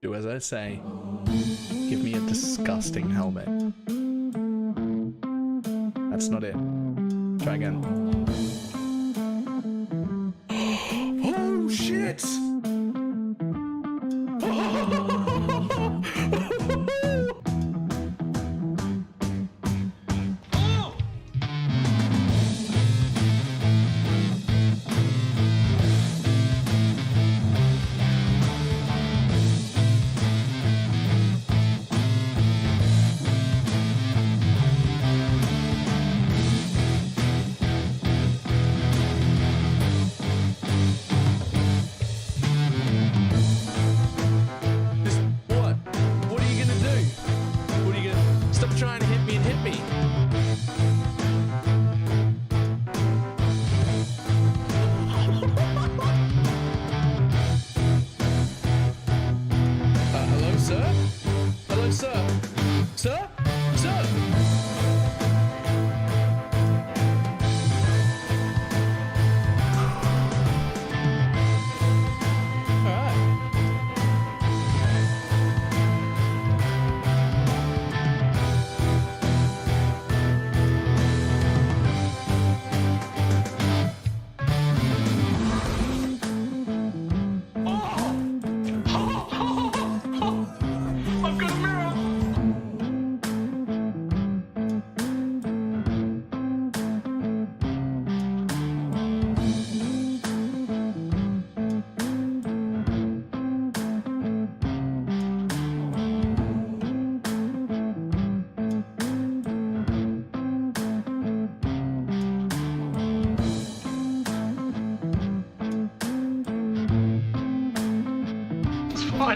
Do as I say. Give me a disgusting helmet. That's not it. Try again. Oh shit! Trying to hit me and hit me. Hello, sir? Hello, sir? Sir? Sir?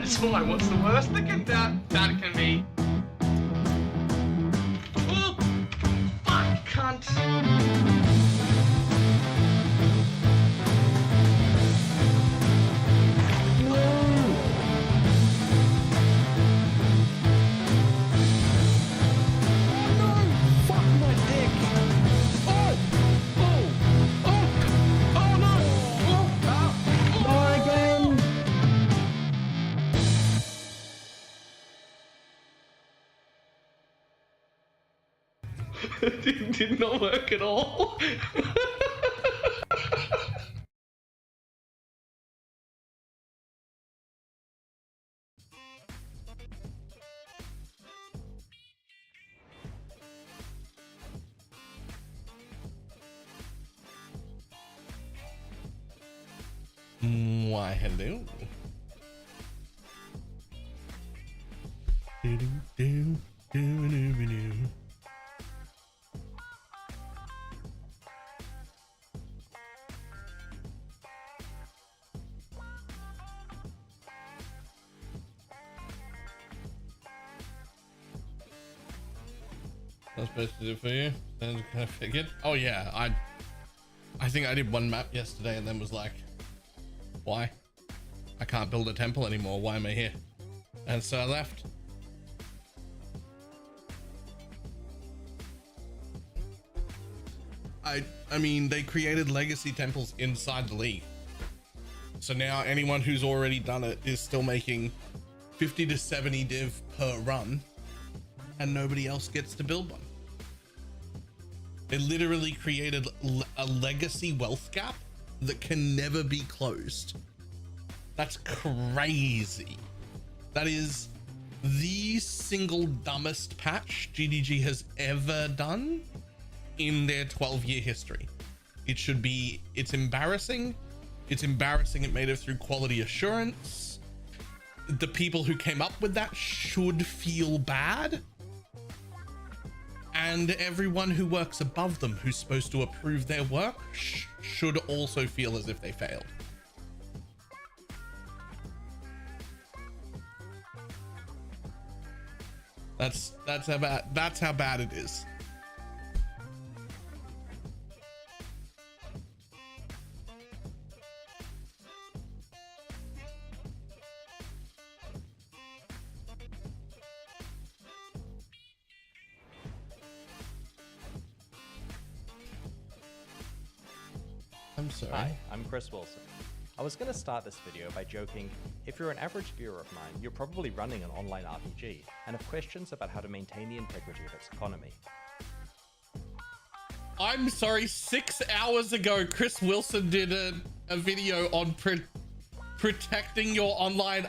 It's fine. What's the worst that can be? Oh, fuck, cunt. It did not work at all. Why, hello. Do, do, do, do, do, do. I was supposed to do for you. Then kind of figured. Oh yeah, I think I did one map yesterday and then was like, why? I can't build a temple anymore. Why am I here? And so I left. I mean, they created legacy temples inside the league. So now anyone who's already done it is still making 50 to 70 div per run, and nobody else gets to build one. They literally created a legacy wealth gap that can never be closed. That's crazy. That is the single dumbest patch GDG has ever done in their 12-year history. It's embarrassing. It's embarrassing it made it through quality assurance. The people who came up with that should feel bad. And everyone who works above them, who's supposed to approve their work, should also feel as if they failed. That's how bad it is. I'm sorry. Hi, I'm Chris Wilson. I was going to start this video by joking, if you're an average viewer of mine, you're probably running an online RPG and have questions about how to maintain the integrity of its economy. I'm sorry, 6 hours ago, Chris Wilson did a video on protecting your online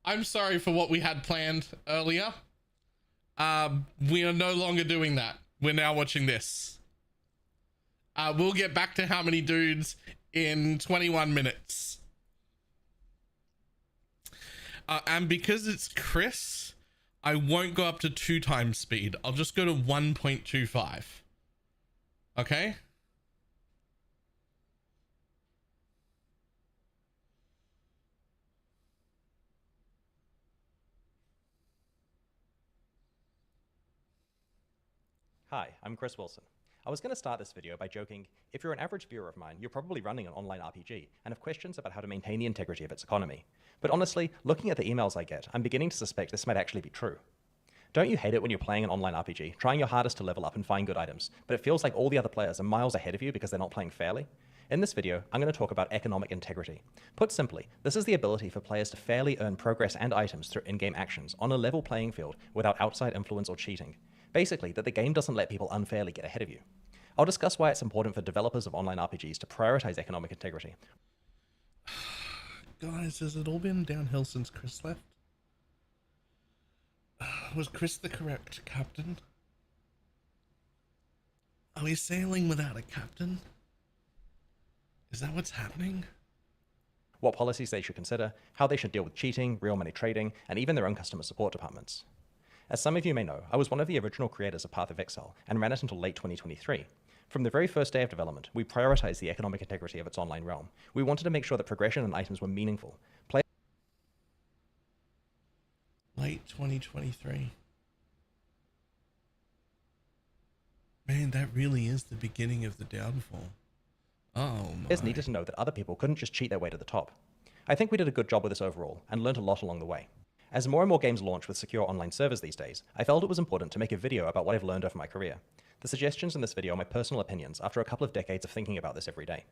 I'm sorry for what we had planned earlier. We are no longer doing that. We're now watching this. We'll get back to how many dudes in 21 minutes. And because it's Chris, I won't go up to 2 times speed. I'll just go to 1.25. Okay? Hi, I'm Chris Wilson. I was going to start this video by joking, if you're an average viewer of mine, you're probably running an online RPG and have questions about how to maintain the integrity of its economy. But honestly, looking at the emails I get, I'm beginning to suspect this might actually be true. Don't you hate it when you're playing an online RPG, trying your hardest to level up and find good items, but it feels like all the other players are miles ahead of you because they're not playing fairly? In this video, I'm going to talk about economic integrity. Put simply, this is the ability for players to fairly earn progress and items through in-game actions on a level playing field without outside influence or cheating. Basically, that the game doesn't let people unfairly get ahead of you. I'll discuss why it's important for developers of online RPGs to prioritize economic integrity. Guys, has it all been downhill since Chris left? Was Chris the correct captain? Are we sailing without a captain? Is that what's happening? What policies they should consider, how they should deal with cheating, real money trading, and even their own customer support departments. As some of you may know, I was one of the original creators of Path of Exile and ran it until late 2023. From the very first day of development, we prioritized the economic integrity of its online realm. We wanted to make sure that progression and items were meaningful. Late 2023. Man, that really is the beginning of the downfall. Oh my. Players needed to know that other people couldn't just cheat their way to the top. I think we did a good job with this overall, and learned a lot along the way. As more and more games launch with secure online servers these days, I felt it was important to make a video about what I've learned over my career. The suggestions in this video are my personal opinions after a couple of decades of thinking about this every day.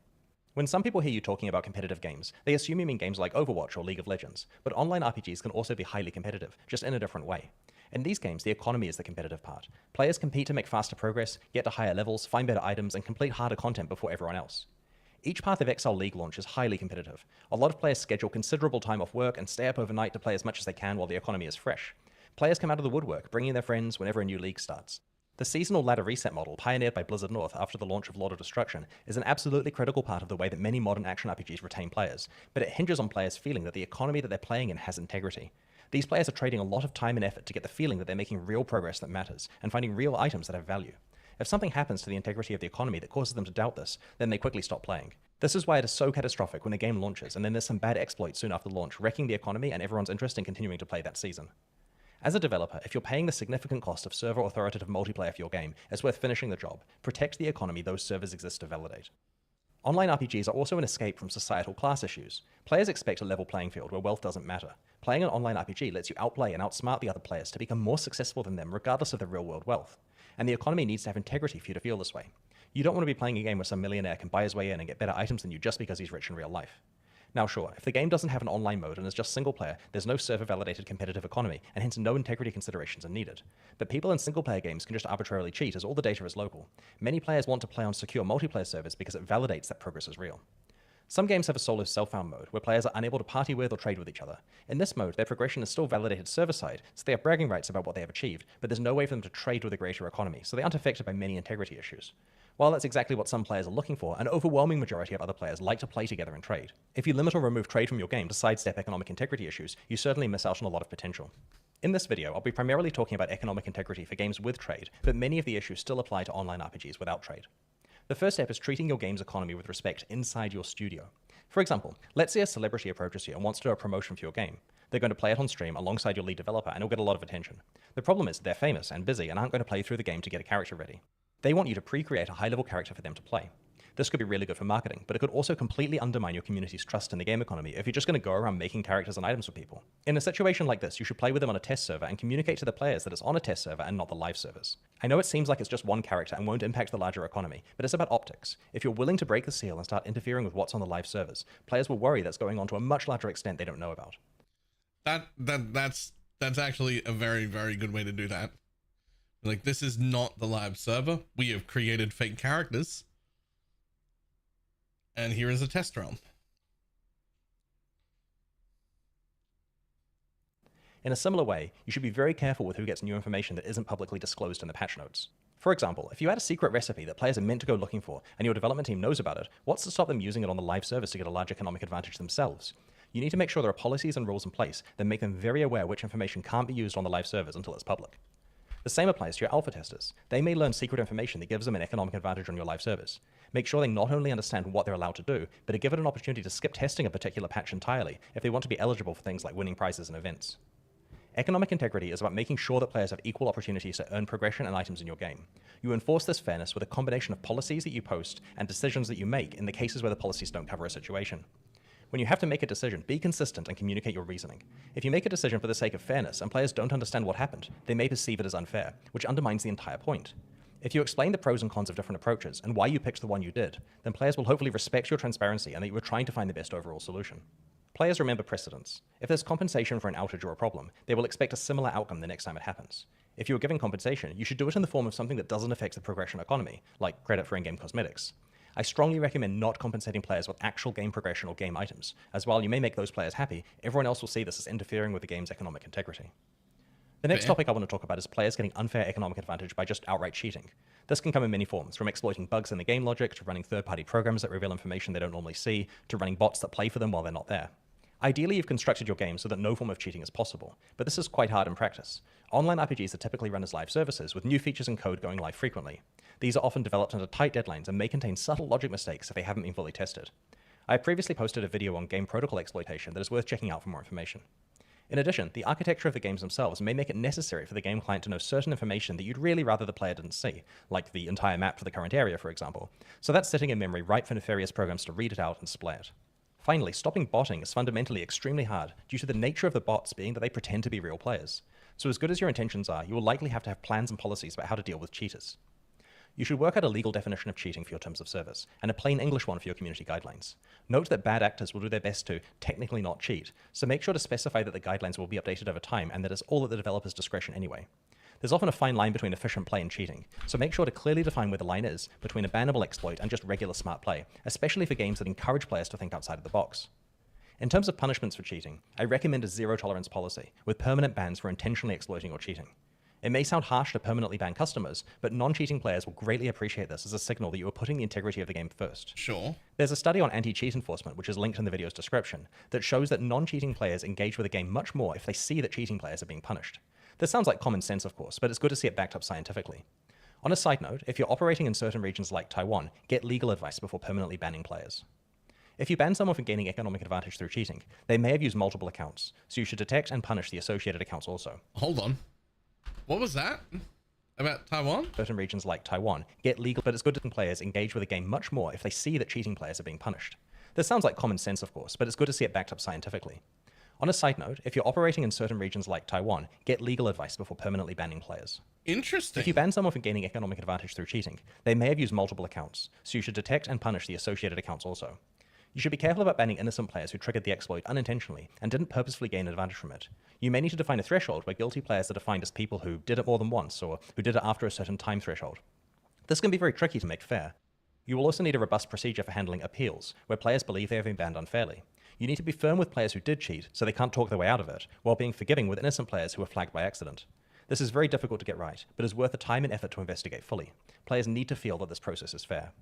When some people hear you talking about competitive games, they assume you mean games like Overwatch or League of Legends, but online RPGs can also be highly competitive, just in a different way. In these games, the economy is the competitive part. Players compete to make faster progress, get to higher levels, find better items, and complete harder content before everyone else. Each Path of Exile League launch is highly competitive. A lot of players schedule considerable time off work and stay up overnight to play as much as they can while the economy is fresh. Players come out of the woodwork, bringing their friends whenever a new league starts. The seasonal ladder reset model, pioneered by Blizzard North after the launch of Lord of Destruction, is an absolutely critical part of the way that many modern action RPGs retain players, but it hinges on players feeling that the economy that they're playing in has integrity. These players are trading a lot of time and effort to get the feeling that they're making real progress that matters, and finding real items that have value. If something happens to the integrity of the economy that causes them to doubt this, then they quickly stop playing. This is why it is so catastrophic when a game launches and then there's some bad exploit soon after launch, wrecking the economy and everyone's interest in continuing to play that season. As a developer, if you're paying the significant cost of server authoritative multiplayer for your game, it's worth finishing the job. Protect the economy those servers exist to validate. Online RPGs are also an escape from societal class issues. Players expect a level playing field where wealth doesn't matter. Playing an online RPG lets you outplay and outsmart the other players to become more successful than them regardless of their real-world wealth. And the economy needs to have integrity for you to feel this way. You don't want to be playing a game where some millionaire can buy his way in and get better items than you just because he's rich in real life. Now sure, if the game doesn't have an online mode and is just single player, there's no server-validated competitive economy, and hence no integrity considerations are needed. But people in single-player games can just arbitrarily cheat as all the data is local. Many players want to play on secure multiplayer servers because it validates that progress is real. Some games have a solo self-found mode, where players are unable to party with or trade with each other. In this mode, their progression is still validated server-side, so they have bragging rights about what they have achieved, but there's no way for them to trade with a greater economy, so they aren't affected by many integrity issues. While that's exactly what some players are looking for, an overwhelming majority of other players like to play together and trade. If you limit or remove trade from your game to sidestep economic integrity issues, you certainly miss out on a lot of potential. In this video, I'll be primarily talking about economic integrity for games with trade, but many of the issues still apply to online RPGs without trade. The first step is treating your game's economy with respect inside your studio. For example, let's say a celebrity approaches you and wants to do a promotion for your game. They're going to play it on stream alongside your lead developer and it'll get a lot of attention. The problem is they're famous and busy and aren't going to play through the game to get a character ready. They want you to pre-create a high-level character for them to play. This could be really good for marketing, but it could also completely undermine your community's trust in the game economy if you're just going to go around making characters and items for people. In a situation like this, you should play with them on a test server and communicate to the players that it's on a test server and not the live servers. I know it seems like it's just one character and won't impact the larger economy, but it's about optics. If you're willing to break the seal and start interfering with what's on the live servers, players will worry that's going on to a much larger extent they don't know about. That's actually a very, very good way to do that. Like, this is not the live server. We have created fake characters. And here is a test realm. In a similar way, you should be very careful with who gets new information that isn't publicly disclosed in the patch notes. For example, if you add a secret recipe that players are meant to go looking for, and your development team knows about it, what's to stop them using it on the live service to get a large economic advantage themselves? You need to make sure there are policies and rules in place that make them very aware which information can't be used on the live servers until it's public. The same applies to your alpha testers. They may learn secret information that gives them an economic advantage on your live servers. Make sure they not only understand what they're allowed to do, but are given an opportunity to skip testing a particular patch entirely if they want to be eligible for things like winning prizes and events. Economic integrity is about making sure that players have equal opportunities to earn progression and items in your game. You enforce this fairness with a combination of policies that you post and decisions that you make in the cases where the policies don't cover a situation. When you have to make a decision, be consistent and communicate your reasoning. If you make a decision for the sake of fairness and players don't understand what happened, they may perceive it as unfair, which undermines the entire point. If you explain the pros and cons of different approaches and why you picked the one you did, then players will hopefully respect your transparency and that you were trying to find the best overall solution. Players remember precedents. If there's compensation for an outage or a problem, they will expect a similar outcome the next time it happens. If you're giving compensation, you should do it in the form of something that doesn't affect the progression economy, like credit for in-game cosmetics. I strongly recommend not compensating players with actual game progression or game items, as while you may make those players happy, everyone else will see this as interfering with the game's economic integrity. The next topic I want to talk about is players getting unfair economic advantage by just outright cheating. This can come in many forms, from exploiting bugs in the game logic, to running third-party programs that reveal information they don't normally see, to running bots that play for them while they're not there. Ideally, you've constructed your game so that no form of cheating is possible, but this is quite hard in practice. Online RPGs are typically run as live services, with new features and code going live frequently. These are often developed under tight deadlines and may contain subtle logic mistakes if they haven't been fully tested. I have previously posted a video on game protocol exploitation that is worth checking out for more information. In addition, the architecture of the games themselves may make it necessary for the game client to know certain information that you'd really rather the player didn't see, like the entire map for the current area, for example. So that's sitting in memory ripe for nefarious programs to read it out and display it. Finally, stopping botting is fundamentally extremely hard due to the nature of the bots being that they pretend to be real players. So as good as your intentions are, you will likely have to have plans and policies about how to deal with cheaters. You should work out a legal definition of cheating for your terms of service, and a plain English one for your community guidelines. Note that bad actors will do their best to technically not cheat, so make sure to specify that the guidelines will be updated over time and that it's all at the developer's discretion anyway. There's often a fine line between efficient play and cheating, so make sure to clearly define where the line is between a bannable exploit and just regular smart play, especially for games that encourage players to think outside of the box. In terms of punishments for cheating, I recommend a zero-tolerance policy, with permanent bans for intentionally exploiting or cheating. It may sound harsh to permanently ban customers, but non-cheating players will greatly appreciate this as a signal that you are putting the integrity of the game first. Sure. There's a study on anti-cheat enforcement, which is linked in the video's description, that shows that non-cheating players engage with a game much more if they see that cheating players are being punished. This sounds like common sense, of course, but it's good to see it backed up scientifically. On a side note, if you're operating in certain regions like Taiwan, get legal advice before permanently banning players. If you ban someone for gaining economic advantage through cheating, they may have used multiple accounts, so you should detect and punish the associated accounts also. Hold on. What was that? About Taiwan? Certain regions like Taiwan get legal, but it's good to players engage with a game much more if they see that cheating players are being punished. This sounds like common sense, of course, but it's good to see it backed up scientifically. On a side note, if you're operating in certain regions like Taiwan, get legal advice before permanently banning players. Interesting. If you ban someone for gaining economic advantage through cheating, they may have used multiple accounts, so you should detect and punish the associated accounts also. You should be careful about banning innocent players who triggered the exploit unintentionally and didn't purposefully gain advantage from it. You may need to define a threshold where guilty players are defined as people who did it more than once or who did it after a certain time threshold. This can be very tricky to make fair. You will also need a robust procedure for handling appeals, where players believe they have been banned unfairly. You need to be firm with players who did cheat so they can't talk their way out of it, while being forgiving with innocent players who were flagged by accident. This is very difficult to get right, but is worth the time and effort to investigate fully. Players need to feel that this process is fair.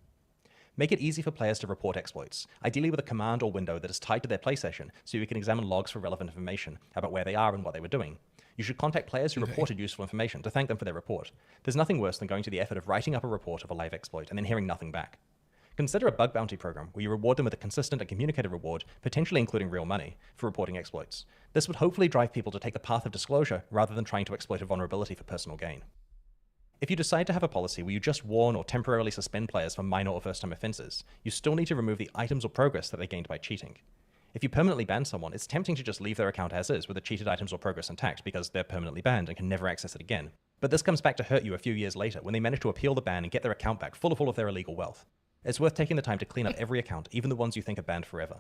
Make it easy for players to report exploits, ideally with a command or window that is tied to their play session so you can examine logs for relevant information about where they are and what they were doing. You should contact players who reported useful information to thank them for their report. There's nothing worse than going to the effort of writing up a report of a live exploit and then hearing nothing back. Consider a bug bounty program where you reward them with a consistent and communicated reward, potentially including real money, for reporting exploits. This would hopefully drive people to take the path of disclosure rather than trying to exploit a vulnerability for personal gain. If you decide to have a policy where you just warn or temporarily suspend players for minor or first-time offenses, you still need to remove the items or progress that they gained by cheating. If you permanently ban someone, it's tempting to just leave their account as is with the cheated items or progress intact because they're permanently banned and can never access it again. But this comes back to hurt you a few years later when they manage to appeal the ban and get their account back full of all of their illegal wealth. It's worth taking the time to clean up every account, even the ones you think are banned forever.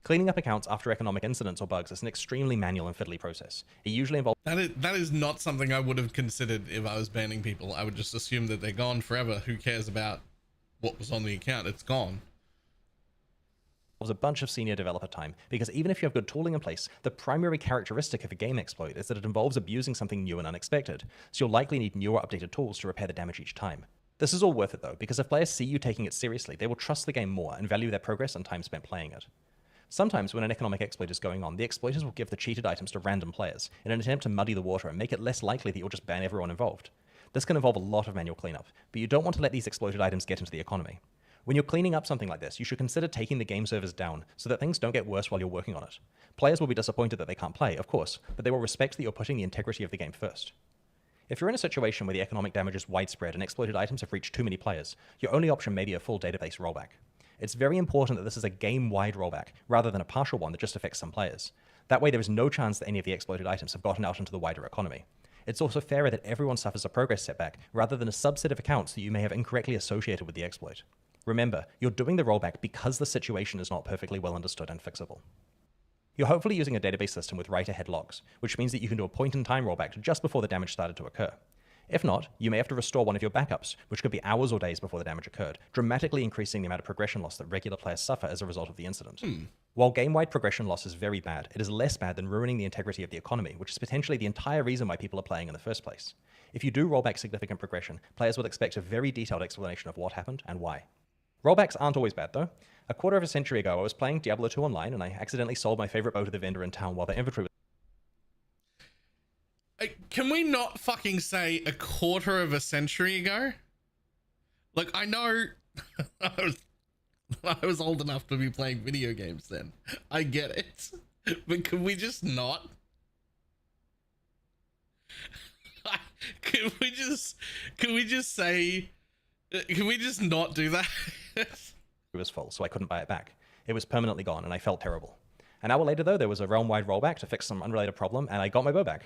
Cleaning up accounts after economic incidents or bugs is an extremely manual and fiddly process. It usually involves That is not something I would have considered if I was banning people. I would just assume that they're gone forever. Who cares about what was on the account? It's gone. a bunch of senior developer time, because even if you have good tooling in place, the primary characteristic of a game exploit is that it involves abusing something new and unexpected, so you'll likely need newer updated tools to repair the damage each time. This is all worth it though, because if players see you taking it seriously, they will trust the game more and value their progress and time spent playing it. Sometimes when an economic exploit is going on, the exploiters will give the cheated items to random players in an attempt to muddy the water and make it less likely that you'll just ban everyone involved. This can involve a lot of manual cleanup, but you don't want to let these exploited items get into the economy. When you're cleaning up something like this, you should consider taking the game servers down so that things don't get worse while you're working on it. Players will be disappointed that they can't play, of course, but they will respect that you're putting the integrity of the game first. If you're in a situation where the economic damage is widespread and exploited items have reached too many players, your only option may be a full database rollback. It's very important that this is a game-wide rollback, rather than a partial one that just affects some players. That way there is no chance that any of the exploited items have gotten out into the wider economy. It's also fairer that everyone suffers a progress setback, rather than a subset of accounts that you may have incorrectly associated with the exploit. Remember, you're doing the rollback because the situation is not perfectly well understood and fixable. You're hopefully using a database system with write-ahead logs, which means that you can do a point-in-time rollback to just before the damage started to occur. If not, you may have to restore one of your backups, which could be hours or days before the damage occurred, dramatically increasing the amount of progression loss that regular players suffer as a result of the incident. While game-wide progression loss is very bad, it is less bad than ruining the integrity of the economy, which is potentially the entire reason why people are playing in the first place. If you do roll back significant progression, players would expect a very detailed explanation of what happened and why. Rollbacks aren't always bad though. A quarter of a century ago, I was playing Diablo 2 online and I accidentally sold my favorite bow to the vendor in town while their inventory was... Can we not fucking say a quarter of a century ago? Like, I know I was old enough to be playing video games then. I get it. But can we just not? Can we just say, can we just not do that? It was full, so I couldn't buy it back. It was permanently gone and I felt terrible. An hour later though, there was a realm-wide rollback to fix some unrelated problem and I got my bow back.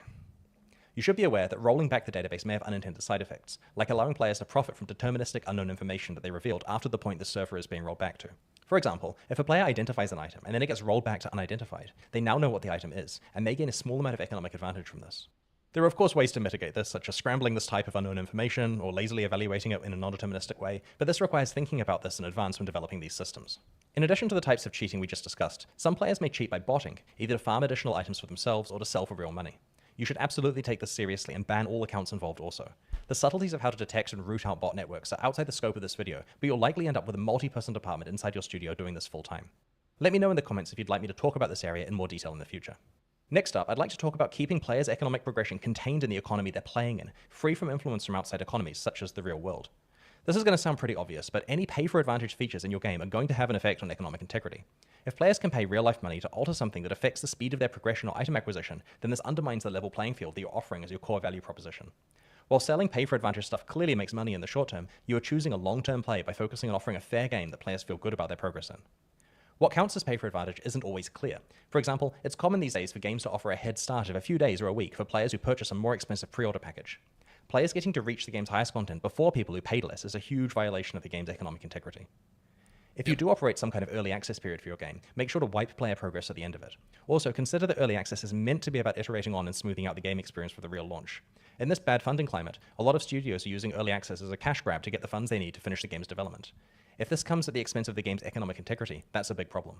You should be aware that rolling back the database may have unintended side effects, like allowing players to profit from deterministic unknown information that they revealed after the point the server is being rolled back to. For example, if a player identifies an item and then it gets rolled back to unidentified, they now know what the item is, and they gain a small amount of economic advantage from this. There are of course ways to mitigate this, such as scrambling this type of unknown information or lazily evaluating it in a non-deterministic way, but this requires thinking about this in advance when developing these systems. In addition to the types of cheating we just discussed, some players may cheat by botting, either to farm additional items for themselves or to sell for real money. You should absolutely take this seriously and ban all accounts involved also. The subtleties of how to detect and root out bot networks are outside the scope of this video, but you'll likely end up with a multi-person department inside your studio doing this full time. Let me know in the comments if you'd like me to talk about this area in more detail in the future. Next up, I'd like to talk about keeping players' economic progression contained in the economy they're playing in, free from influence from outside economies, such as the real world. This is going to sound pretty obvious, but any pay-for-advantage features in your game are going to have an effect on economic integrity. If players can pay real-life money to alter something that affects the speed of their progression or item acquisition, then this undermines the level playing field that you're offering as your core value proposition. While selling pay-for-advantage stuff clearly makes money in the short term, you are choosing a long-term play by focusing on offering a fair game that players feel good about their progress in. What counts as pay-for-advantage isn't always clear. For example, it's common these days for games to offer a head start of a few days or a week for players who purchase a more expensive pre-order package. Players getting to reach the game's highest content before people who paid less is a huge violation of the game's economic integrity. If you do operate some kind of early access period for your game, make sure to wipe player progress at the end of it. Also, consider that early access is meant to be about iterating on and smoothing out the game experience for the real launch. In this bad funding climate, a lot of studios are using early access as a cash grab to get the funds they need to finish the game's development. If this comes at the expense of the game's economic integrity, that's a big problem.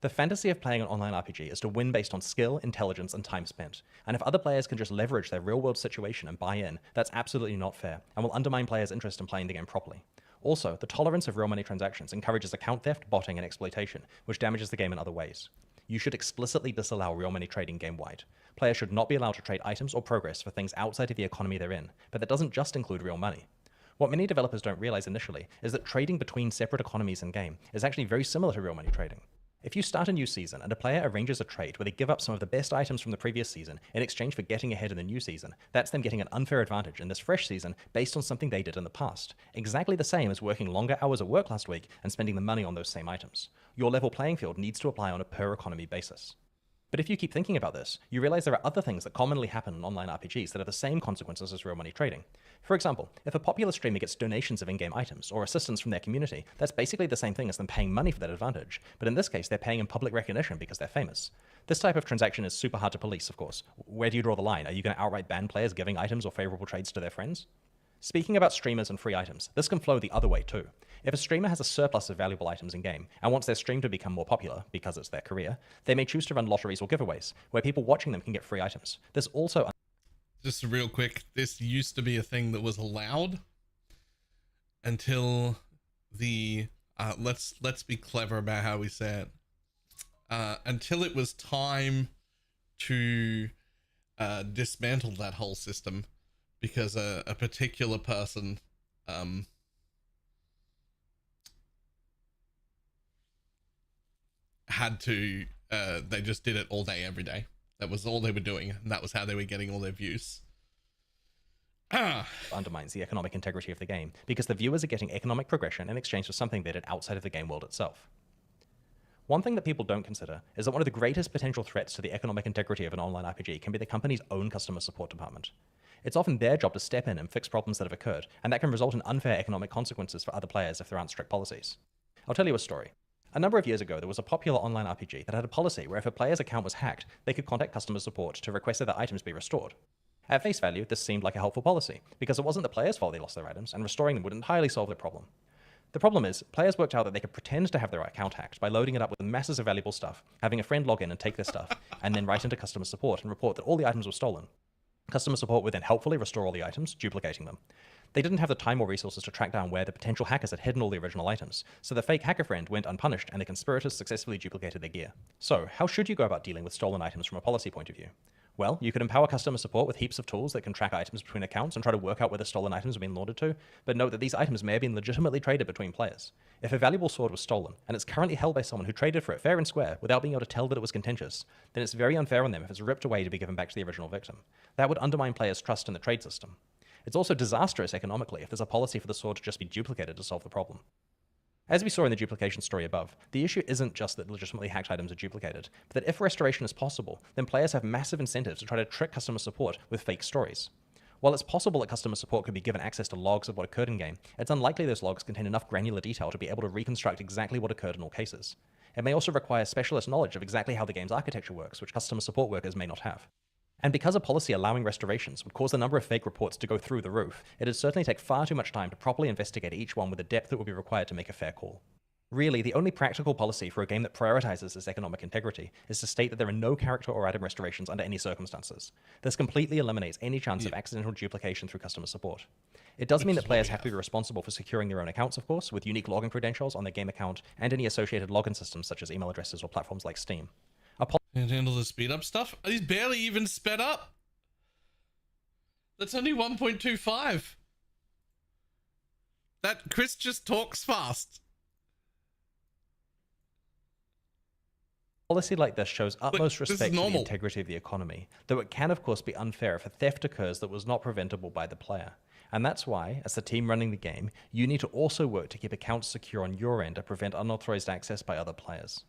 The fantasy of playing an online RPG is to win based on skill, intelligence, and time spent. And if other players can just leverage their real-world situation and buy in, that's absolutely not fair, and will undermine players' interest in playing the game properly. Also, the tolerance of real money transactions encourages account theft, botting, and exploitation, which damages the game in other ways. You should explicitly disallow real money trading game-wide. Players should not be allowed to trade items or progress for things outside of the economy they're in, but that doesn't just include real money. What many developers don't realize initially is that trading between separate economies in-game is actually very similar to real money trading. If you start a new season and a player arranges a trade where they give up some of the best items from the previous season in exchange for getting ahead in the new season, that's them getting an unfair advantage in this fresh season based on something they did in the past. Exactly the same as working longer hours at work last week and spending the money on those same items. Your level playing field needs to apply on a per economy basis. But if you keep thinking about this, you realize there are other things that commonly happen in online RPGs that have the same consequences as real money trading. For example, if a popular streamer gets donations of in-game items or assistance from their community, that's basically the same thing as them paying money for that advantage, but in this case they're paying in public recognition because they're famous. This type of transaction is super hard to police, of course. Where do you draw the line? Are you going to outright ban players giving items or favorable trades to their friends? Speaking about streamers and free items, this can flow the other way too. If a streamer has a surplus of valuable items in-game and wants their stream to become more popular, because it's their career, they may choose to run lotteries or giveaways, where people watching them can get free items. This also... Just real quick, this used to be a thing that was allowed until the... let's be clever about how we say it. Until it was time to dismantle that whole system, because a particular person had to they just did it all day every day. That was all they were doing, and that was how they were getting all their views. Undermines the economic integrity of the game because the viewers are getting economic progression in exchange for something they did outside of the game world itself. One thing that people don't consider is that one of the greatest potential threats to the economic integrity of an online RPG can be the company's own customer support department. It's often their job to step in and fix problems that have occurred, and that can result in unfair economic consequences for other players if there aren't strict policies. I'll tell you a story. A number of years ago, there was a popular online RPG that had a policy where if a player's account was hacked, they could contact customer support to request that their items be restored. At face value, this seemed like a helpful policy, because it wasn't the player's fault they lost their items, and restoring them would entirely solve their problem. The problem is, players worked out that they could pretend to have their account hacked by loading it up with masses of valuable stuff, having a friend log in and take their stuff, and then write into customer support and report that all the items were stolen. Customer support would then helpfully restore all the items, duplicating them. They didn't have the time or resources to track down where the potential hackers had hidden all the original items, so the fake hacker friend went unpunished and the conspirators successfully duplicated their gear. So, how should you go about dealing with stolen items from a policy point of view? Well, you could empower customer support with heaps of tools that can track items between accounts and try to work out where the stolen items have been laundered to, but note that these items may have been legitimately traded between players. If a valuable sword was stolen, and it's currently held by someone who traded for it fair and square without being able to tell that it was contentious, then it's very unfair on them if it's ripped away to be given back to the original victim. That would undermine players' trust in the trade system. It's also disastrous economically if there's a policy for the sword to just be duplicated to solve the problem. As we saw in the duplication story above, the issue isn't just that legitimately hacked items are duplicated, but that if restoration is possible, then players have massive incentives to try to trick customer support with fake stories. While it's possible that customer support could be given access to logs of what occurred in-game, it's unlikely those logs contain enough granular detail to be able to reconstruct exactly what occurred in all cases. It may also require specialist knowledge of exactly how the game's architecture works, which customer support workers may not have. And because a policy allowing restorations would cause the number of fake reports to go through the roof, it'd certainly take far too much time to properly investigate each one with the depth that would be required to make a fair call. Really, the only practical policy for a game that prioritizes its economic integrity is to state that there are no character or item restorations under any circumstances. This completely eliminates any chance of accidental duplication through customer support. It does mean that players have to be responsible for securing their own accounts, of course, with unique login credentials on their game account and any associated login systems such as email addresses or platforms like Steam. Can't handle the speed up stuff? He's barely even sped up. That's only 1.25. That Chris just talks fast. Policy like this shows utmost Look, respect for the integrity of the economy, though it can of course be unfair if a theft occurs that was not preventable by the player. And that's why, as the team running the game, you need to also work to keep accounts secure on your end to prevent unauthorized access by other players.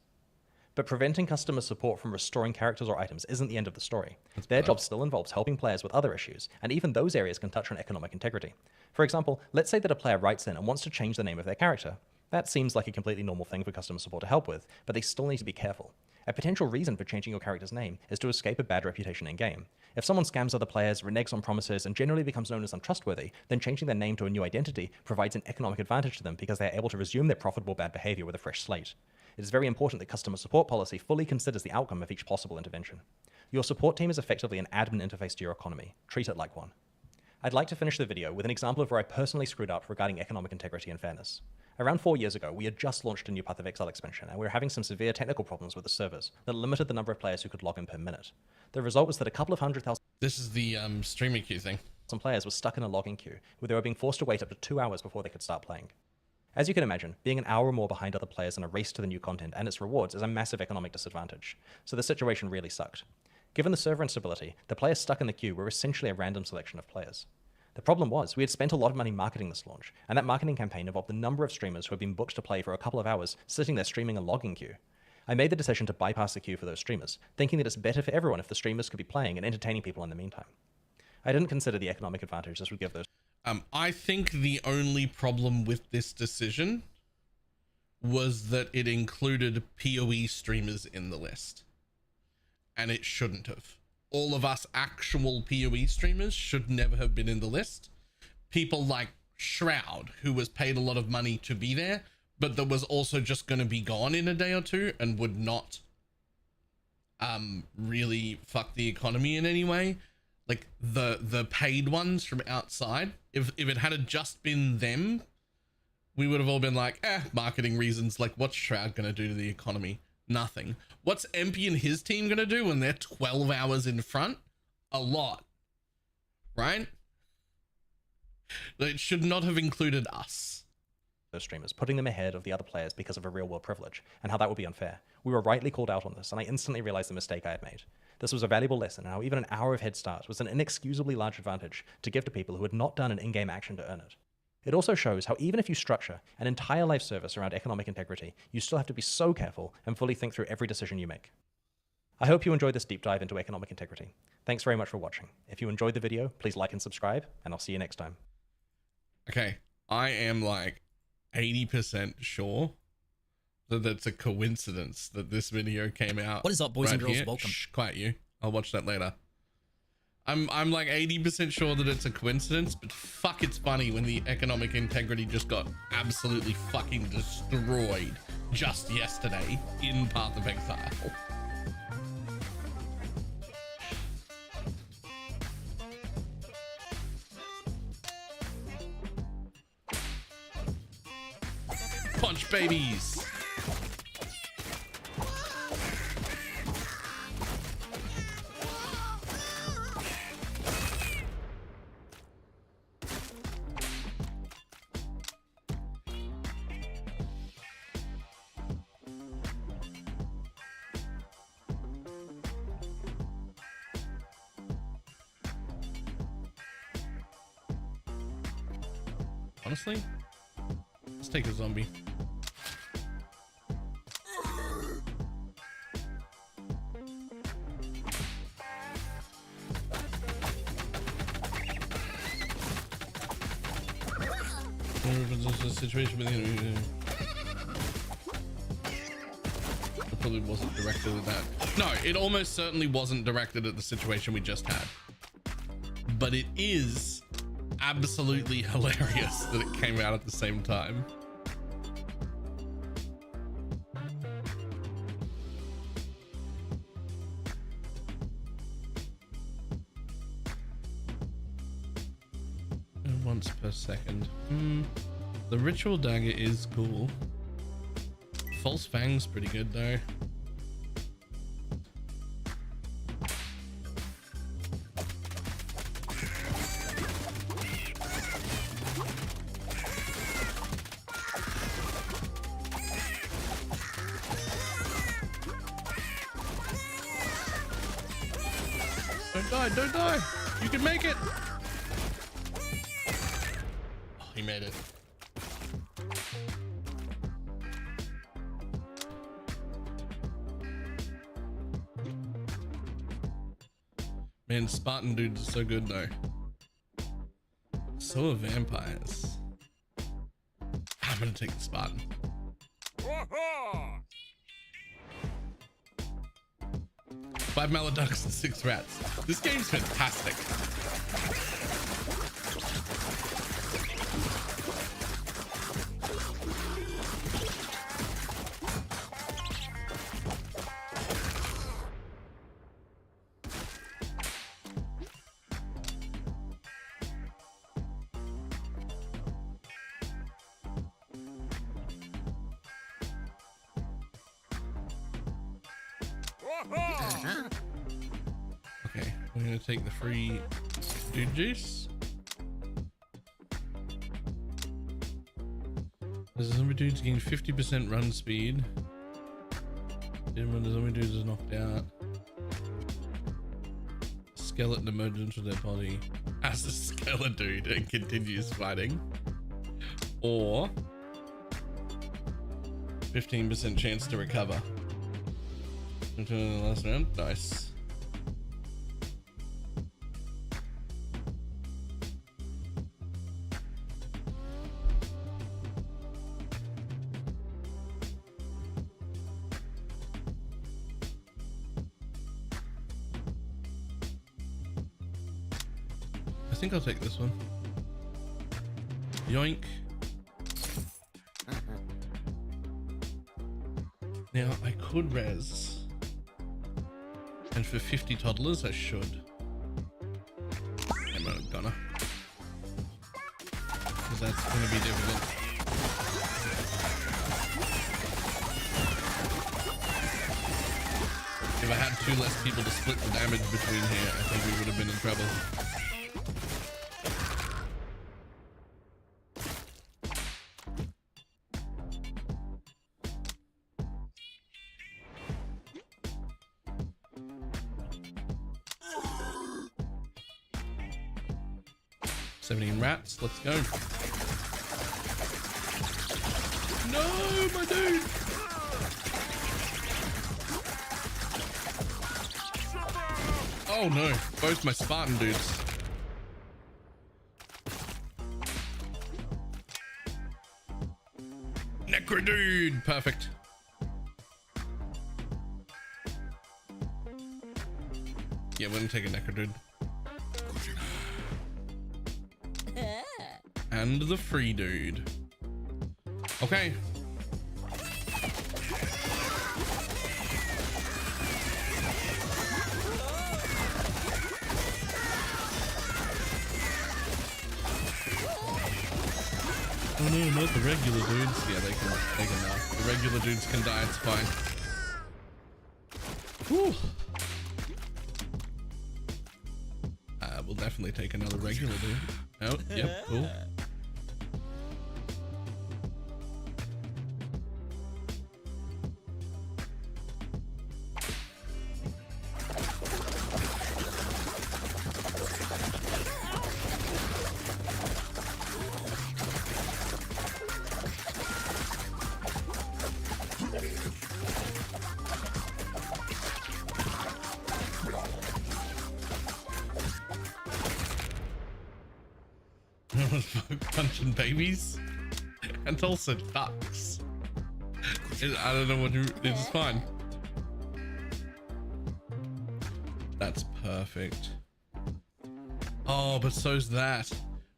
But preventing customer support from restoring characters or items isn't the end of the story. Their job still involves helping players with other issues, and even those areas can touch on economic integrity. For example, let's say that a player writes in and wants to change the name of their character. That seems like a completely normal thing for customer support to help with, but they still need to be careful. A potential reason for changing your character's name is to escape a bad reputation in-game. If someone scams other players, reneges on promises, and generally becomes known as untrustworthy, then changing their name to a new identity provides an economic advantage to them because they are able to resume their profitable bad behavior with a fresh slate. It is very important that customer support policy fully considers the outcome of each possible intervention. Your support team is effectively an admin interface to your economy. Treat it like one. I'd like to finish the video with an example of where I personally screwed up regarding economic integrity and fairness. Around 4 years ago, we had just launched a new Path of Exile expansion, and we were having some severe technical problems with the servers that limited the number of players who could log in per minute. The result was that a couple of 100,000 This is the streaming queue thing. players were stuck in a login queue, where they were being forced to wait up to 2 hours before they could start playing. As you can imagine, being an hour or more behind other players in a race to the new content and its rewards is a massive economic disadvantage, so the situation really sucked. Given the server instability, the players stuck in the queue were essentially a random selection of players. The problem was, we had spent a lot of money marketing this launch, and that marketing campaign involved the number of streamers who had been booked to play for a couple of hours, sitting there streaming a logging queue. I made the decision to bypass the queue for those streamers, thinking that it's better for everyone if the streamers could be playing and entertaining people in the meantime. I didn't consider the economic advantage this would give those. I think the only problem with this decision was that it included PoE streamers in the list, and it shouldn't have. All of us actual PoE streamers should never have been in the list. People like Shroud, who was paid a lot of money to be there, but that was also just going to be gone in a day or two and would not really fuck the economy in any way. Like the paid ones from outside, if it had just been them, we would have all been like, marketing reasons. Like, what's Shroud going to do to the economy? Nothing. What's MP and his team going to do when they're 12 hours in front? A lot. Right? It should not have included us. Those streamers, putting them ahead of the other players because of a real world privilege, and how that would be unfair. We were rightly called out on this, and I instantly realized the mistake I had made. This was a valuable lesson, and how even an hour of head start was an inexcusably large advantage to give to people who had not done an in-game action to earn it. It also shows how even if you structure an entire live service around economic integrity, you still have to be so careful and fully think through every decision you make. I hope you enjoyed this deep dive into economic integrity. Thanks very much for watching. If you enjoyed the video, please like and subscribe, and I'll see you next time. Okay, I am like 80% sure that that's a coincidence that this video came out. What is up, boys and girls? Here. Welcome. Shh, quiet you. I'll watch that later. I'm like 80% sure that it's a coincidence, but fuck, it's funny when the economic integrity just got absolutely fucking destroyed just yesterday in Path of Exile. Punch babies. Honestly, let's take a zombie. There's a situation with the enemy. It probably wasn't directed at that. No, it almost certainly wasn't directed at the situation we just had. But it is absolutely hilarious that it came out at the same time. Once per second. The ritual dagger is cool. False fang's pretty good though. Don't die, don't die. You can make it. Oh, he made it. Man, Spartan dudes are so good though. So are vampires. I'm gonna take the Spartan. 5 Maladucks and 6 rats. This game's fantastic. Okay, we're gonna take the free dude juice. The zombie dude's getting 50% run speed. Then when the zombie dude is knocked out, skeleton emerges into their body as a skeleton dude and continues fighting. Or 15% chance to recover. Into the last round. Nice. I think I'll take this one. Yoink. Now I could res, and for 50 toddlers I should. I'm not gonna, because that's gonna be difficult. If I had 2 less people to split the damage between here, I think we would have been in trouble. Rats, let's go. No, my dude. Oh no, both my Spartan dudes. Necro dude, perfect. Yeah, we're gonna take a Necro dude. And the free dude. Okay. Oh no, not the regular dudes. Yeah, they can the regular dudes can die, it's fine. Whew. We'll definitely take another regular dude. Oh, yep, cool. Punching babies and also ducks. I don't know what it's fine. That's perfect. Oh, but so's that.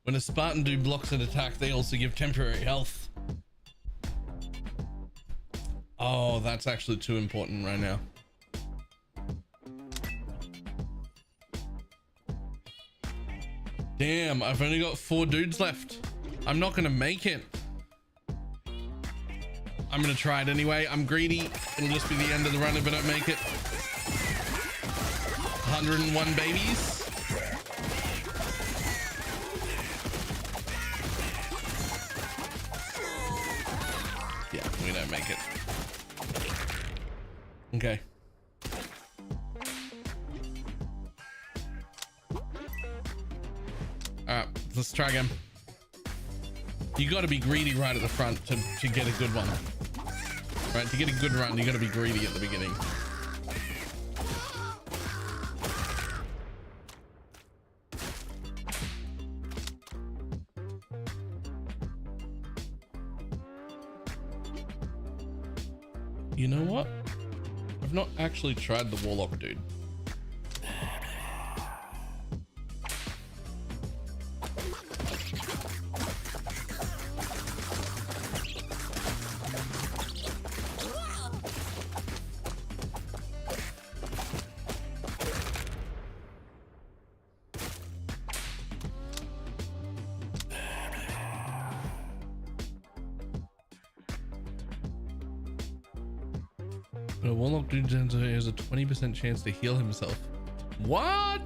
When a Spartan dude blocks an attack, they also give temporary health. Oh, that's actually too important right now. Damn, I've only got 4 dudes left. I'm not gonna make it. I'm gonna try it anyway. I'm greedy. It'll just be the end of the run if I don't make it. 101 babies. Yeah, we don't make it. Okay. Alright, let's try again. You gotta be greedy right at the front to get a good one. Right, to get a good run, you gotta be greedy at the beginning. You know what? I've not actually tried the Warlock dude. But a Warlock dude has a 20% chance to heal himself. What?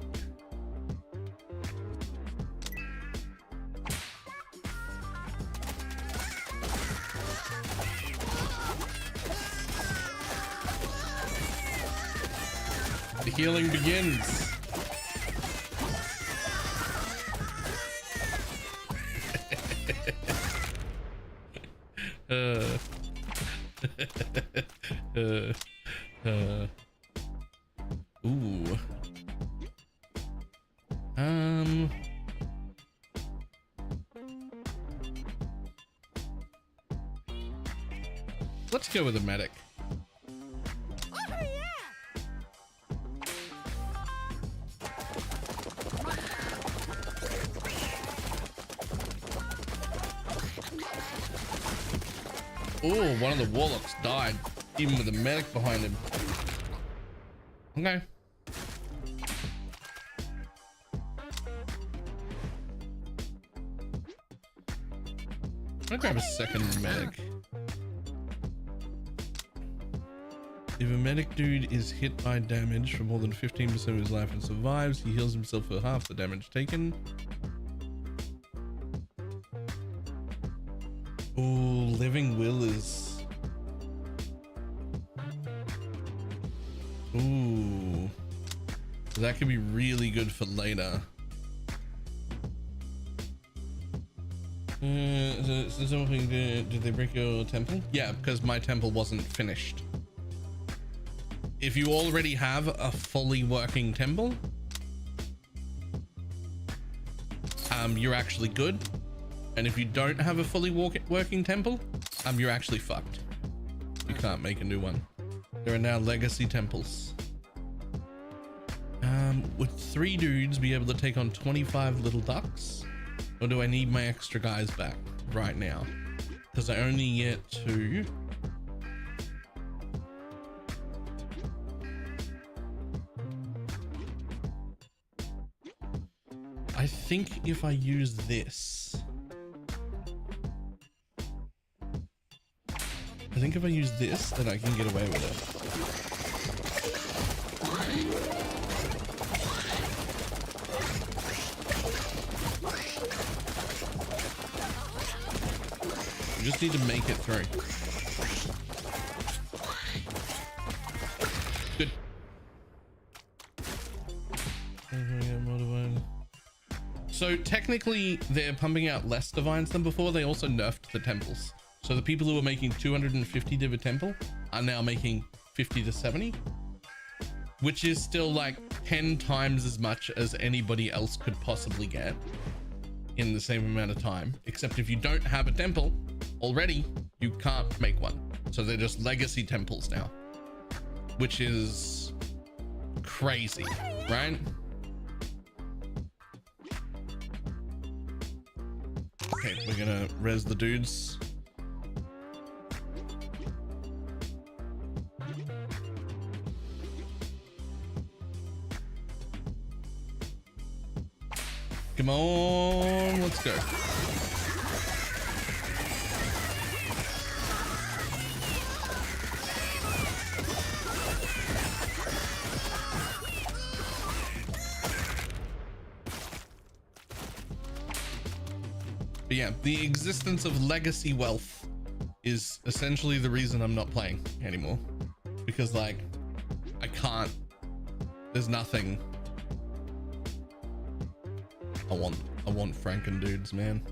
healing begins. Ooh. Let's go with a medic. Oh, one of the warlocks died, even with a medic behind him. Okay. I'll grab a second medic. If a medic dude is hit by damage for more than 15% of his life and survives, he heals himself for half the damage taken. Oh, Living Will is... Ooh. That could be really good for later. So something, did they break your temple? Yeah, because my temple wasn't finished. If you already have a fully working temple, you're actually good. And if you don't have a fully working temple, you're actually fucked. You can't make a new one. There are now legacy temples. Would 3 dudes be able to take on 25 little ducks? Or do I need my extra guys back right now? Because I only get 2. I think if I use this, then I can get away with it. You just need to make it through. Good. So technically they're pumping out less divines than before. They also nerfed the temples. So the people who were making 250 div a temple are now making 50 to 70, which is still like 10 times as much as anybody else could possibly get in the same amount of time. Except if you don't have a temple already, you can't make one. So they're just legacy temples now, which is crazy, right? Okay, we're gonna res the dudes. Come on, let's go. But yeah, the existence of legacy wealth is essentially the reason I'm not playing anymore. Because like, I can't, there's nothing. I want Franken dudes, man.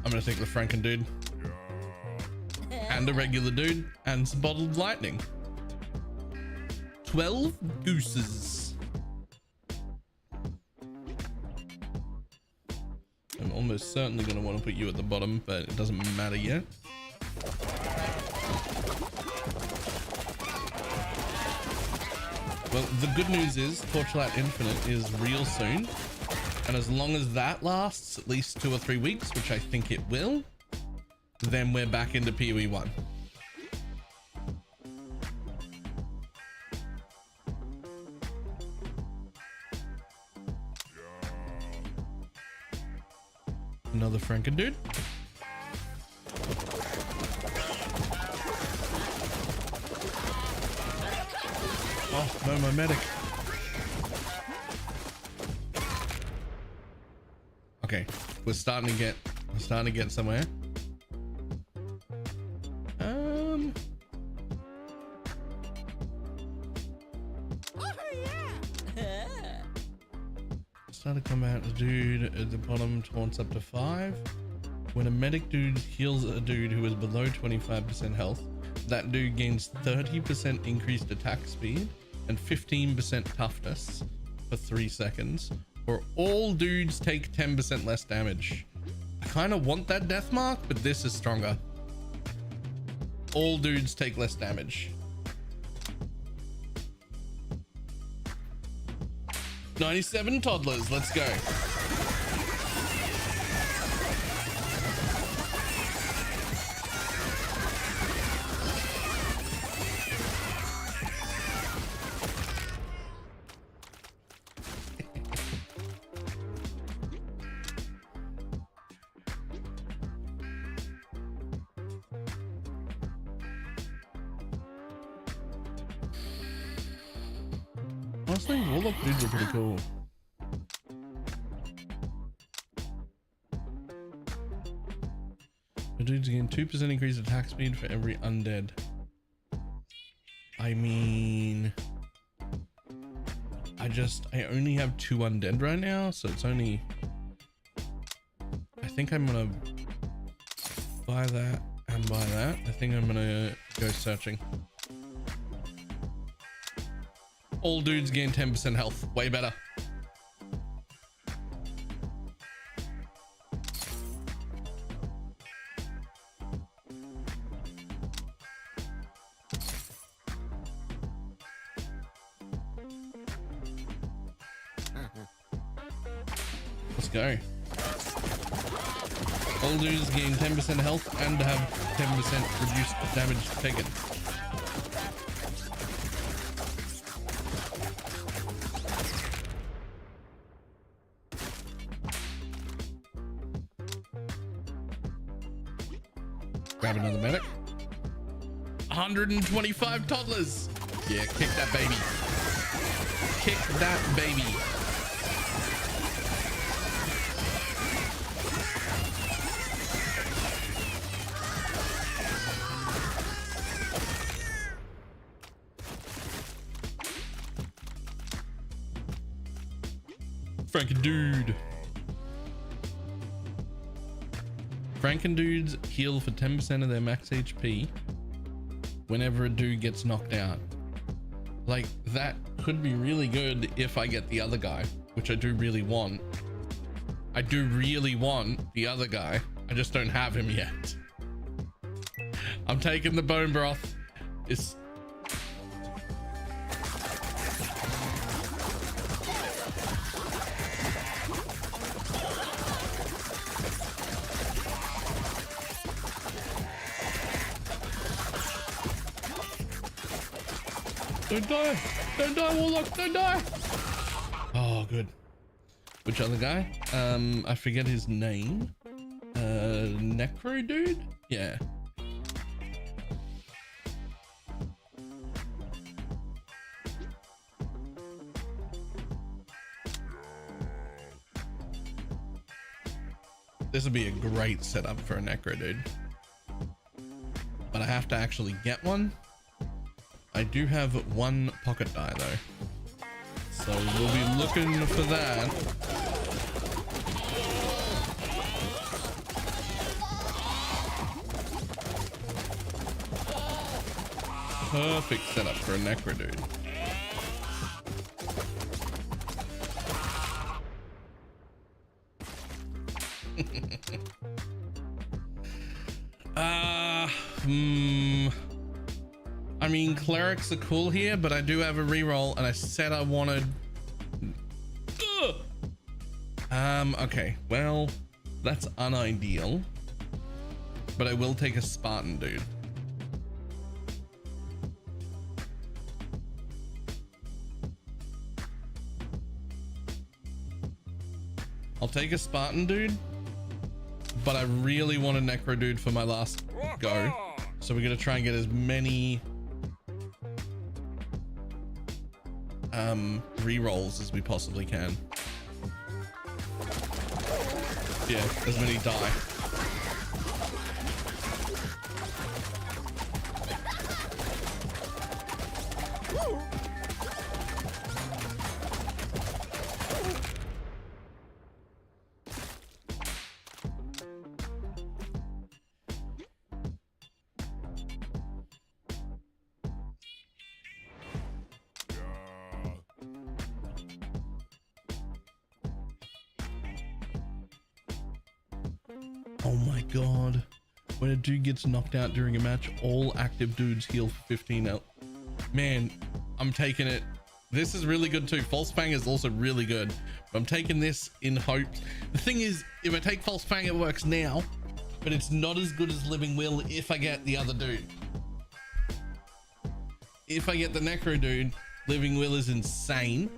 I'm gonna take the Franken dude and a regular dude and some bottled lightning. 12 gooses. I'm almost certainly gonna want to put you at the bottom, but it doesn't matter yet. Well, the good news is Torchlight Infinite is real soon. And as long as that lasts at least 2 or 3 weeks, which I think it will, then we're back into PoE 1. Another Franken dude. Oh, no, my medic. Okay, we're starting to get somewhere. that dude at the bottom taunts up to 5. When a medic dude heals a dude who is below 25% health, that dude gains 30% increased attack speed and 15% toughness for 3 seconds, or all dudes take 10% less damage. I kind of want that death mark, but this is stronger. All dudes take less damage. 97 toddlers, let's go. Honestly, Warlock dudes are pretty cool. The dudes gain 2% increased attack speed for every undead. I mean, I only have 2 undead right now, so it's only, I think I'm gonna buy that and buy that. I think I'm gonna go searching. All dudes gain 10% health. Way better. Let's go. All dudes gain 10% health and have 10% reduced damage taken. Grab another medic. 125 toddlers. Yeah, kick that baby. Kick that baby. Franken-dude. Franken-dudes heal for 10% of their max HP whenever a dude gets knocked out. Like, that could be really good if I get the other guy, which I do really want. I do really want the other guy. I just don't have him yet. I'm taking the bone broth. It's... Don't die! Don't die, Warlock! Don't die! Oh, good. Which other guy? I forget his name. Necro dude? Yeah. This would be a great setup for a Necro dude. But I have to actually get one. I do have 1 pocket die though, so we'll be looking for that. Perfect setup for a Necro dude. I mean, clerics are cool here, but I do have a reroll, and I said I wanted. Okay, well, that's unideal, but I will take a Spartan dude. I'll take a Spartan dude, but I really want a Necro dude for my last go, so we're gonna try and get as many re-rolls as we possibly can. Yeah, as many die. Oh my god. When a dude gets knocked out during a match, all active dudes heal for 15 L. Man, I'm taking it. This is really good too. False Fang is also really good. But I'm taking this in hopes. The thing is, if I take False Fang, it works now, but it's not as good as Living Will if I get the other dude. If I get the Necro dude, Living Will is insane.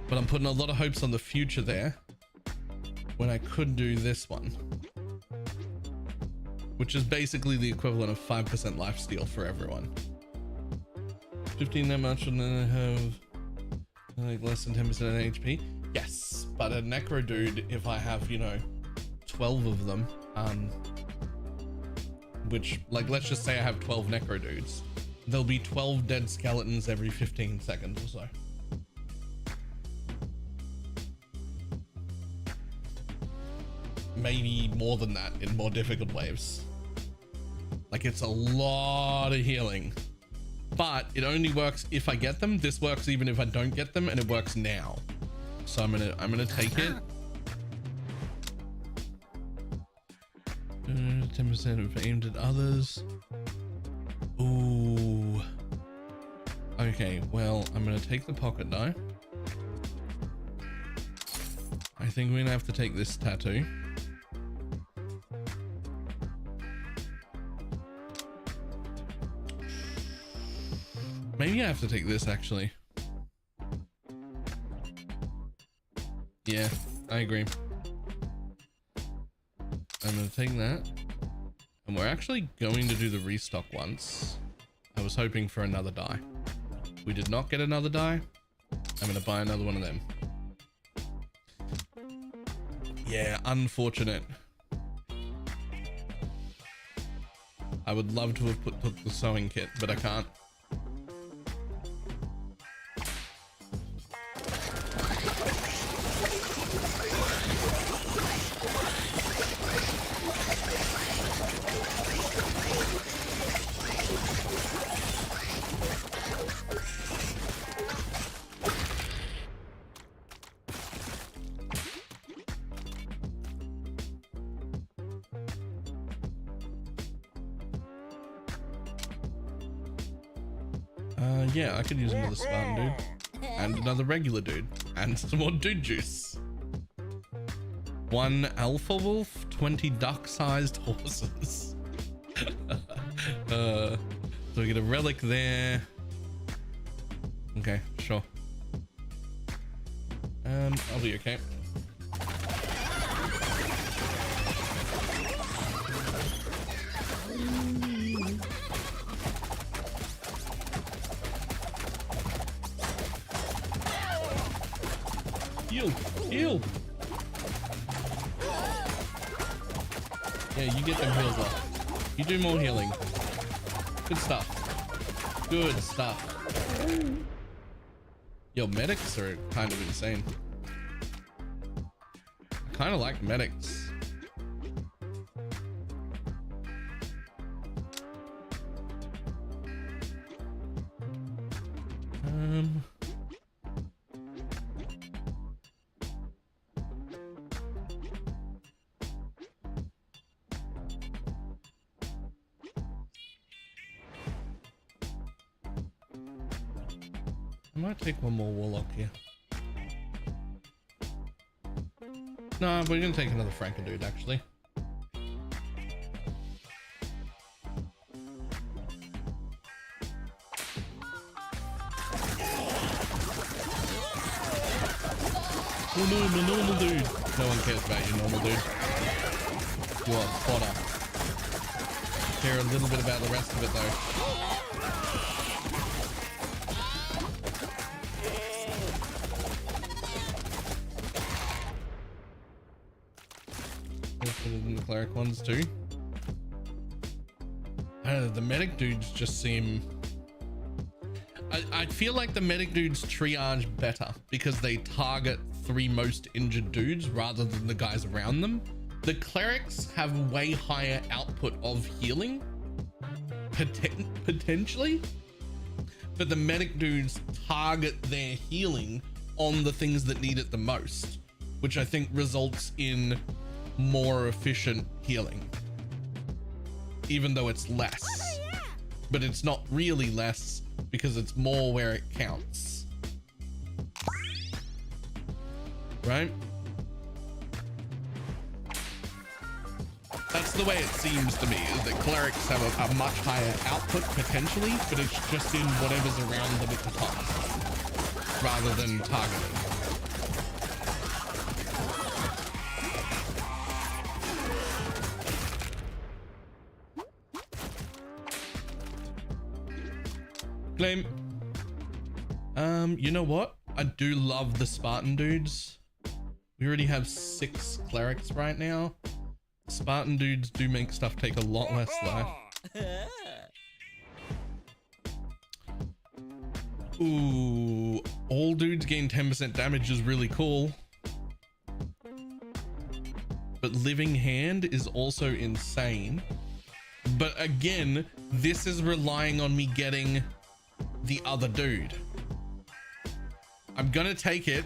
But I'm putting a lot of hopes on the future there, when I could do this one, which is basically the equivalent of 5% lifesteal for everyone. 15 that much, and then I have like less than 10% HP. Yes, but a Necro dude, if I have, you know, 12 of them, which, like, let's just say I have 12 Necro dudes, there'll be 12 dead skeletons every 15 seconds or so. Maybe more than that in more difficult waves. Like, it's a lot of healing, but it only works if I get them. This works even if I don't get them, and it works now. So I'm gonna take it. 10% if aimed at others. Ooh. Okay, well, I'm gonna take the pocket knife. I think we're gonna have to take this tattoo. Maybe I have to take this actually. Yeah, I agree. I'm gonna take that. And we're actually going to do the restock once. I was hoping for another die. We did not get another die. I'm gonna buy another one of them. Yeah, unfortunate. I would love to have put the sewing kit, but I can't. Yeah, I could use another Spartan dude and another regular dude and some more dude juice. 1 alpha wolf, 20 duck-sized horses. So we get a relic there. Okay, sure. I'll be okay. Heal. Yeah, you get them heals up. You do more healing. Good stuff. Good stuff. Yo, medics are kind of insane. I kind of like medics. I might take one more warlock here. No, we're gonna take another Franken dude actually. Oh no, the normal dude. No one cares about your normal dude. You are fodder. Care a little bit about the rest of it though. The cleric ones too. I don't know, the medic dudes just seem... I feel like the medic dudes triage better because they target 3 most injured dudes rather than the guys around them. The clerics have way higher output of healing, potentially, but the medic dudes target their healing on the things that need it the most. which I think results in more efficient healing, even though it's less, but it's not really less because it's more where it counts, right? That's the way it seems to me, is that clerics have a much higher output potentially, but it's just in whatever's around them at the top rather than targeting. Claim. You know what? I do love the Spartan dudes. We already have 6 clerics right now. Spartan dudes do make stuff take a lot less life. Ooh, all dudes gain 10% damage is really cool. But Living Hand is also insane. But again, this is relying on me getting the other dude. I'm gonna take it,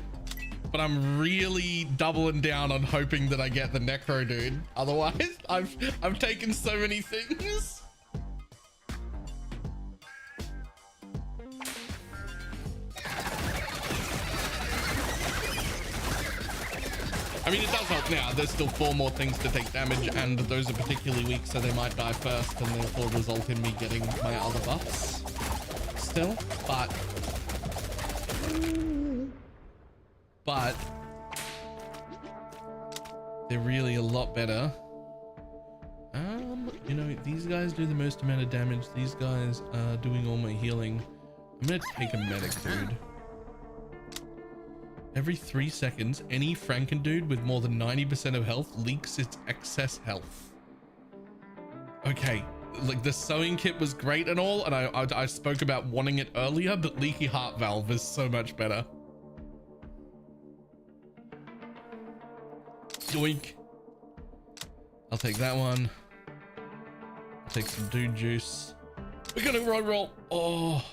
but I'm really doubling down on hoping that I get the Necro dude. Otherwise, I've taken so many things. I mean, it does help now. There's still 4 more things to take damage, and those are particularly weak, so they might die first, and therefore result in me getting my other buffs still. But they're really a lot better. You know, these guys do the most amount of damage. These guys are doing all my healing. I'm gonna take a medic dude. Every 3 seconds, any Franken dude with more than 90% of health leaks its excess health. Okay, like the sewing kit was great and all, and I spoke about wanting it earlier, but leaky heart valve is so much better. Doink. I'll take that one. I'll take some dude juice. We're gonna roll. Oh,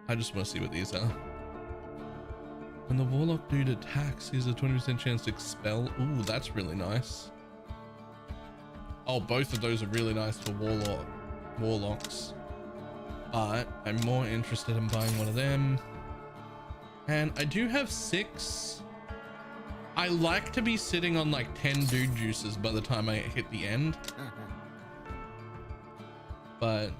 I just want to see what these are. When the warlock dude attacks, he has a 20% chance to expel. Ooh, that's really nice. Oh, both of those are really nice for warlocks. But I'm more interested in buying one of them. And I do have 6. I like to be sitting on like 10 dude juices by the time I hit the end. But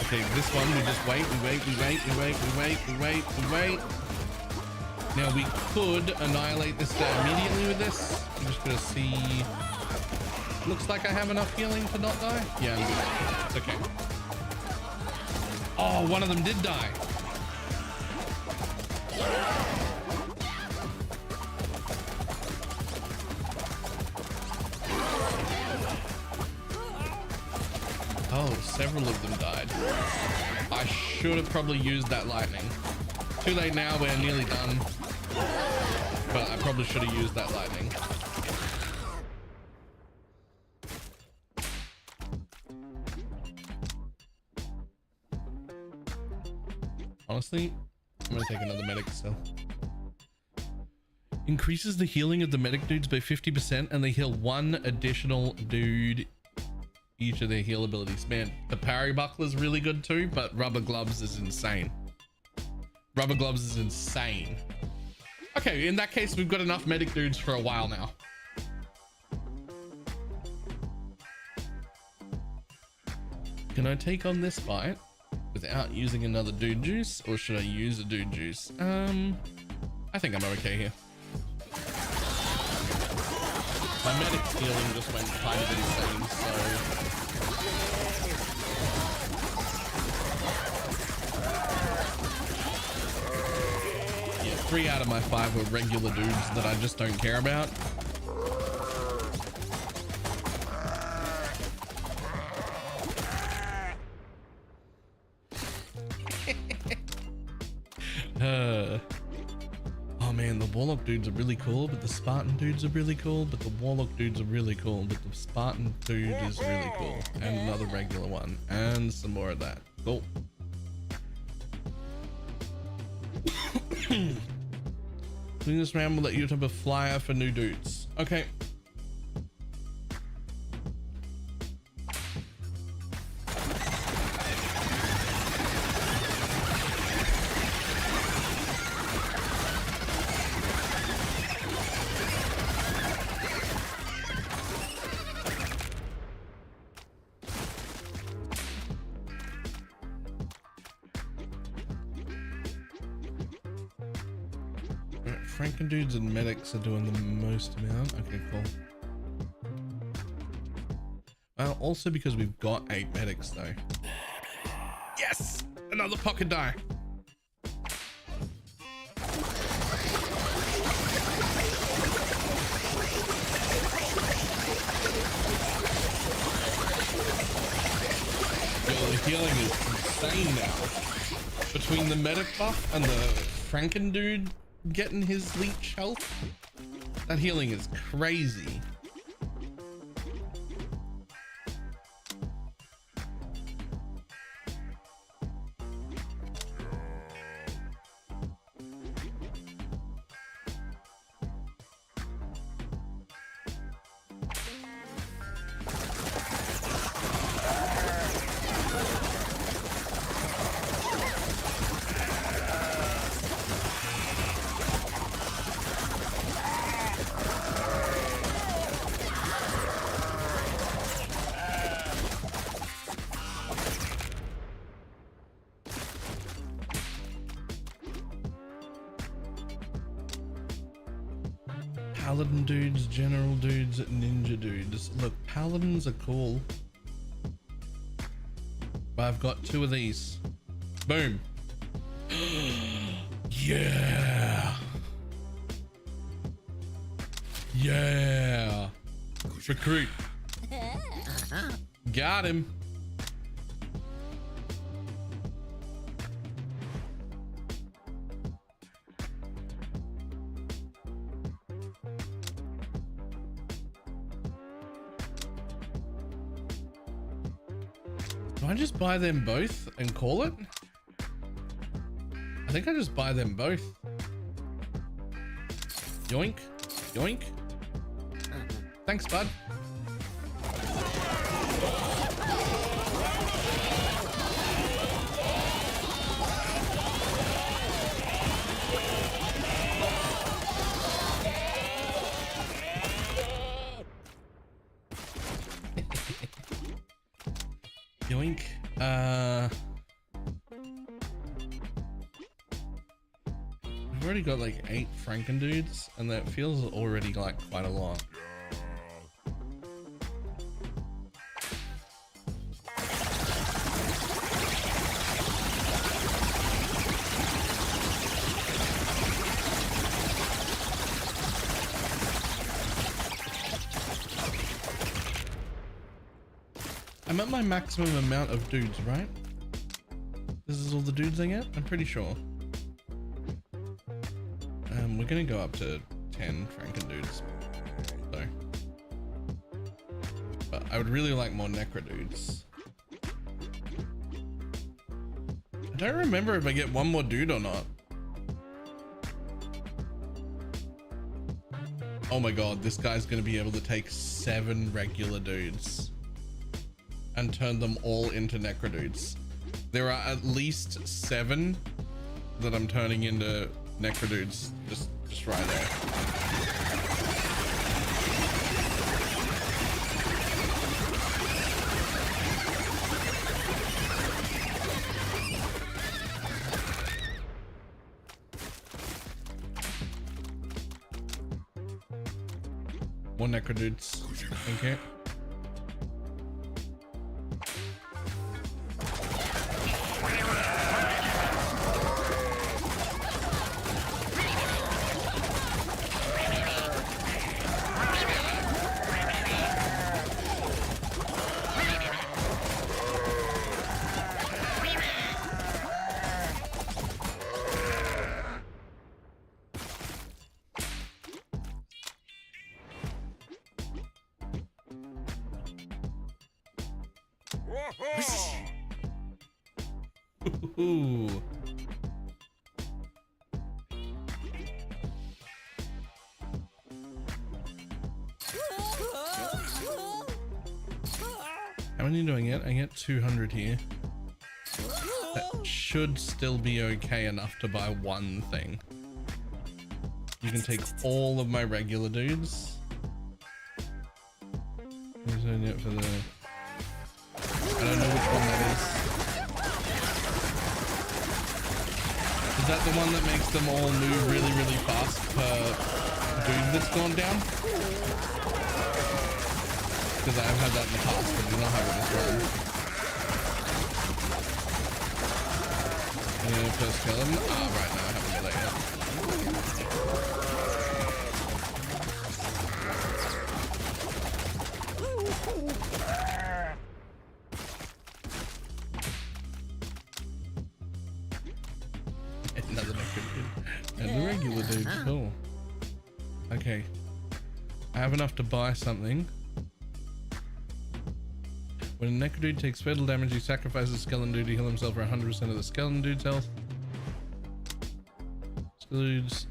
okay, this one we just wait, we wait. Now we could annihilate this guy immediately with this. I'm just gonna see. Looks like I have enough healing to not die. Yeah, it's okay. Oh, one of them did die. Oh, several of them died. I should have probably used that lightning. Too late now, we're nearly done. But I probably should have used that lightning. Honestly, I'm gonna take another medic still. Increases the healing of the medic dudes by 50% and they heal 1 additional dude each of their heal abilities. Man, the parry buckler is really good too, but rubber gloves is insane. Rubber gloves is insane. Okay, in that case, we've got enough medic dudes for a while now. Can I take on this fight without using another dude juice, or should I use a dude juice? I think I'm okay here. My medic's healing just went kind of insane, so yeah, 3 out of my 5 were regular dudes that I just don't care about. Oh man, the Warlock dudes are really cool, but the Spartan dudes are really cool, but the Warlock dudes are really cool, but the Spartan dude is really cool. And another regular one, and some more of that. Cool. Doing this round will let you have a flyer for new dudes. Okay. Franken dudes and medics are doing the most amount. Okay, cool. Well, also because we've got 8 medics though. Yes! Another pocket die. Yo, the healing is insane now. Between the medic buff and the Franken dude getting his leech health, that healing is crazy. Paladin dudes, general dudes, ninja dudes. Look, paladins are cool. But I've got 2 of these. Boom. Yeah. Yeah. Recruit. Got him. Do I just buy them both and call it? I think I just buy them both. Yoink, yoink. Thanks, bud. Yoink. I've already got like 8 Franken dudes, and that feels already like quite a lot. I'm at my maximum amount of dudes, right? This is all the dudes I get? I'm pretty sure. We're gonna go up to 10 Franken dudes. So. But I would really like more Necro dudes. I don't remember if I get 1 more dude or not. Oh my god, this guy's gonna be able to take 7 regular dudes and turn them all into Necro dudes. There are at least 7 that I'm turning into Necro dudes just right there. More Necro dudes. Okay. Ooh. How many do I get? I get 200 here. That should still be okay enough to buy one thing. You can take all of my regular dudes. There's no net for the... I don't know which one that is. Is that the one that makes them all move really, really fast per dude that's gone down? Because I've had that in the past, but we don't have it this round. First kill him. Ah, right now I haven't got that yet. Another necro dude. And the regular dude. Cool. Okay. I have enough to buy something. When a necro dude takes fatal damage, he sacrifices a skeleton dude to heal himself for 100% of the skeleton dude's health. Dudes.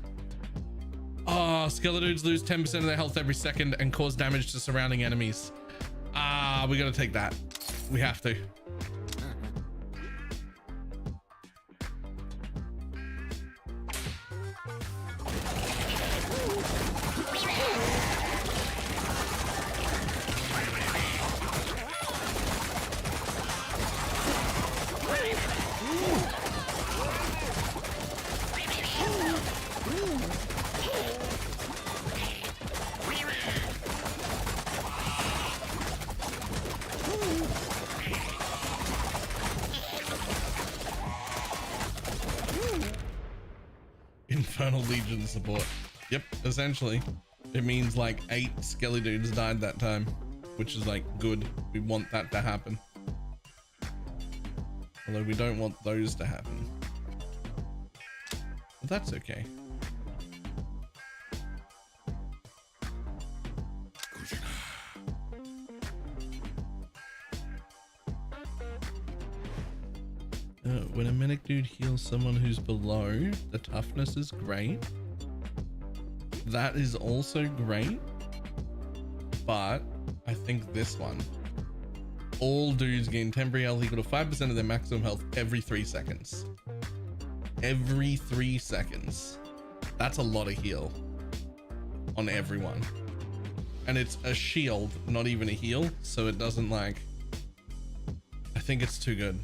Oh, skeleton dudes lose 10% of their health every second and cause damage to surrounding enemies. Ah, we gotta take that. We have to. Infernal Legion support. Yep, essentially. It means like 8 skelly dudes died that time, which is like good. We want that to happen. Although we don't want those to happen. But that's okay. When a medic dude heals someone who's below, the toughness is great. That is also great. But I think this one. All dudes gain temporary health equal to 5% of their maximum health every 3 seconds. Every 3 seconds. That's a lot of heal on everyone. And it's a shield, not even a heal. So it doesn't like... I think it's too good.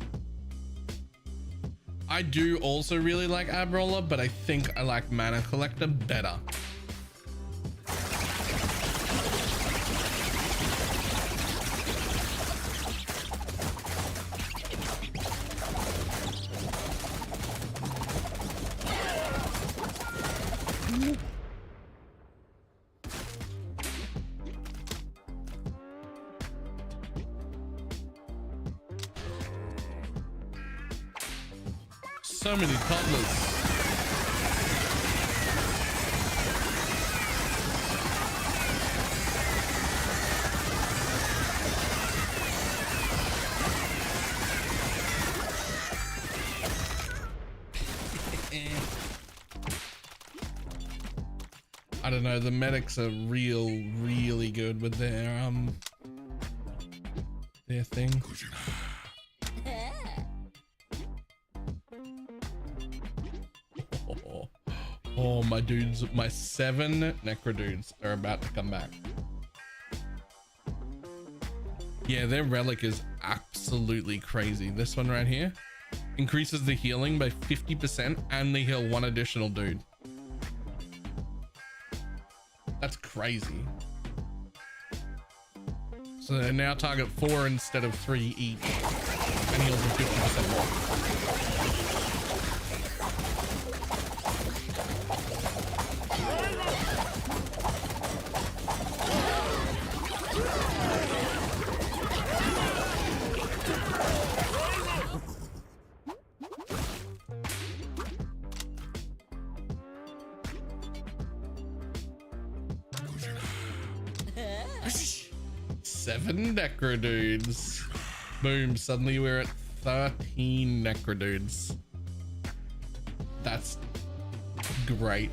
I do also really like Ab Roller, but I think I like Mana Collector better. So many toddlers. I don't know, the medics are really good with their thing. Oh, my dudes, my 7 necro dudes are about to come back. Yeah, their relic is absolutely crazy. This one right here increases the healing by 50% and they heal 1 additional dude. That's crazy. So they now target 4 instead of 3 each and heals them 50% more. Seven necro dudes. Boom, suddenly we're at 13 necrodudes. That's great.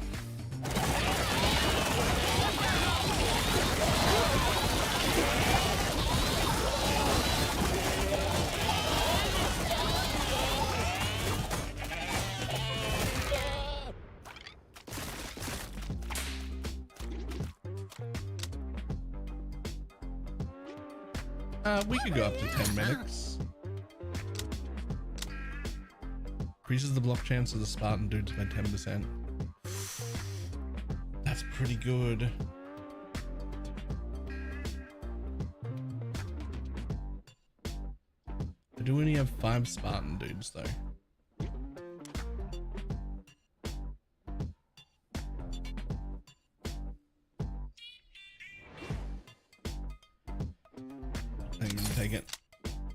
We could go up to 10 minutes. Increases the block chance of the Spartan dudes by 10%. That's pretty good. I do only have 5 Spartan dudes though. I'm gonna take it,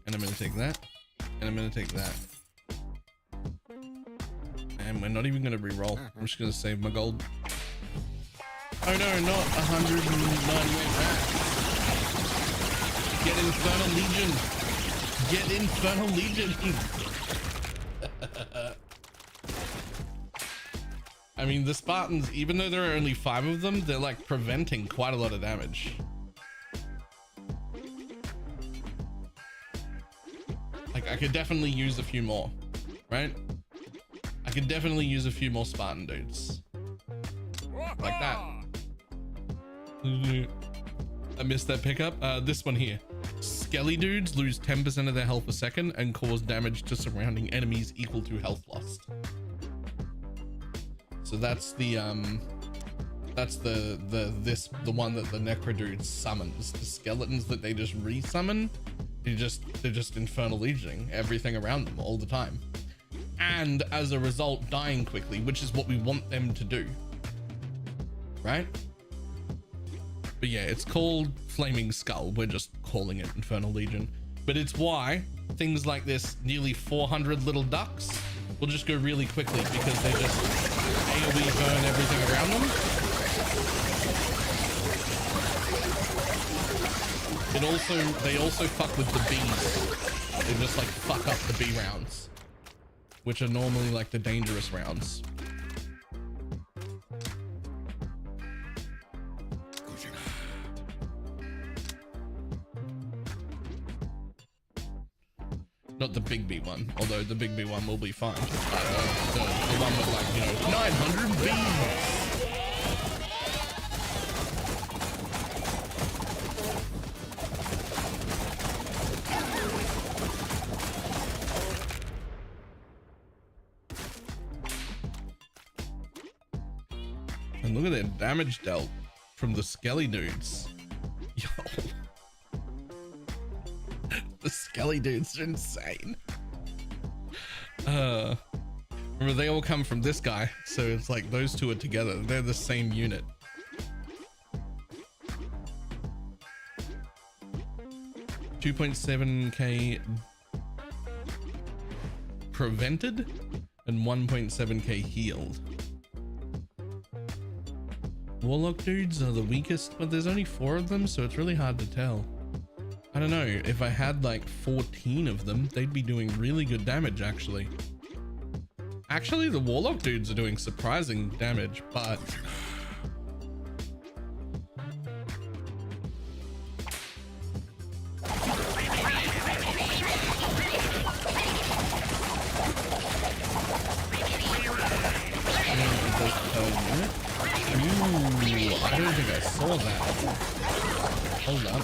and I'm gonna take that, and I'm gonna take that. And we're not even gonna re-roll. I'm just gonna save my gold. Oh no, not 198 max. Get Infernal Legion. Get Infernal Legion. I mean, the Spartans, even though there are only 5 of them, they're like preventing quite a lot of damage. Like, I could definitely use a few more, right? I could definitely use a few more Spartan dudes. Like that. I missed that pickup. This one here. Skelly dudes lose 10% of their health a second and cause damage to surrounding enemies equal to health lost. So that's the one that the necrodude summons. The skeletons that they just resummon, they're just Infernal Legioning everything around them all the time, and as a result dying quickly, which is what we want them to do, right? But yeah, it's called Flaming Skull. We're just calling it Infernal Legion, but it's why things like this nearly 400 little ducks will just go really quickly, because they just AoE burn everything around them. They also fuck with the bees. They just like fuck up the bee rounds, which are normally like the dangerous rounds. Not the big bee one, although the big bee one will be fine. The one with like, 900 bees. And look at their damage dealt from the Skelly dudes. Yo. The Skelly dudes are insane. Remember, they all come from this guy, so it's like those two are together. They're the same unit. $2.7k prevented and 1.7k healed. Warlock dudes are the weakest, but there's only 4 of them, so it's really hard to tell. I don't know, if I had like 14 of them, they'd be doing really good damage, actually. Actually, the Warlock dudes are doing surprising damage, but... Ooh, I don't think I saw that. Hold up.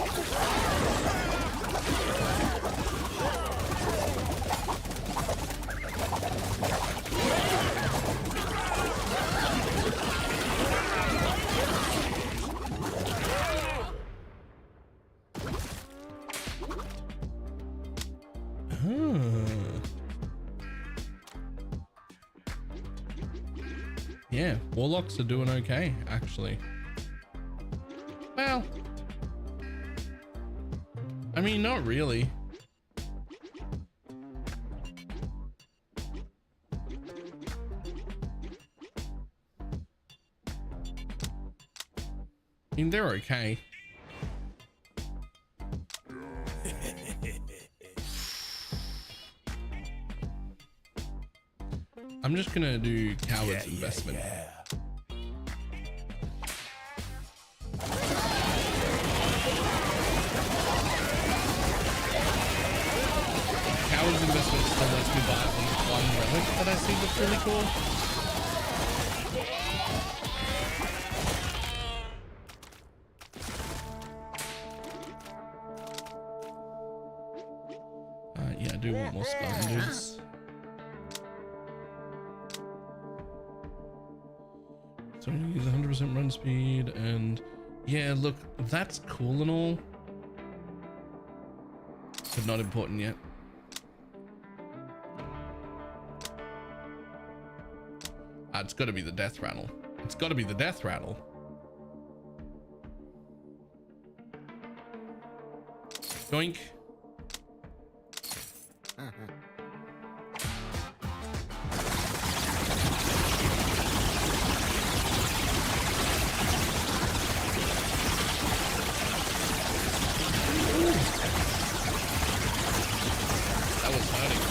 Yeah, Warlocks are doing okay, actually. Well, I mean, not really. I mean, they're okay. I'm just gonna do Coward's Investment. Coward's Investment still lets me buy at least one relic that I see that's really cool. Yeah, I do want more Spartan dudes. So I'm gonna use 100% run speed, and yeah, look, that's cool and all, but not important yet. It's got to be the death rattle. It's got to be the death rattle. Doink. That was hurting.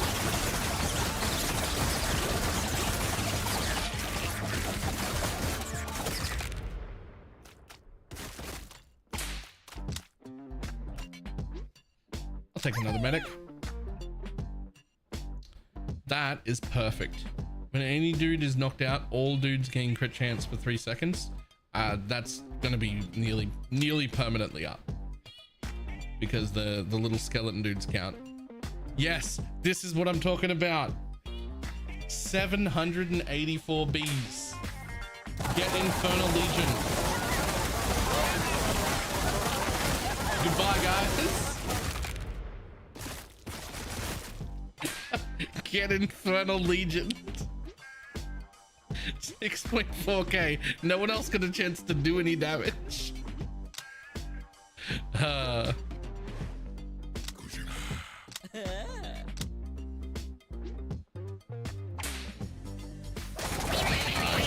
I'll take another medic. That is perfect. When any dude is knocked out, all dudes gain crit chance for 3 seconds. That's gonna be nearly permanently up because the little skeleton dudes count. Yes, this is what I'm talking about. 784 bees. Get Infernal Legion. Goodbye, guys. Get Infernal Legion. 6.4k. No one else got a chance to do any damage. I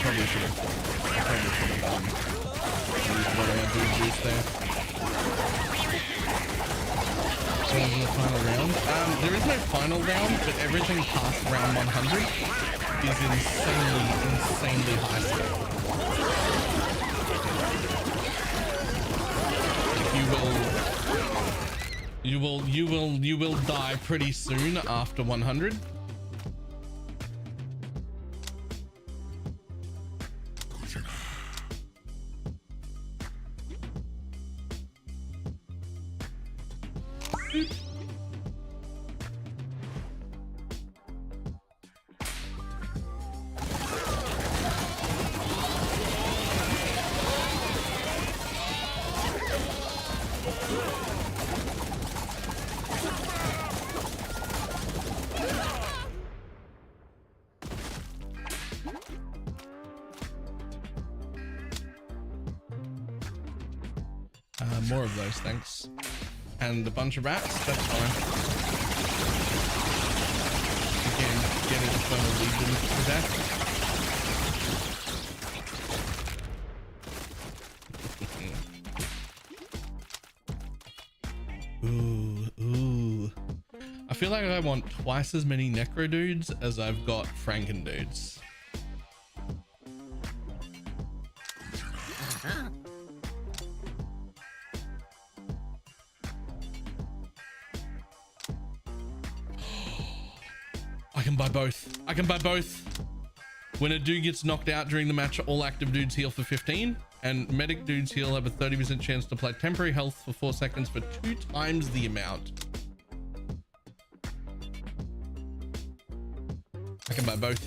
probably should have used what I had to use there. So the final round. There is no final round, but everything past round 100 is insanely high skill. You will die pretty soon after 100. More of those, thanks. And a bunch of rats, that's fine. Again, get Infernal Legion to death. Ooh. I feel like I want twice as many Necro dudes as I've got Franken dudes. I can buy both. When a dude gets knocked out during the match, all active dudes heal for 15, and medic dudes heal have a 30% chance to apply temporary health for 4 seconds for 2 times the amount. I can buy both.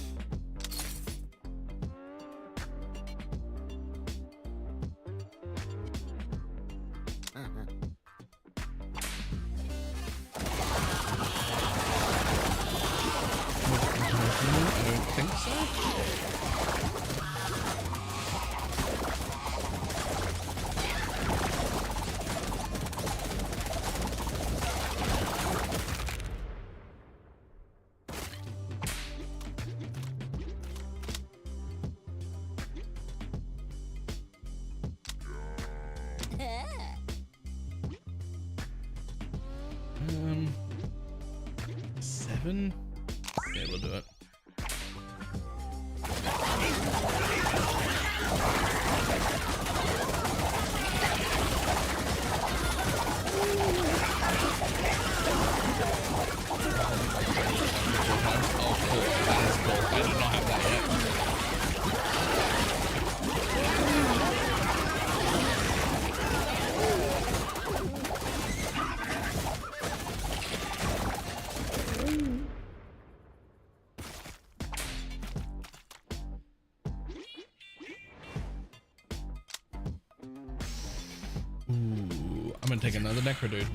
I'm gonna take another necro dude.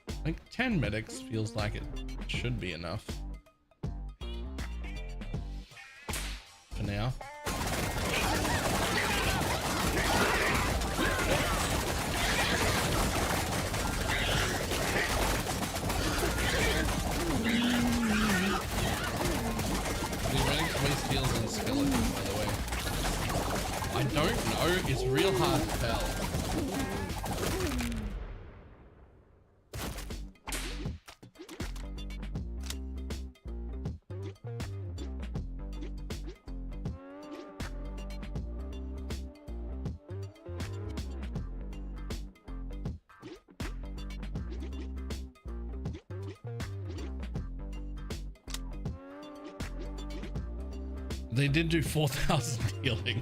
I think 10 medics feels like it should be enough for now. Waste heals on skeletons, by the way. I don't know. It's real hard to tell. They did do 4,000 healing.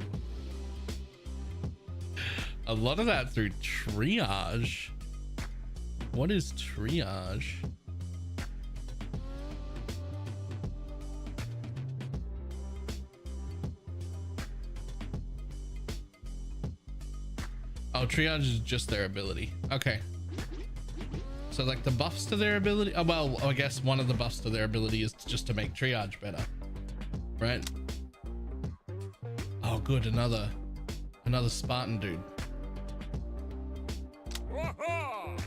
A lot of that through triage. What is triage? Oh, triage is just their ability. Okay. So like the buffs to their ability. Oh, well, I guess one of the buffs to their ability is just to make triage better. Right? Oh, good. Another Spartan dude.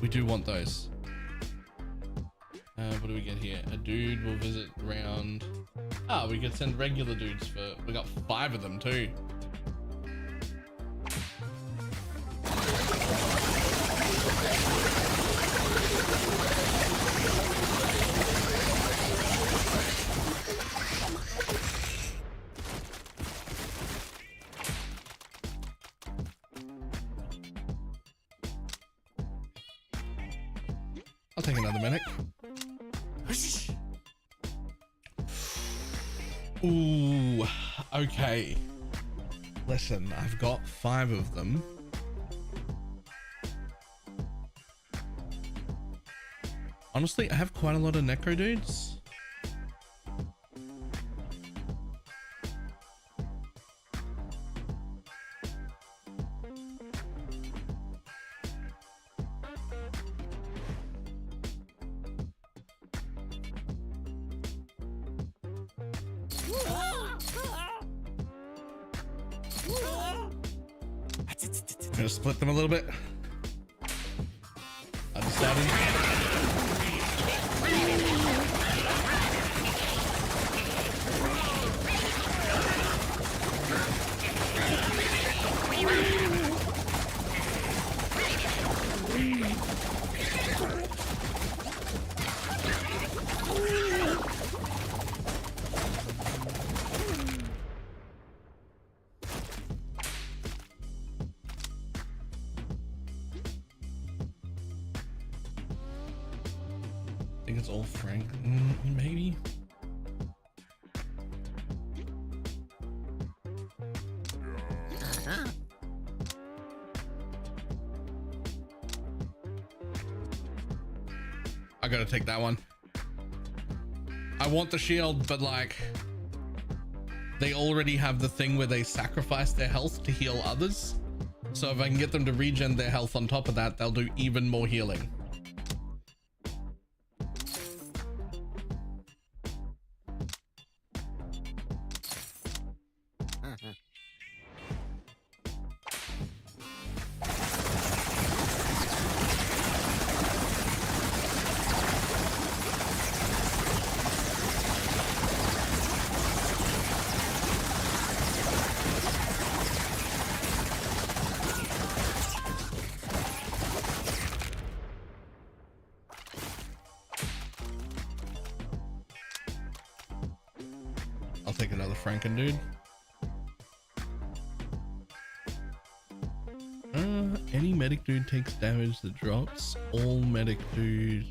We do want those. What do we get here? A dude will visit round. Ah, we could send regular dudes for. We got 5 of them too. I'll take another medic. Ooh, okay. Listen, I've got 5 of them. Honestly, I have quite a lot of necro dudes. I'm gonna split them a little bit. I decided. I think it's all Frank. Maybe. I gotta take that one. I want the shield, but like they already have the thing where they sacrifice their health to heal others. So if I can get them to regen their health on top of that, they'll do even more healing. I'll take another Franken dude. Any medic dude takes damage that drops. All medic dudes.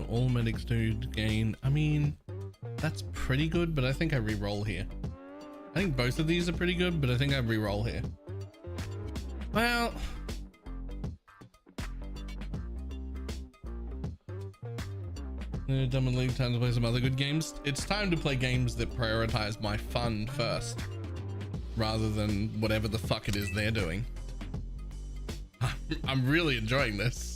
All medics dude gain. I mean, that's pretty good, but I think I re-roll here. I think both of these are pretty good, but I think I re-roll here. Well, done with league, time to play some other good games. It's time to play games that prioritize my fun first, rather than whatever the fuck it is they're doing. I'm really enjoying this.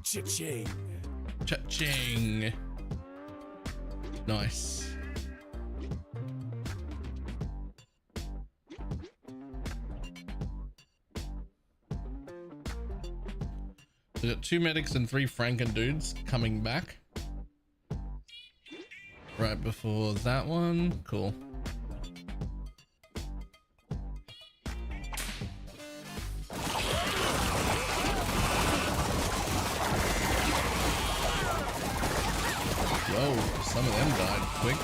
Cha-ching. Cha-ching. Nice. We got 2 medics and 3 Franken dudes coming back. Right before that one. Cool. Whoa, some of them died quick.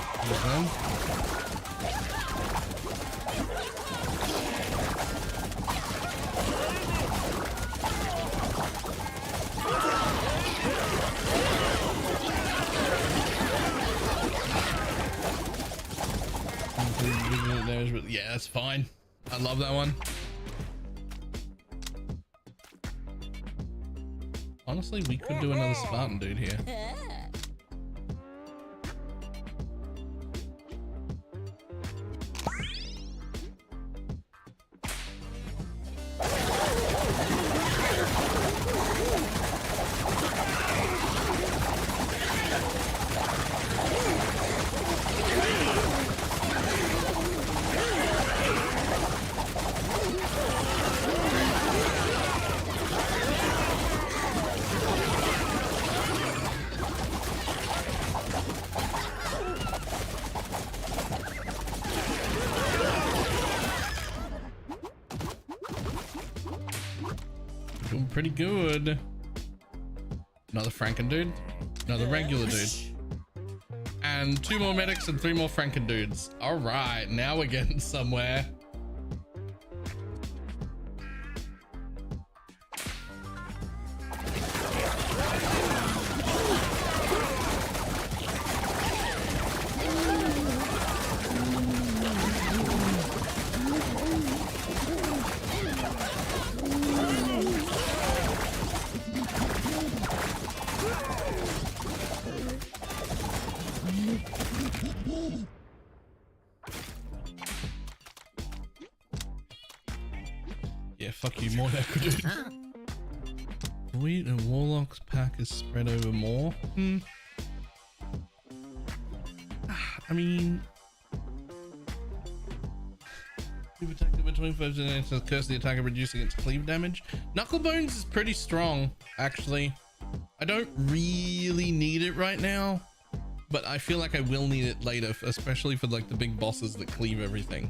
Yeah, that's fine. I love that one. Honestly, we could do another Spartan dude here. Doing pretty good. Another Franken dude. Another regular dude. And 2 more medics and 3 more Franken dudes. All right, now we're getting somewhere. Yeah, fuck you, more Necro dude. Wheat and Warlock's pack is spread over more. I mean, we've attacked with 25% and says curse the attacker, reducing its cleave damage. Knucklebones is pretty strong, actually. I don't really need it right now, but I feel like I will need it later, especially for like the big bosses that cleave everything.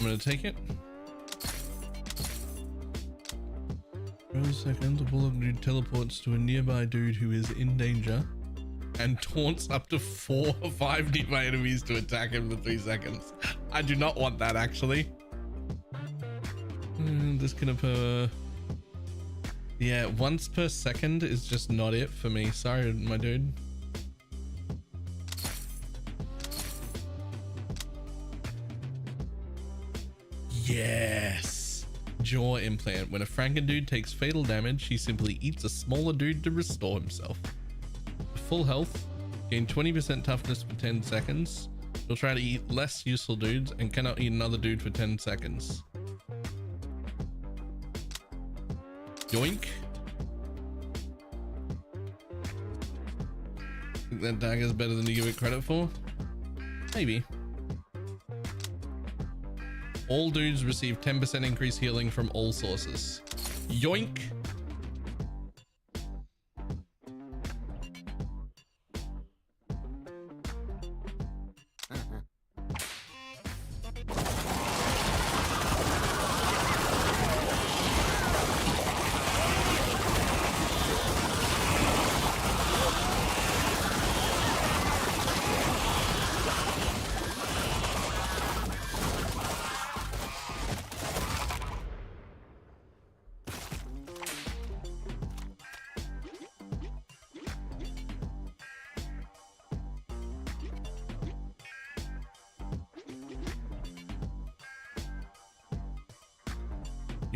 I'm gonna take it. For a second, the Bullock dude teleports to a nearby dude who is in danger and taunts up to 4 or 5 nearby enemies to attack him for 3 seconds. I do not want that, actually. This can occur. Yeah, once per second is just not it for me. Sorry, my dude. Yes. Jaw implant. When a Franken dude takes fatal damage, he simply eats a smaller dude to restore himself. Full health. Gain 20% toughness for 10 seconds. He'll try to eat less useful dudes and cannot eat another dude for 10 seconds. Yoink. Think that dagger's better than you give it credit for? Maybe. All dudes receive 10% increased healing from all sources. Yoink.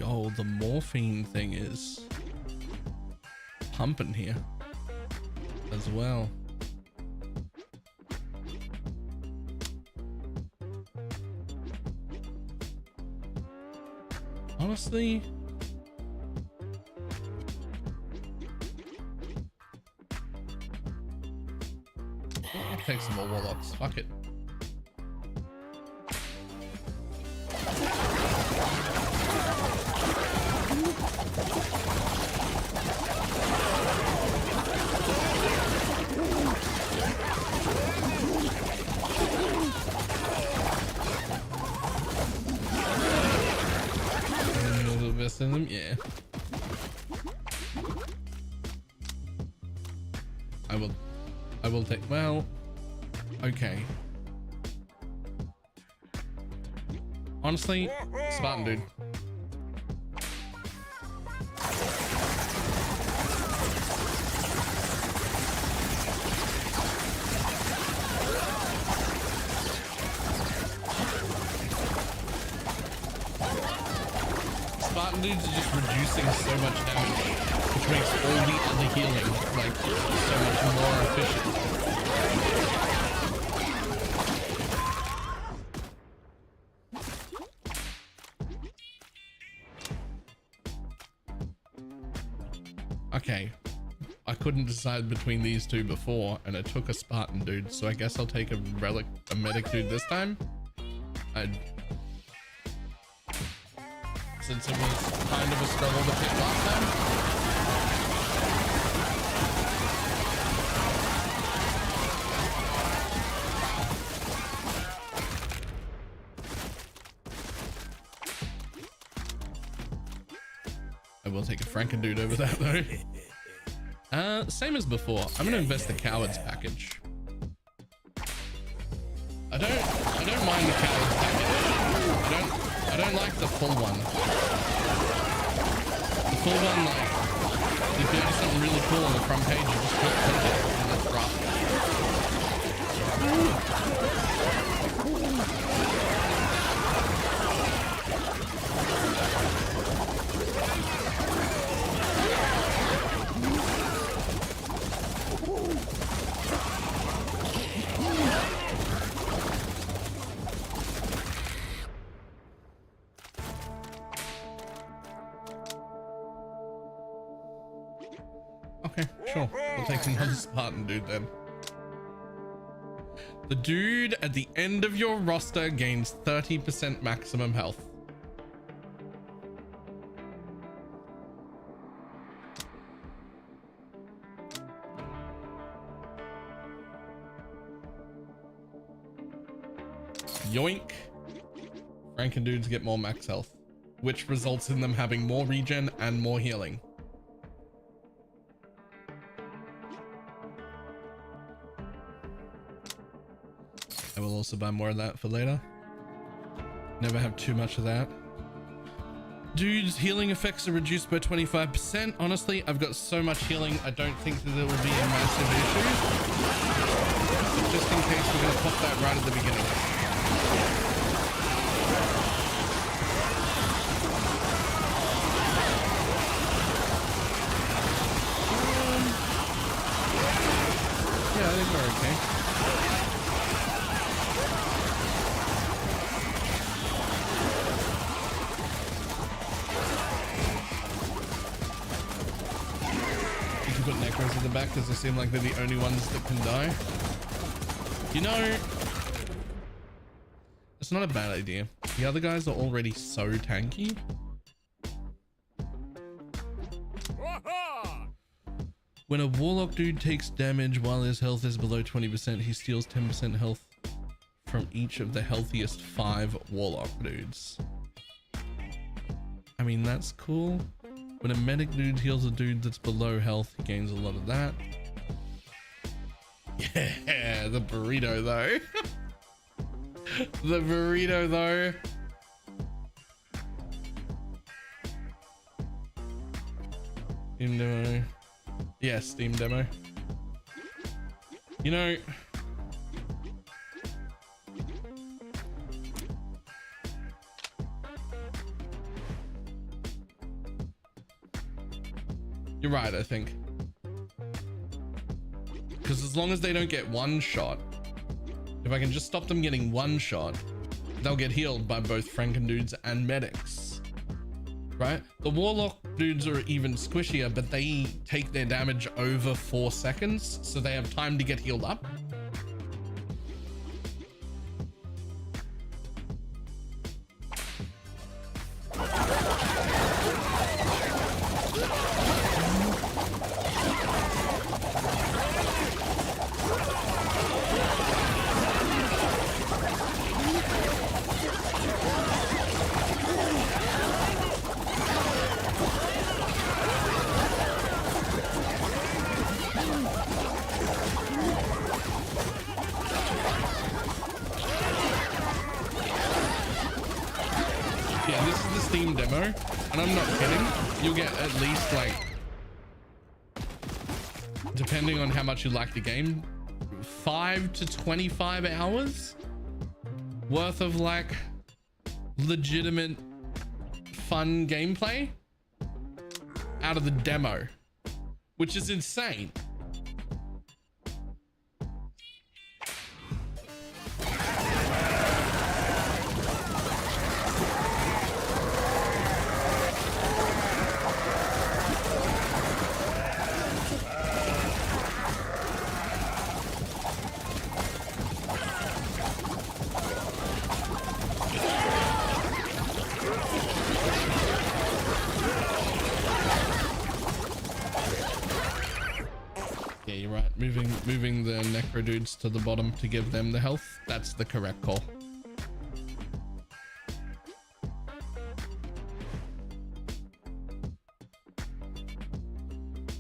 Yo, the morphine thing is pumping here as well. Honestly, I'll take some more warlocks. Fuck it. In them, yeah. I will take, well, okay. Honestly, Spartan dude. Spartan dudes are just reducing so much damage, which makes all the other healing like so much more efficient. Okay, I couldn't decide between these two before, and it took a Spartan dude, so I guess I'll take a medic dude this time. Since it was kind of a struggle to pick last time. I will take a Franken-dude over that though. Same as before. I'm gonna invest the Cowards package. I don't mind the Cowards package. I don't like the full one. The full one, like, if you do something really cool on the front page, you just can't print it, and that's rough. Okay, sure. We'll take another Spartan dude then. The dude at the end of your roster gains 30% maximum health. Yoink. Franken dudes get more max health, which results in them having more regen and more healing. I will also buy more of that for later. Never have too much of that. Dude's healing effects are reduced by 25%. Honestly, I've got so much healing, I don't think that it will be a massive issue. But just in case, we're going to pop that right at the beginning. Yeah, I think we're okay. Put necros at the back because they seem like they're the only ones that can die. You know, it's not a bad idea. The other guys are already so tanky. When a warlock dude takes damage while his health is below 20%, he steals 10% health from each of the healthiest 5 warlock dudes. I mean, that's cool. When a medic dude heals a dude that's below health, he gains a lot of that. Yeah, the burrito though. The burrito though. Steam demo. Yeah, Steam demo. You know, You're right, I think. Because as long as they don't get one shot, if I can just stop them getting one shot, they'll get healed by both Franken dudes and medics. Right? The Warlock dudes are even squishier, but they take their damage over 4 seconds, so they have time to get healed up. Yeah, this is the Steam demo, and I'm not kidding. You'll get at least, like, depending on how much you like the game, 5 to 25 hours worth of like legitimate fun gameplay out of the demo, which is insane. Yeah, you're right. Moving the necro dudes to the bottom to give them the health. That's the correct call.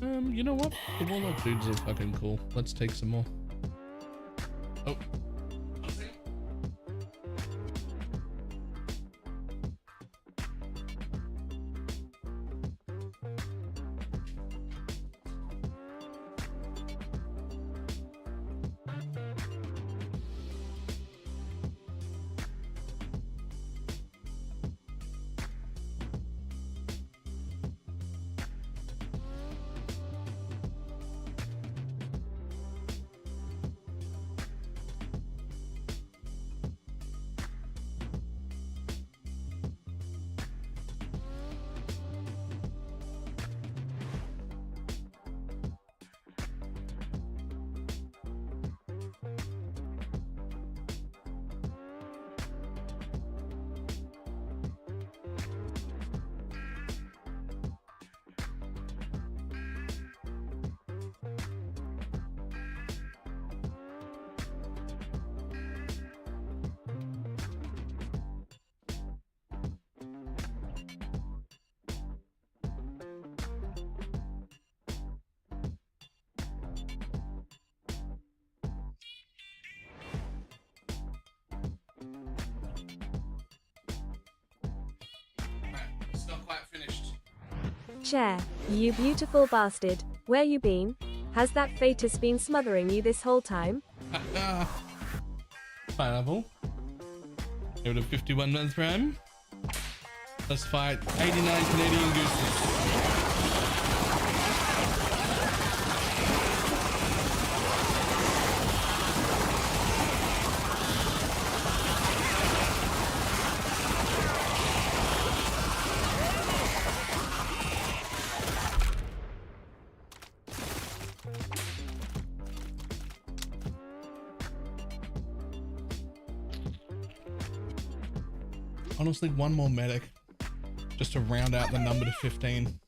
You know what? The Warlock dudes are fucking cool. Let's take some more. Oh. It's not quite finished. Chair, you beautiful bastard. Where you been? Has that fetus been smothering you this whole time? Pineapple. Go to 51 month prime. Let's fight 89 Canadian gooses. Honestly, one more medic just to round out the number to 15.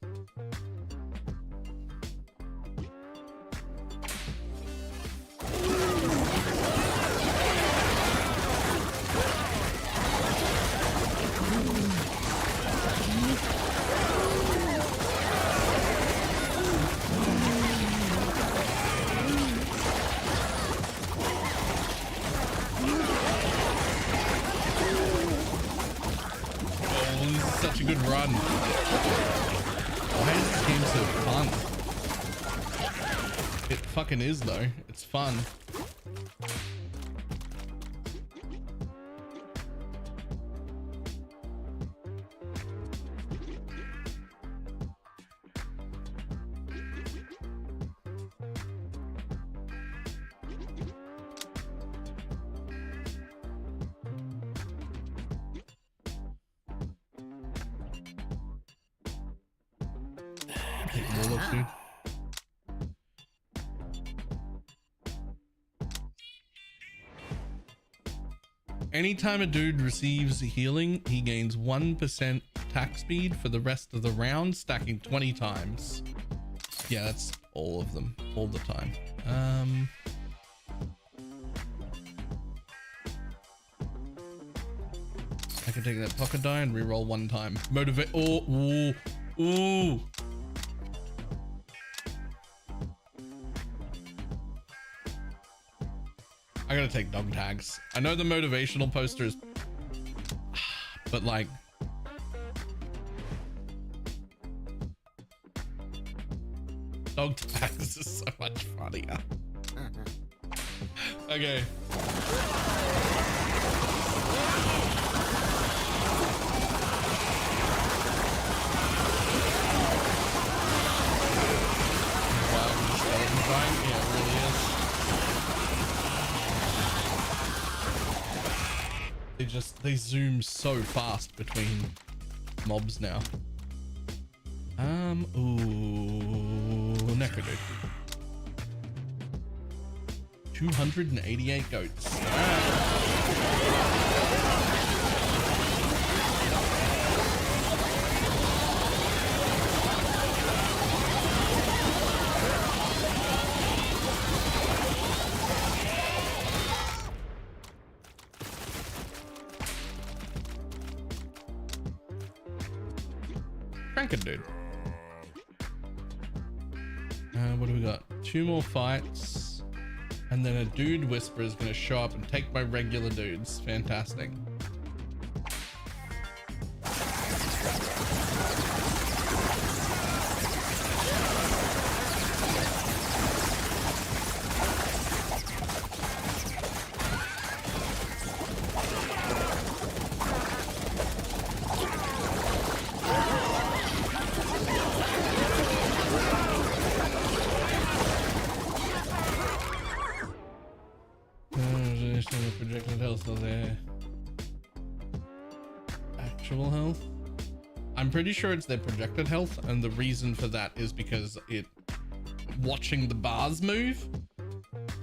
Such a good run. Why is this game so fun? It fucking is though. It's fun. Take them all up, dude. Anytime a dude receives healing, he gains 1% attack speed for the rest of the round, stacking 20 times. Yeah, that's all of them, all the time. I can take that pocket die and reroll one time. Motivate. Oh, ooh, ooh. I gotta take dog tags. I know the motivational posters, but like, dog tags is so much funnier. Okay. Yeah, it really is. They zoom so fast between mobs now. Ooh, Necrodude. 288 goats. Dude. What do we got? 2 more fights, and then a dude whisperer is going to show up and take my regular dudes. Fantastic. Projected health of their actual health. I'm pretty sure it's their projected health, and the reason for that is because watching the bars move,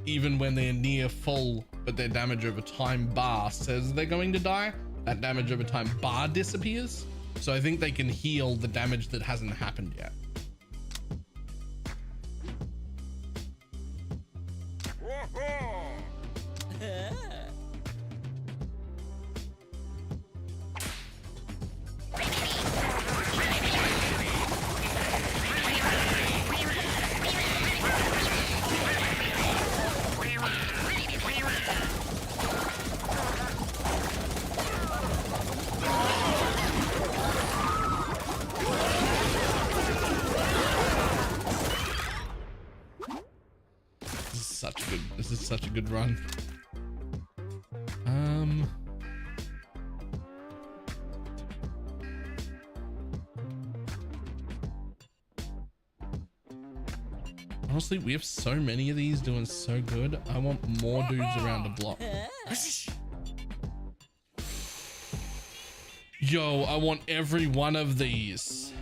even when they're near full, but their damage over time bar says they're going to die, that damage over time bar disappears. So I think they can heal the damage that hasn't happened yet. This is such a good run. Honestly, we have so many of these doing so good. I want more dudes around the block. Yo, I want every one of these.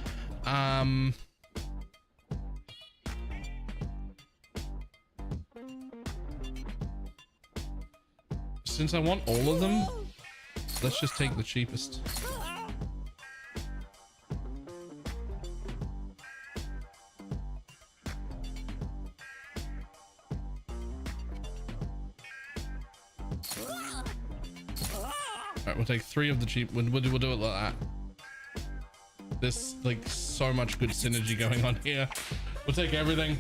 Since I want all of them, let's just take the cheapest. Alright, we'll take 3 of the cheap. We'll do it like that. There's like so much good synergy going on here. We'll take everything.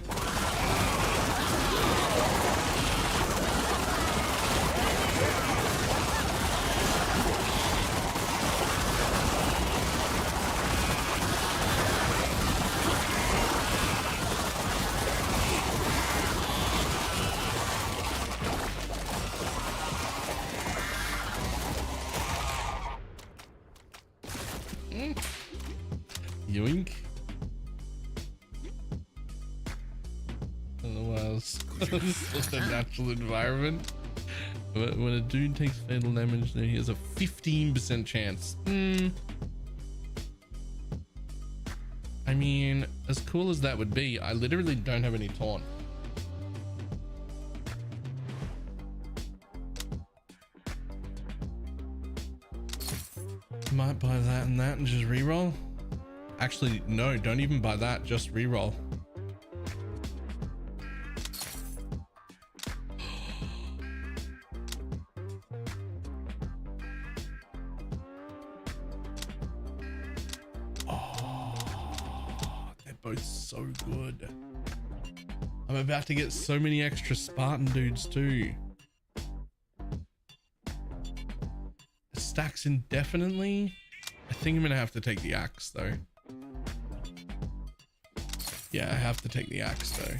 Yoink. I don't know what else. It's just a natural environment. When a dude takes fatal damage, then he has a 15% chance. I I mean, as cool as that would be, I literally don't have any taunt. Might buy that and just reroll. Actually, no, don't even buy that, just reroll. Both so good. I'm about to get so many extra Spartan dudes too. It stacks indefinitely. I think I'm gonna have to take the axe though. Yeah, I have to take the axe though.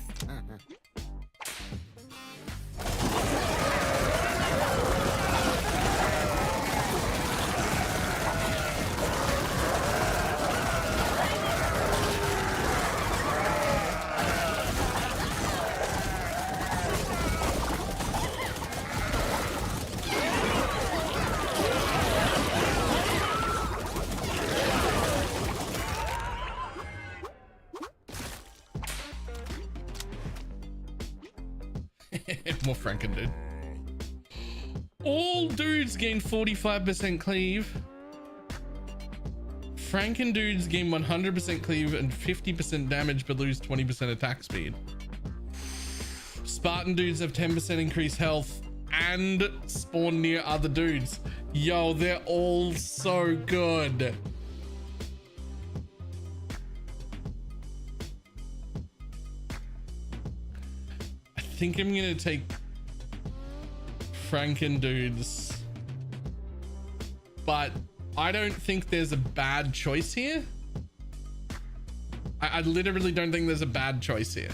More Franken, dude. All dudes gain 45% cleave. Franken dudes gain 100% cleave and 50% damage but lose 20% attack speed. Spartan dudes have 10% increased health and spawn near other dudes. Yo, they're all so good. I think I'm gonna take Franken dudes, but I don't think there's a bad choice here. I literally don't think there's a bad choice here,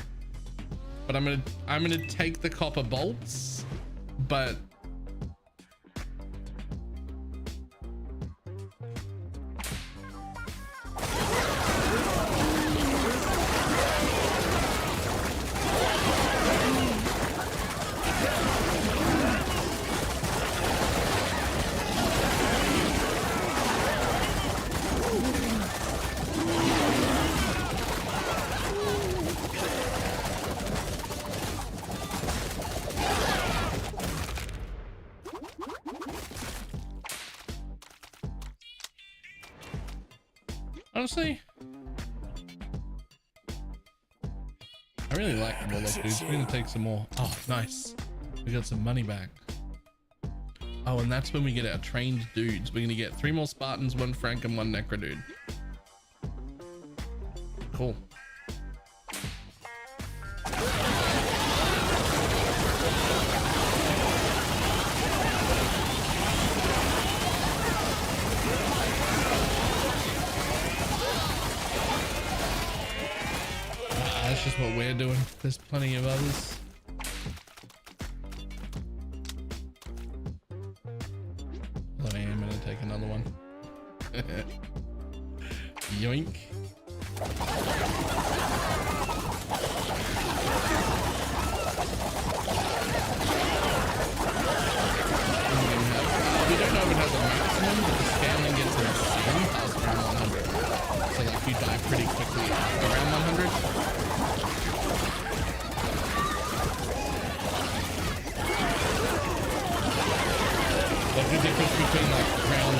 but I'm gonna take the copper bolts, but honestly, I really like the Warlock dudes. We're gonna take some more. Oh, nice. We got some money back. Oh, and that's when we get our trained dudes. We're gonna get 3 more Spartans, 1 Frank, and 1 Necro dude. Cool. That's just what we're doing. There's plenty of others. Oh, I am gonna take another one. Yoink. We don't know if it has a maximum, but the scaling gets insane past around 100. So like you die pretty quickly after around 100. Like the difference between like round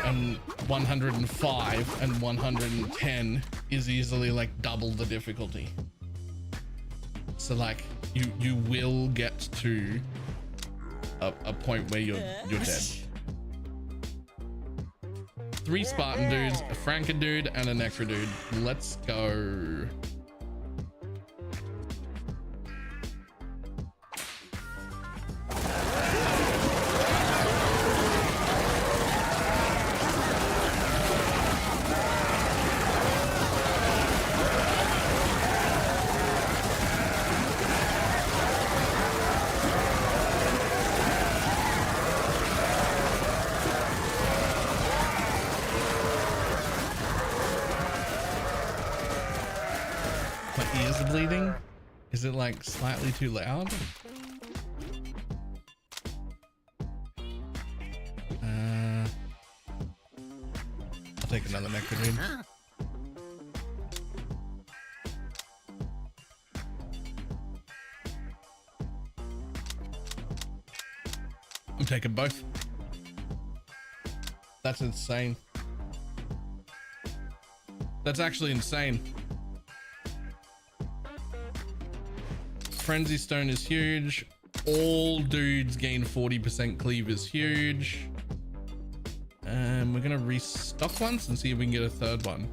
1 and 105 and 110 is easily like double the difficulty. So like you will get to a point where you're dead. 3 Spartan dudes, a Franken dude, and a Necro dude. Let's go. Bleeding? Is it like slightly too loud? I'll take another Nectar dude. I'm taking both. That's insane. That's actually insane. Frenzy Stone is huge. All dudes gain 40% cleave is huge. And we're gonna restock once and see if we can get a third one.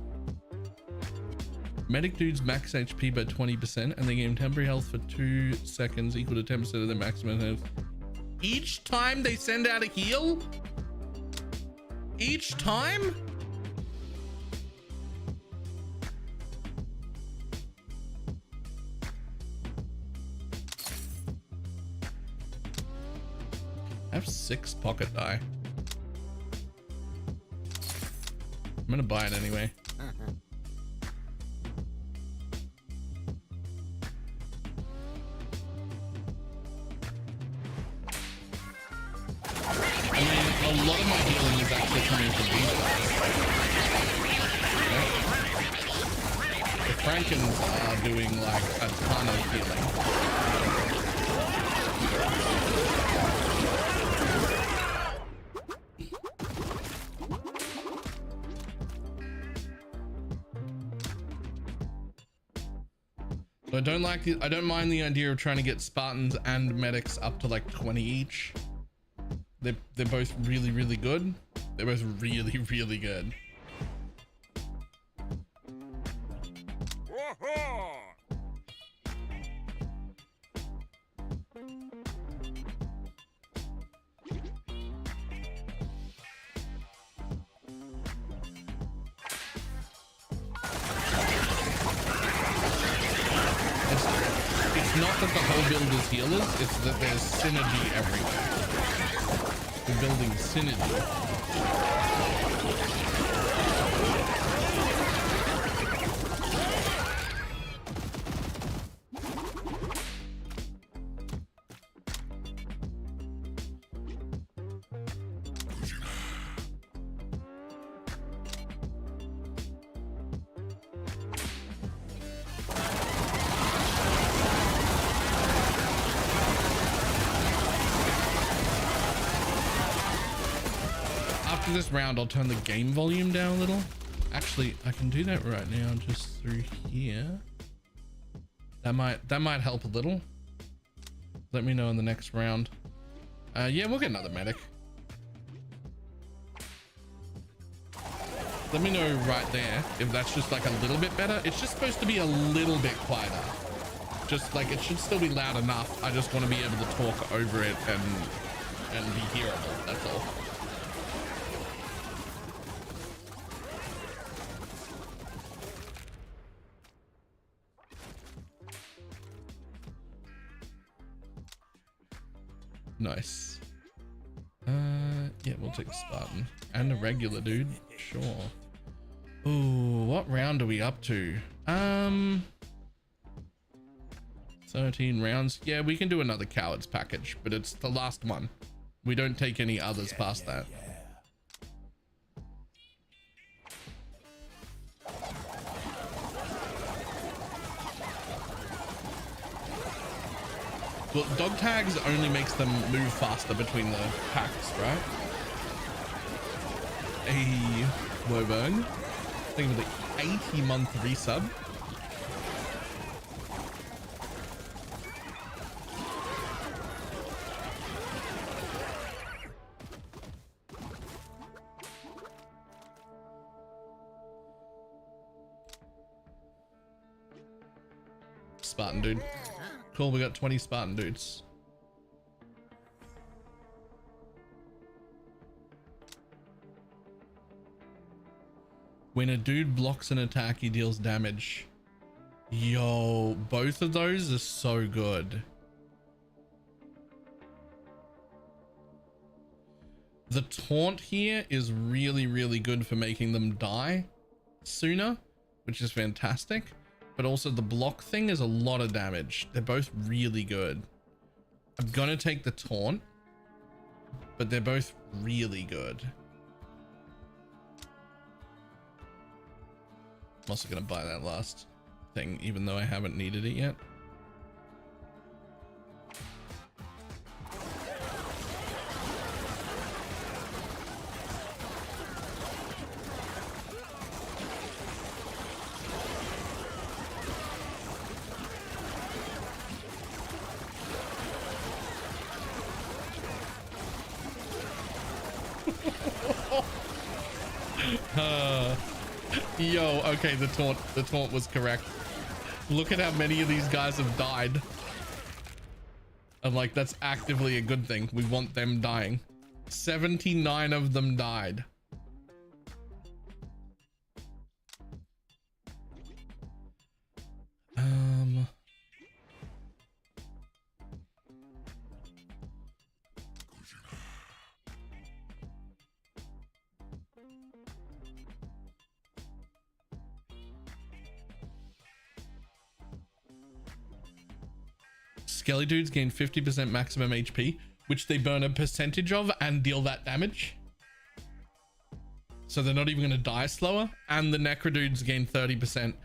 Medic dudes max HP by 20% and they gain temporary health for 2 seconds equal to 10% of their maximum health. Each time they send out a heal? Each time? I have 6 pocket die. I'm gonna buy it anyway. I mean, a lot of my healing is actually coming from these guys. Okay. The Frankens are doing like a ton of healing. So I don't mind the idea of trying to get Spartans and medics up to like 20 each. They're both really, really good. They're both really, really good. It's not that the whole build is healers, it's that there's synergy everywhere. We're building synergy. After this round, I'll turn the game volume down a little. Actually, I can do that right now, just through here. That might help a little. Let me know in the next round. Yeah, we'll get another medic. Let me know right there if that's just like a little bit better. It's just supposed to be a little bit quieter. Just like it should still be loud enough. I just want to be able to talk over it and be hearable. That's all. Nice. Yeah, we'll take a Spartan and a regular dude. Sure. Ooh, what round are we up to? 13 rounds. Yeah, we can do another cowards package, but it's the last one. We don't take any others past that. Well, dog tags only makes them move faster between the packs, right? Hey, Woburn. Thank you for the 80-month resub. Spartan dude. Cool, we got 20 Spartan dudes. When a dude blocks an attack, he deals damage. Yo, both of those are so good. The taunt here is really, really good for making them die sooner, which is fantastic. But also the block thing is a lot of damage. They're both really good. I'm gonna take the taunt, but they're both really good. I'm also gonna buy that last thing, even though I haven't needed it yet. Yo, okay, the taunt was correct. Look at how many of these guys have died. And like, that's actively a good thing. We want them dying. 79 of them died. Skelly dudes gain 50% maximum HP, which they burn a percentage of and deal that damage. So they're not even going to die slower. And the Necro dudes gain 30%.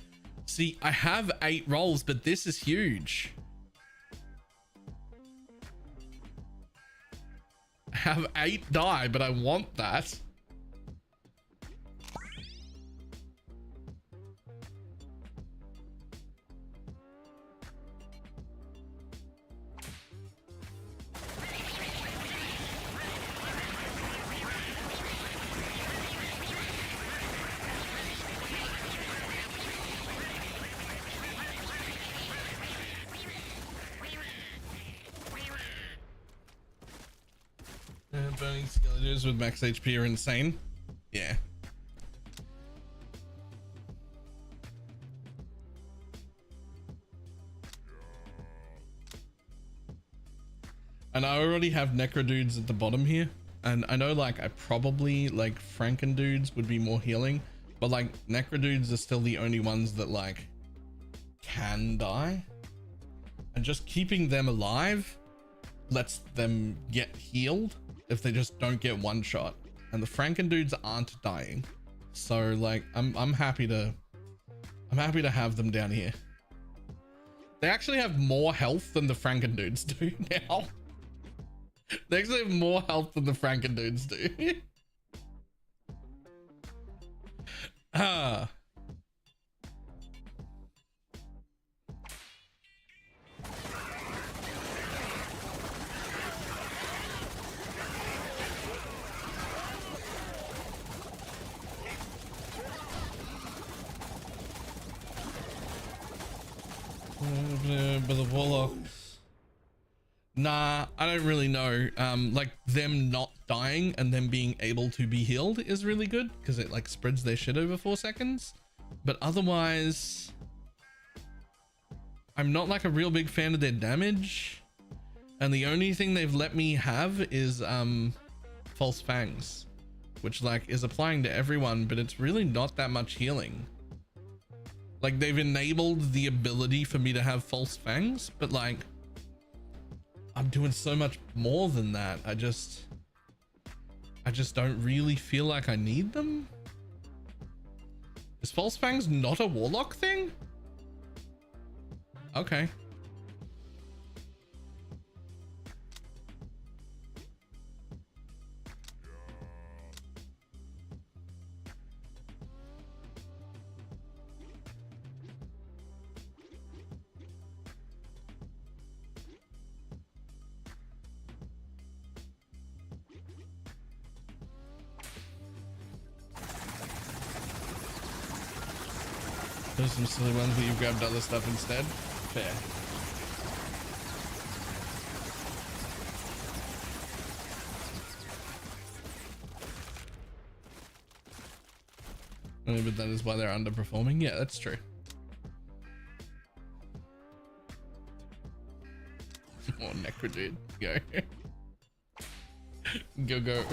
See, I have 8 rolls, but this is huge. I have 8 die, but I want that. Burning skeletons with max HP are insane. Yeah. And I already have Necro dudes at the bottom here. And I know like I probably like Franken dudes would be more healing, but like Necro dudes are still the only ones that like can die. And just keeping them alive lets them get healed if they just don't get one shot, and the Franken dudes aren't dying. So like I'm happy to have them down here. They actually have more health than the Franken dudes do now. They actually have more health than the Franken dudes do. Ah. But the warlocks, nah, I don't really know. Like them not dying and them being able to be healed is really good because it like spreads their shit over 4 seconds. But otherwise, I'm not like a real big fan of their damage, and the only thing they've let me have is false fangs, which like is applying to everyone, but it's really not that much healing. Like they've enabled the ability for me to have false fangs, but like I'm doing so much more than that. I just don't really feel like I need them. Is false fangs not a warlock thing? Okay. There's some silly ones that you've grabbed other stuff instead. Fair. But that is why they're underperforming. Yeah, that's true. Oh, Necro dude. Go. Go.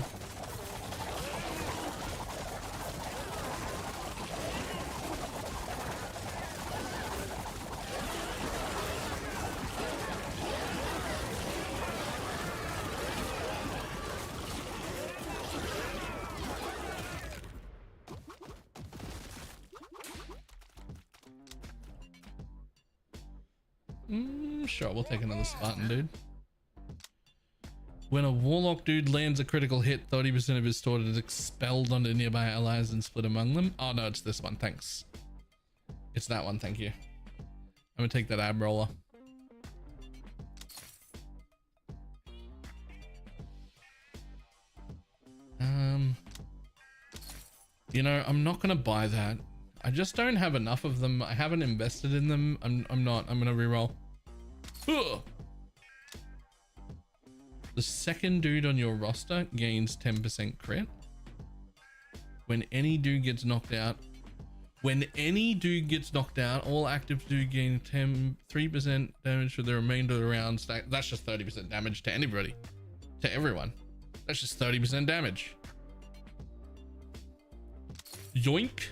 Sure, we'll take another Spartan dude. When a warlock dude lands a critical hit, 30% of his sword is expelled onto nearby allies and split among them. Oh no, it's this one, thanks. It's that one, thank you. I'm gonna take that ab roller. You know, I'm not gonna buy that. I just don't have enough of them. I haven't invested in them. I'm gonna reroll. Ugh. The second dude on your roster gains 10% crit. When any dude gets knocked out, all active dude gain 3% damage for the remainder of the round stack. That's just 30% damage to anybody, to everyone. That's just 30% damage. Yoink.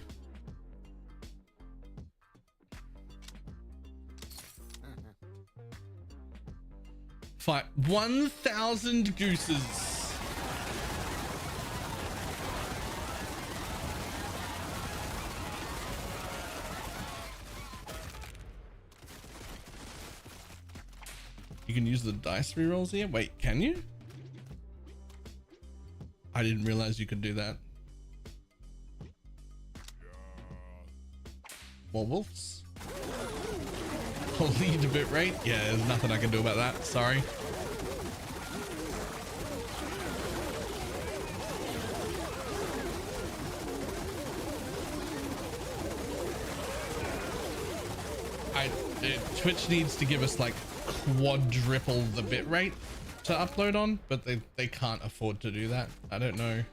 Fight 1,000 gooses. You can use the dice rerolls here? Wait, can you? I didn't realize you could do that. More wolves. I'll lead a bit rate. Yeah, there's nothing I can do about that. Sorry. Twitch needs to give us like quadruple the bit rate to upload on, but they can't afford to do that. I don't know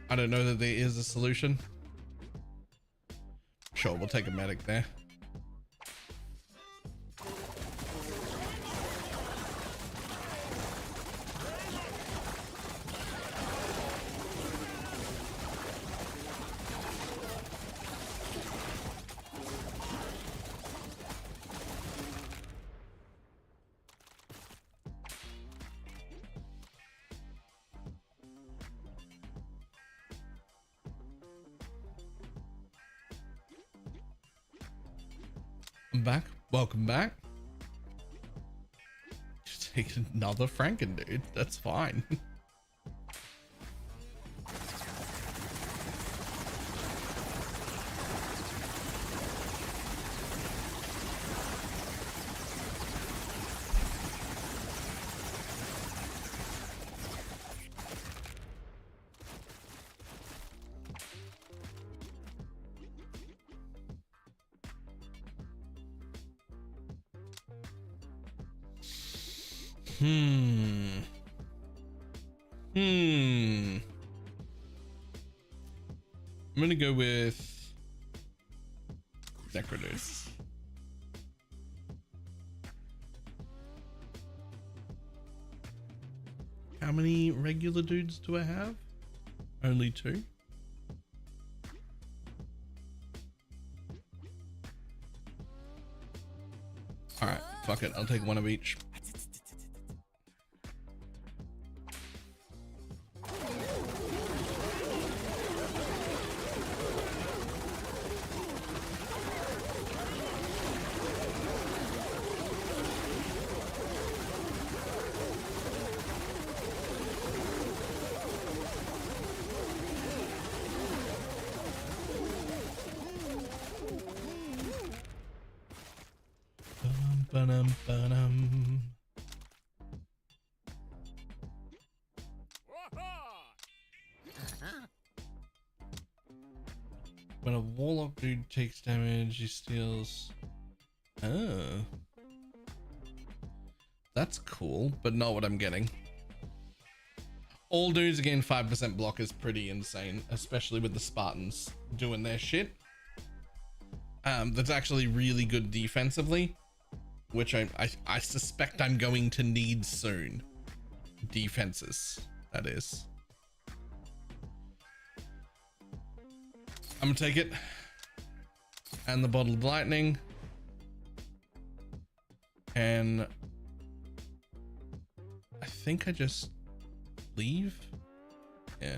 that there is a solution. Sure, we'll take a medic there. Back, welcome back. Just take another Franken, dude. That's fine. I'm gonna go with Necrodude. How many regular dudes do I have? Only 2. All right, fuck it. I'll take one of each. When a warlock dude takes damage, he steals. Oh, that's cool, but not what I'm getting. All dudes gain 5% block is pretty insane, especially with the Spartans doing their shit. That's actually really good defensively, which I suspect I'm going to need soon. Defenses, that is. I'm gonna take it. And the bottle of lightning. And I think I just leave. Yeah.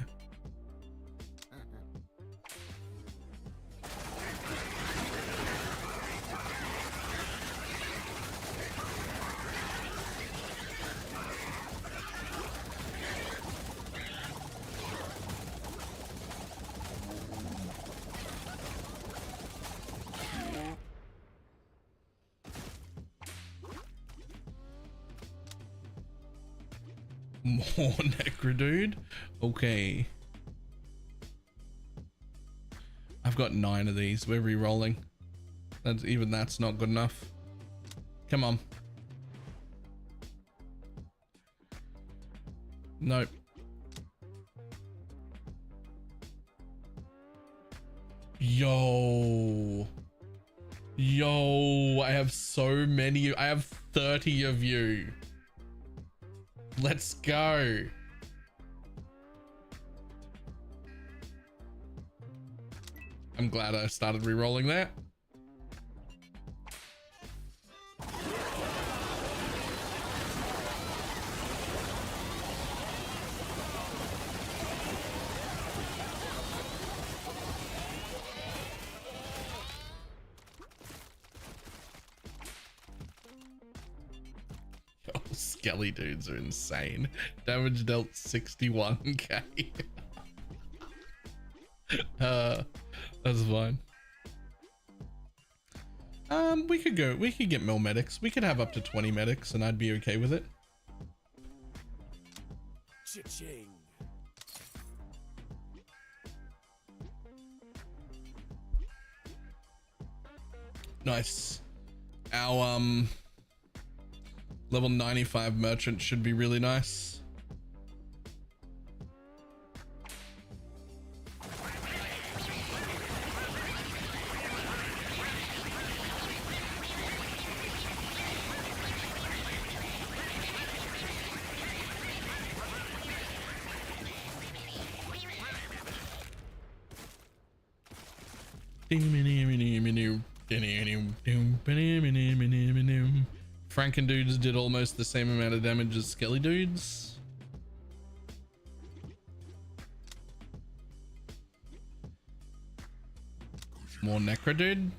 More Necrodude? Okay. I've got 9 of these. We're re-rolling. That's not good enough. Come on. Nope. Yo, I have so many. I have 30 of you. Let's go. I'm glad I started re-rolling that. Skelly dudes are insane. Damage dealt 61k. That's fine. We could get more medics. We could have up to 20 medics and I'd be okay with it. Cha-ching. Nice. Our level 95 merchant should be really nice. Franken dudes did almost the same amount of damage as Skelly dudes. More Necro dude.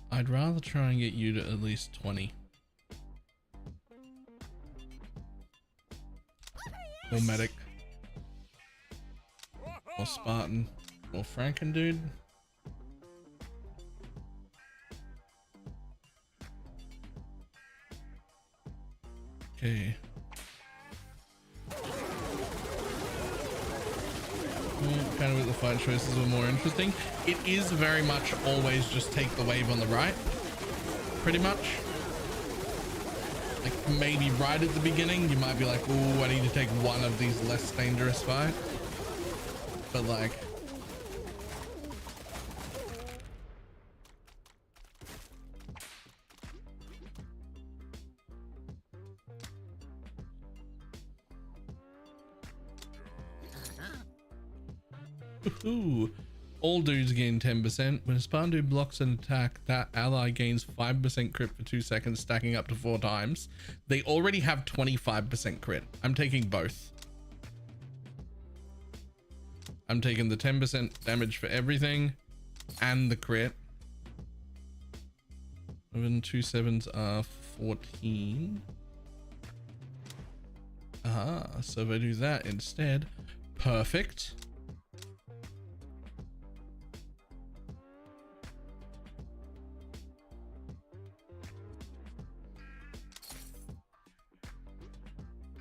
I'd rather try and get you to at least 20. More medic. More Spartan. More Franken dude. Okay. Kind of with the fight choices were more interesting. It is very much always just take the wave on the right, pretty much. Like maybe right at the beginning, you might be like, oh, I need to take one of these less dangerous fight. But like, ooh, all dudes gain 10%. When a Spartan dude blocks an attack, that ally gains 5% crit for 2 seconds, stacking up to 4 times. They already have 25% crit. I'm taking both. I'm taking the 10% damage for everything and the crit. 7 2 7s are 14. So if I do that instead, perfect.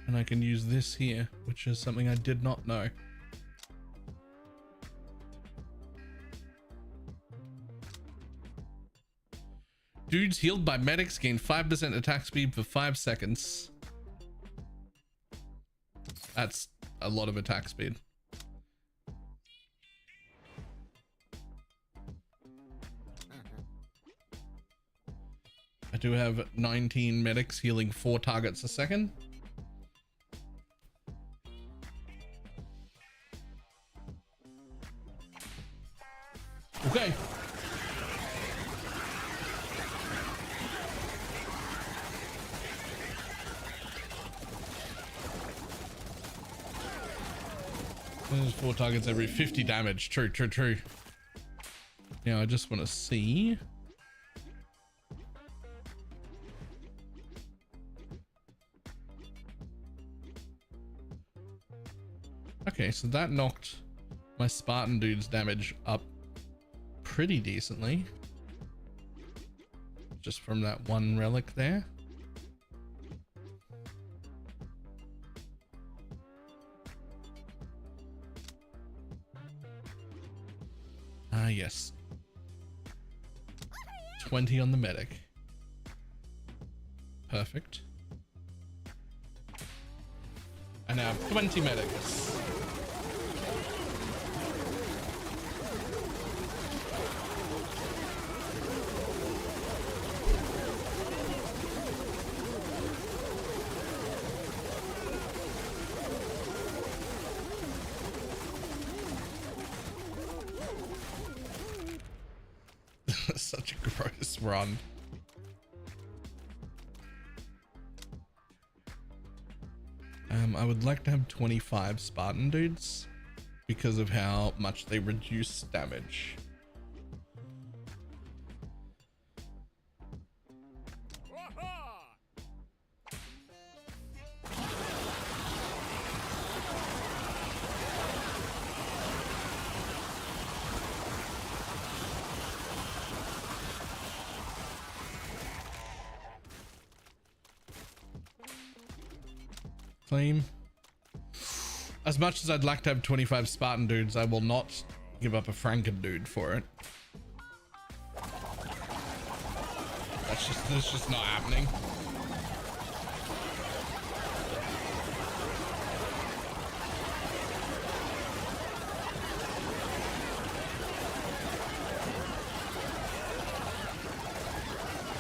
And I can use this here, which is something I did not know. Dudes healed by medics gain 5% attack speed for 5 seconds. That's a lot of attack speed. I do have 19 medics healing 4 targets a second. Okay. There's 4 targets every 50 damage. True, true, true. Now I just want to see. Okay, so that knocked my Spartan dude's damage up pretty decently. Just from that one relic there. Ah, yes. 20 on the medic. Perfect. And now 20 medics. Such a gross run. I would like to have 25 Spartan dudes because of how much they reduce damage. Claim. As much as I'd like to have 25 Spartan dudes, I will not give up a Franken dude for it. That's just not happening.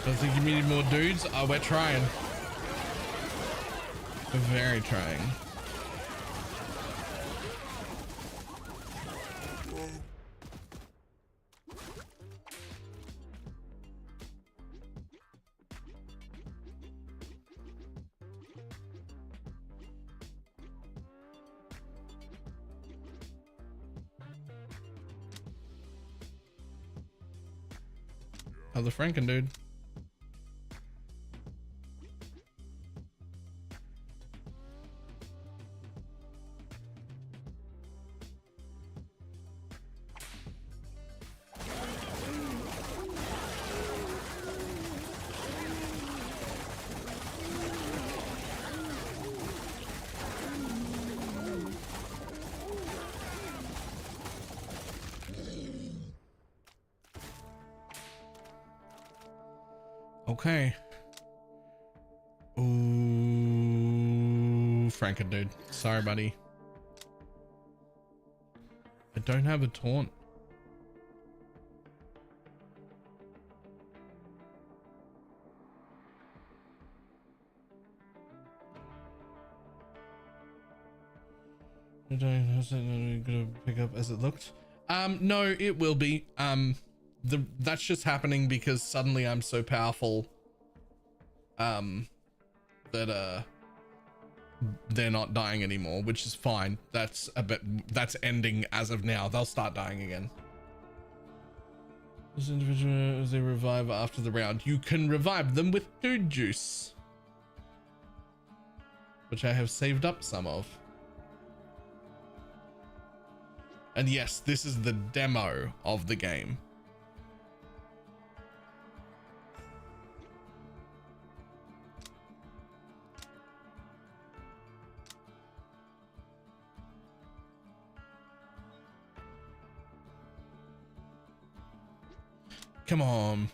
Don't think you need more dudes? Oh, we're trying. We're very trying. Oh, the Franken dude. Okay. Ooh, Franken dude. Sorry, buddy. I don't have a taunt. I don't gonna pick up as it looked. No, it will be. That's just happening because suddenly I'm so powerful that they're not dying anymore, which is fine. That's ending as of now. They'll start dying again. This individual, as they revive after the round, you can revive them with dude juice, which I have saved up some of. And yes, this is the demo of the game. Come on.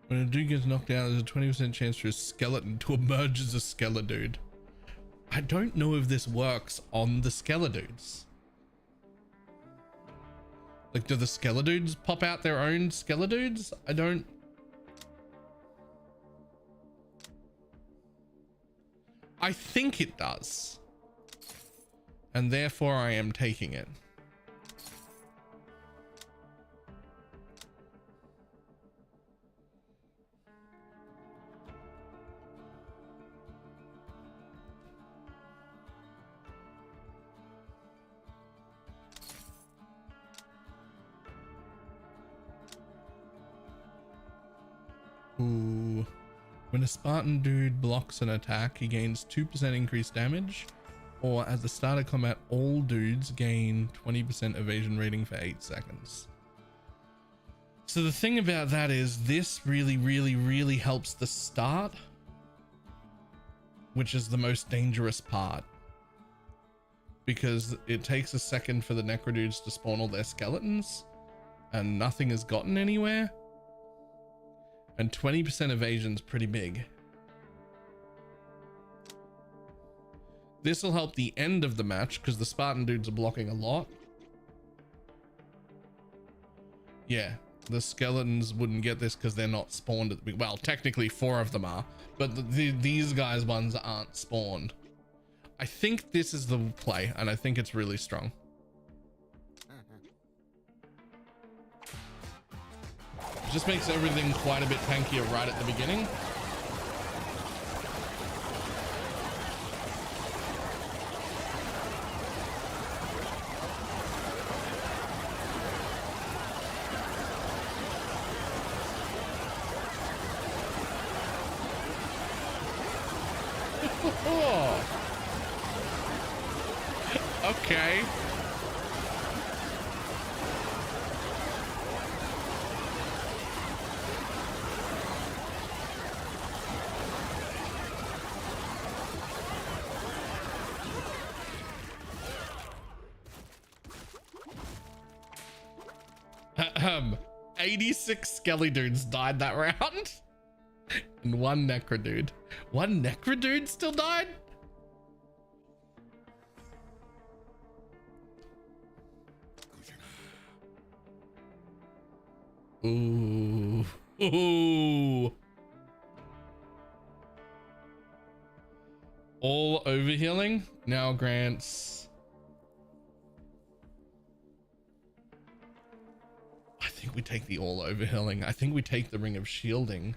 When a dude gets knocked out, there's a 20% chance for a skeleton to emerge as a skeledude. I don't know if this works on the skeledudes. Like, do the skeledudes pop out their own skeledudes? I don't. I think it does. and therefore I am taking it. Ooh. When a Spartan dude blocks an attack, he gains 2% increased damage, or as the start of combat, all dudes gain 20% evasion rating for 8 seconds. So the thing about that is this really helps the start, which is the most dangerous part, because it takes a second for the necro dudes to spawn all their skeletons and nothing has gotten anywhere. And 20% evasion's pretty big. This will help the end of the match because the Spartan dudes are blocking a lot. Yeah, the skeletons wouldn't get this because they're not spawned at the beginning. Well, technically 4 of them are, but these guys' ones aren't spawned. I think this is the play, and I think it's really strong. It just makes everything quite a bit tankier right at the beginning. Okay. Ahem. 86 skelly dudes died that round. And 1 necro dude. 1 necro dude still died? Ooh. Ooh. All overhealing now grants. I think we take the all overhealing. I think we take the ring of shielding.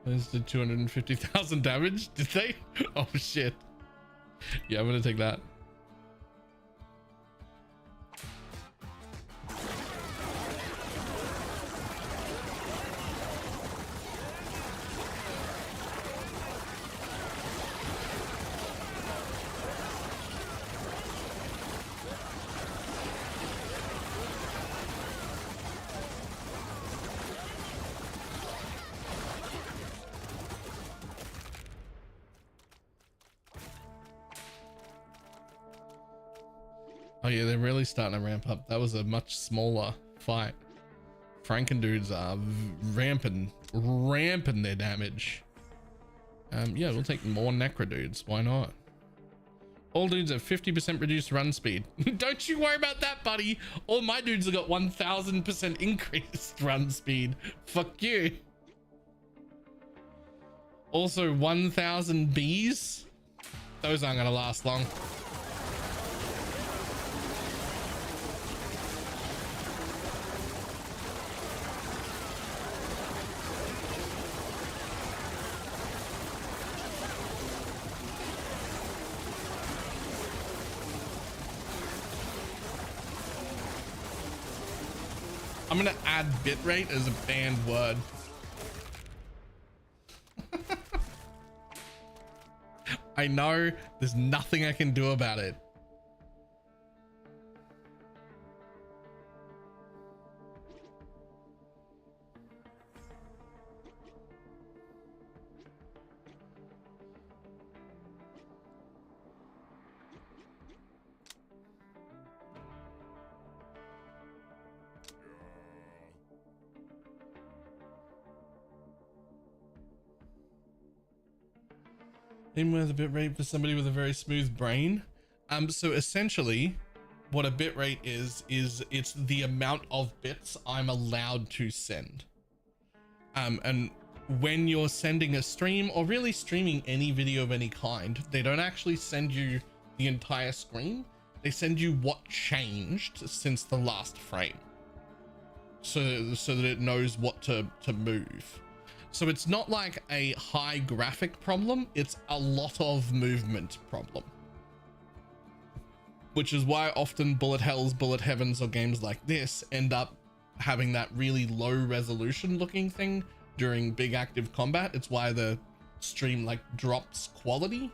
Those did 250,000 damage, did they? Oh shit. Yeah, I'm gonna take that. Oh yeah, they're really starting to ramp up. That was a much smaller fight. Franken dudes are ramping their damage. Yeah, we'll take more necro dudes. Why not? All dudes have 50% reduced run speed. Don't you worry about that, buddy. All my dudes have got 1000% increased run speed. Fuck you. Also 1000 bees. Those aren't gonna last long. I'm gonna add bitrate as a banned word. I know there's nothing I can do about it. Even with a bitrate for somebody with a very smooth brain. So essentially what a bitrate is it's the amount of bits I'm allowed to send. And when you're sending a stream or really streaming any video of any kind, they don't actually send you the entire screen. They send you what changed since the last frame, so that it knows what to move. So it's not like a high graphic problem, it's a lot of movement problem, which is why often bullet hells, bullet heavens, or games like this end up having that really low resolution looking thing during big active combat. It's why the stream like drops quality.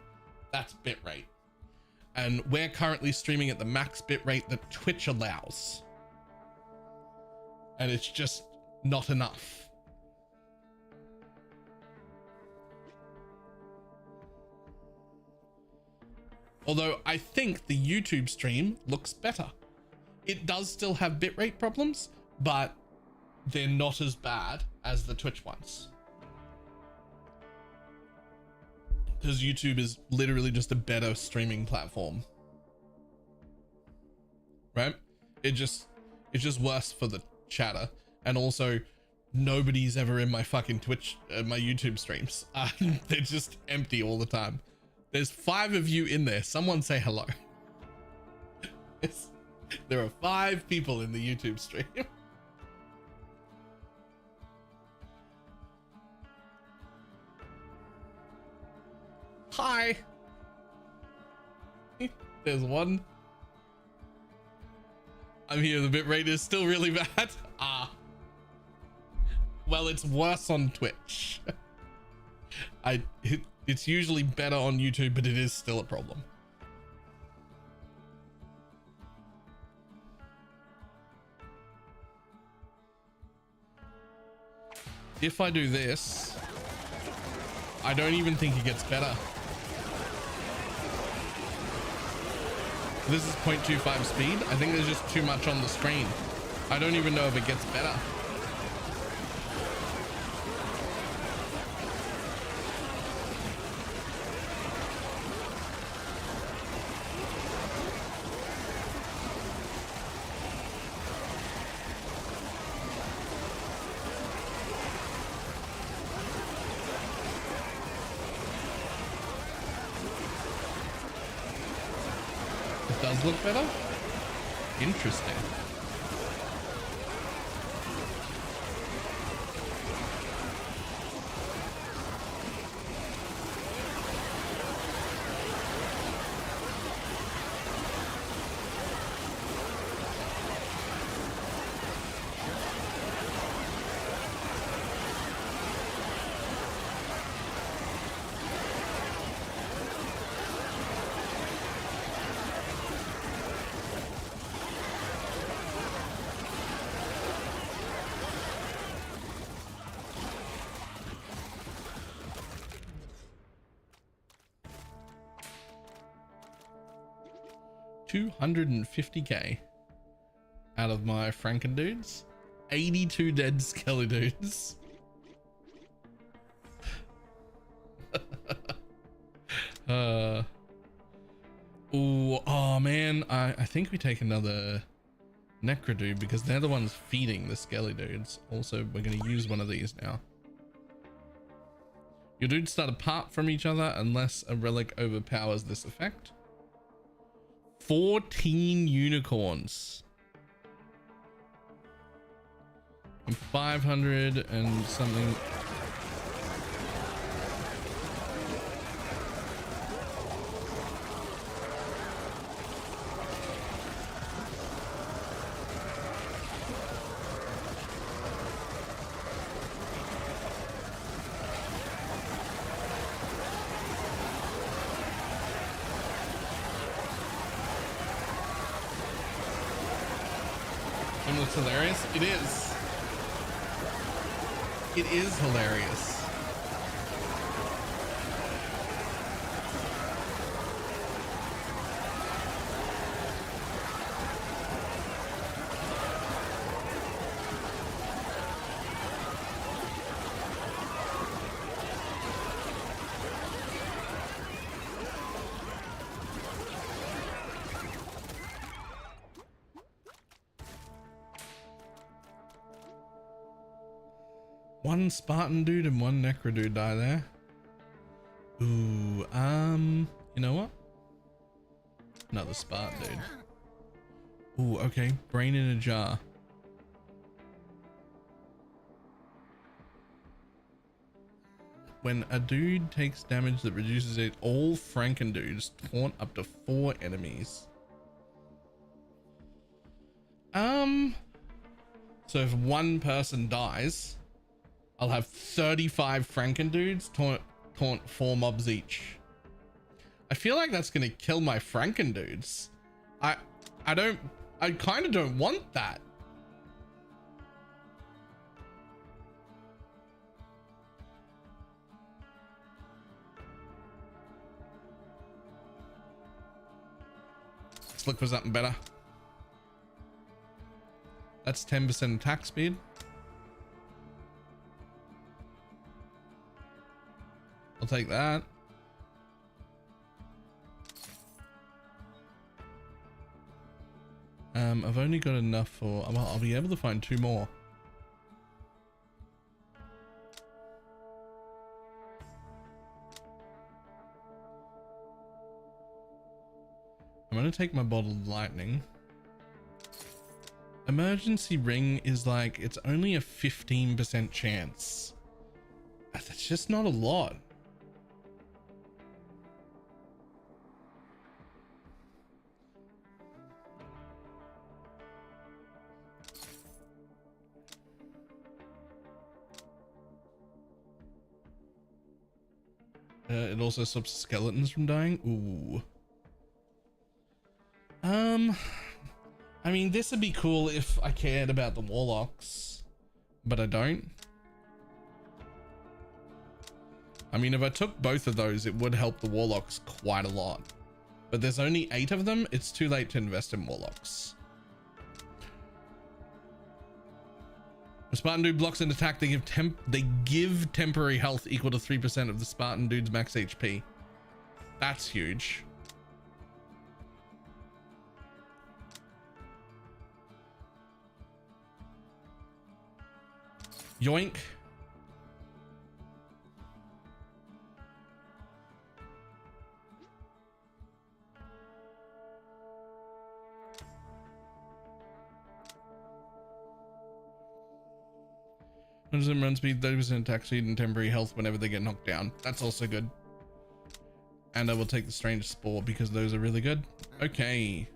That's bitrate. And we're currently streaming at the max bitrate that Twitch allows. And it's just not enough. Although I think the YouTube stream looks better. It does still have bitrate problems, but they're not as bad as the Twitch ones. Because YouTube is literally just a better streaming platform, right? It's just worse for the chatter, and also nobody's ever in my fucking Twitch, my YouTube streams. They're just empty all the time. There's 5 of you in there. Someone say hello. There are 5 people in the YouTube stream. Hi. There's one. I'm here. The bitrate is still really bad. Well, it's worse on Twitch. It's usually better on YouTube, but it is still a problem. If I do this, I don't even think it gets better. This is 0.25 speed. I think there's just too much on the screen. I don't even know if it gets better. Look better? Interesting. $250K out of my Franken dudes. 82 dead skelly dudes. Oh man, I think we take another Necro dude because they're the ones feeding the skelly dudes. Also, we're going to use one of these now. Your dudes start apart from each other unless a relic overpowers this effect. 14 unicorns and 500 and something. Looks hilarious. It is. It is hilarious. One Spartan dude and one Necro dude die there. Ooh, you know what? Another Spartan dude. Ooh, okay. Brain in a jar. When a dude takes damage that reduces it, all Franken dudes taunt up to 4 enemies. So if one person dies, I'll have 35 Franken dudes taunt 4 mobs each. I feel like that's gonna kill my Franken dudes. I kind of don't want that. Let's look for something better. That's 10% attack speed. I'll take that. I've only got enough for, well, I'll be able to find 2 more. I'm gonna take my bottled lightning. Emergency ring is like, it's only a 15% chance. That's just not a lot. It also stops skeletons from dying. Ooh. I mean, this would be cool if I cared about the warlocks, but I don't. I mean, if I took both of those, it would help the warlocks quite a lot, but there's only 8 of them. It's too late to invest in warlocks. The Spartan dude blocks an attack. They give temporary health equal to 3% of the Spartan dude's max HP. That's huge. Yoink. Run speed, 30% attack speed, and temporary health whenever they get knocked down. That's also good. And I will take the strange spore because those are really good. Okay.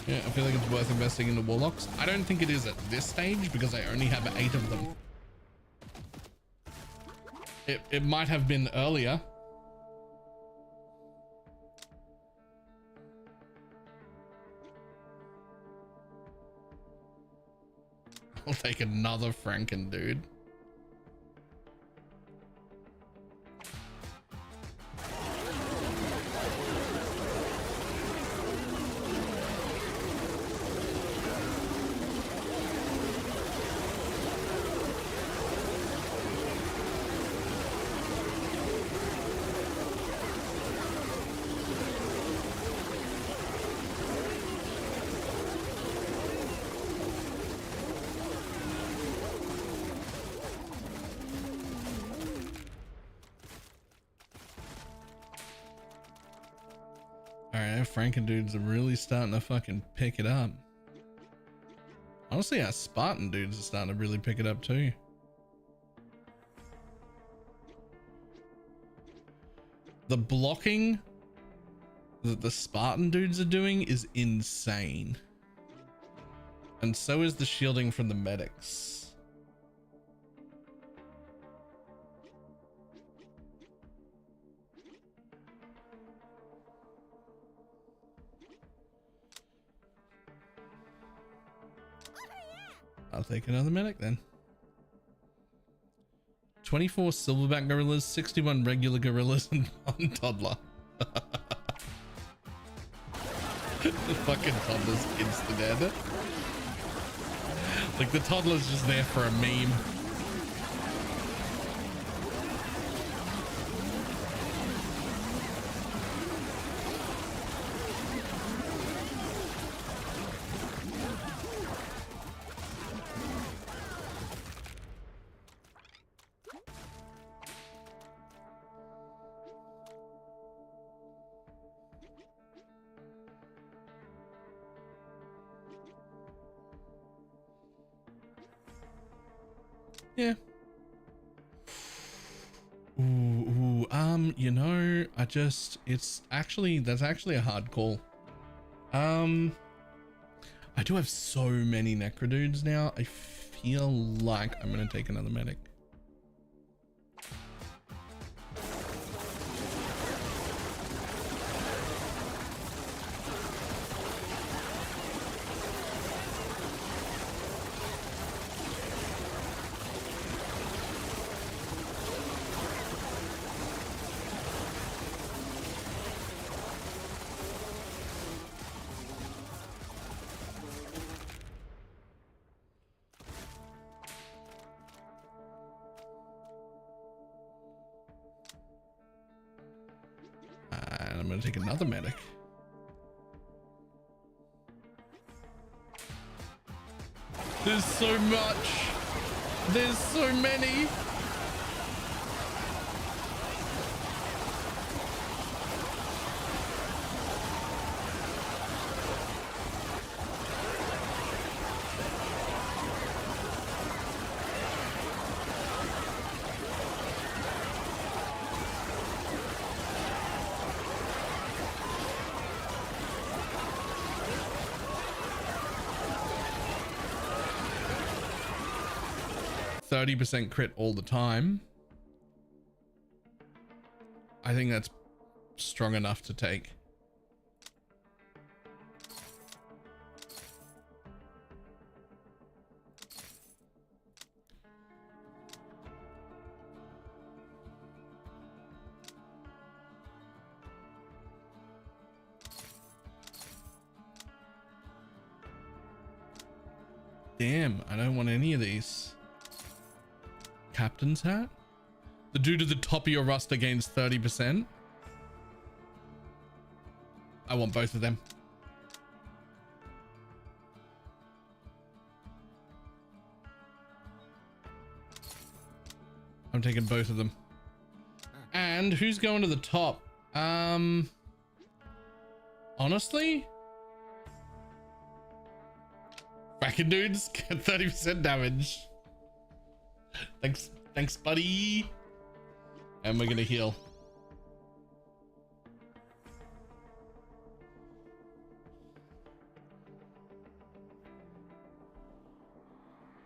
Yeah, I feel like it's worth investing in the warlocks. I don't think it is at this stage because I only have 8 of them. It might have been earlier. I'll take another Franken dude. Alright, Franken dudes are really starting to fucking pick it up. Honestly, our Spartan dudes are starting to really pick it up too. The blocking that the Spartan dudes are doing is insane. And so is the shielding from the medics. I'll take another medic then. 24 silverback gorillas, 61 regular gorillas, and 1 toddler. The fucking toddler's insta-dead. Like the toddler's just there for a meme. Yeah. You know, that's actually a hard call. I do have so many Necrodudes now. I feel like I'm gonna take another medic. And I'm gonna take another medic. There's so much. There's so many. %30 crit all the time. I think that's strong enough to take. Damn, I don't want any of these. Captain's hat? The dude at the top of your roster gains 30%. I want both of them. I'm taking both of them. And who's going to the top? Honestly, Kraken dudes get 30% damage. Thanks, buddy. And we're gonna heal.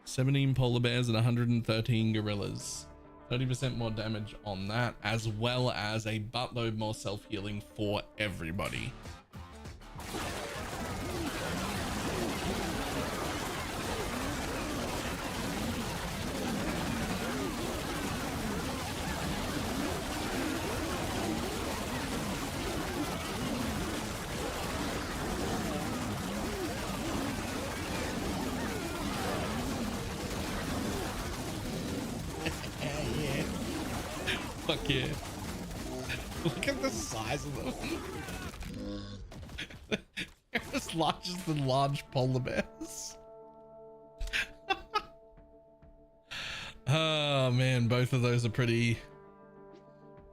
$17 polar bears and 113 gorillas. 30% more damage on that, as well as a buttload more self-healing for everybody. Fuck yeah. Look at the size of them. They're as large as the large polar bears. Oh man, both of those are pretty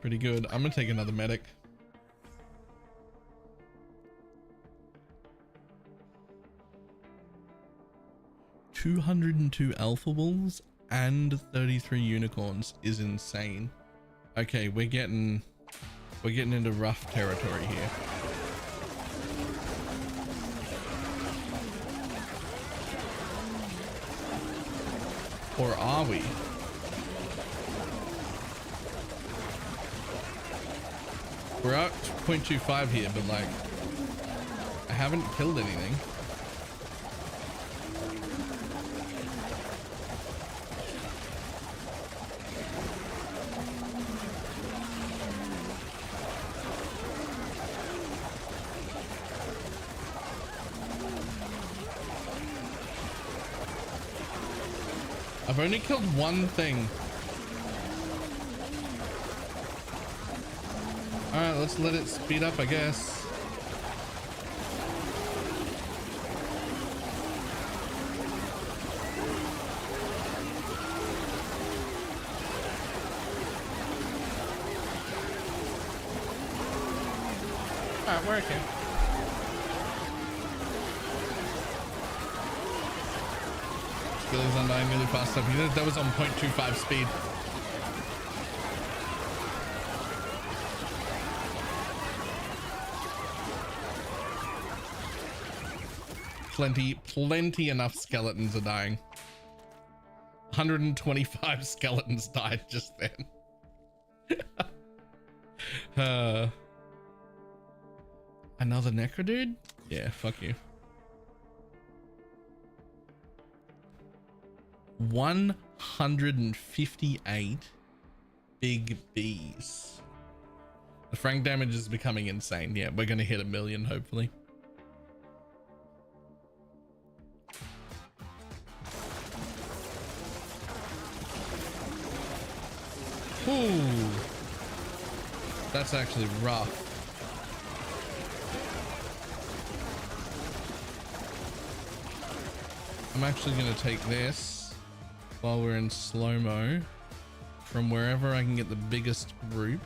good. I'm gonna take another medic. $202 alpha wolves and 33 unicorns is insane. Okay, we're getting into rough territory here. Or are we? We're at 0.25 here, but like, I haven't killed anything. I've only killed one thing. All right, let's let it speed up, I guess. All right, we're okay. Skills undying really fast stuff. That was on 0.25 speed. Plenty enough skeletons are dying. 125 skeletons died just then. Another necro dude? Yeah, fuck you. 158 big bees. The frank damage is becoming insane. Yeah, we're gonna hit 1 million hopefully. Ooh, that's actually rough. I'm actually going to take this while we're in slow-mo from wherever I can get the biggest group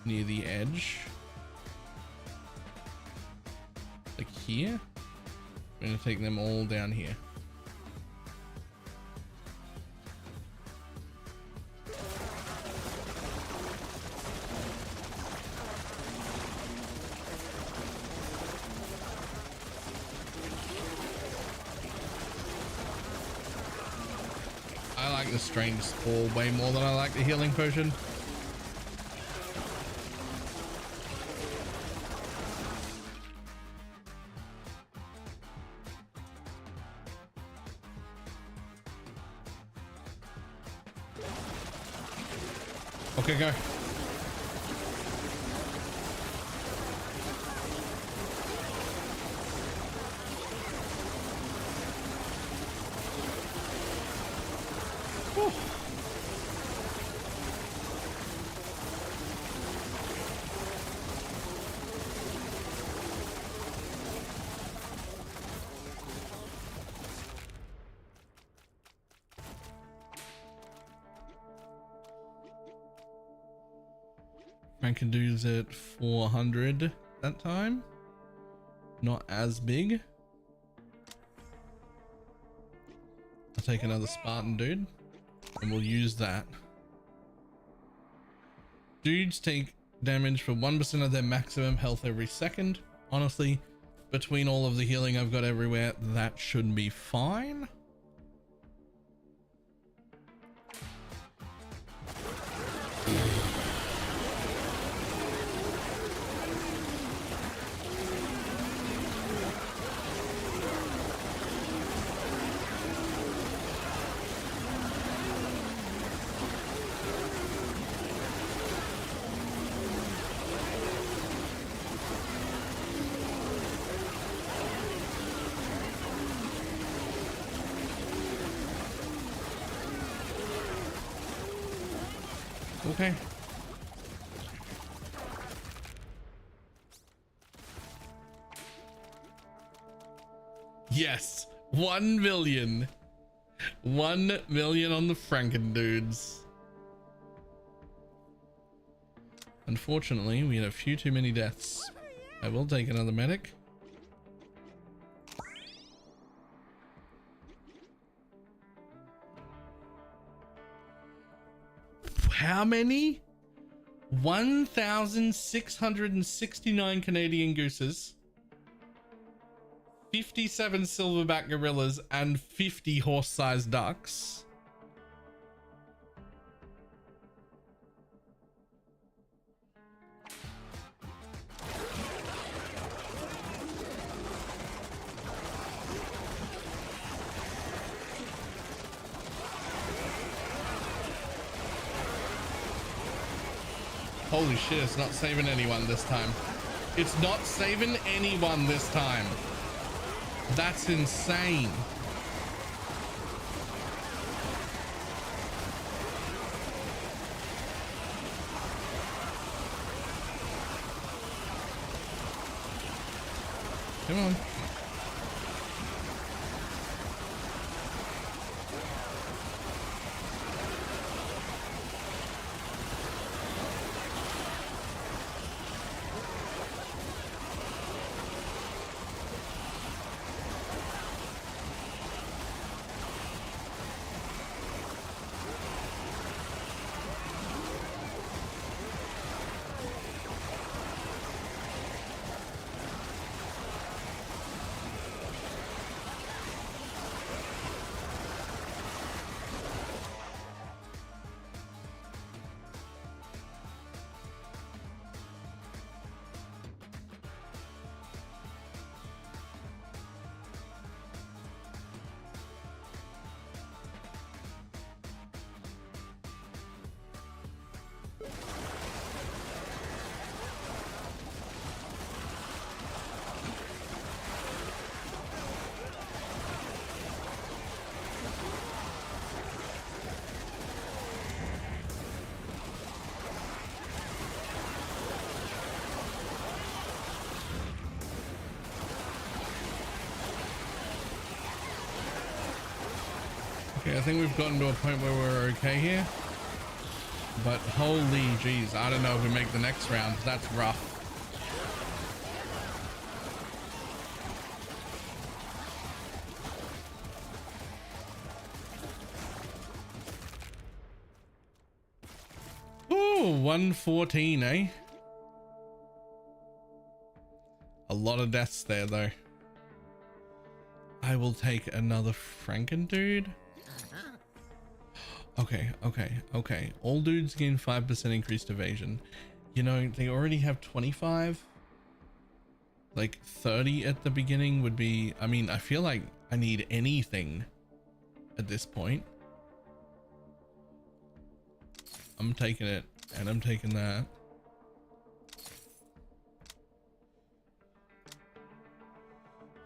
near the edge. Like here. I'm going to take them all down here. The strange spore way more than I like the healing potion. Okay, go. Frankendude's at 400 that time. Not as big. I'll take another Spartan dude and we'll use that. Dudes take damage for 1% of their maximum health every second. Honestly, between all of the healing I've got everywhere, that should be fine. Okay. Yes, 1 million. 1 million on the Franken dudes. Unfortunately, we had a few too many deaths. I will take another medic. How many? 1,669 Canadian gooses, 57 silverback gorillas, and 50 horse-sized ducks. Holy shit, it's not saving anyone this time. It's not saving anyone this time. That's insane. Come on. Okay, I think we've gotten to a point where we're okay here. But holy jeez, I don't know if we make the next round. That's rough. Ooh, 114, eh? A lot of deaths there, though. I will take another Franken dude. Okay. All dudes gain 5% increased evasion. You know, they already have 25. Like 30 at the beginning would be, I mean, I feel like I need anything at this point. I'm taking it, and I'm taking that.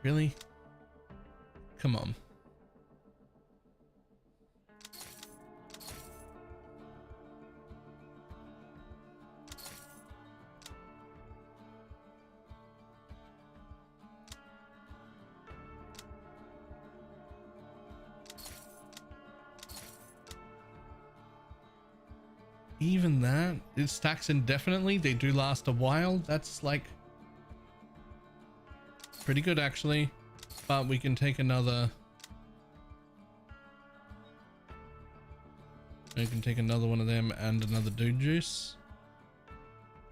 Really? Come on. Even that, it stacks indefinitely. They do last a while. That's like pretty good actually, but we can take another. We can take another one of them and another dude juice.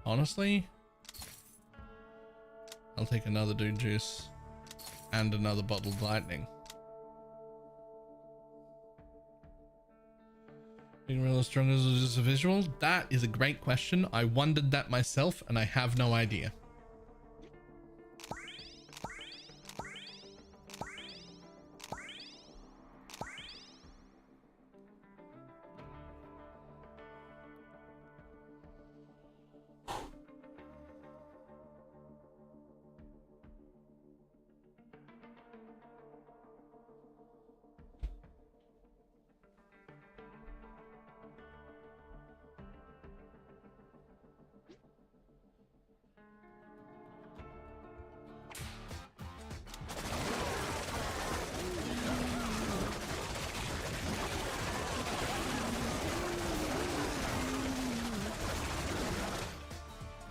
Honestly, I'll take another dude juice and another bottled lightning. Being real as strong as just a visual? That is a great question. I wondered that myself and I have no idea.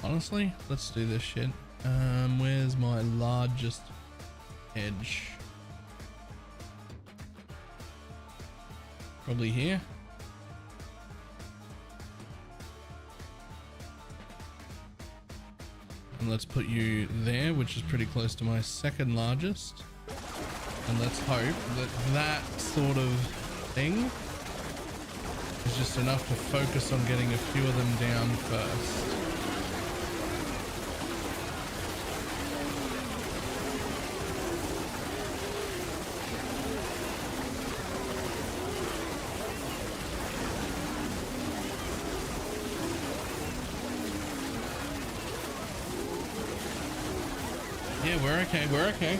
Honestly, let's do this shit. Where's my largest edge? Probably here. And let's put you there, which is pretty close to my second largest. And let's hope that that sort of thing is just enough to focus on getting a few of them down first. Yeah, we're okay, we're okay.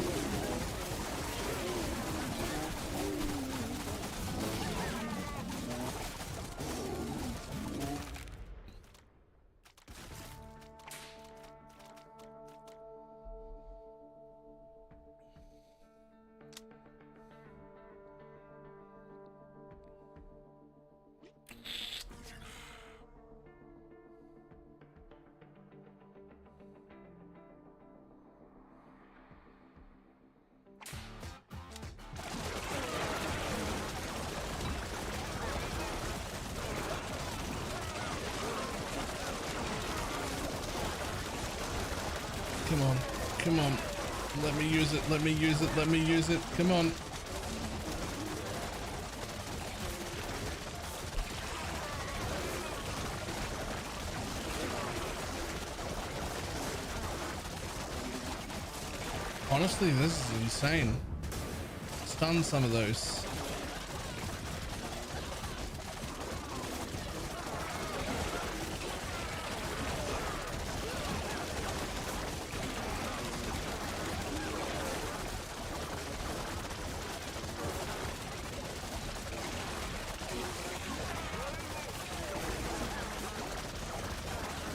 on, come on. Let me use it, let me use it, let me use it. Come on. Honestly, this is insane. Stun some of those.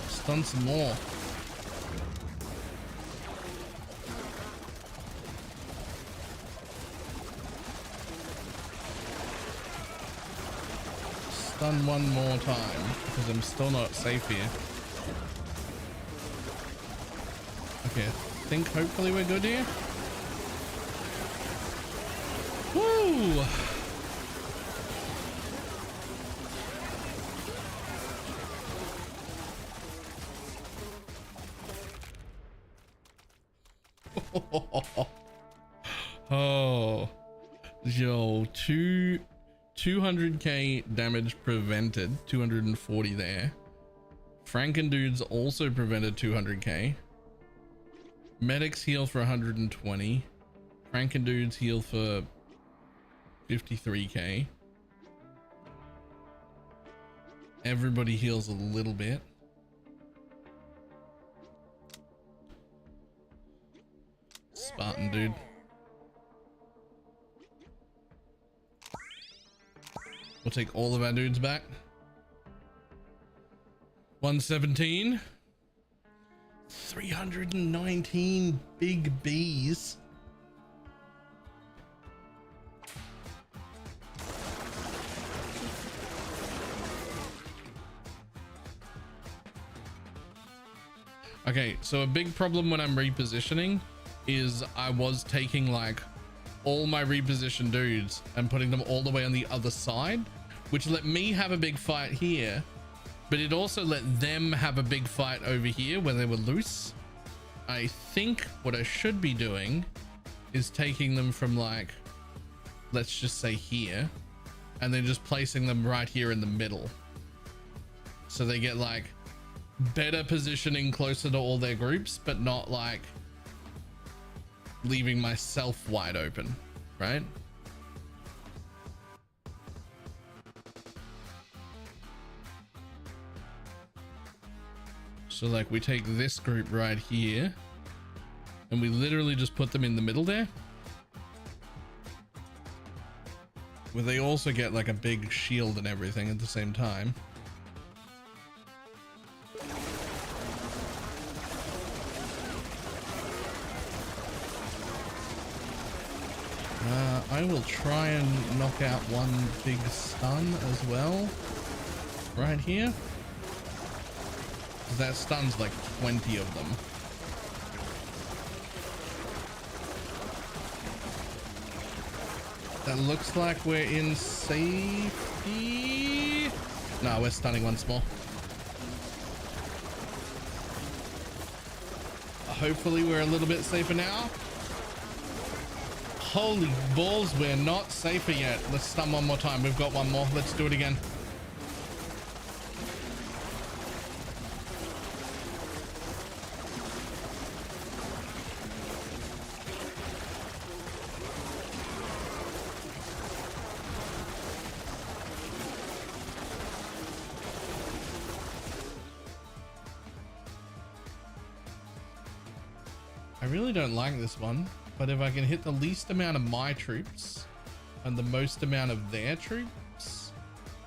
Stun some more. Stun one more time because I'm still not safe here. Okay, I think hopefully we're good here. Woo! Oh, yo, 200k damage prevented, 240 there. Frankendudes also prevented 200k. Medics heal for 120. Frankendudes heal for 53k. Everybody heals a little bit. Spartan dude. We'll take all of our dudes back. 117. 319 big bees. Okay, so a big problem when I'm repositioning is I was taking like all my repositioned dudes and putting them all the way on the other side, which let me have a big fight here, but it also let them have a big fight over here where they were loose. I think what I should be doing is taking them from like, let's just say here, and then just placing them right here in the middle. So they get like better positioning closer to all their groups, but not like leaving myself wide open, right? So like we take this group right here and we literally just put them in the middle there, where they also get like a big shield and everything at the same time. I will try and knock out one big stun as well right here. That stuns like 20 of them. That looks like we're in safety. No, we're stunning once more. Hopefully we're a little bit safer now. Holy balls, we're not safer yet. Let's stun one more time. We've got one more. Let's do it again. I really don't like this one, but if I can hit the least amount of my troops and the most amount of their troops,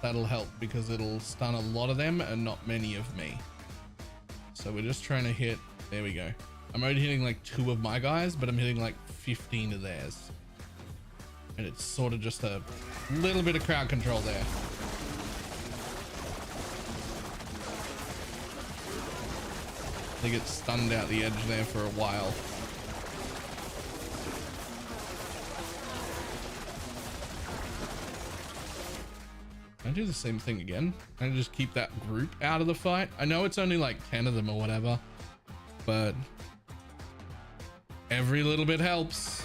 that'll help because it'll stun a lot of them and not many of me. So we're just trying to hit, there we go. I'm only hitting like 2 of my guys, but I'm hitting like 15 of theirs. And it's sort of just a little bit of crowd control there. They get stunned out the edge there for a while. I do the same thing again. I just keep that group out of the fight. I know it's only like 10 of them or whatever, but Every little bit helps.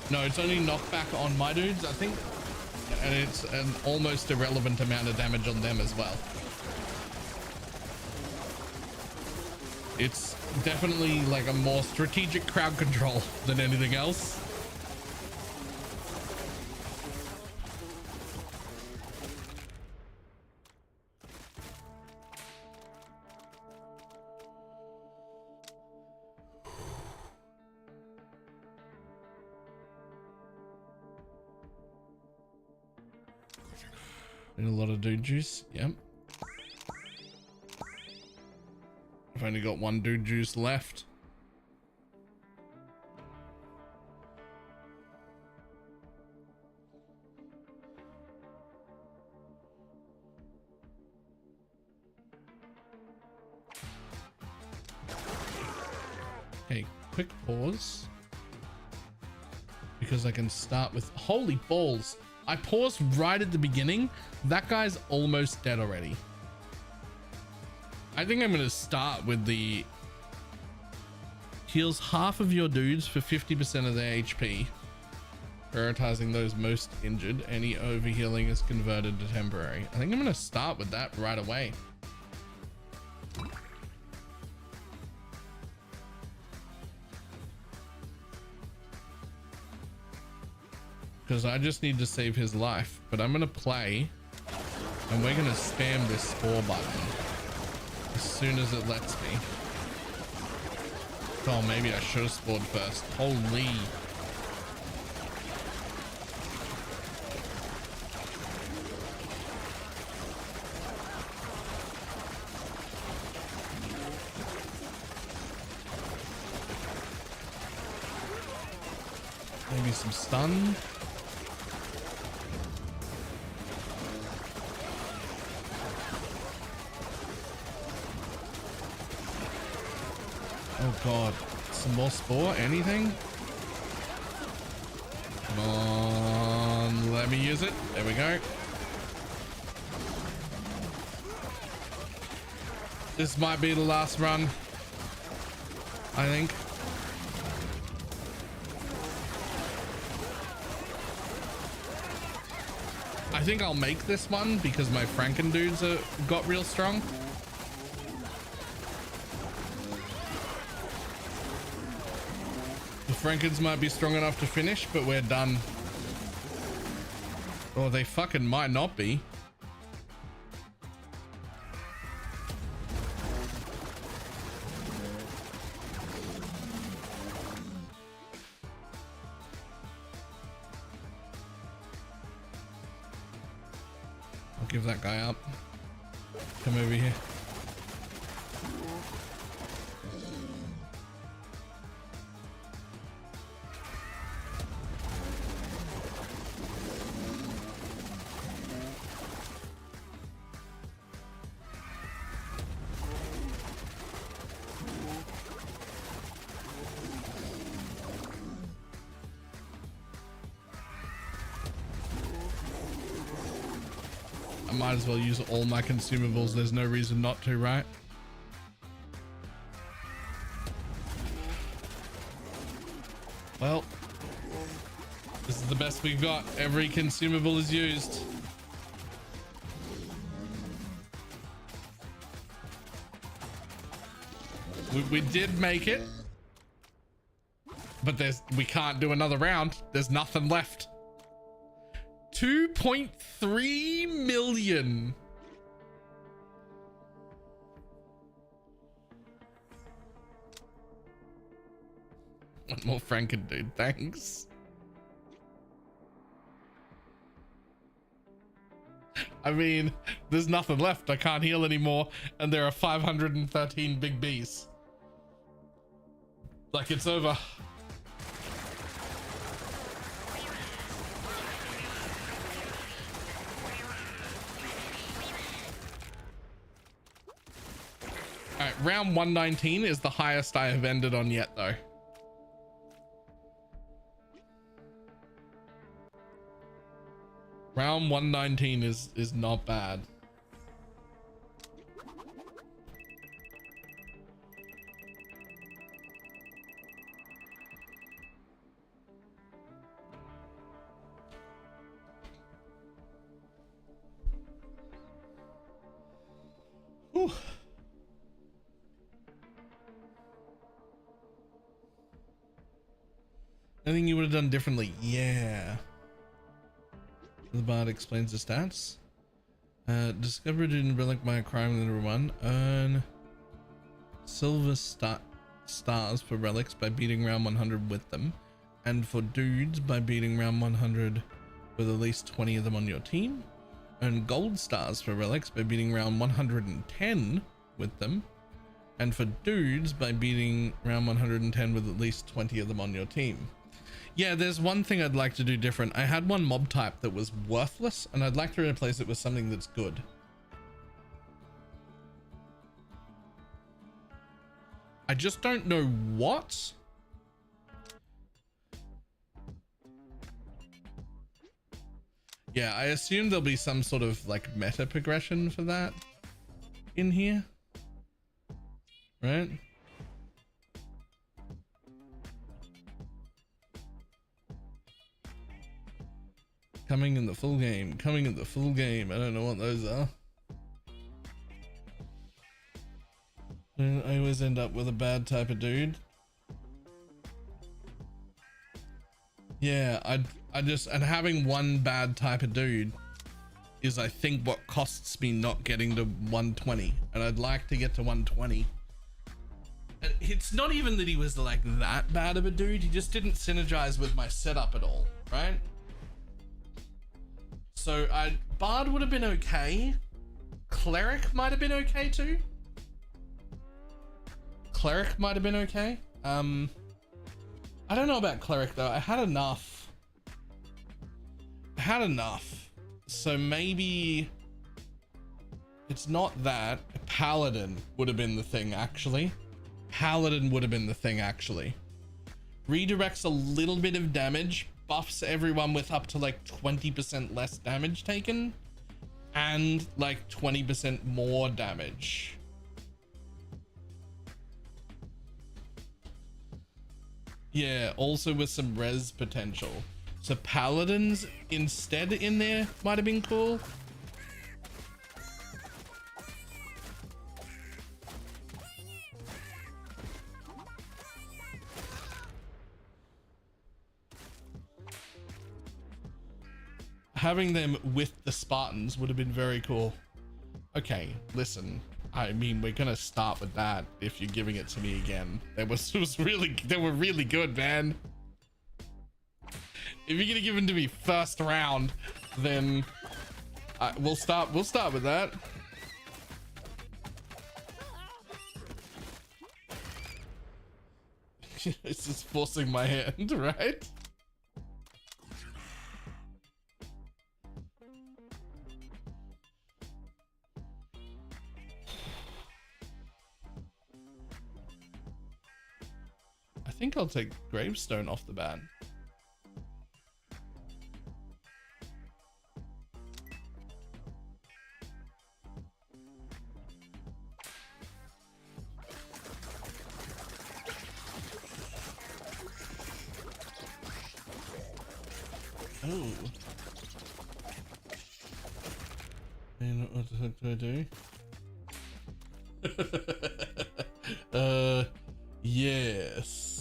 No, it's only knockback on my dudes, I think. And it's an almost irrelevant amount of damage on them as well. It's definitely like a more strategic crowd control than anything else. Need a lot of dude juice. Yep. I've only got one dude juice left. Okay, quick pause. Because I can start with... Holy balls. I paused right at the beginning. That guy's almost dead already. I think I'm going to start with the heals half of your dudes for 50% of their HP. Prioritizing those most injured. Any overhealing is converted to temporary. I think I'm going to start with that right away. Because I just need to save his life. But I'm going to play and we're going to spam this score button as soon as it lets me. Oh, maybe I should have scored first. Holy. Maybe some stun. Oh god, some more spore, anything? Come on, let me use it. There we go. This might be the last run, I think. I think I'll make this one because my Franken dudes got real strong. The Frankens might be strong enough to finish, but we're done. Or they fucking might not be. I'll give that guy up. Come over here. Might as well use all my consumables. There's no reason not to, right? Well, this is the best we've got. Every consumable is used. We did make it, but we can't do another round. There's nothing left. 2.3 million. One more Franken dude, thanks. I mean, there's nothing left. I can't heal anymore, and there are 513 big Bs. Like, it's over. All right, round 119 is the highest I have ended on yet, though. Round 119 is not bad. Whew. Anything you would have done differently? Yeah. The bard explains the stats. Discovered in relic by a crime number 1. Earn silver stars for relics by beating round 100 with them. And for dudes by beating round 100 with at least 20 of them on your team. Earn gold stars for relics by beating round 110 with them. And for dudes by beating round 110 with at least 20 of them on your team. Yeah, there's one thing I'd like to do different. I had one mob type that was worthless, and I'd like to replace it with something that's good. I just don't know what. Yeah, I assume there'll be some sort of like meta progression for that in here, right? Coming in the full game, coming in the full game. I don't know what those are. I always end up with a bad type of dude. Yeah, I just, and having one bad type of dude is, I think, what costs me not getting to 120, and I'd like to get to 120. And it's not even that he was like that bad of a dude, he just didn't synergize with my setup at all, right? So Bard would have been okay. Cleric might have been okay too. Cleric might have been okay. I don't know about Cleric though. I had enough. So maybe it's not that. Paladin would have been the thing actually. Redirects a little bit of damage, buffs everyone with up to like 20% less damage taken and like 20% more damage. Yeah, also with some res potential. So paladins instead in there might have been cool. Having them with the Spartans would have been very cool. Okay, listen. I mean, we're gonna start with that if you're giving it to me again. They were really good, man. If you're gonna give them to me first round, then we'll start with that. It's just forcing my hand, right? I think I'll take Gravestone off the bat. Oh. And what the heck do I do? Yes.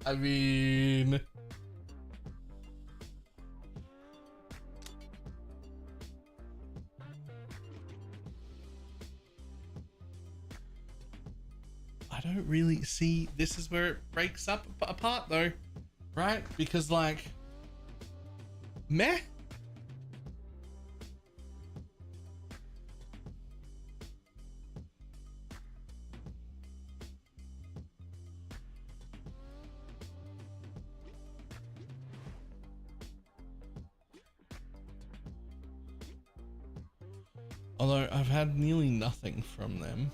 I mean, I don't really see, this is where it breaks up apart though, right? Because like, meh. Although I've had nearly nothing from them.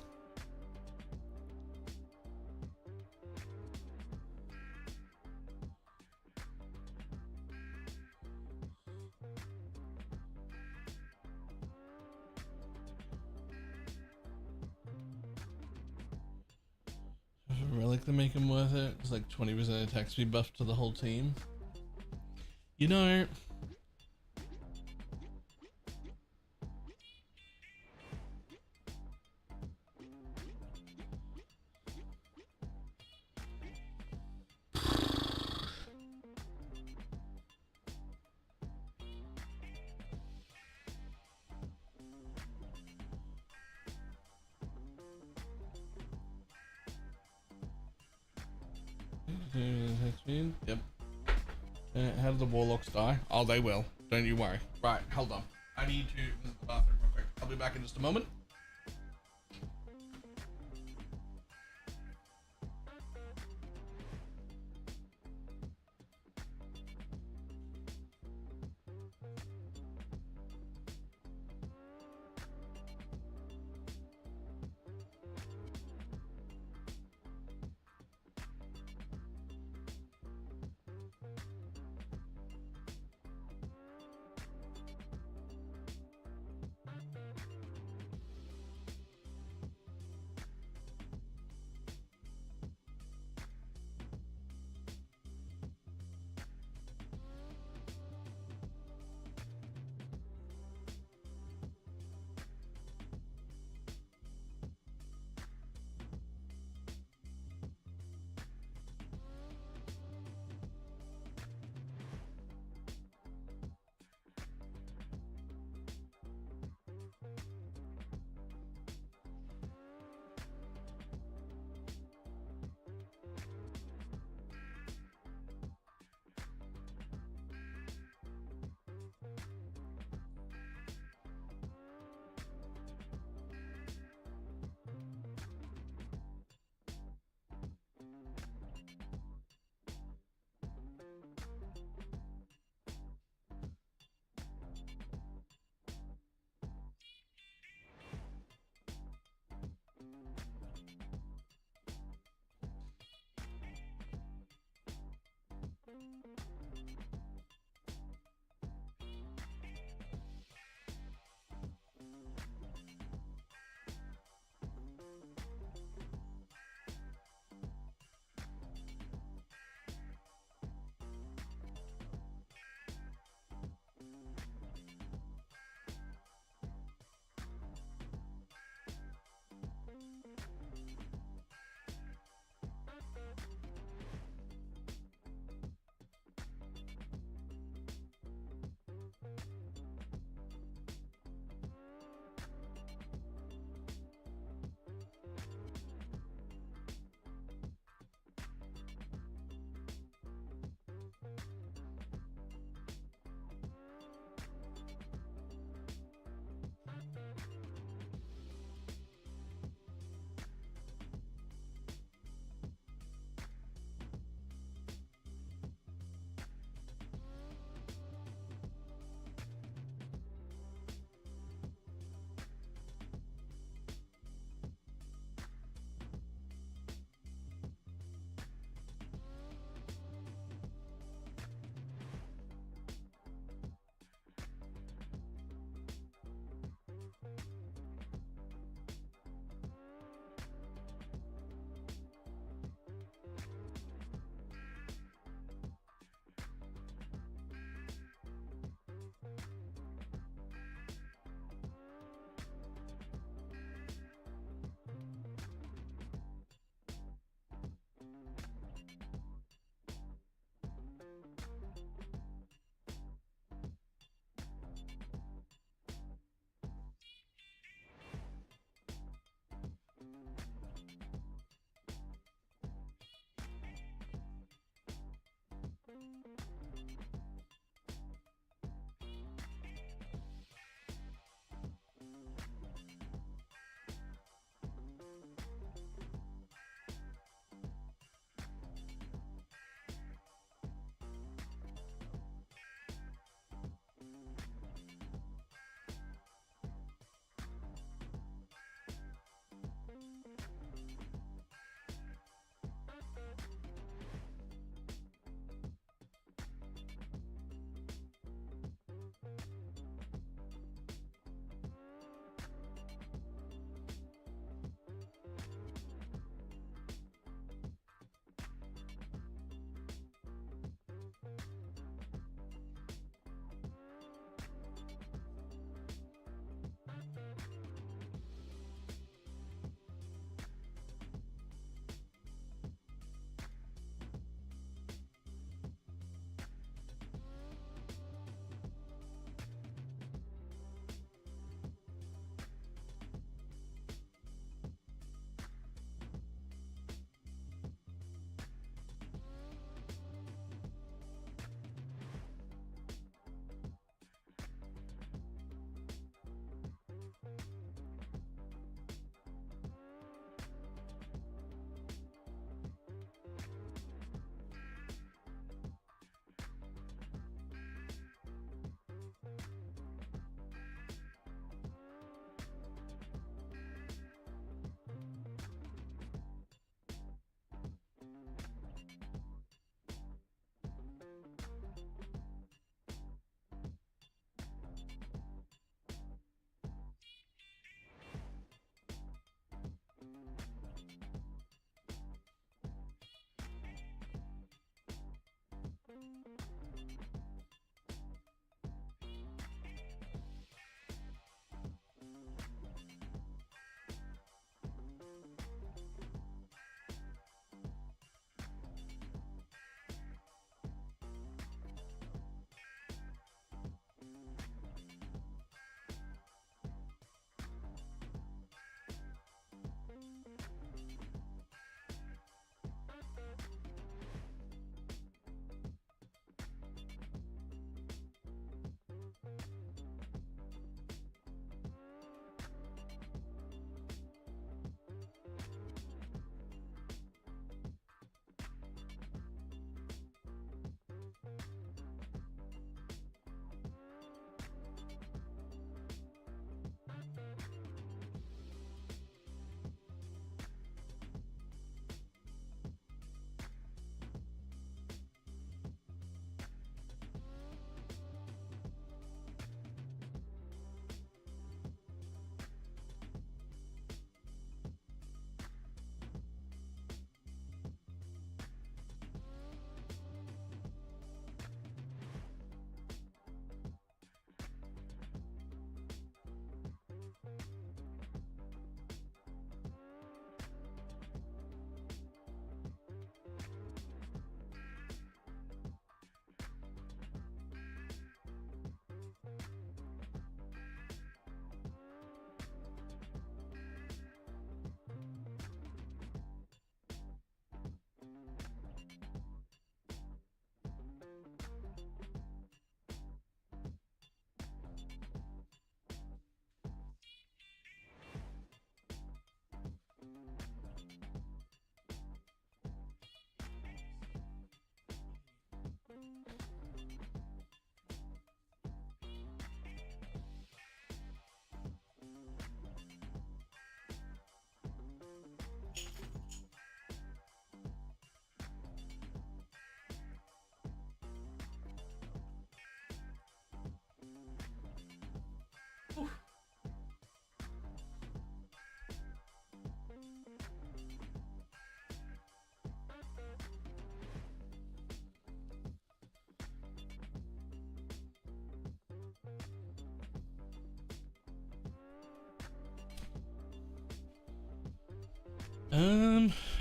A relic to make them worth it. It's like 20% attack speed buff to the whole team. You know, yep. How do the warlocks die? Oh, they will. Don't you worry. Right, hold on. I need to visit the bathroom real quick. I'll be back in just a moment.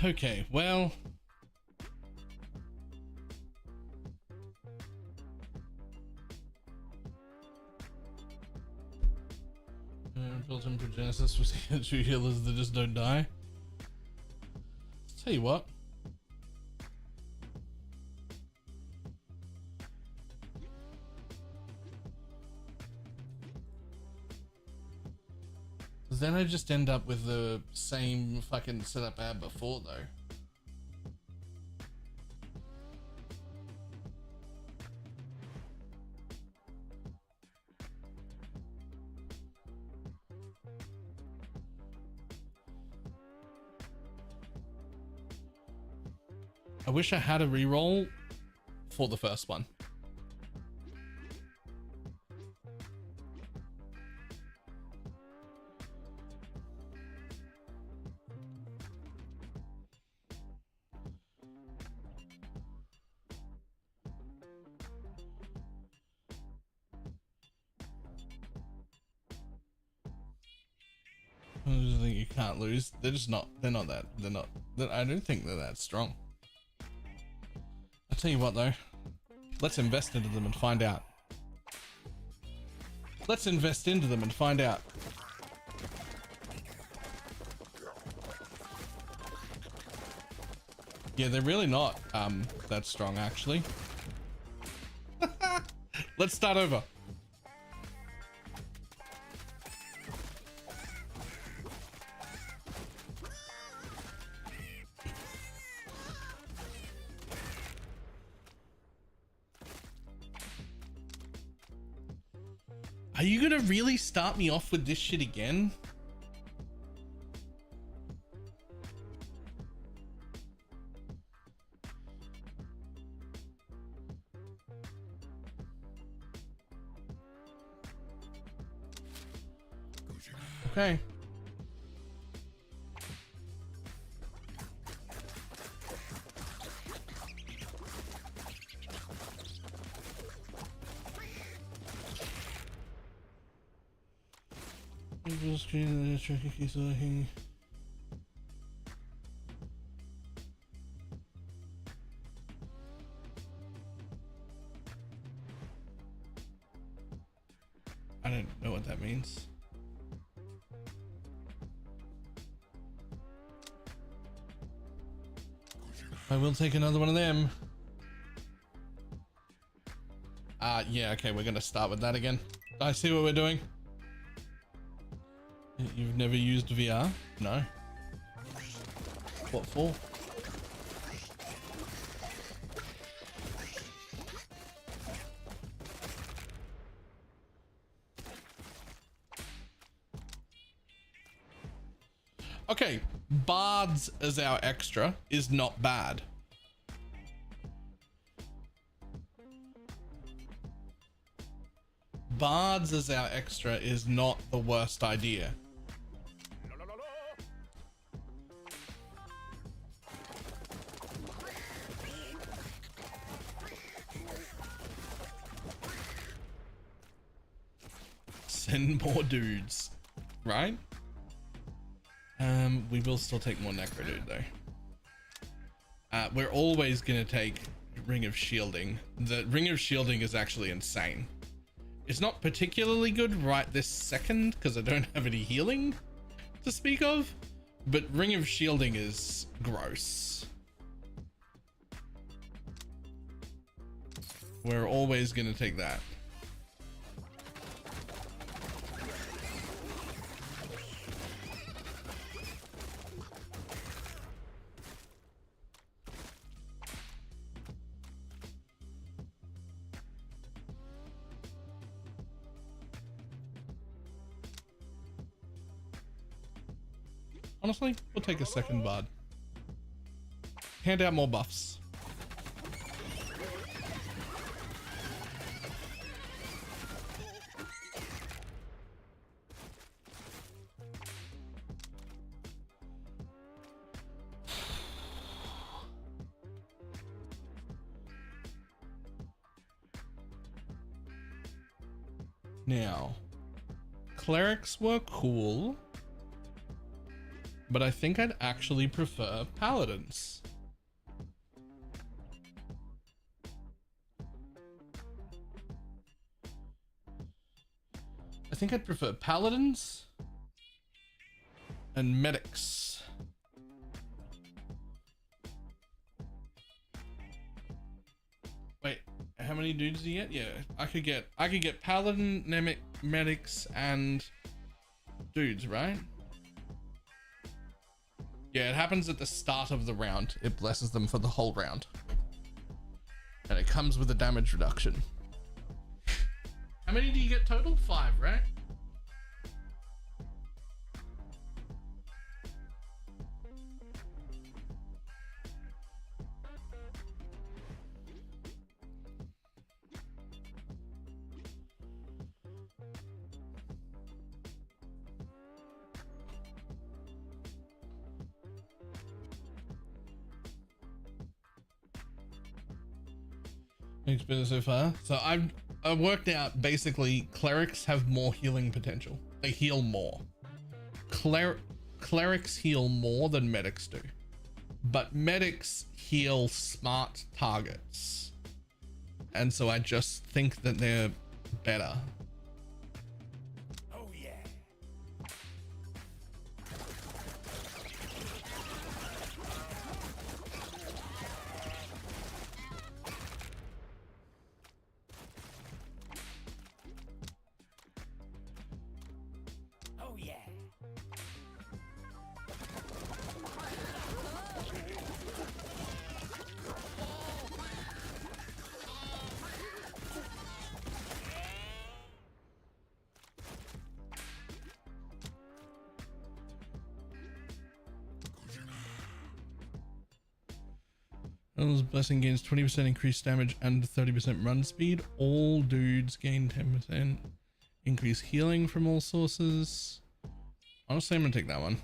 Okay, well. Built in for Genesis was two healers that just don't die. Tell you what. Then I just end up with the same fucking setup I had before though. I wish I had a reroll for the first one. I just think you can't lose. They're just not. They're not that. They're not. I don't think they're that strong. I'll tell you what though. Let's invest into them and find out. Let's invest into them and find out. Yeah, they're really not that strong actually. Let's start over. Are you gonna really start me off with this shit again? Okay. I don't know what that means. I will take another one of them. Yeah, okay, we're gonna start with that again. I see what we're doing. You've never used VR? No. What for? Okay, bards as our extra is not bad. Bards as our extra is not the worst idea. Send more dudes, right? We will still take more Necro Dude though. We're always gonna take Ring of Shielding. The Ring of Shielding is actually insane. It's not particularly good right this second because I don't have any healing to speak of, but Ring of Shielding is gross. We're always gonna take that. Honestly, we'll take a second bard. Hand out more buffs. Now, clerics were cool. but I think I'd actually prefer paladins. I think I'd prefer paladins and medics. Wait, how many dudes do you get? Yeah, I could get paladin, medics, and dudes, right? Yeah, it happens at the start of the round. It blesses them for the whole round. And it comes with a damage reduction. How many do you get total? 5, right? It's been so far. So I've worked out basically clerics have more healing potential. They heal more. Clerics heal more than medics do, but medics heal smart targets, and so I just think that they're better. Oh yeah. Oh yeah. Elders Blessing gains 20% increased damage and 30% run speed. All dudes gain 10% increased healing from all sources. Honestly, I'm gonna take that one.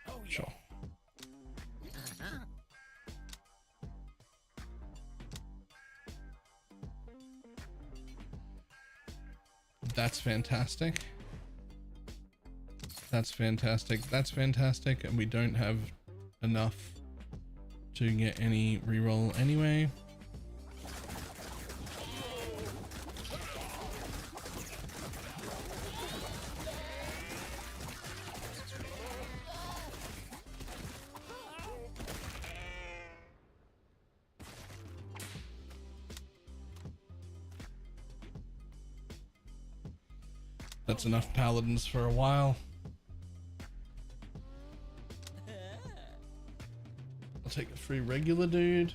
Oh yeah. Sure. That's fantastic. That's fantastic. That's fantastic. And we don't have enough to get any reroll anyway. That's enough paladins for a while. I'll take a free regular dude.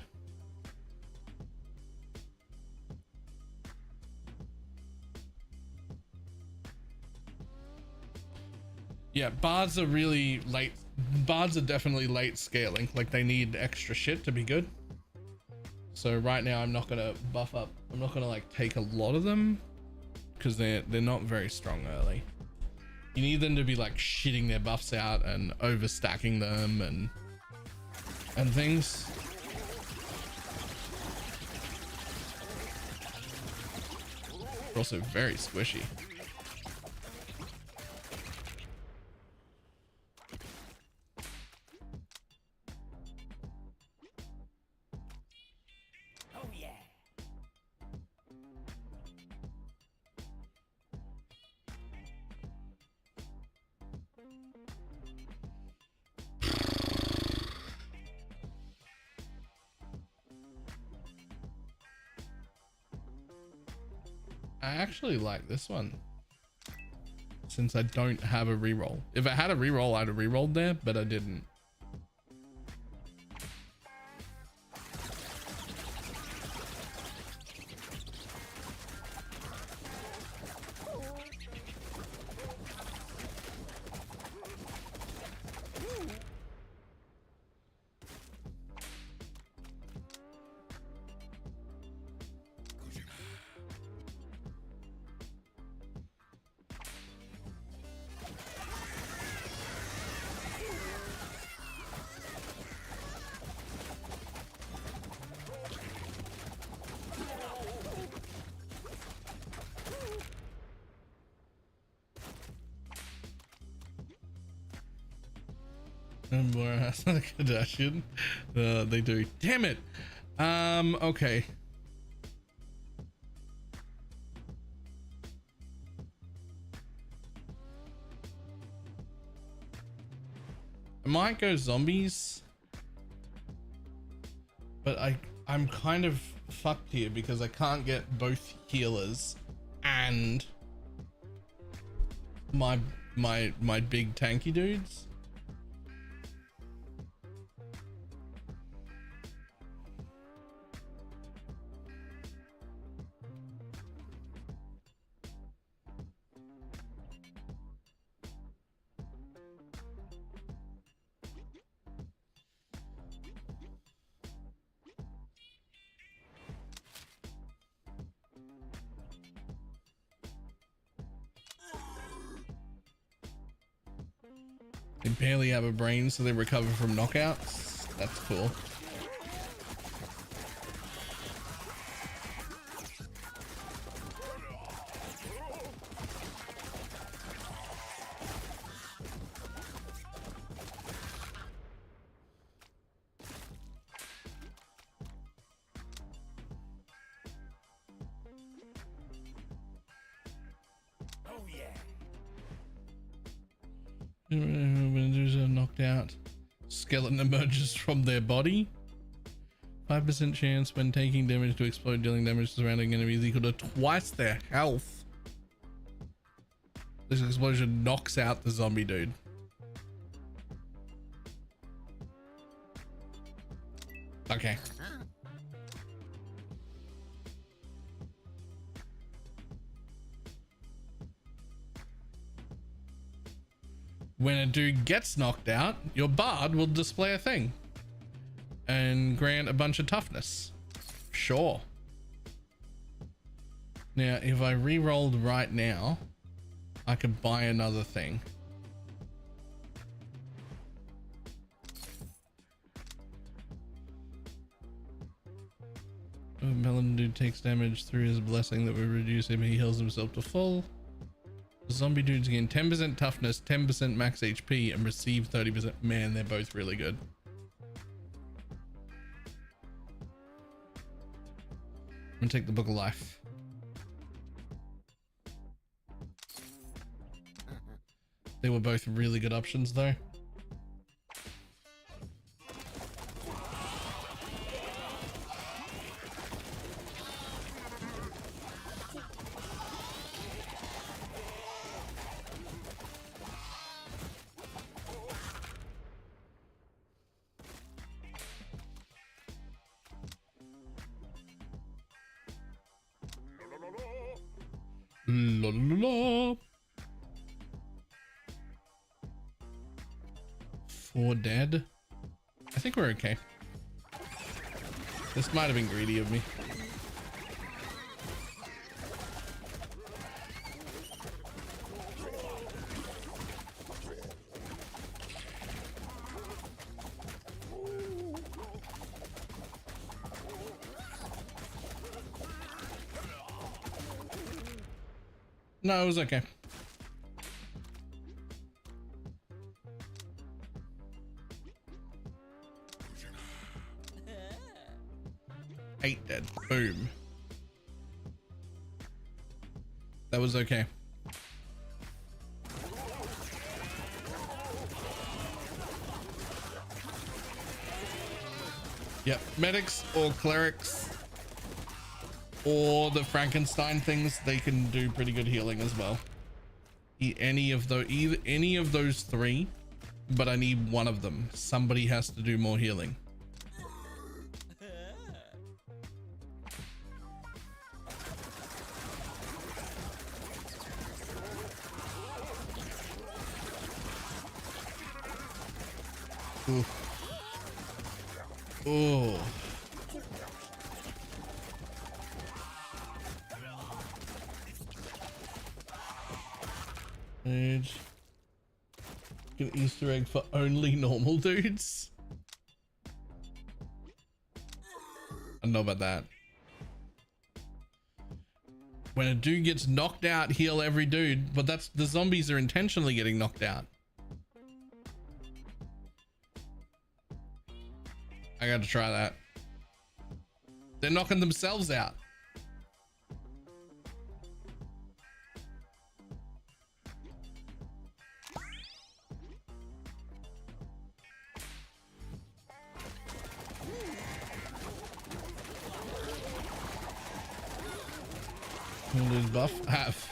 Yeah, bards are really late. Bards are definitely late scaling. Like they need extra shit to be good. So right now I'm not gonna buff up. I'm not gonna like take a lot of them, because they're not very strong early. You need them to be like shitting their buffs out and overstacking them and things. They're also very squishy. Oh yeah. I actually like this one, since I don't have a reroll. If I had a reroll, I'd have rerolled there, but I didn't. And Laura has a Kardashian. They do. Damn it. Okay. I might go zombies, but I'm kind of fucked here because I can't get both healers and my big tanky dudes. They barely have a brain, so they recover from knockouts. That's cool. Oh yeah. When there's a knocked out skeleton emerges from their body. 5% chance when taking damage to explode, dealing damage to surrounding enemies equal to twice their health. This explosion knocks out the zombie dude. Okay. When a dude gets knocked out, your bard will display a thing and grant a bunch of toughness. Sure. Now, if I re-rolled right now, I could buy another thing. Melon dude takes damage through his blessing that will reduce him. He heals himself to full. Zombie dudes gain 10% toughness, 10% max HP, and receive 30%. Man, they're both really good. I'm gonna take the Book of Life. They were both really good options though. La, la, la. 4 dead. I think we're okay. This might have been greedy of me. No, it was okay. Eight dead. Boom. That was okay. Yep, medics or clerics or the Frankenstein things, they can do pretty good healing as well. Any of those three, but I need one of them. Somebody has to do more healing. Ooh. Oh. Age. An Easter egg for only normal dudes. I don't know about that. When a dude gets knocked out, heal every dude, but that's the zombies are intentionally getting knocked out. I got to try that. They're knocking themselves out. We'll lose buff. Have.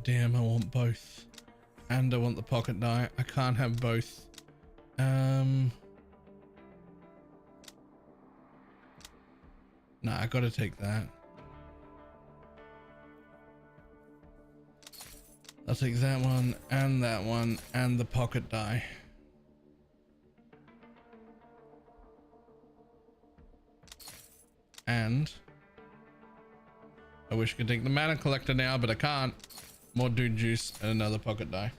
Damn, I want both. And I want the pocket die. I can't have both. Nah, I gotta take that. I'll take that one and the pocket die. And I wish I could take the mana collector now, but I can't. More dude juice and another pocket die.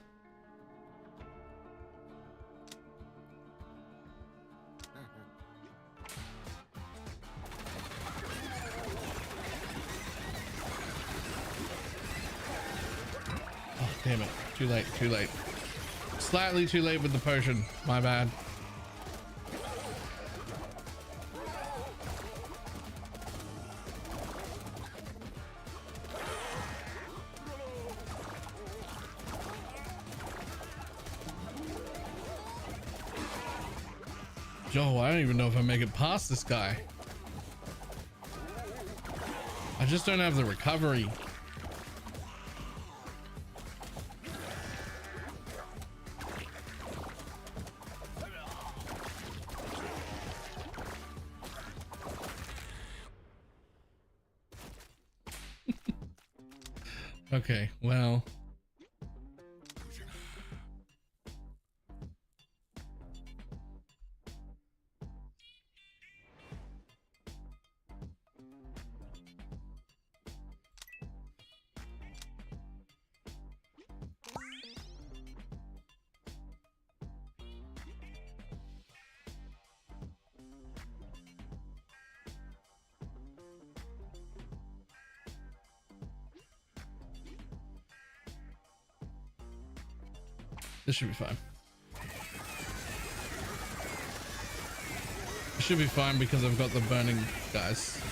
Oh, damn it. Too late, too late. Slightly too late with the potion. My bad. Yo, I don't even know if I make it past this guy. I just don't have the recovery. Okay, well. This should be fine. It should be fine because I've got the burning guys.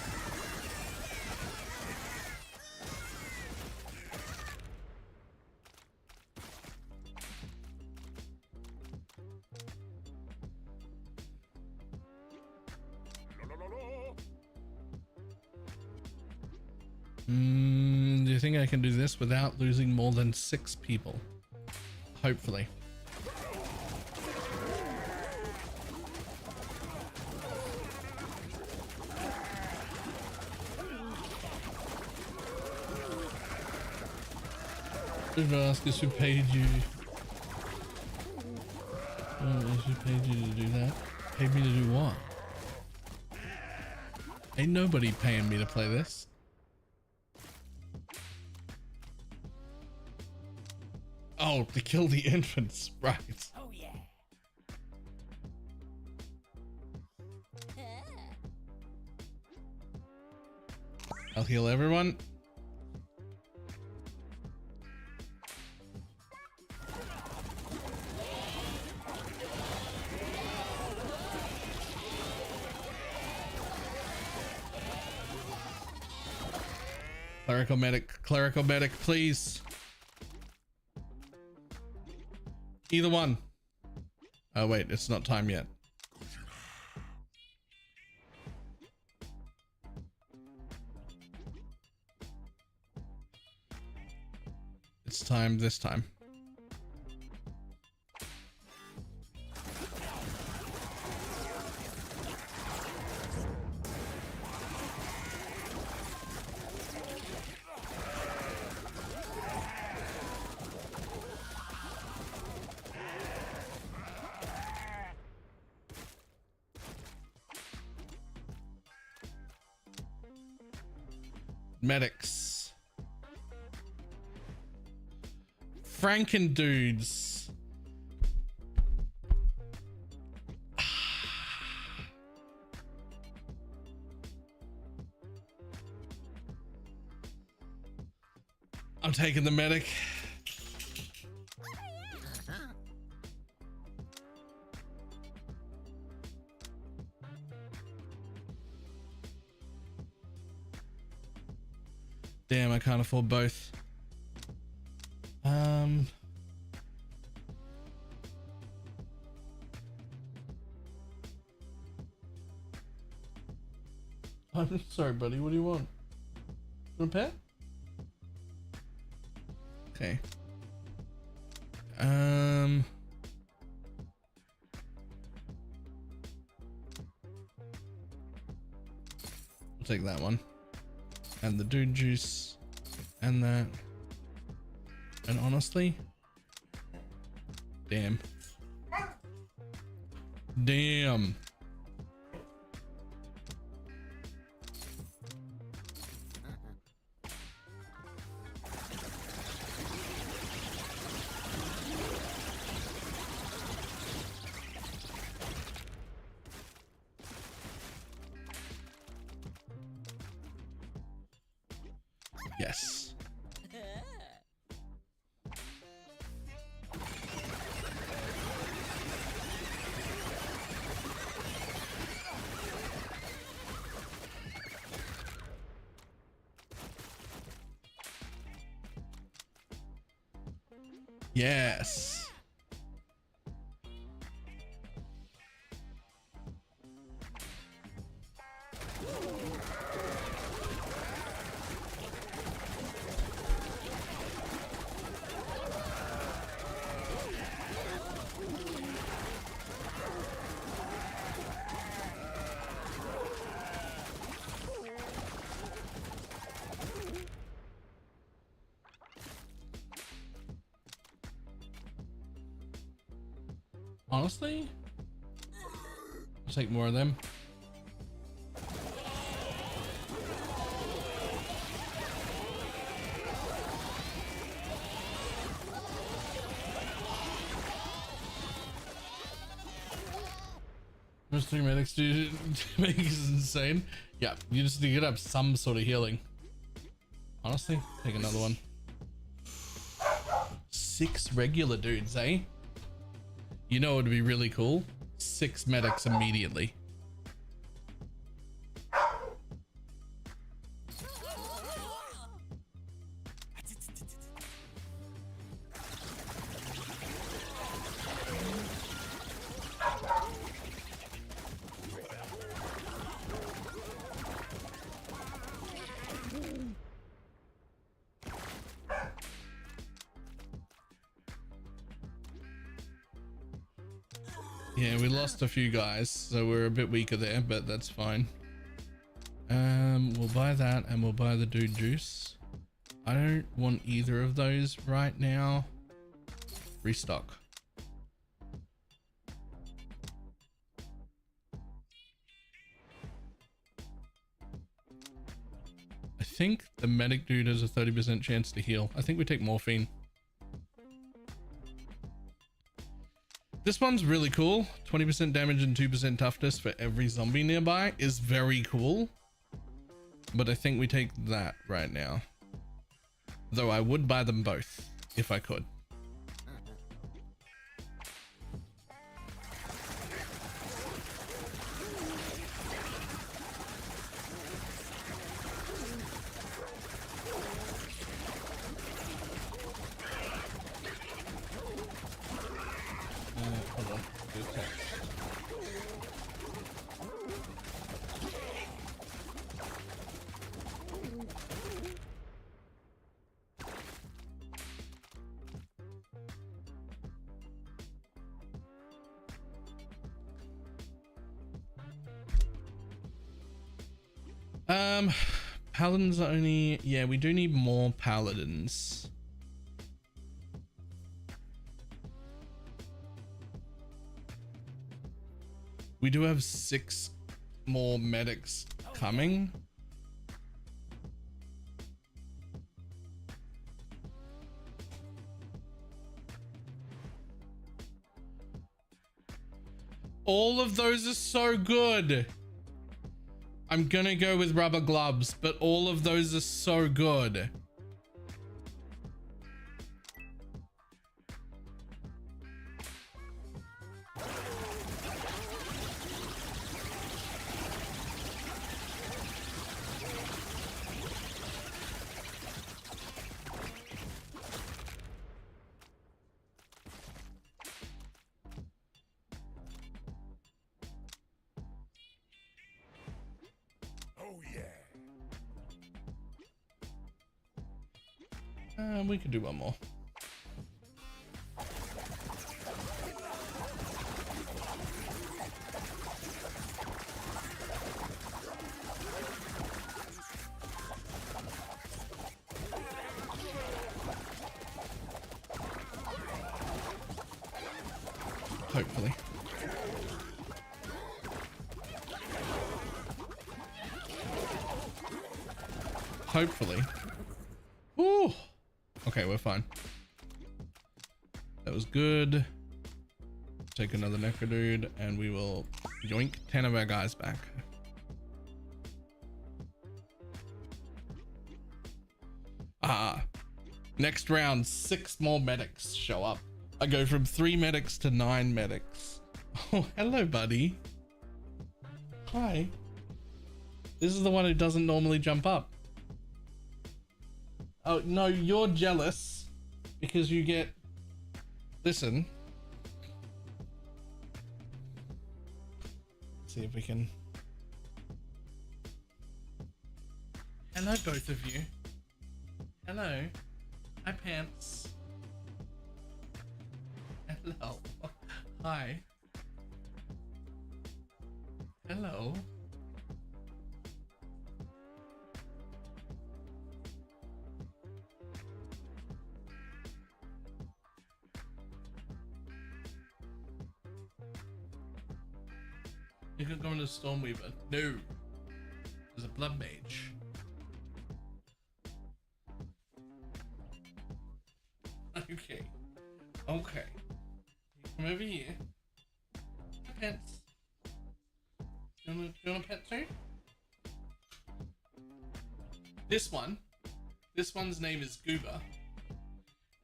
Do you think I can do this without losing more than 6 people? Hopefully. If I ask us who paid you, who paid you to do that? Paid me to do what? Ain't nobody paying me to play this. Oh, to kill the infants, right. Oh yeah. I'll heal everyone. Clerical medic, please. Either one. Oh wait, it's not time yet. It's time this time. Medics. Franken dudes. I'm taking the medic. Damn, I can't afford both. I'm sorry, buddy. What do you want? Want a pet? Okay. I'll take that one. And the dude juice. And that. And honestly. Damn. Damn. Yes. Yes. Honestly, I'll take more of them. Those 3 medics do make is insane. Yeah, you just need to get up some sort of healing. Honestly, take another one. 6 regular dudes, eh? You know, it would be really cool. 6 medics immediately. Yeah, we lost a few guys, so we're a bit weaker there, but that's fine. We'll buy that and we'll buy the dude juice. I don't want either of those right now. Restock. I think the medic dude has a 30% chance to heal. I think we take morphine. This one's really cool. 20% damage and 2% toughness for every zombie nearby is very cool. But I think we take that right now. Though I would buy them both if I could. Hold on. Good catch. Paladins are only, yeah, we do need more paladins. We do have 6 more medics coming. All of those are so good. I'm gonna go with rubber gloves, but all of those are so good. We could do one more. Hopefully. Hopefully. Ooh. Okay, we're fine. That was good. Take another Necro Dude and we will yoink 10 of our guys back. Next round, 6 more medics show up. I go from 3 medics to 9 medics. Oh, hello, buddy. Hi. This is the one who doesn't normally jump up. Oh, no, you're jealous because you get... Listen. Let's see if we can... Hello, both of you. Hello. Hi, Pants. Hello. Hi. Hello. You could go into Stormweaver. No. There's a Blood Mage. Okay. Okay. Come over here. Pets. Do you want a pet too? This one's name is Goober.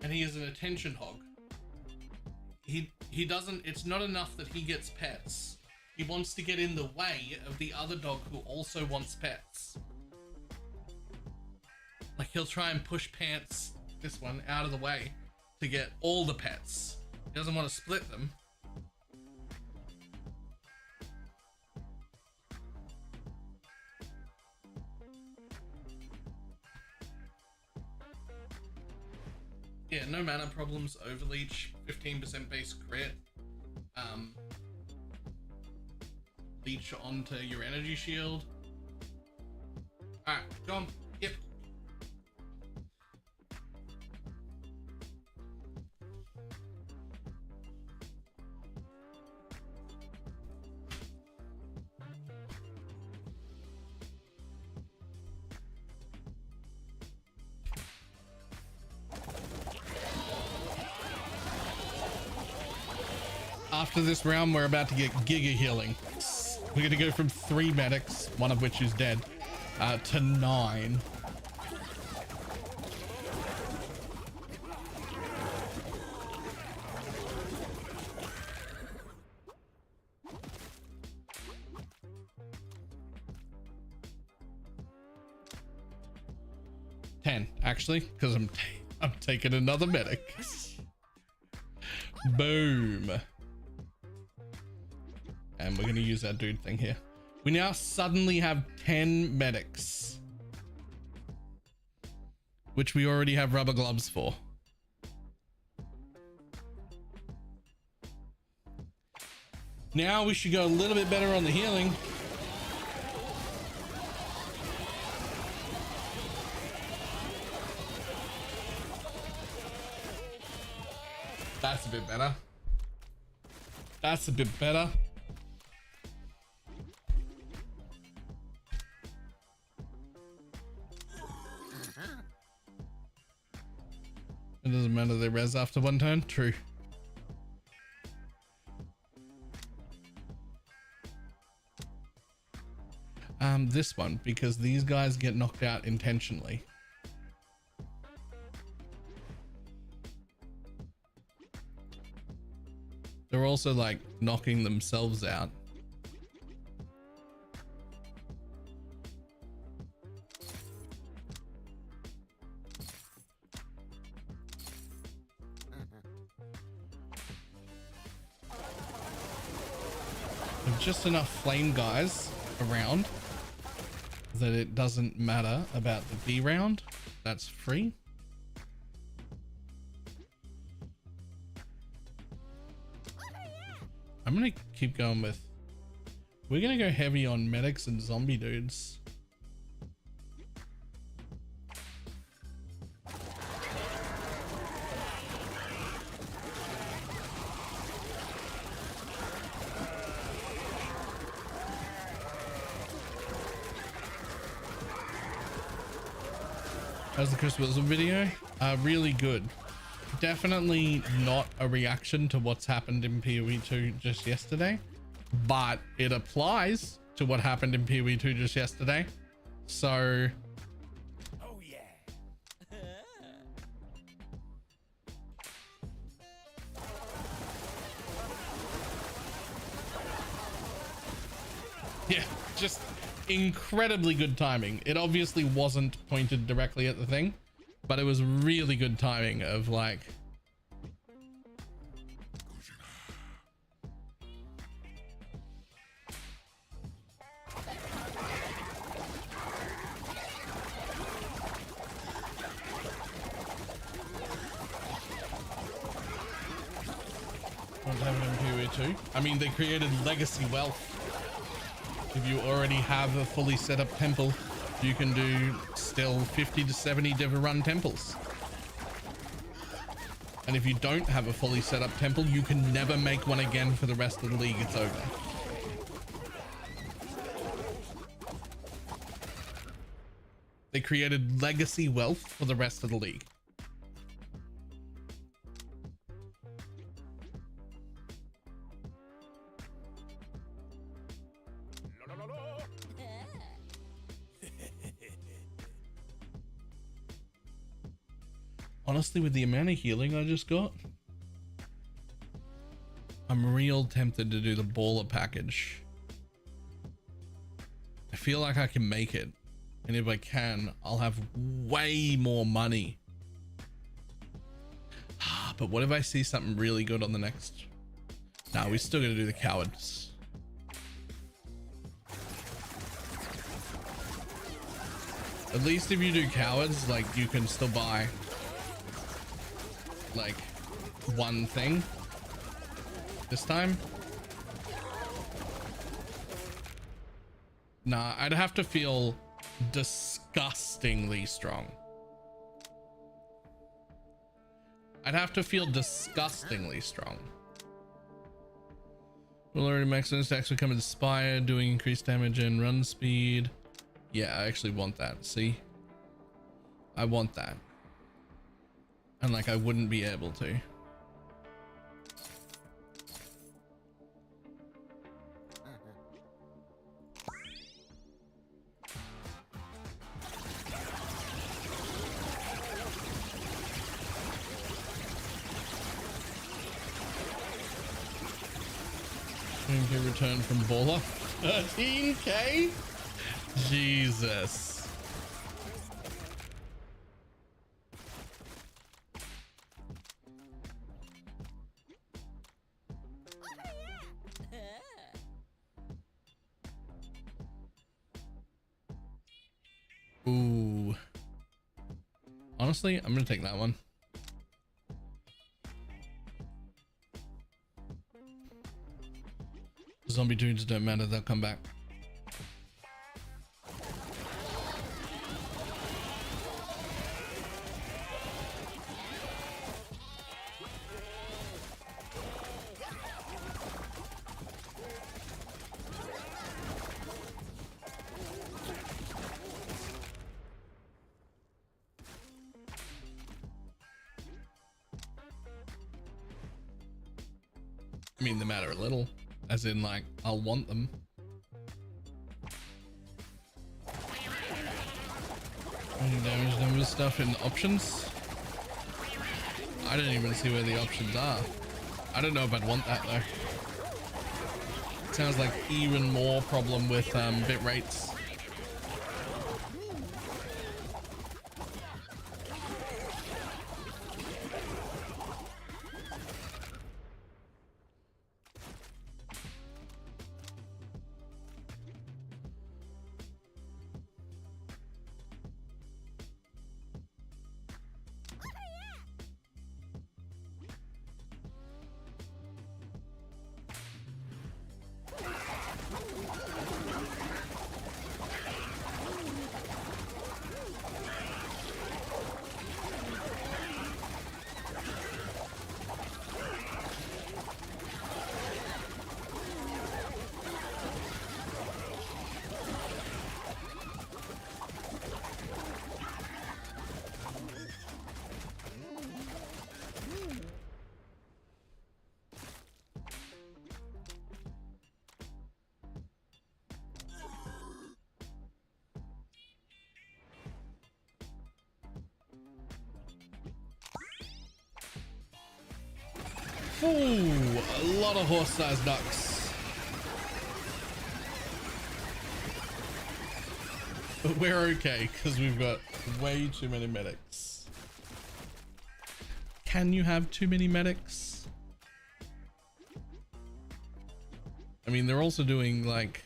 And he is an attention hog. He doesn't, it's not enough that he gets pets. He wants to get in the way of the other dog who also wants pets. Like he'll try and push Pants, this one, out of the way to get all the pets. He doesn't want to split them. Yeah, no mana problems, overleech, 15% base crit. Leech onto your energy shield. Alright, go on. Yep. After this round, we're about to get Giga healing. We're going to go from 3 medics, one of which is dead, to 9. Actually, because I'm taking another medic. Boom. And we're going to use that dude thing here. We now suddenly have 10 medics, which we already have rubber gloves for. Now we should go a little bit better on the healing. That's a bit better. That's a bit better. It doesn't matter, they res after one turn. True. This one, because these guys get knocked out intentionally. They're also like knocking themselves out. There's just enough flame guys around that it doesn't matter about the B round. That's free. I'm gonna keep going with, we're gonna go heavy on medics and zombie dudes. How's the Christmas video? Really good. Definitely not a reaction to what's happened in PoE 2 just yesterday, but it applies to what happened in PoE 2 just yesterday. So Oh yeah. yeah, just incredibly good timing. It obviously wasn't pointed directly at the thing, but it was really good timing of like, what's happening in PoE 2? I mean, they created legacy wealth. If you already have a fully set up temple, you can do still 50 to 70 div run temples. And if you don't have a fully set up temple, you can never make one again for the rest of the league. It's over. They created legacy wealth for the rest of the league. Honestly, with the amount of healing I just got, I'm real tempted to do the baller package. I feel like I can make it. And if I can, I'll have way more money. But what if I see something really good on the next? Nah, we still gotta do the cowards. At least if you do cowards, like you can still buy like one thing this time. Nah, I'd have to feel disgustingly strong. I'd have to feel disgustingly strong. Will already maximum stacks become inspired, doing increased damage and run speed. Yeah, I actually want that. See, I want that. And like, I wouldn't be able to. $13K return from Baller. 13K? Jesus. Ooh. Honestly, I'm gonna take that one. Zombie dudes don't matter, they'll come back. I mean, they matter a little, as in like, I'll want them. Any damage number stuff in options? I don't even see where the options are. I don't know if I'd want that though. Sounds like even more problem with bit rates. Ooh, a lot of horse-sized ducks. But we're okay because we've got way too many medics. Can you have too many medics? I mean, they're also doing like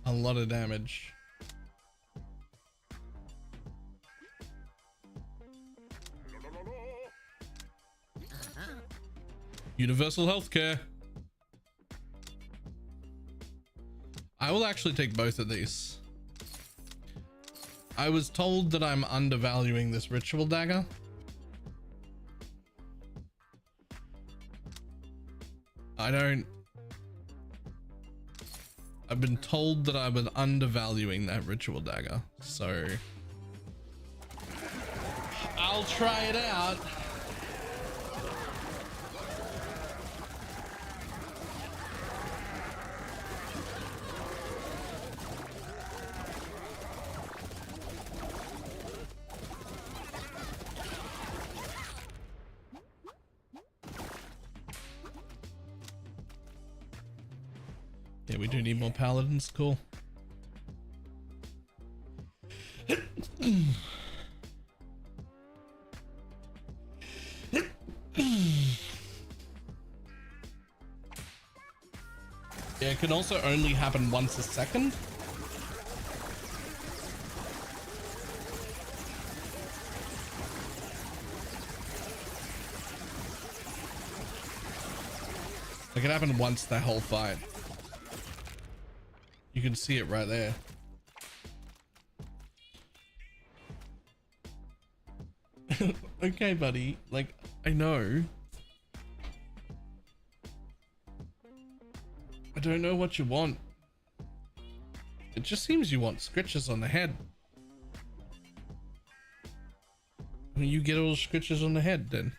a lot of damage. Universal healthcare. I will actually take both of these. I was told that I'm undervaluing this ritual dagger. I've been told that I've been undervaluing that ritual dagger, so I'll try it out. Yeah, we do need more paladins. Cool. Yeah, it can also only happen once a second. Like it happened once that whole fight. You can see it right there. Okay, buddy. Like, I know. I don't know what you want. It just seems you want scratches on the head. When you get all the scratches on the head, then.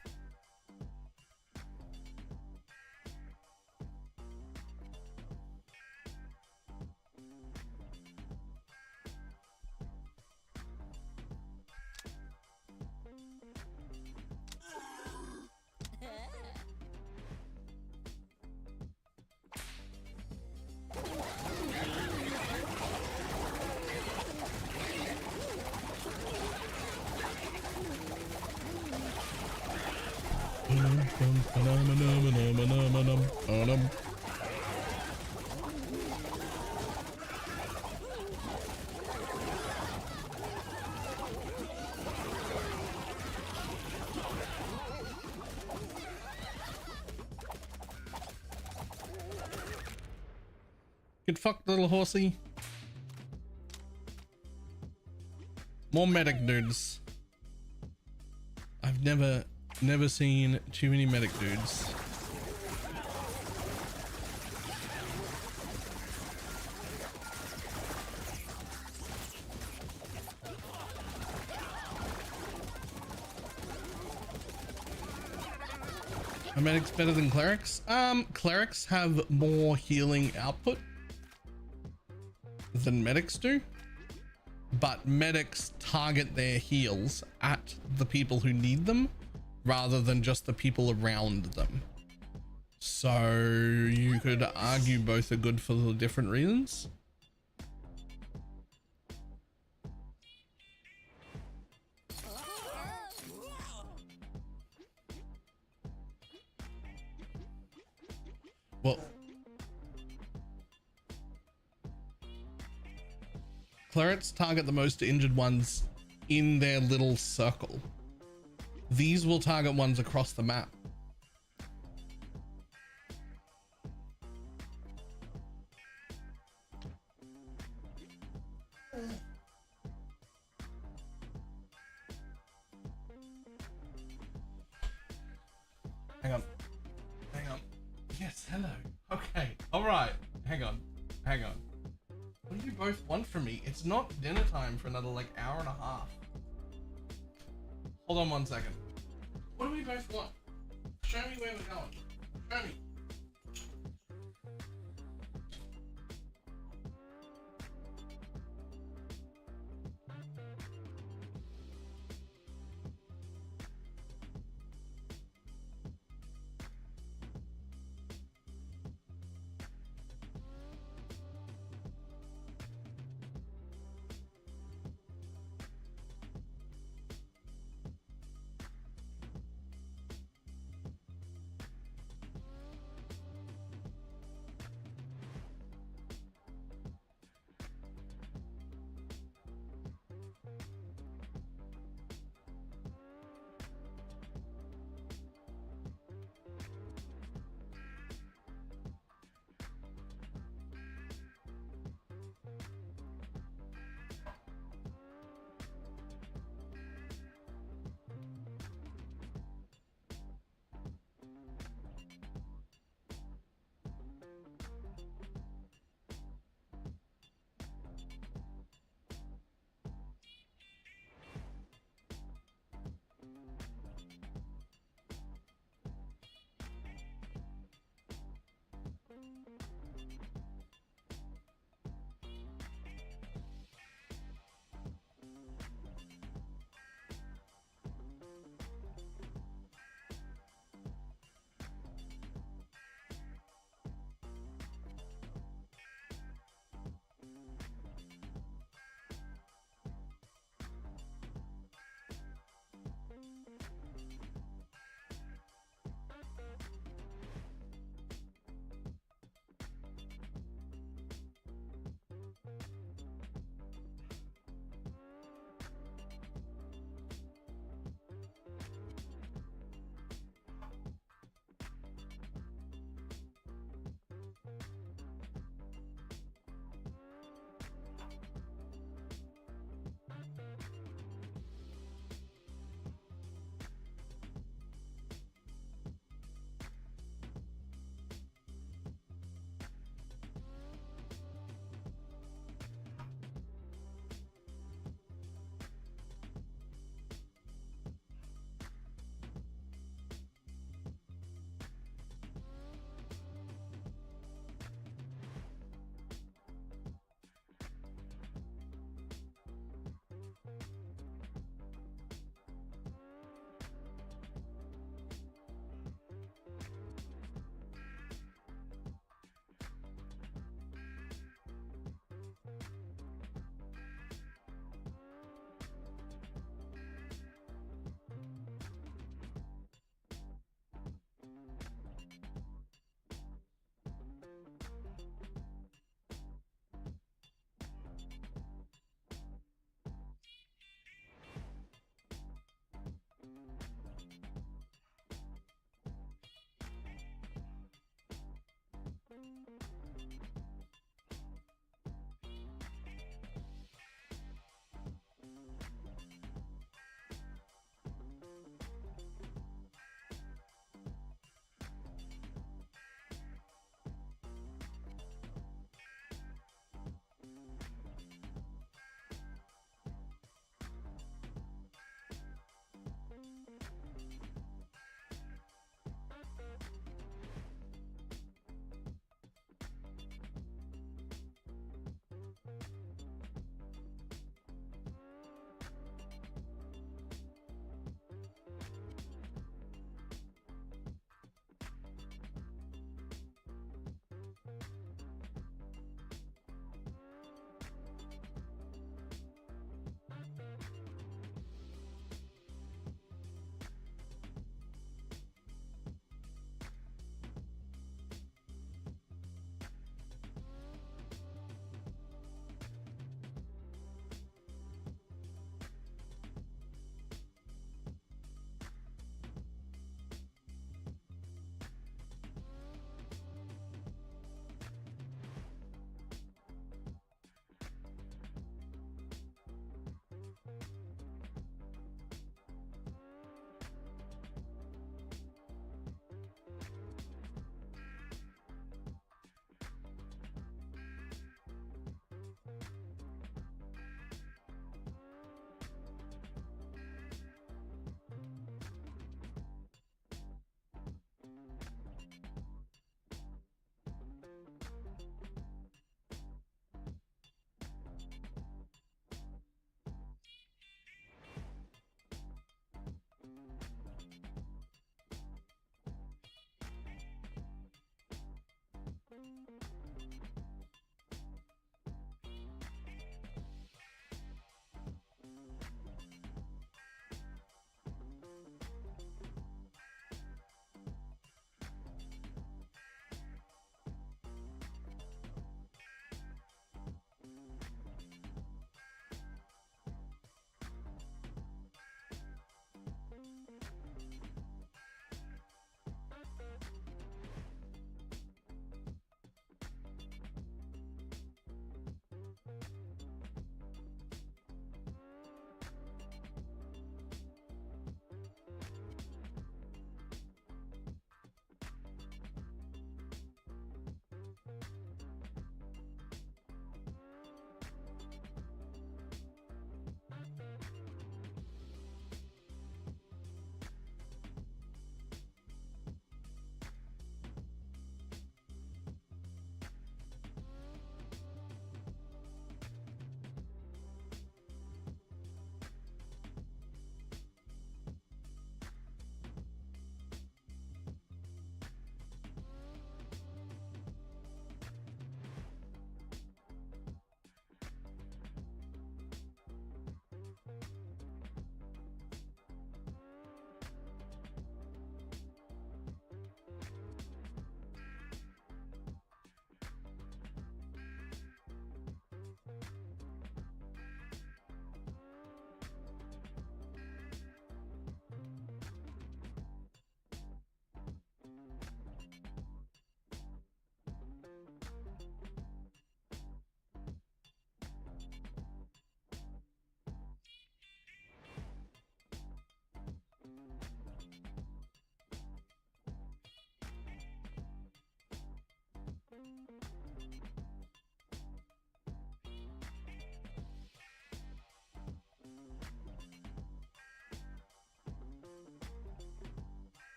Get fucked, little horsey. More medic dudes. I've never seen too many medic dudes. Are medics better than clerics? Clerics have more healing output than medics do. but medics target their heals at the people who need them rather than just the people around them. So you could argue both are good for the different reasons. Well, clerics target the most injured ones in their little circle. These will target ones across the map. Hang on. Hang on. Yes, hello. Okay. All right. Hang on. Hang on. What do you both want from me? It's not dinner time for another like hour and a half. Hold on 1 second. What do we both want? Show me where we're going. Show me.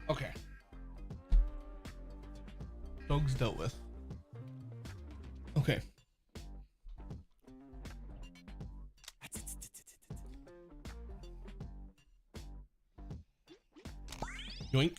Okay. Dogs dealt with. Okay. Yoink.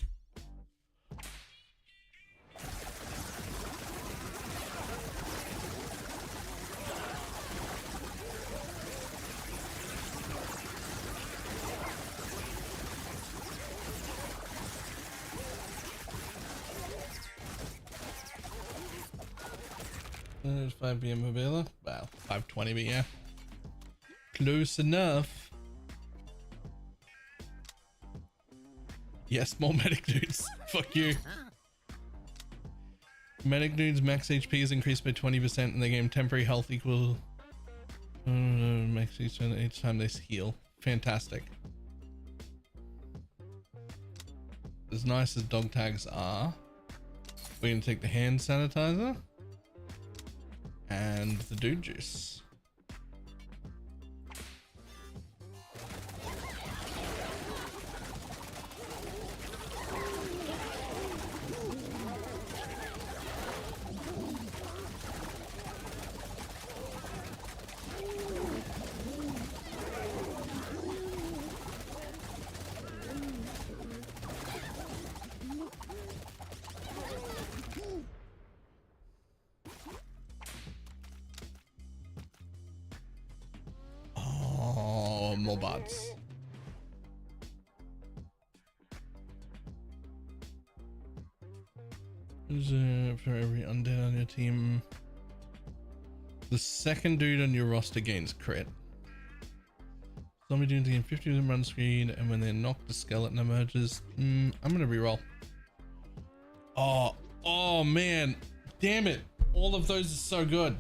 There's 5 p.m. available. Wow, 5:20, but yeah. Close enough. Yes, more medic dudes. Fuck you. Medic dudes max HP is increased by 20% in the game. Temporary health equal max each time they heal. Fantastic. As nice as dog tags are, we're gonna take the hand sanitizer and the dude juice. More bots. For every undead on your team, the second dude on your roster gains crit. Zombie dudes gain 50% run speed, and when they're knocked, the skeleton emerges. I'm gonna reroll. Oh man, damn it! All of those are so good.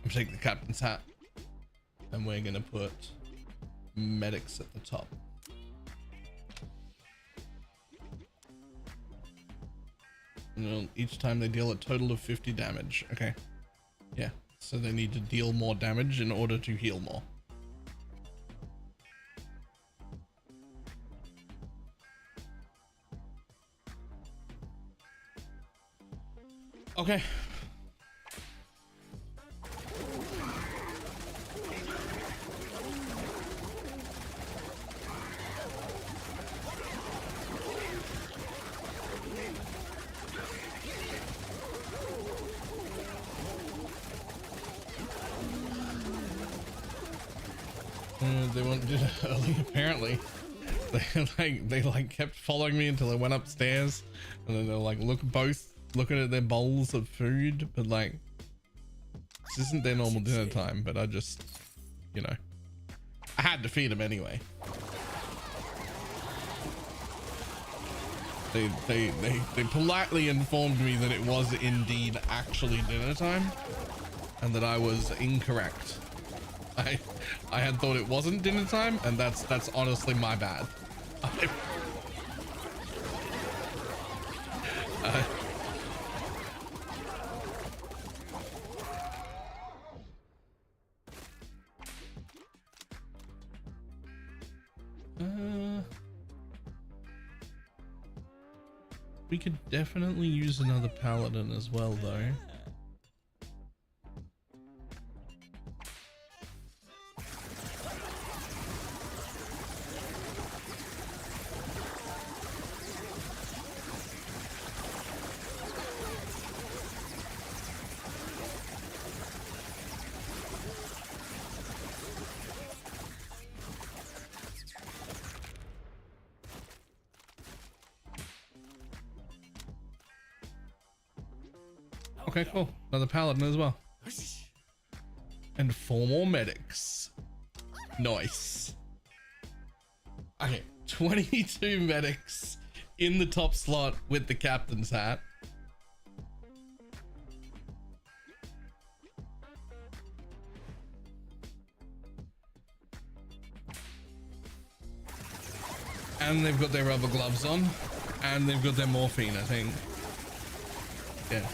Take the captain's hat, and we're gonna put medics at the top. And each time they deal a total of 50 damage. Okay, yeah, so they need to deal more damage in order to heal more. Okay. They won't do that early, apparently. They kept following me until I went upstairs, and then they're like looking at their bowls of food, but like this isn't their normal dinner time. But I just, you know, I had to feed them anyway. They politely informed me that it was indeed actually dinner time, and that I was incorrect. I had thought it wasn't dinner time, and that's honestly my bad. We could definitely use another paladin as well, though. Okay, cool. Another paladin as well. And 4 more medics. Nice. Okay, 22 medics in the top slot with the captain's hat. And they've got their rubber gloves on. And they've got their morphine, I think. Yeah.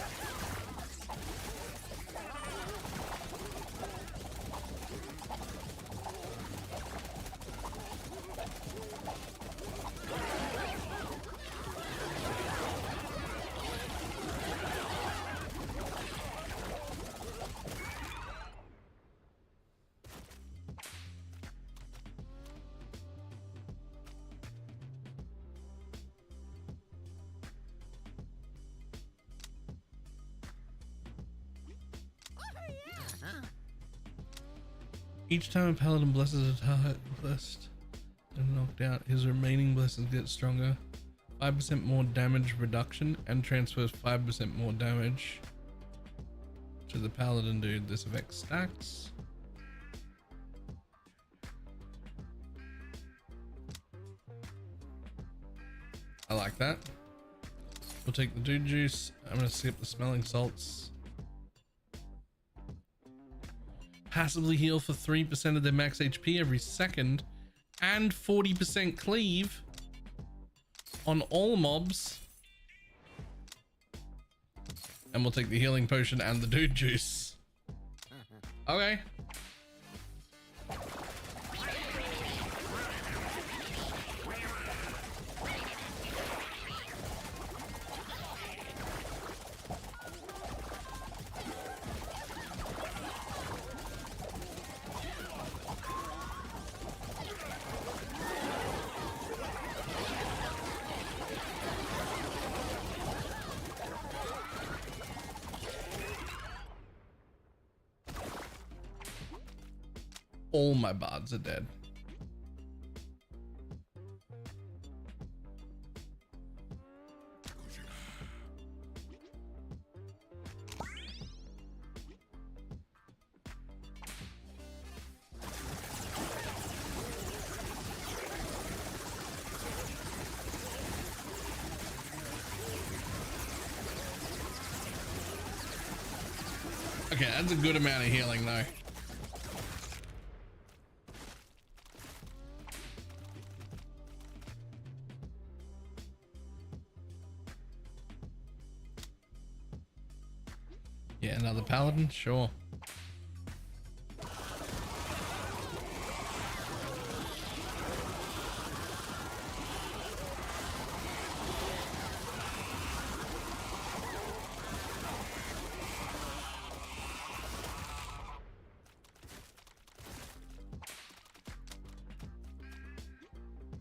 Each time a paladin blesses a target blessed and knocked out, his remaining blessings get stronger. 5% more damage reduction and transfers 5% more damage to the paladin dude. This effect stacks. I like that. We'll take the dude juice. I'm gonna skip the smelling salts. Passively heal for 3% of their max HP every second and 40% cleave on all mobs. And we'll take the healing potion and the dude juice. Okay. All my bards are dead. Okay, that's a good amount of healing though. Yeah, another paladin, sure.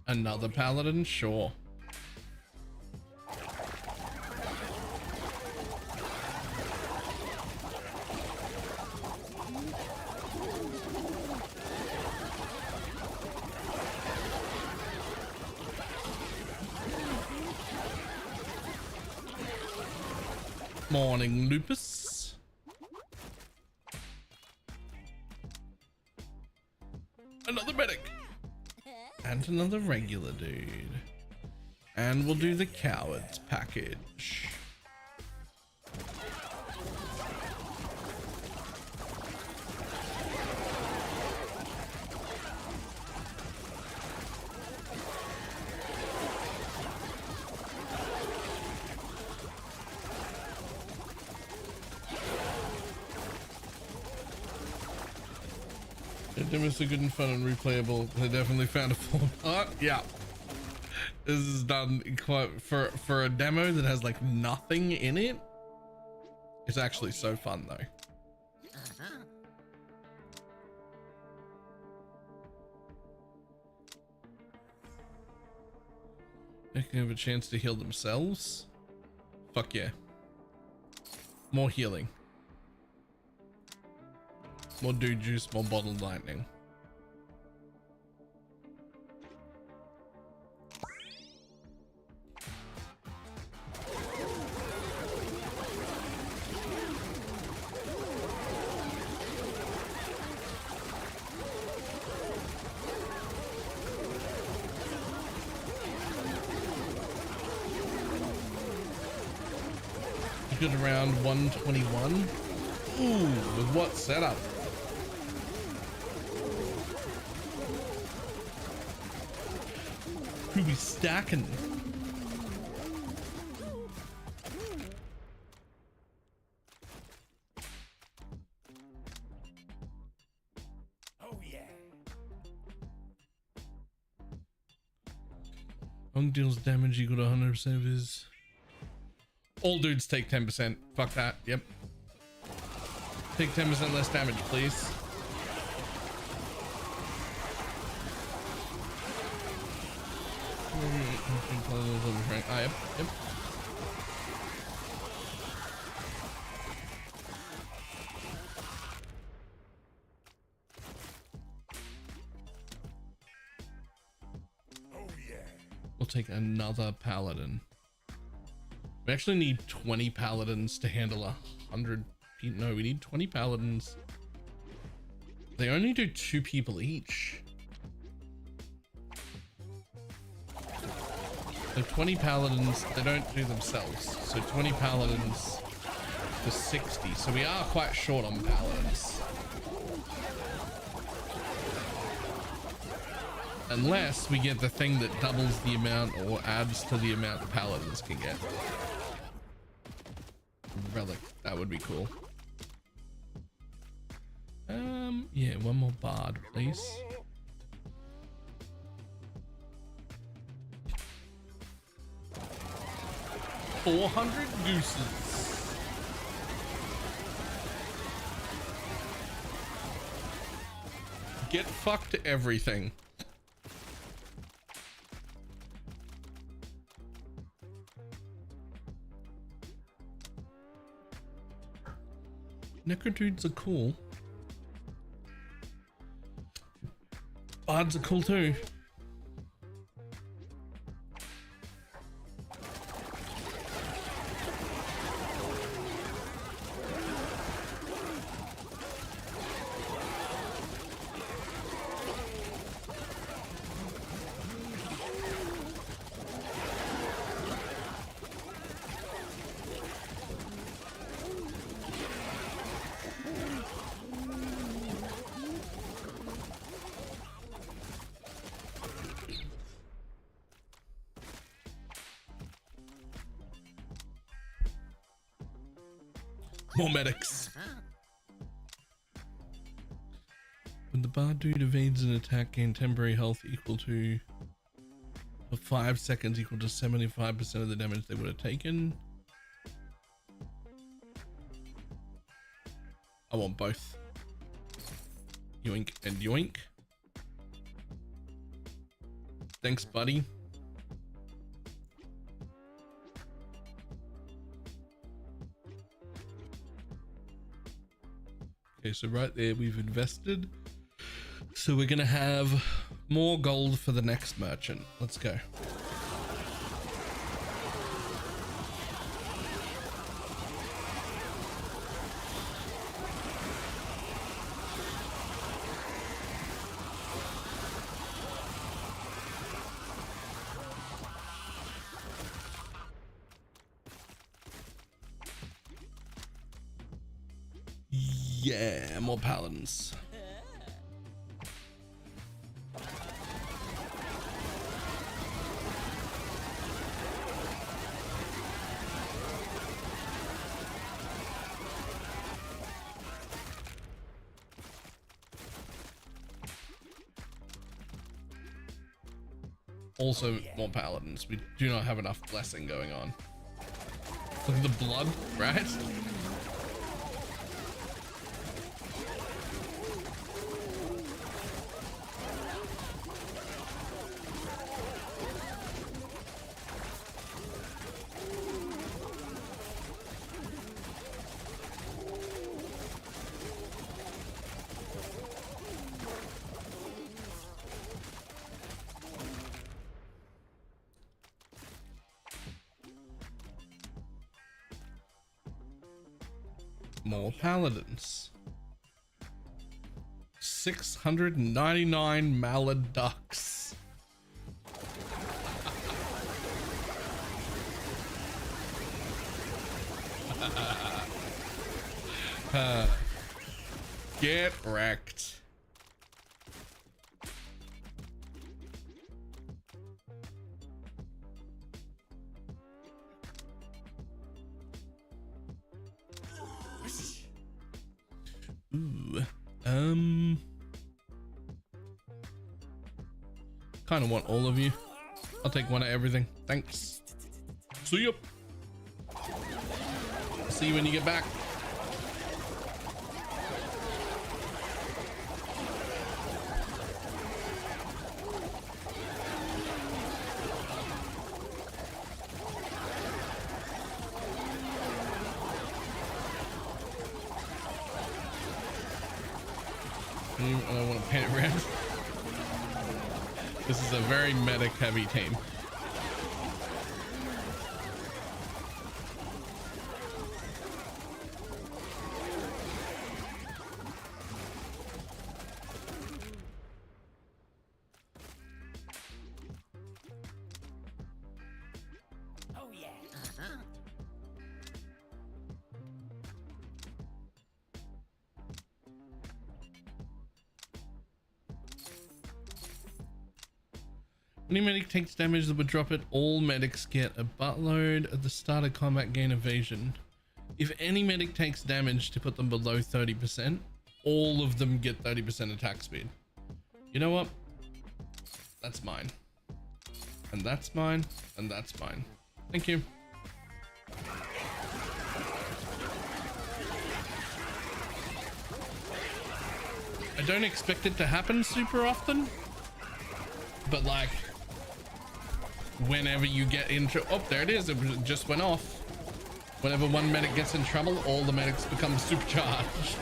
Another paladin, sure. Morning, Lupus. Another medic. And another regular dude. And we'll do the cowards package. Demos are good and fun and replayable. They definitely found a full part. Yeah, this is done quite for a demo that has like nothing in it. It's actually so fun though. They can have a chance to heal themselves. Fuck yeah. More healing. More dude juice, more bottled lightning. Good around 121. Ooh, with what setup? Who be stacking? Oh yeah. Ong deals damage equal to 100% of his. All dudes take 10%. Fuck that. Yep. Take 10% less damage, please. Ah, yep, yep. Oh yeah. We'll take another paladin. We actually need 20 paladins to handle 100 people. No, we need 20 paladins. They only do 2 people each. So 20 paladins, they don't do themselves. So 20 paladins for 60. So we are quite short on paladins. Unless we get the thing that doubles the amount or adds to the amount the paladins can get. Relic, that would be cool. Yeah, one more bard, please. $400 gooses. Get fucked everything. Necrodudes are cool. Bards are cool too. More medics. When the bard dude evades an attack, gain temporary health equal to for 5 seconds equal to 75% of the damage they would have taken. I want both. Yoink and yoink. Thanks, buddy. Okay, so right there we've invested. So we're gonna have more gold for the next merchant. Let's go. Yeah, more paladins. Also, more paladins. We do not have enough blessing going on. Look at the blood, right? More paladins. 699 mallard ducks. Get wrecked. Kind of want all of you. I'll take one of everything. Thanks. See you. See you when you get back. I want to paint it red. This is a very medic heavy team. Oh yeah. When a medic takes damage that would drop it, all medics get a buttload at the start of combat, gain evasion. If any medic takes damage to put them below 30%, all of them get 30% attack speed. You know what? That's mine. And that's mine. And that's mine. Thank you. I don't expect it to happen super often, but like, whenever you get into, oh, there it is, it just went off. Whenever one medic gets in trouble, all the medics become supercharged.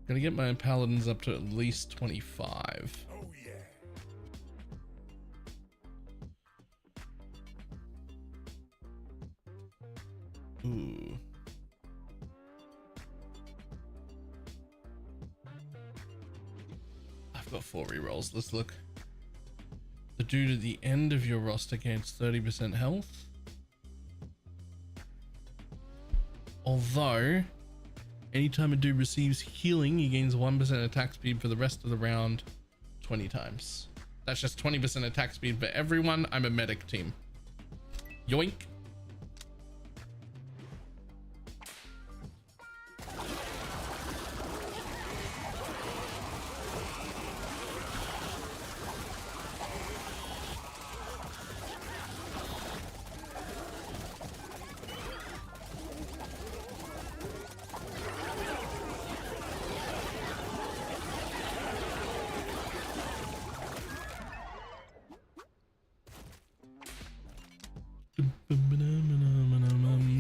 Gonna get my paladins up to at least 25. Oh yeah. Ooh. I've got 4 rerolls. Let's look. The dude at the end of your roster gains 30% health. Although, anytime a dude receives healing, he gains 1% attack speed for the rest of the round 20 times. That's just 20% attack speed for everyone. I'm a medic team. Yoink.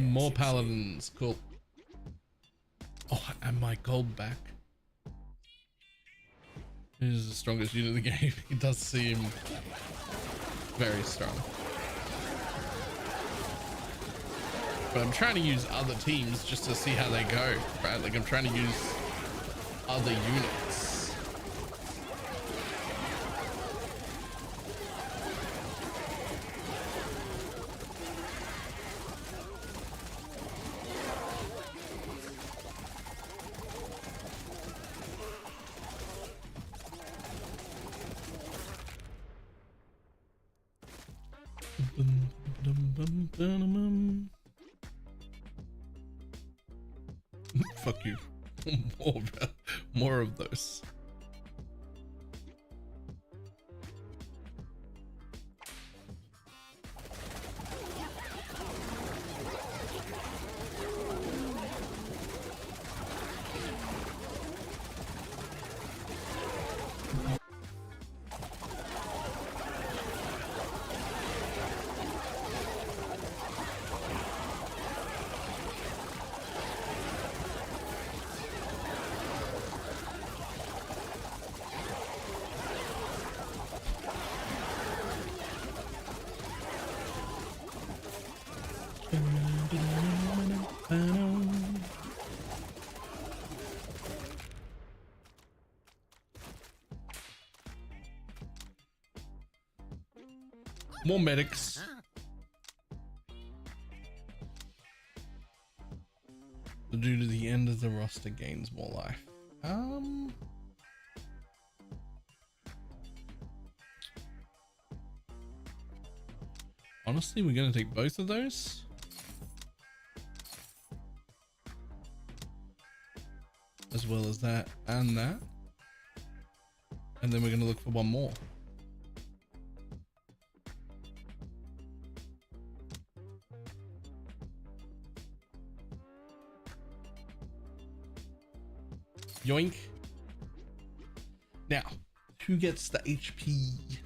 More paladins, cool. Oh, and my gold back. He's the strongest unit of the game. He does seem very strong. But I'm trying to use other teams just to see how they go, right? Like I'm trying to use other units. Fuck you. More of those. More medics. Due to the end of the roster gains more life. Honestly, we're going to take both of those. As well as that and that. And then we're going to look for one more. Yoink. Now, who gets the HP?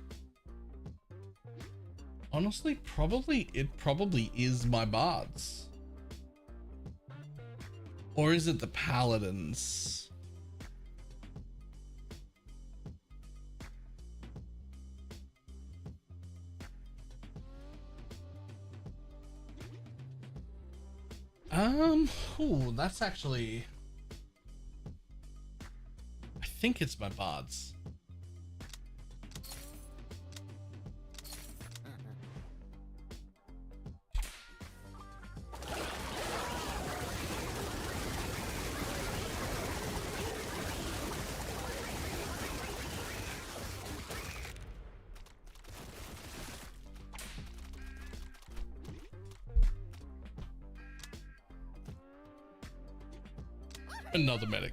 Honestly, it probably is my bards. Or is it the paladins? Oh, that's actually, I think it's my bards. Another medic.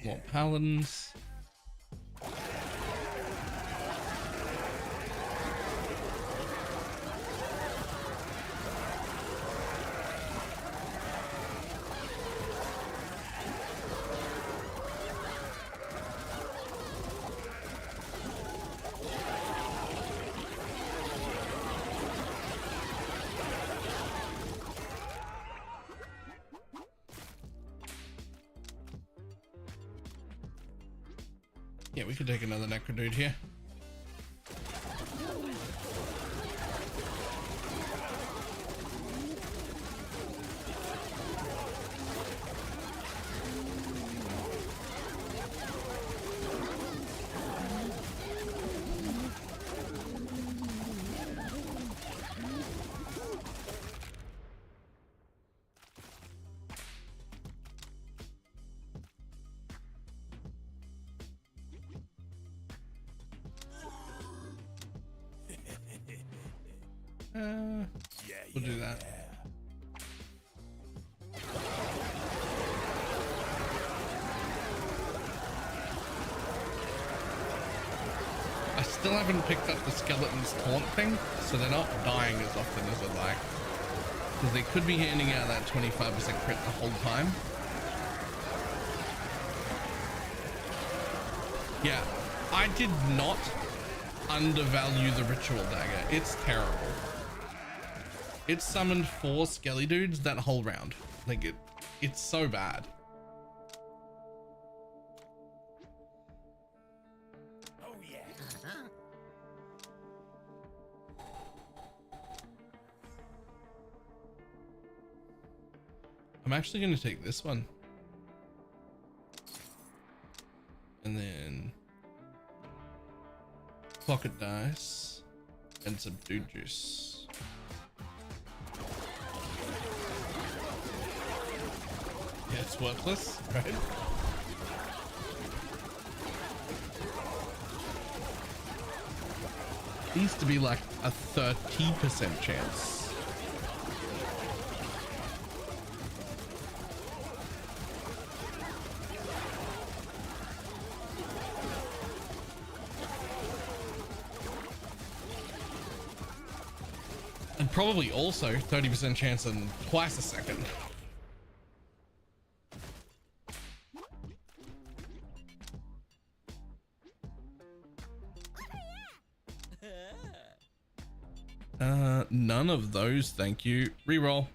More paladins. Yeah, we could take another necro dude here. We'll do that. I still haven't picked up the skeleton's taunt thing, so they're not dying as often as I'd like. Because they could be handing out that 25% crit the whole time. Yeah, I did not undervalue the ritual dagger. It's terrible. It summoned 4 skelly dudes that whole round. Like it's so bad. Oh yeah. I'm actually going to take this one. And then pocket dice and some dude juice. Yeah, it's worthless, right? It used to be like a 30% chance. And probably also 30% chance in twice a second. None of those, thank you. Reroll.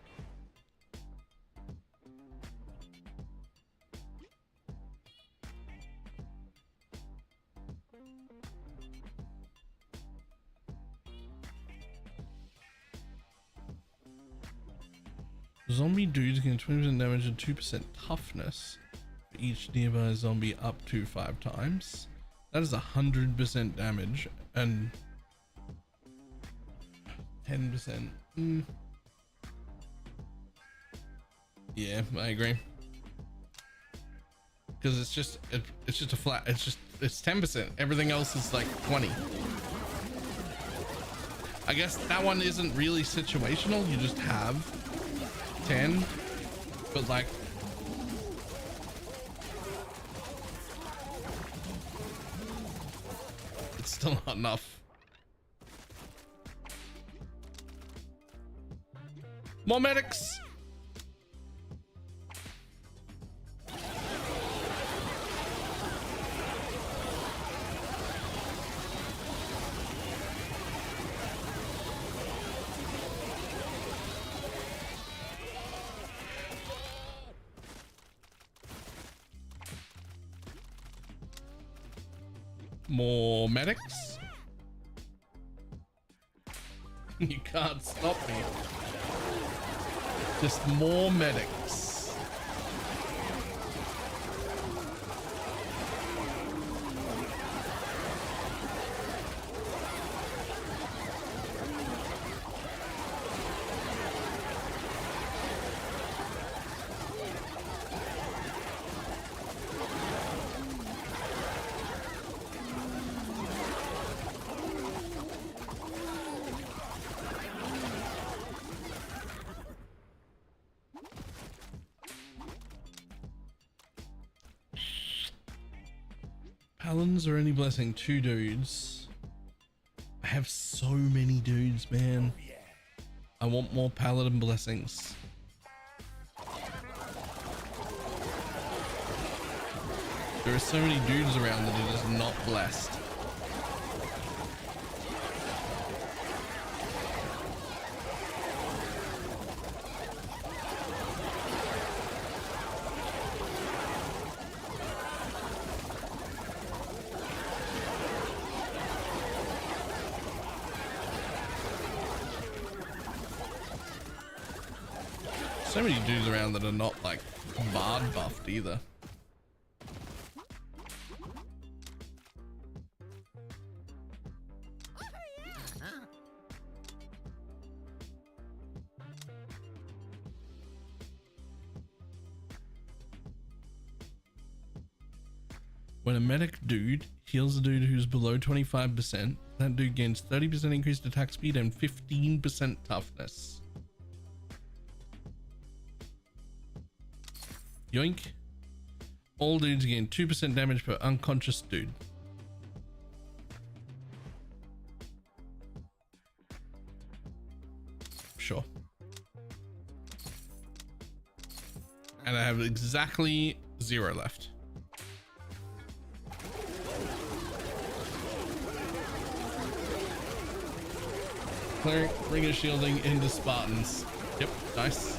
Zombie dudes gain 20% damage and 2% toughness for each nearby zombie up to 5 times. That is 100% damage and 10%. Yeah, I agree. Because it's just a flat. It's 10%. Everything else is like 20. I guess that one isn't really situational. You just have 10, but like it's still not enough. More medics. More medics. You can't stop me. Just more medics. Paladins are only blessing 2 dudes. I have so many dudes, man. I want more paladin blessings. There are so many dudes around that are just not blessed. So many dudes around that are not like bard buffed either. When a medic dude heals a dude who's below 25%, that dude gains 30% increased attack speed and 15% toughness. Yoink. All dudes gain 2% damage per unconscious dude. Sure. And I have exactly 0 left. Cleric, ringer shielding into Spartans. Yep, nice.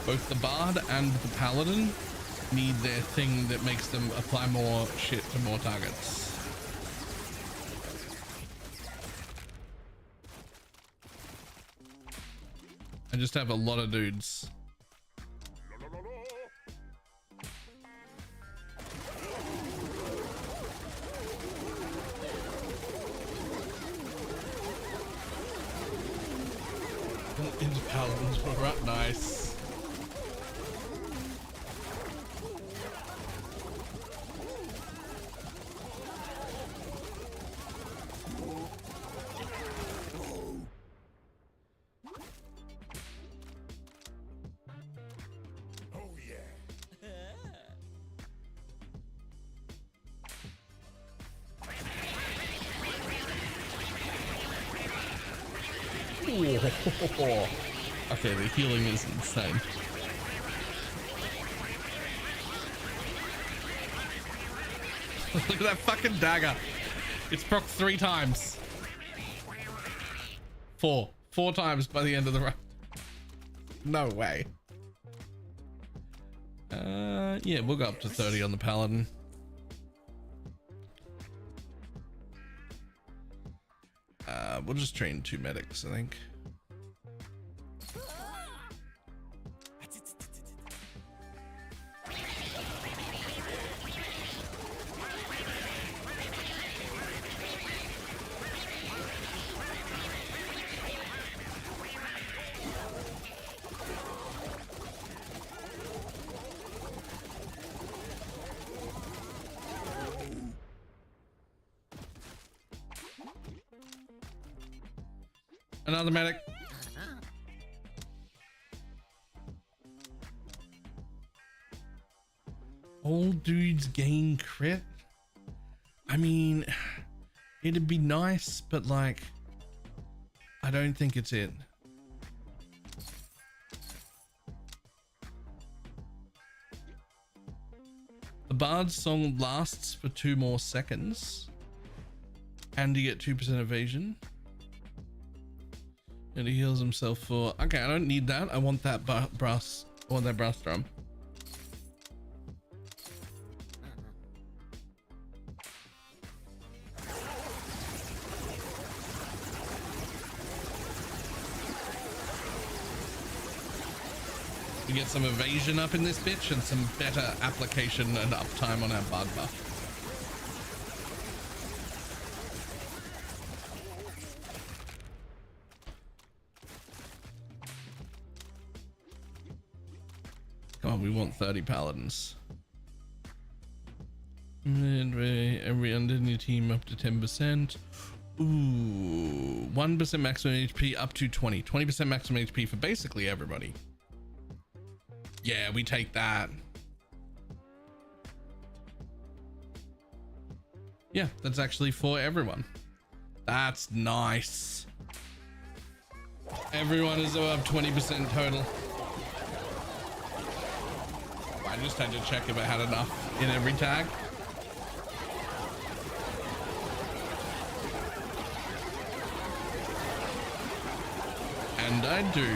Both the bard and the paladin need their thing that makes them apply more shit to more targets. I just have a lot of dudes. Into paladins, right? Nice. Okay, the healing is insane. Look at that fucking dagger. It's proc 3 times. 4 times by the end of the run. No way. Yeah, we'll go up to 30 on the paladin. We'll just train 2 medics, I think. Another medic. Old dudes gain crit. I mean, it'd be nice, but like, I don't think it's it. The Bard's song lasts for 2 more seconds, and you get 2% evasion. And he heals himself for, okay, I don't need that. I want that brass. I want that brass drum. We get some evasion up in this bitch and some better application and uptime on our bard buff. Come on, we want 30 paladins. And every under in your team up to 10%. Ooh, 1% maximum HP up to 20. 20% maximum HP for basically everybody. Yeah, we take that. Yeah, that's actually for everyone. That's nice. Everyone is above 20% total. I just had to check if I had enough in every tag. And I do.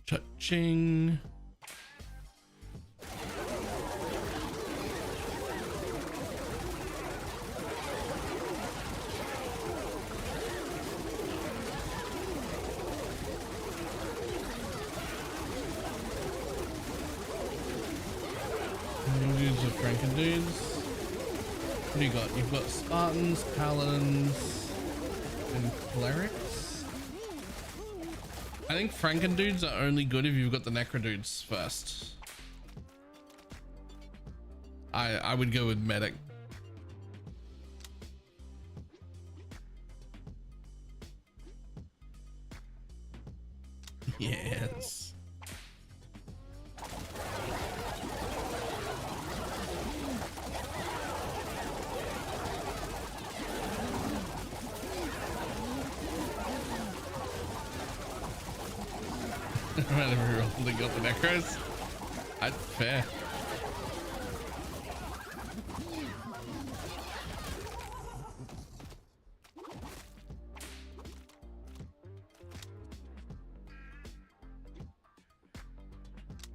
Cha-ching. Dudes of Franken dudes. What do you got? You've got Spartans, Paladins, and Clerics. I think Franken dudes are only good if you've got the Necro dudes first. I would go with Medic. Yes. Whenever we only got the Necros. That's fair.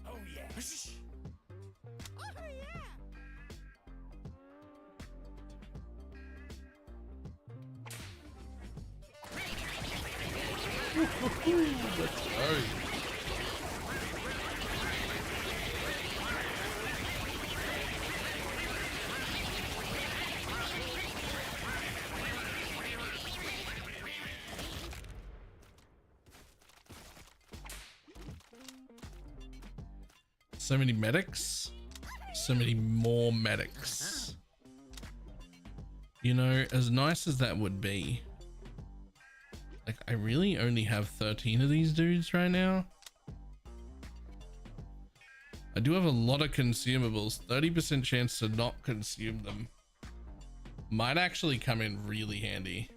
Oh yeah. Oh yeah. Let's go. So many medics, so many more medics. You know, as nice as that would be, Like, I really only have 13 of these dudes right now. I do have a lot of consumables. 30% chance to not consume them might actually come in really handy.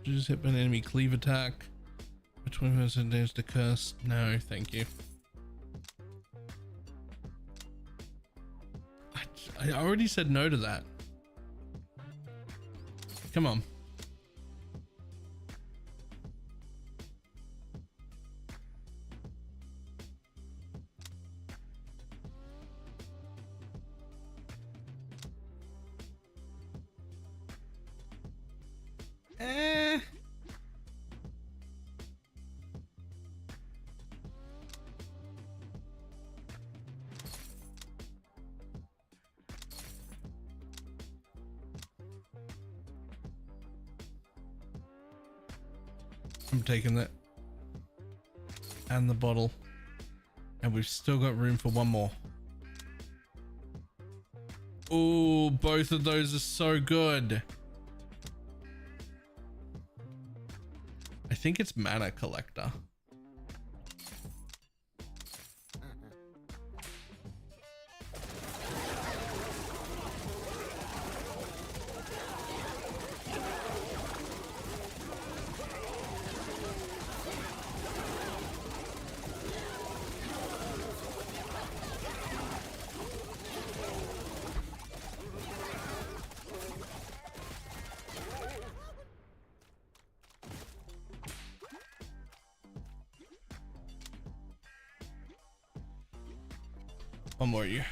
Just hit an enemy cleave attack. For 20% damage to curse. No, thank you. I already said no to that. Come on. I'm taking that and the bottle, and we've still got room for one more. Oh, both of those are so good. I think it's mana collector. One more you.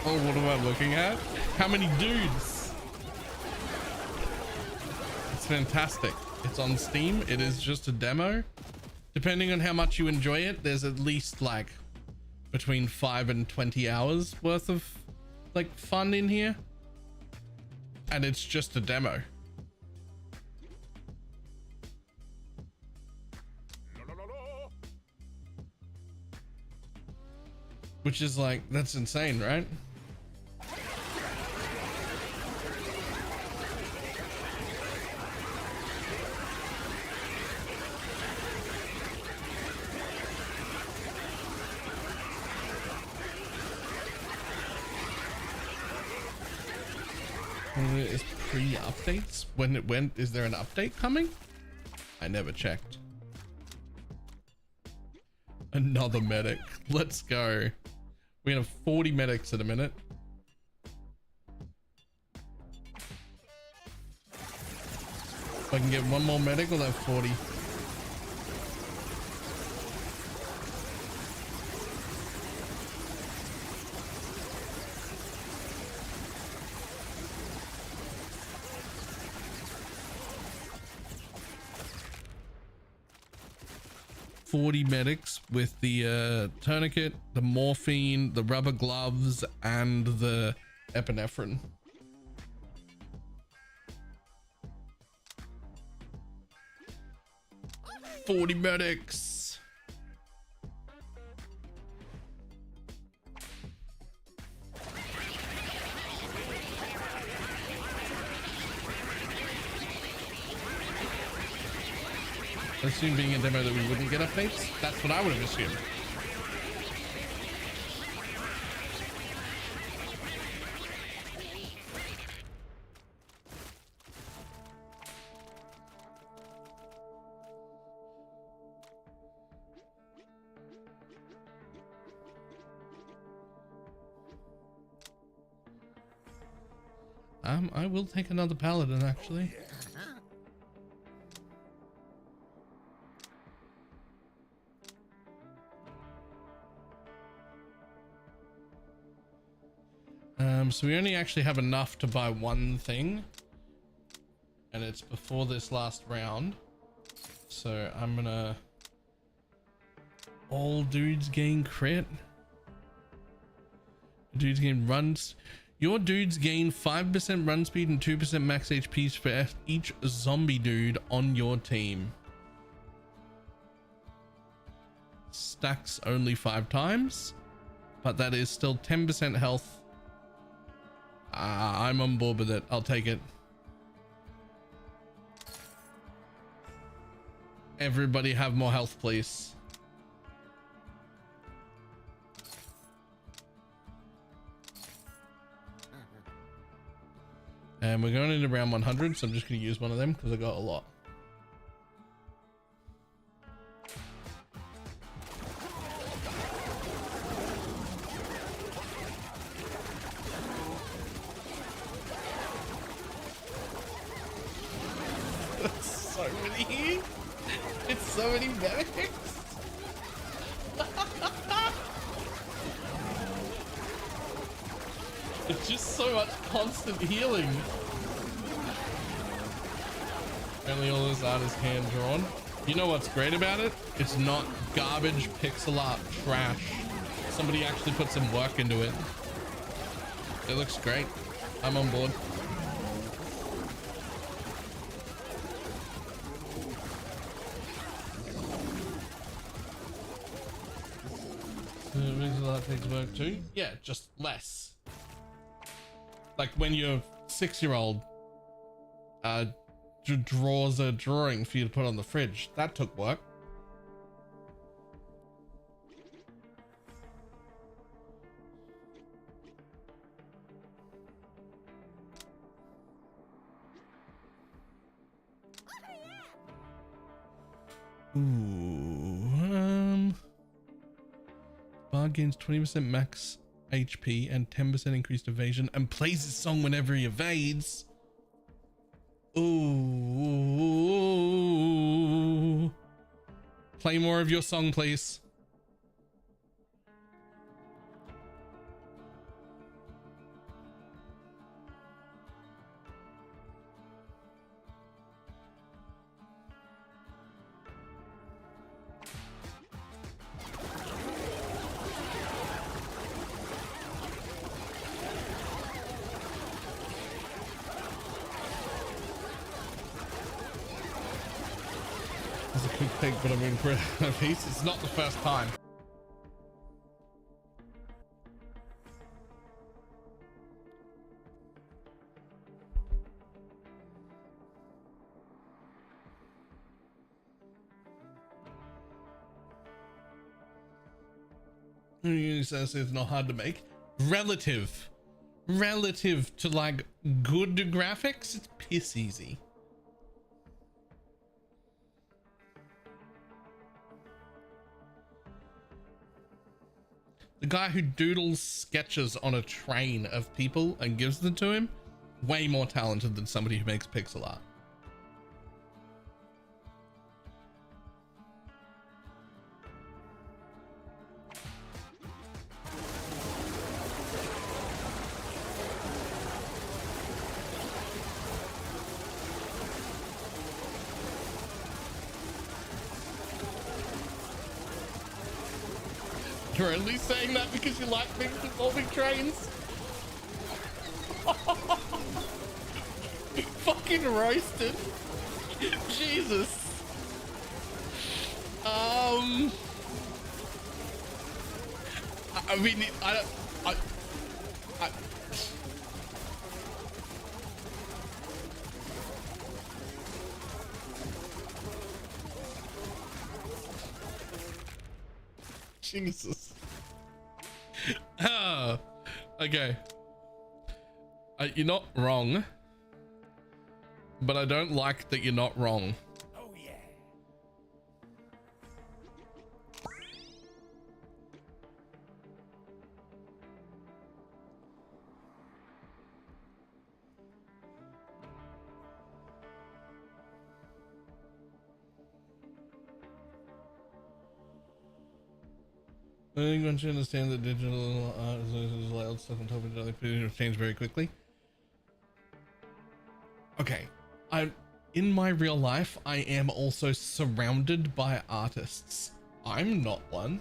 Oh, what am I looking at? How many dudes? It's fantastic. It's on Steam. It is just a demo. Depending on how much you enjoy it, there's at least like between 5 and 20 hours worth of like fun in here. And it's just a demo. Which is like, that's insane, right? Is pre-updates? When it went, is there an update coming? I never checked. Another medic. Let's go. We have 40 medics at a minute. If I can get one more medic, we'll have 40. Medics with the tourniquet, the morphine, the rubber gloves, and the epinephrine. Medics. I assume being a demo that we wouldn't get updates. That's what I would have assumed. I will take another paladin actually. So we only actually have enough to buy one thing, and it's before this last round. So I'm gonna, all dudes gain crit. Dudes gain runs. Your dudes gain 5% run speed and 2% max HP for each zombie dude on your team. Stacks only 5 times, but that is still 10% health. I'm on board with it. I'll take it. Everybody have more health, please. And we're going into round 100, so I'm just going to use one of them because I got a lot. So many. It's so many medics. It's just so much constant healing. Apparently all this art is hand drawn. You know what's great about it? It's not garbage pixel art trash. Somebody actually put some work into it. It looks great. I'm on board. Pixel art takes work too? Yeah, just less. Like when your 6-year-old draws a drawing for you to put on the fridge. That took work. Ooh, bar gains 20% max HP and 10% increased evasion and plays his song whenever he evades. Ooh. Play more of your song, please. It's a quick take, but I'm in for a piece. It's not the first time. It's not hard to make. Relative to like good graphics, it's piss easy. The guy who doodles sketches on a train of people and gives them to him, way more talented than somebody who makes pixel art. You're only saying that because you like things involving trains. Fucking roasted. Jesus. I mean, I Jesus. Okay. You're not wrong, but I don't like that you're not wrong. Oh yeah. I think once you understand that digital art is allowed stuff on top of each other, it change very quickly. Okay, in my real life, I am also surrounded by artists. I'm not one.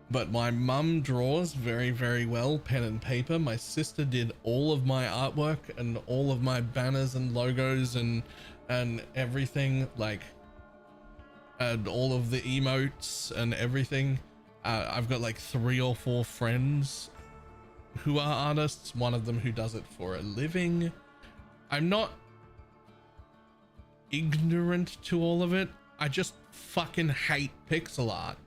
But my mum draws very, very well, pen and paper. My sister did all of my artwork and all of my banners and logos and everything, like, and all of the emotes and everything. I've got like 3 or 4 friends who are artists, one of them who does it for a living. I'm not ignorant to all of it. I just fucking hate pixel art.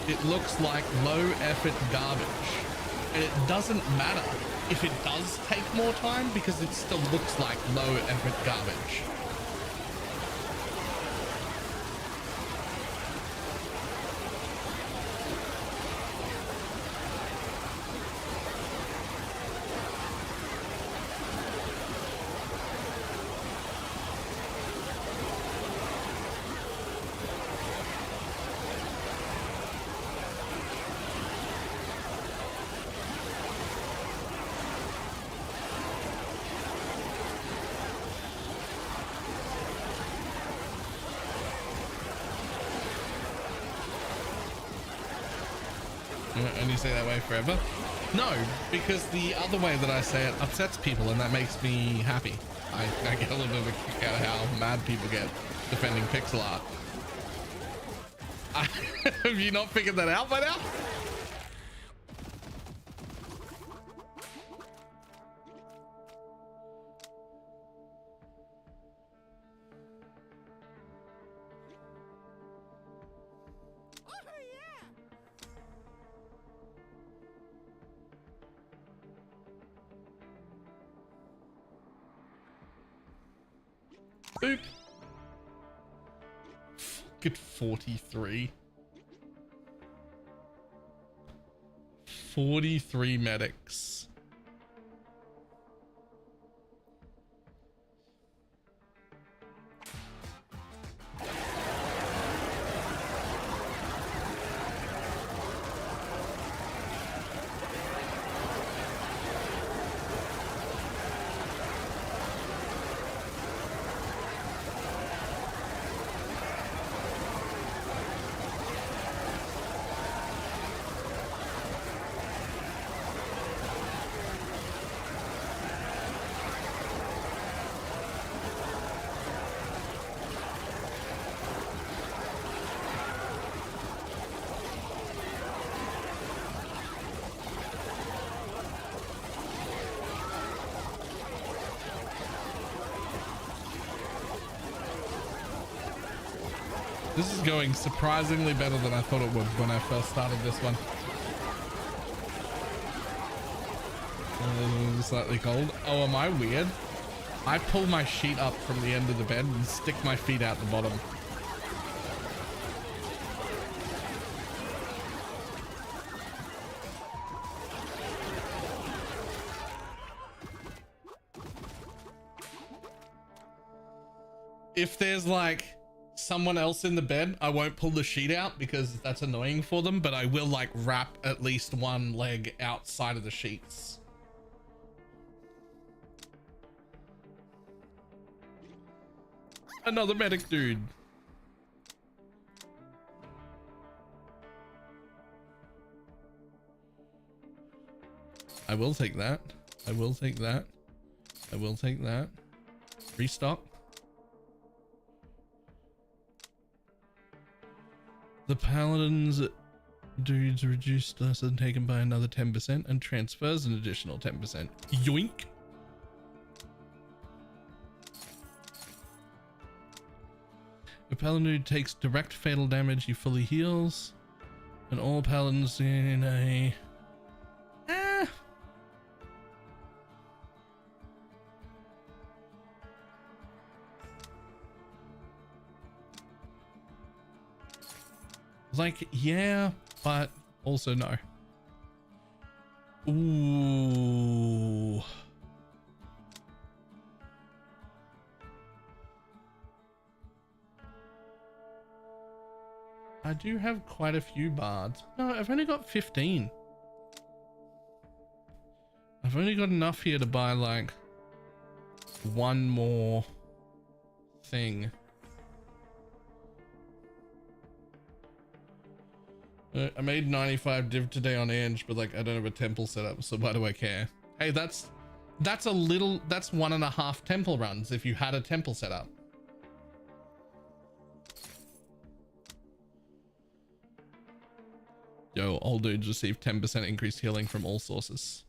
It looks like low effort garbage, and it doesn't matter if it does take more time because it still looks like low effort garbage. And you say that way forever? No, because the other way that I say it upsets people, and that makes me happy. I get a little bit of a kick out of how mad people get defending pixel art. Have you not figured that out by now? Boop. Fuck it, 43. 43 medics. This is going surprisingly better than I thought it would when I first started this one. Slightly cold. Oh, am I weird? I pull my sheet up from the end of the bed and stick my feet out the bottom. If there's like someone else in the bed, I won't pull the sheet out because that's annoying for them, but I will like wrap at least one leg outside of the sheets. Another medic dude. I will take that. I will take that. I will take that. Restock. The paladin's dudes reduced lesson taken by another 10% and transfers an additional 10%. Yoink. The paladin takes direct fatal damage, he fully heals. And all paladins in a... Like, yeah, but also no. Ooh. I do have quite a few bards. No, I've only got 15. I've only got enough here to buy like one more thing. I made 95 div today on Ange, but like I don't have a temple set up, so why do I care? Hey, that's 1.5 temple runs if you had a temple set up. Yo, old dudes receive 10% increased healing from all sources.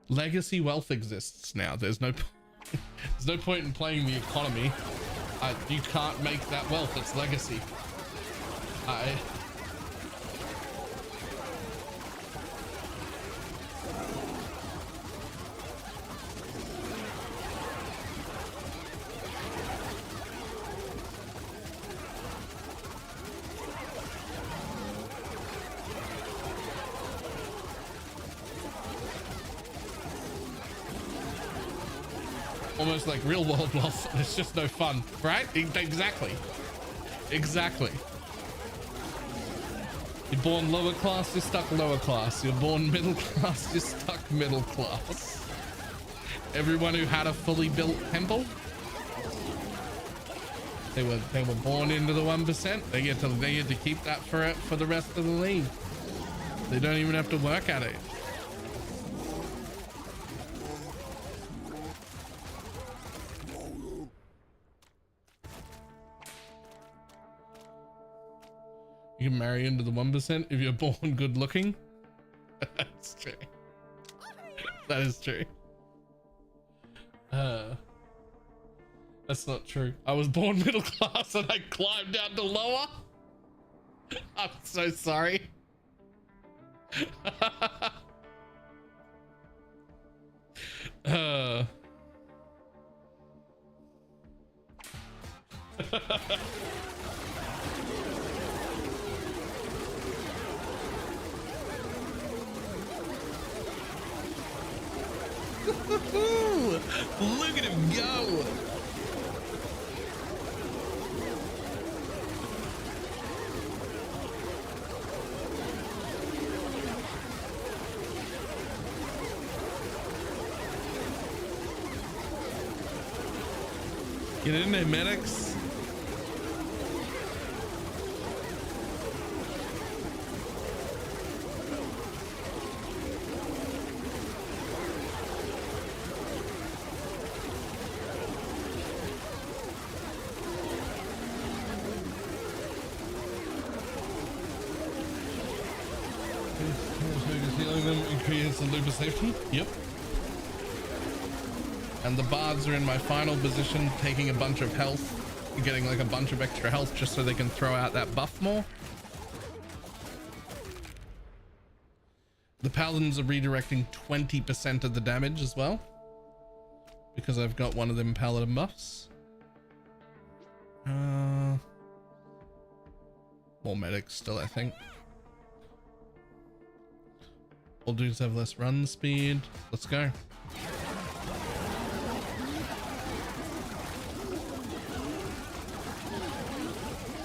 Legacy wealth exists now. There's no point in playing the economy. You can't make that wealth. It's legacy. Almost like real world wealth. It's just no fun, right? Exactly. You're born lower class, you're stuck lower class. You're born middle class, you're stuck middle class. Everyone who had a fully built temple, they were born into the 1%. They get to keep that for the rest of the league. They don't even have to work at it. You can marry into the 1% if you're born good looking. That's true. That is true. That's not true. I was born middle class and I climbed down to lower. I'm so sorry. Look at him go. Get in there, medics. Creates a loop of safety. Yep. And the bards are in my final position, taking a bunch of health, getting like a bunch of extra health just so they can throw out that buff more. The paladins are redirecting 20% of the damage as well, because I've got one of them paladin buffs. More medics still, I think. All dudes have less run speed. Let's go.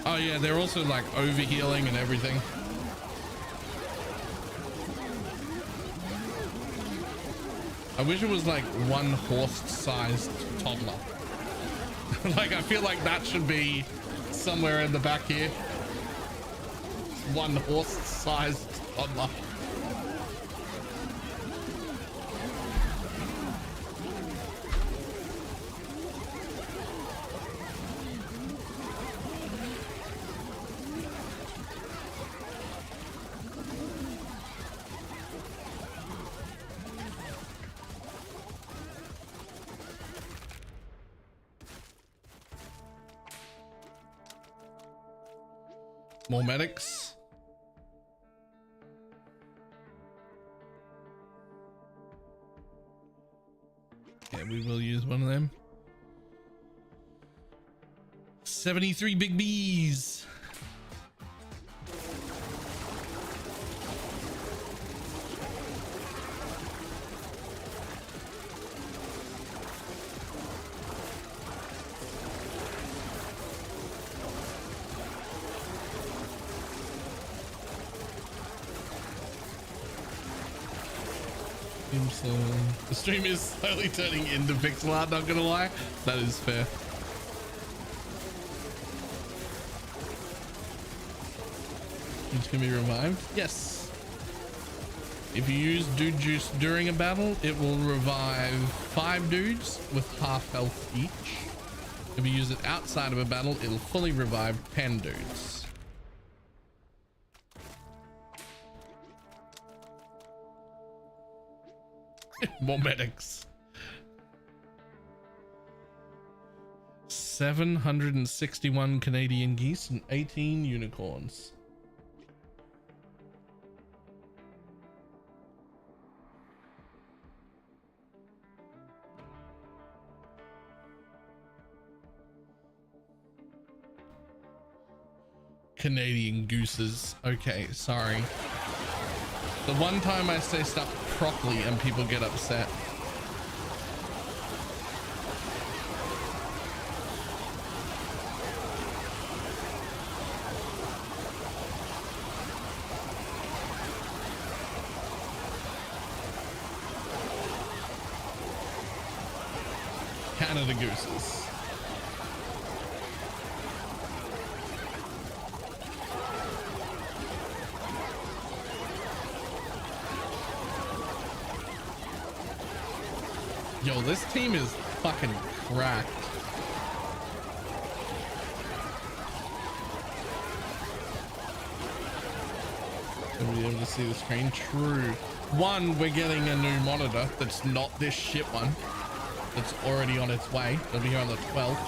Oh yeah, they're also like overhealing and everything. I wish it was like one horse-sized toddler. Like I feel like that should be somewhere in the back here. One horse-sized toddler. More medics. Yeah, we will use one of them. 73 big bees. The stream is slowly turning into pixel art, not gonna lie. That is fair. It's gonna be revived? Yes. If you use dude juice during a battle, it will revive 5 dudes with half health each. If you use it outside of a battle, it'll fully revive 10 dudes. More medics. 761 Canadian geese and 18 unicorns. Canadian gooses. Okay, sorry. The one time I say stuff properly and people get upset. Canada gooses. Yo, this team is fucking cracked. Are we able to see the screen? True. One, we're getting a new monitor that's not this shit one. That's already on its way. It'll be here on the 12th.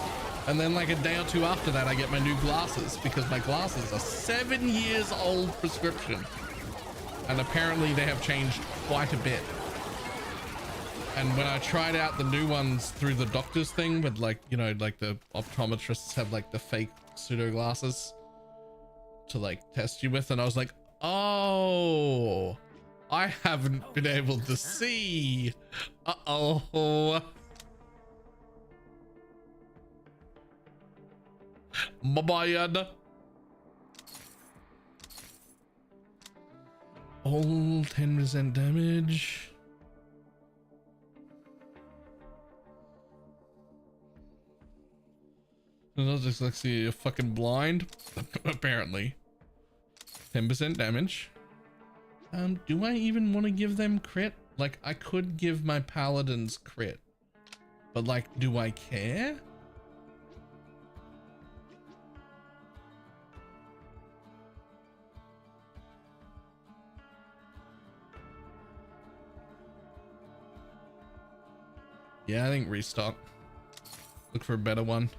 And then like a day or two after that, I get my new glasses because my glasses are 7 years old prescription. And apparently they have changed quite a bit. And when I tried out the new ones through the doctor's thing with like, you know, like the optometrists have like the fake pseudo glasses to like test you with. And I was like, oh, I haven't been able to see. Uh-oh. My bad. All 10% damage. No dyslexia, you're fucking blind. Apparently. 10% damage. Do I even want to give them crit? Like, I could give my paladins crit. But like, do I care? Yeah, I think restock. Look for a better one.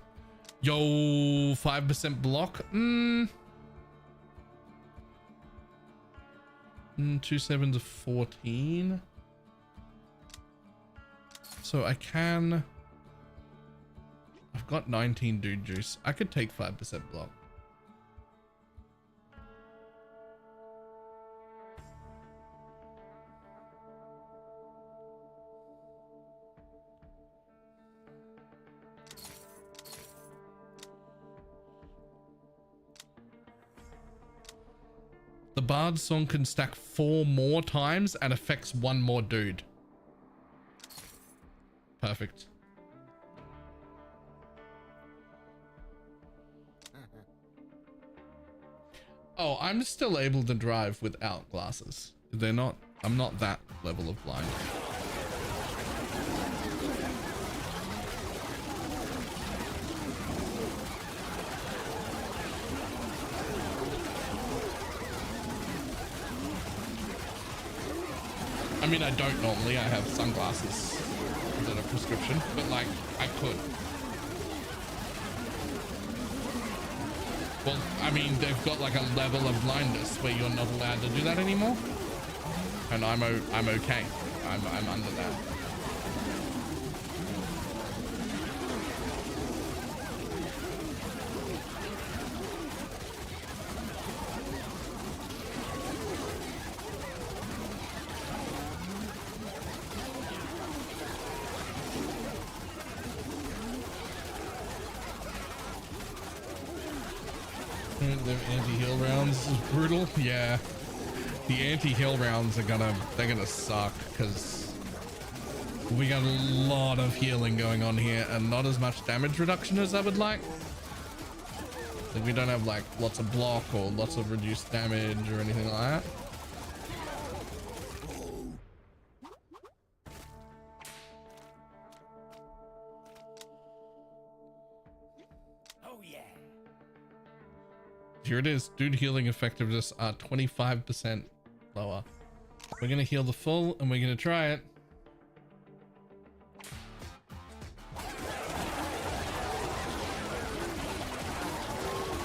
Yo, 5% block. 2 7s of 14. So I can. I've got 19 dude juice. I could take 5% block. The Bard's song can stack 4 more times and affects 1 more dude. Perfect. Oh, I'm still able to drive without glasses. They're not, I'm not that level of blind. I mean, I don't normally. I have sunglasses that are prescription, but like, I could. Well, I mean, they've got like a level of blindness where you're not allowed to do that anymore, and I'm okay. I'm under that. The anti-heal rounds is brutal. Yeah, the anti-heal rounds are they're gonna suck because We got a lot of healing going on here and not as much damage reduction as I would like. Like we don't have like lots of block or lots of reduced damage or anything like that. Oh yeah. Here it is. Dude healing effectiveness are 25% lower. We're gonna heal the full and we're gonna try it.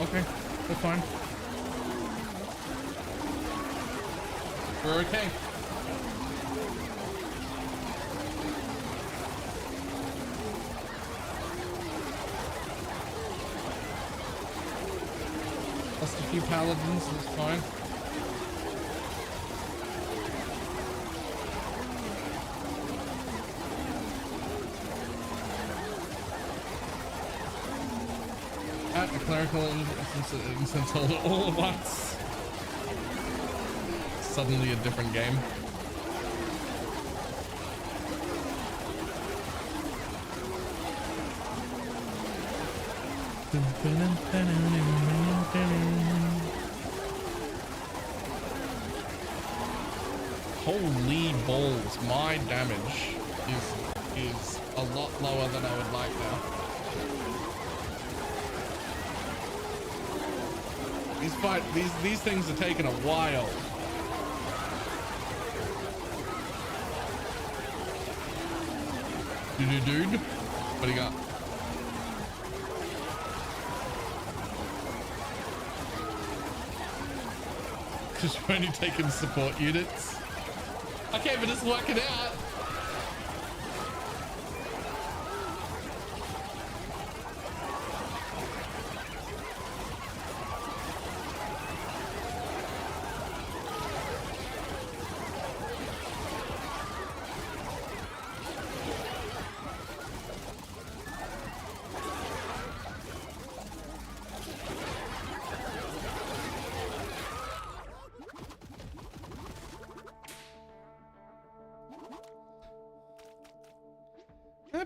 Okay, we're fine. We're okay. Lost a few paladins, that's fine. At a clerical instance all at once. Suddenly a different game. Holy balls, my damage is a lot lower than I would like now. These things are taking a while. Dude, what do you got? Just only taking support units. Okay, but it's working out.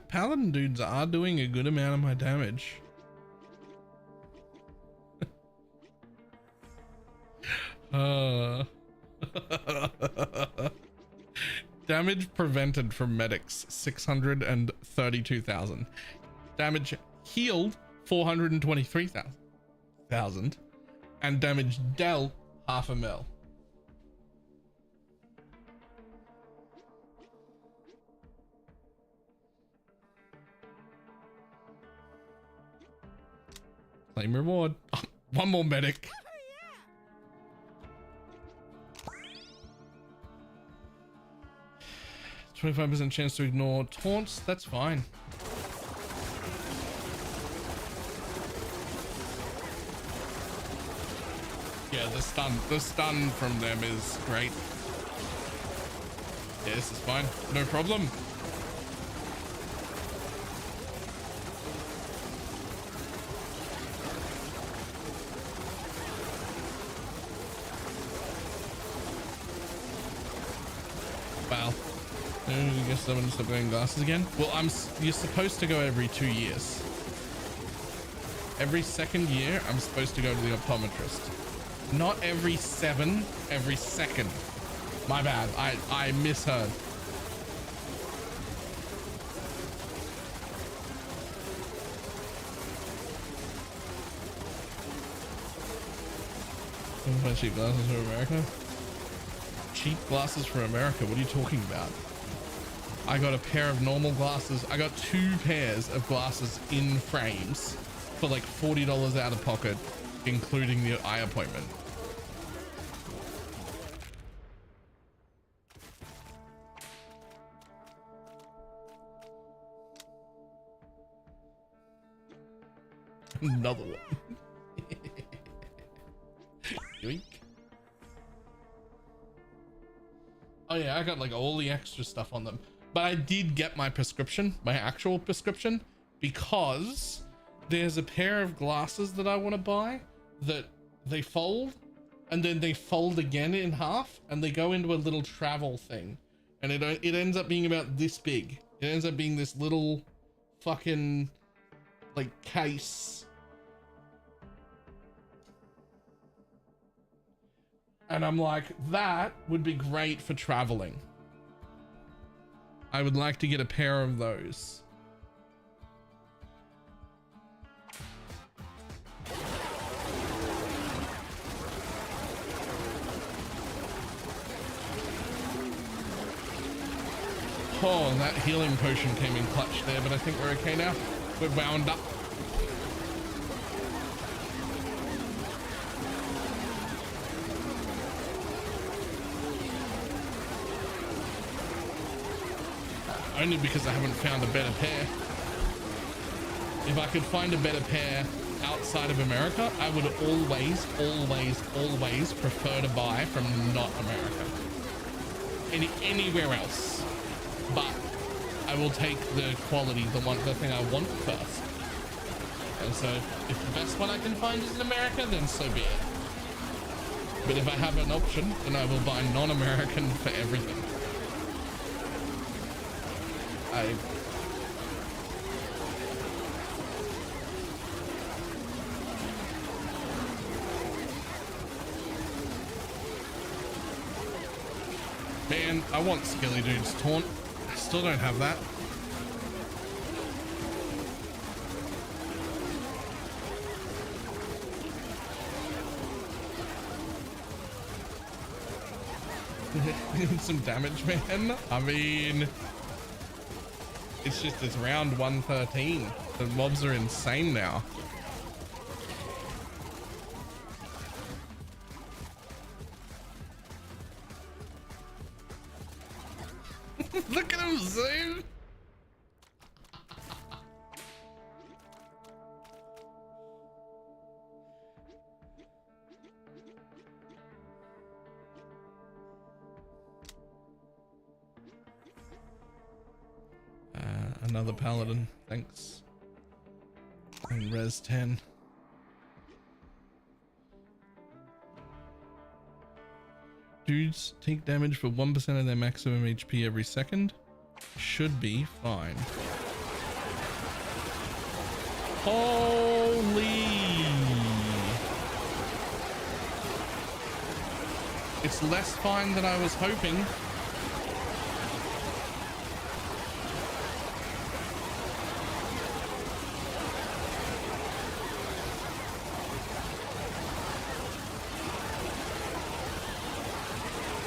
Paladin dudes are doing a good amount of my damage. Damage prevented from medics 632,000. Damage healed 423,000. And damage dealt 500,000. Claim reward. Oh, one more medic. 25% chance to ignore taunts. That's fine. Yeah, the stun from them is great. Yeah, this is fine. No problem. Wow. I guess I'm gonna stop wearing glasses again. Well, you're supposed to go every 2 years. Every second year, I'm supposed to go to the optometrist. Not every 7, every second. My bad. I misheard. Cheap glasses for America? Cheap glasses for America? What are you talking about? I got a pair of normal glasses. I got 2 pairs of glasses in frames for like $40 out of pocket, including the eye appointment. Another one. Yoink. Oh yeah, I got like all the extra stuff on them, but I did get my prescription, my actual prescription, because there's a pair of glasses that I want to buy that they fold and then they fold again in half and they go into a little travel thing, and it ends up being about this big. It ends up being this little fucking like case. And I'm like, that would be great for traveling. I would like to get a pair of those. Oh, that healing potion came in clutch there, but I think we're okay now. We're wound up. Only because I haven't found a better pair. If I could find a better pair outside of America, I would always prefer to buy from not America. Anywhere else. But I will take the quality, the thing I want first. And so if the best one I can find is in America, then so be it. But if I have an option, then I will buy non-American for everything. Man, I want Skilly Dude's taunt. I still don't have that. Some damage, man. I mean, it's round 113. The mobs are insane now. Look at him zoom. Another paladin, thanks. And res 10. Dudes take damage for 1% of their maximum HP every second. Should be fine. Holy! It's less fine than I was hoping.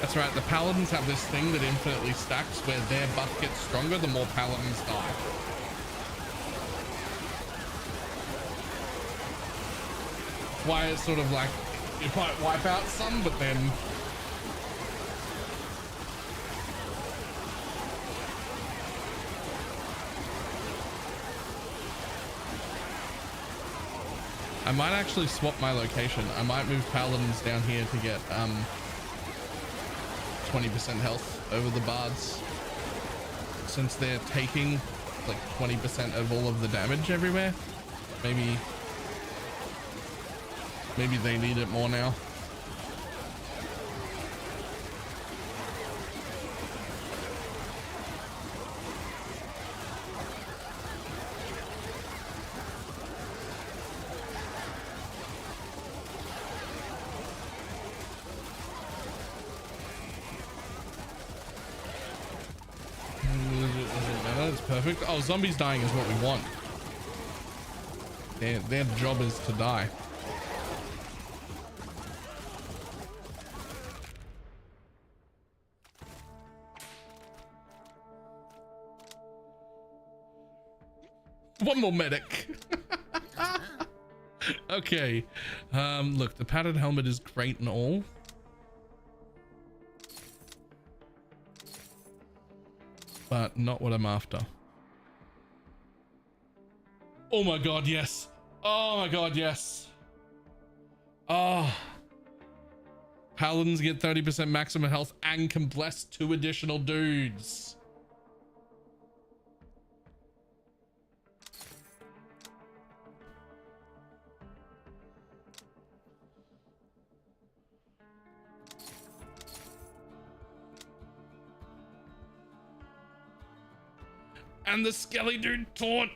That's right, the paladins have this thing that infinitely stacks where their buff gets stronger the more paladins die. Why it's sort of like, you might wipe out some, but then... I might actually swap my location. I might move paladins down here to get 20% health over the bards, since they're taking like 20% of all of the damage everywhere. Maybe they need it more now. Perfect. Oh, zombies dying is what we want. Their job is to die. One more medic. Okay. Look, the padded helmet is great and all. But not what I'm after. Oh my god, yes. Oh my god, yes. Oh. Paladins get 30% maximum health and can bless 2 additional dudes. And the skelly dude taunt.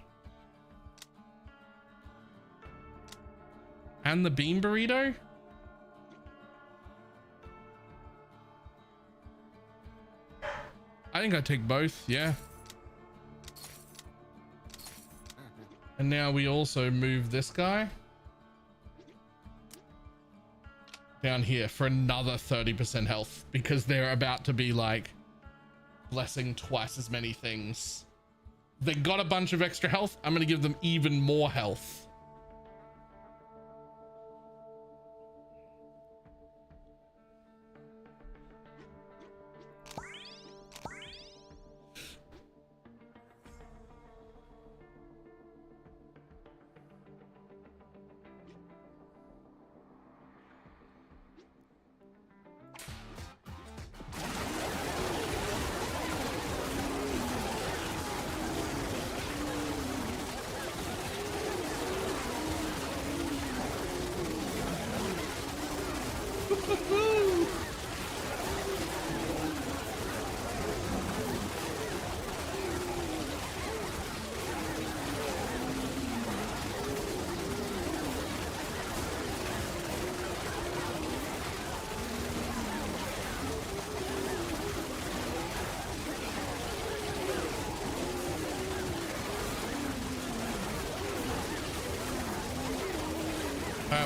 And the bean burrito. I think I take both, yeah. And now we also move this guy down here for another 30% health because they're about to be like blessing twice as many things. They got a bunch of extra health. I'm going to give them even more health.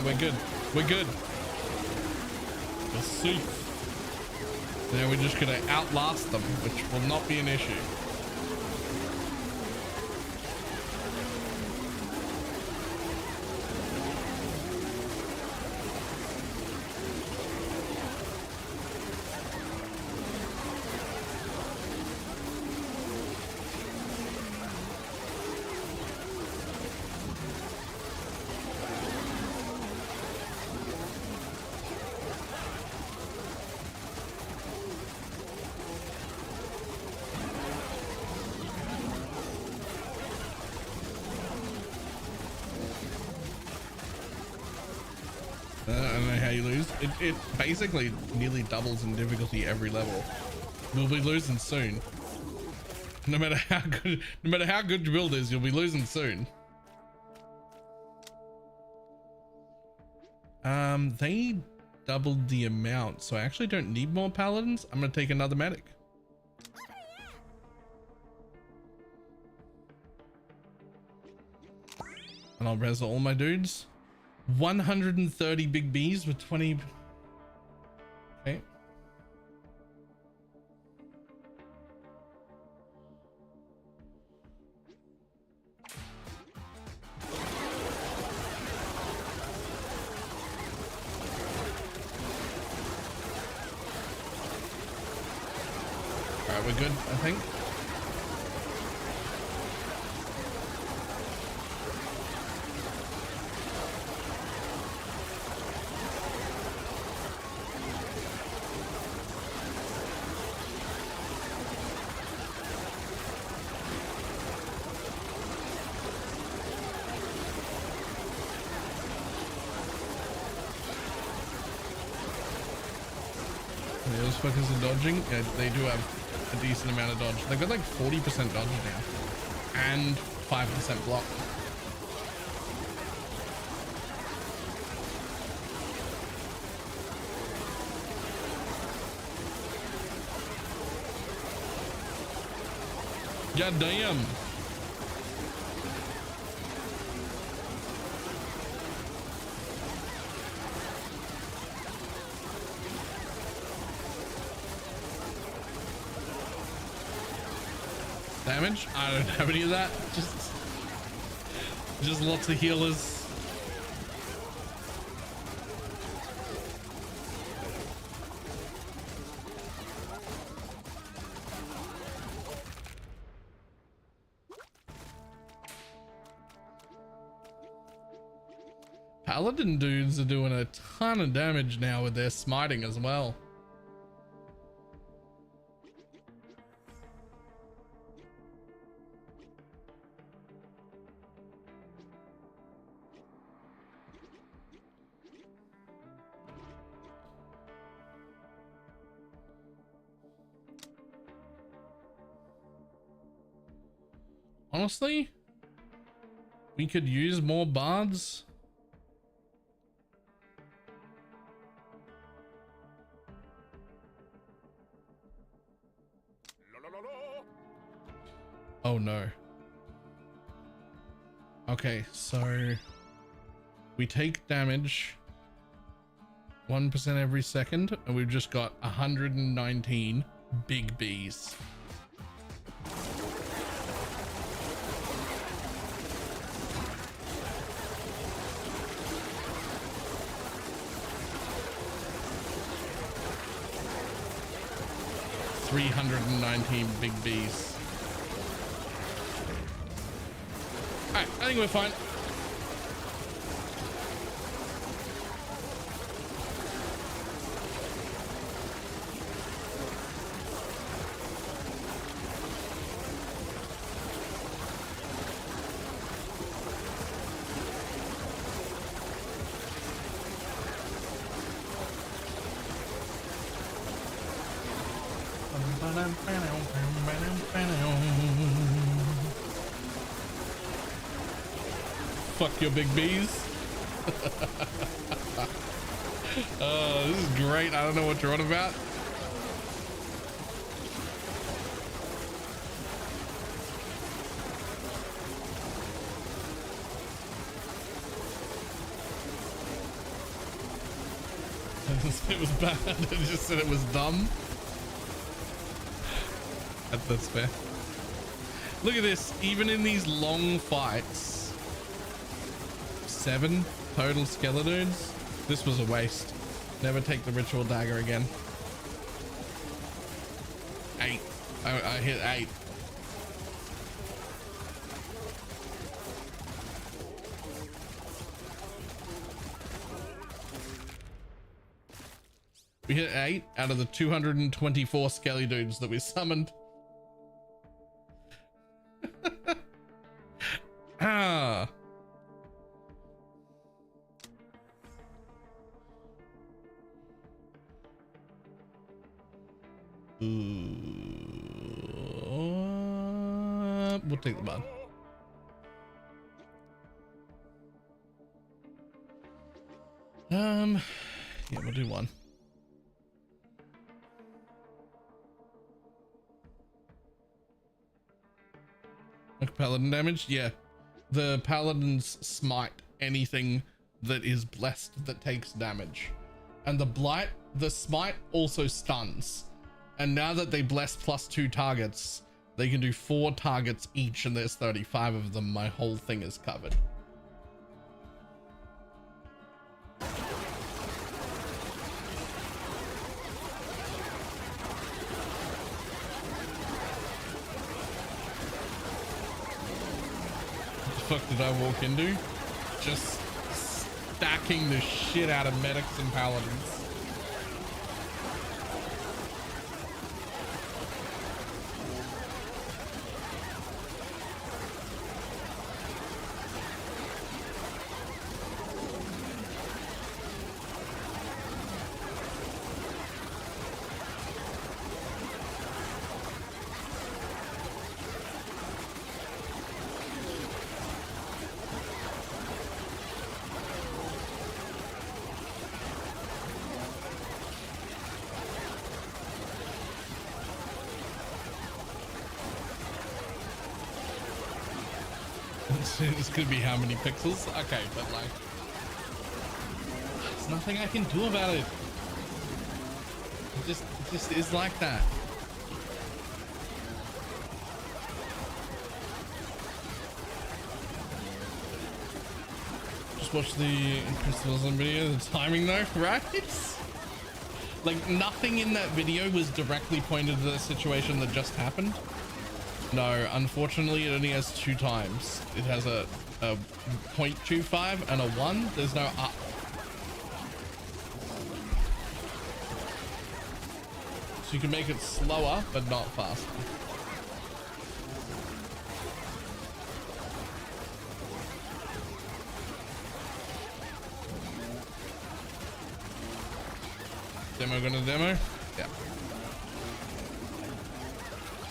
We're good. We're good. We're safe. Now we're just gonna outlast them, which will not be an issue. I don't know how you lose. It basically nearly doubles in difficulty every level. We'll be losing soon. No matter how good your build is, you'll be losing soon. They doubled the amount, so I actually don't need more paladins. I'm gonna take another medic. And I'll res all my dudes. 130 big Bs with 20. Okay. All right, we're good, I think. Those fuckers are dodging. Yeah, they do have a decent amount of dodge. They've got like 40% dodge now and 5% block. God damn. Damage? I don't have any of that. Just lots of healers. Paladin dudes are doing a ton of damage now with their smiting as well. Honestly, we could use more bards. Oh no. Okay, so we take damage 1% every second, and we've just got 119 big bees. $319 big bees. Alright, I think we're fine. Fuck your big bees. Oh, this is great. I don't know what you're on about. It was bad. It just said it was dumb. That's fair. Look at this. Even in these long fights, 7 total skeletons. This was a waste. Never take the ritual dagger again. 8. I hit 8. We hit 8 out of the 224 skelly dudes that we summoned. Ah. We'll take the bud. Yeah, we'll do 1. Like paladin damage? Yeah. The paladins smite anything that is blessed that takes damage. And the smite also stuns. And now that they bless +2 targets, they can do 4 targets each, and there's 35 of them. My whole thing is covered. Fuck did I walk into? Just stacking the shit out of medics and paladins. This could be how many pixels? Okay, but like, there's nothing I can do about it. It just is like that. Just watch the crystals video. The timing though, right? Like nothing in that video was directly pointed to the situation that just happened. No, unfortunately, it only has 2 times. It has a 0.25 and a 1. There's no up. So you can make it slower, but not faster. Demo gonna demo? Yeah.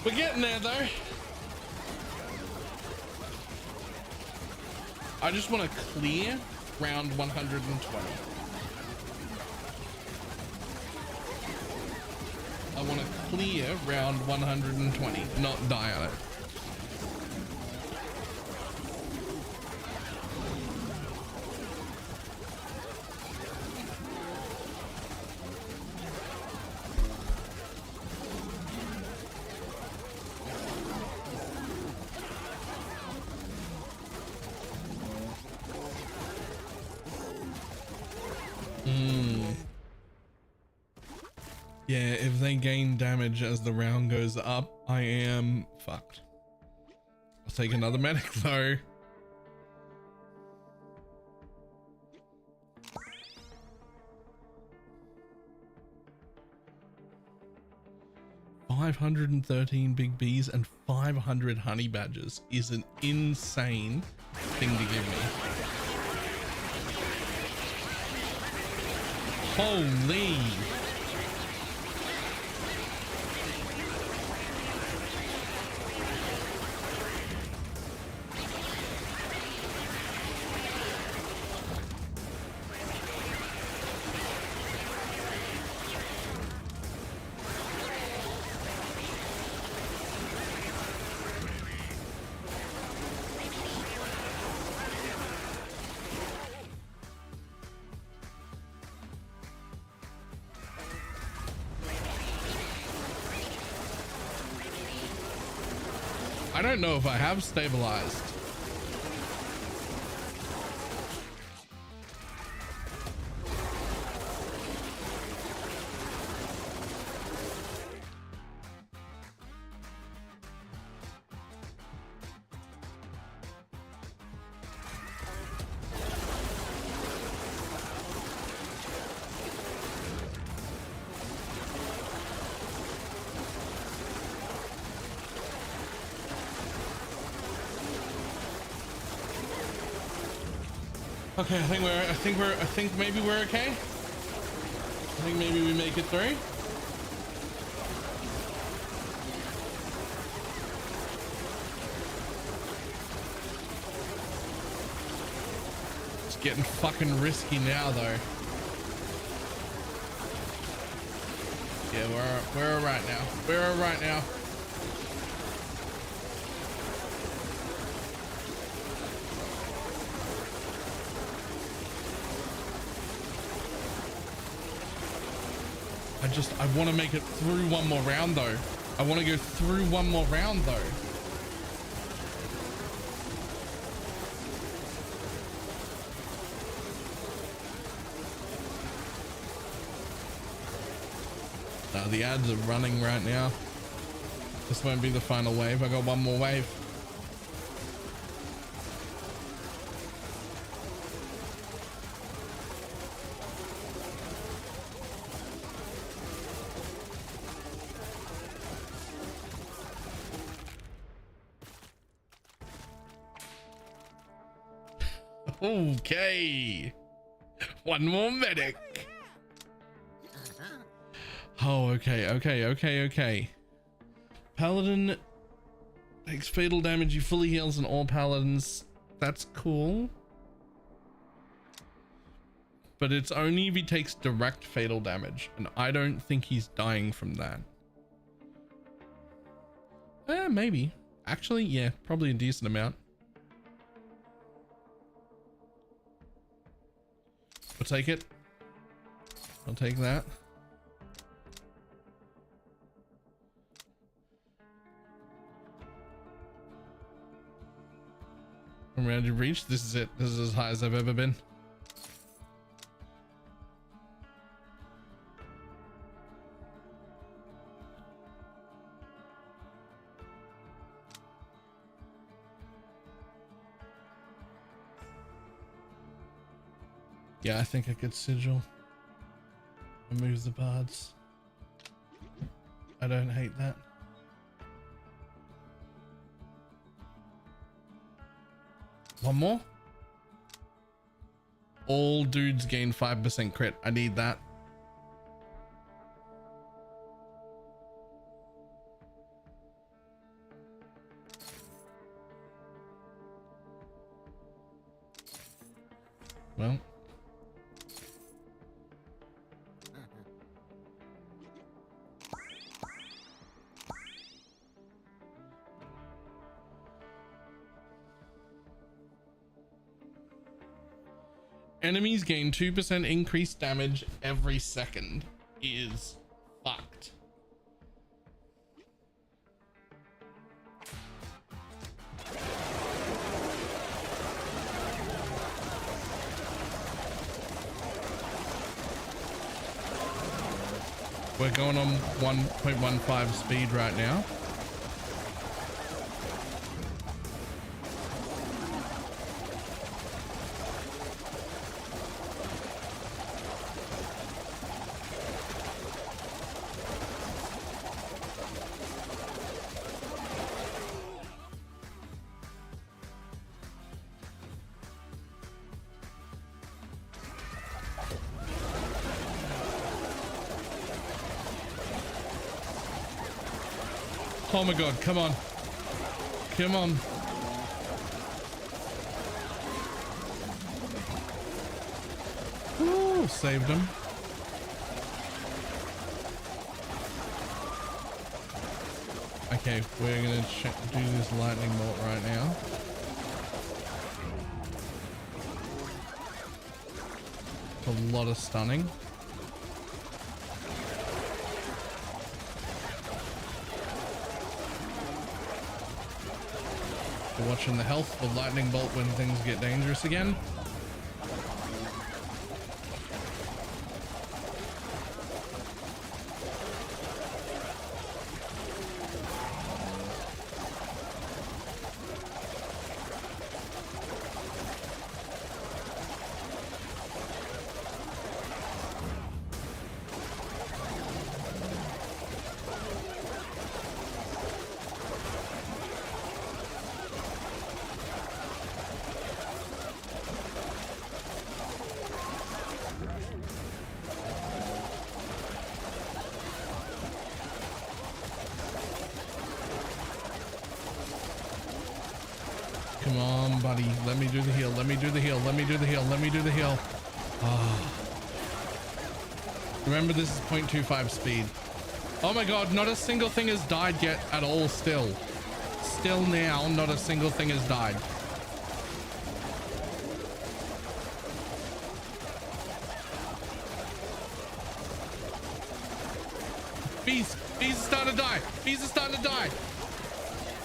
We're getting there though. I just want to clear round 120. I want to clear round 120, not die on it. Yeah, if they gain damage as the round goes up, I am fucked. I'll take another medic though. $513 big bees and 500 honey badgers is an insane thing to give me. Holy. I don't know if I have stabilized. Okay, I think maybe we're okay. I think maybe we make it through. It's getting fucking risky now though. Yeah, we're all right now. We're all right now. I want to make it through one more round though. I want to go through one more round though. The ads are running right now. This won't be the final wave. I got one more wave. Okay, one more medic. Oh, okay. Paladin takes fatal damage. He fully heals on all paladins. That's cool, but it's only if he takes direct fatal damage, and I don't think he's dying from that. Maybe. Actually, yeah, probably a decent amount. I'll take it. I'll take that. I'm ready to reach. This is it. This is as high as I've ever been. Yeah, I think I could sigil. Remove the bards. I don't hate that. One more. All dudes gain 5% crit. I need that. Well. Enemies gain 2% increased damage every second is fucked. We're going on 1.15 speed right now. Oh my god, come on. Come on. Ooh, saved him. Okay, we're gonna do this lightning bolt right now. A lot of stunning. We're watching the health for lightning bolt when things get dangerous again. Come on, buddy. Let me do the heal. Let me do the heal. Let me do the heal. Let me do the heal. Oh. Remember, this is 0.25 speed. Oh my god, not a single thing has died yet at all still. Still now, not a single thing has died. Bees are starting to die. Bees are starting to die.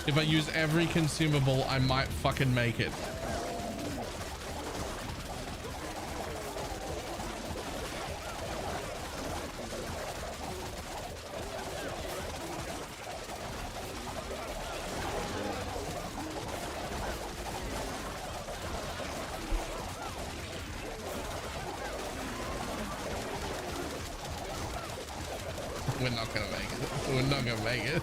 If I use every consumable, I might fucking make it. We're not gonna make it. We're not gonna make it.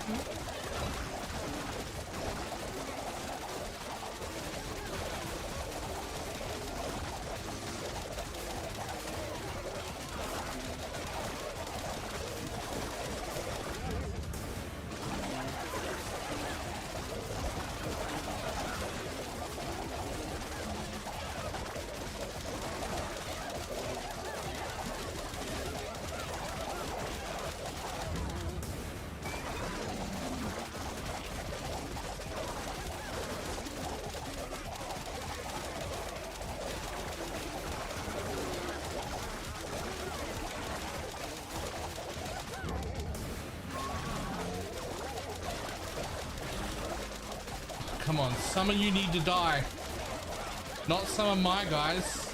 Come on, some of you need to die. Not some of my guys.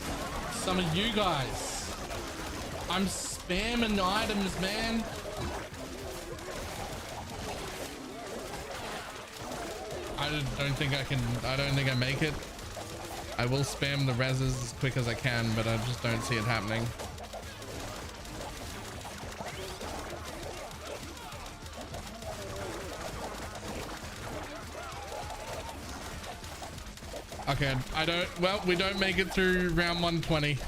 Some of you guys. I'm spamming items, man. I don't think I make it. I will spam the reses as quick as I can, but I just don't see it happening. Okay, well, we don't make it through round 120.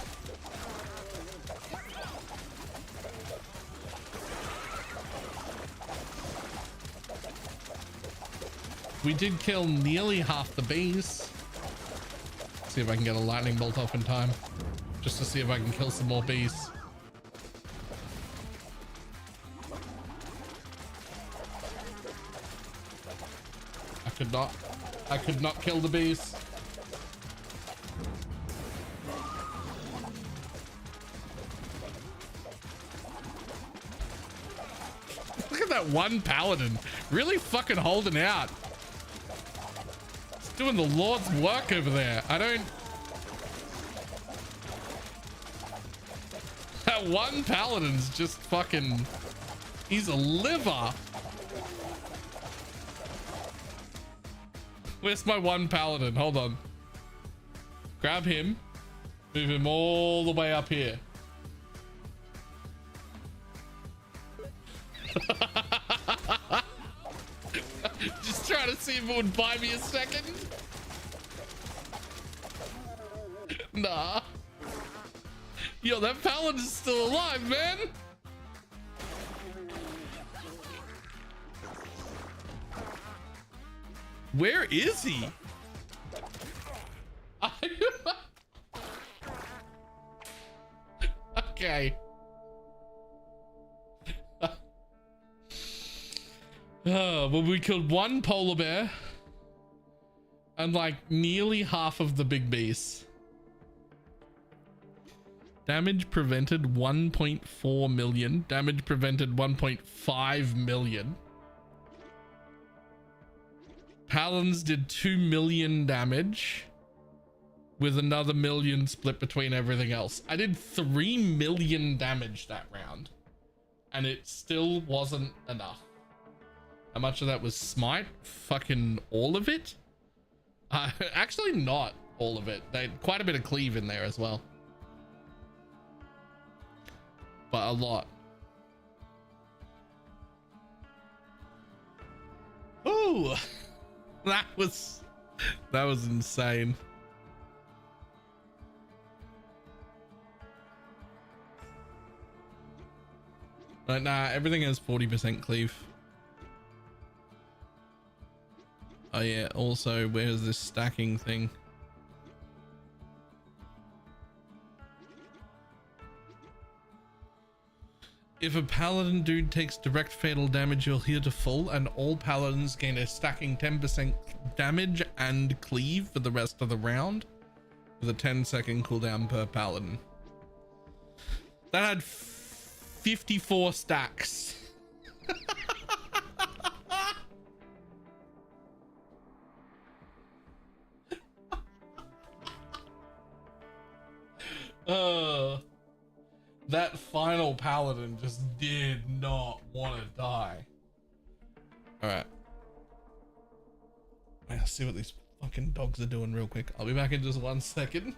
We did kill nearly half the bees. See if I can get a lightning bolt off in time. just to see if I can kill some more bees. I could not kill the bees. Look at that one paladin, really fucking holding out. He's doing the Lord's work over there. That one paladin's just fucking, he's a liver. Where's my one paladin? Hold on. Grab him. Move him all the way up here. Just trying to see if it would buy me a second. Nah. Yo, that paladin's still alive, man. Where is he? Okay. Well, we killed one polar bear and like nearly half of the big beasts. Damage prevented 1.4 million. Damage prevented 1.5 million. Paladins did 2 million damage with another million split between everything else. I did 3 million damage that round and it still wasn't enough. How much of that was smite? Fucking all of it? Actually not all of it. They had quite a bit of cleave in there as well. But a lot. Ooh. That was insane. But nah, everything has 40% cleave. Oh yeah, also where's this stacking thing? If a paladin dude takes direct fatal damage, you'll heal to full, and all paladins gain a stacking 10% damage and cleave for the rest of the round, with a 10-second cooldown per paladin. That had 54 stacks. That final paladin just did not want to die. All right. Let's see what these fucking dogs are doing real quick. I'll be back in just 1 second.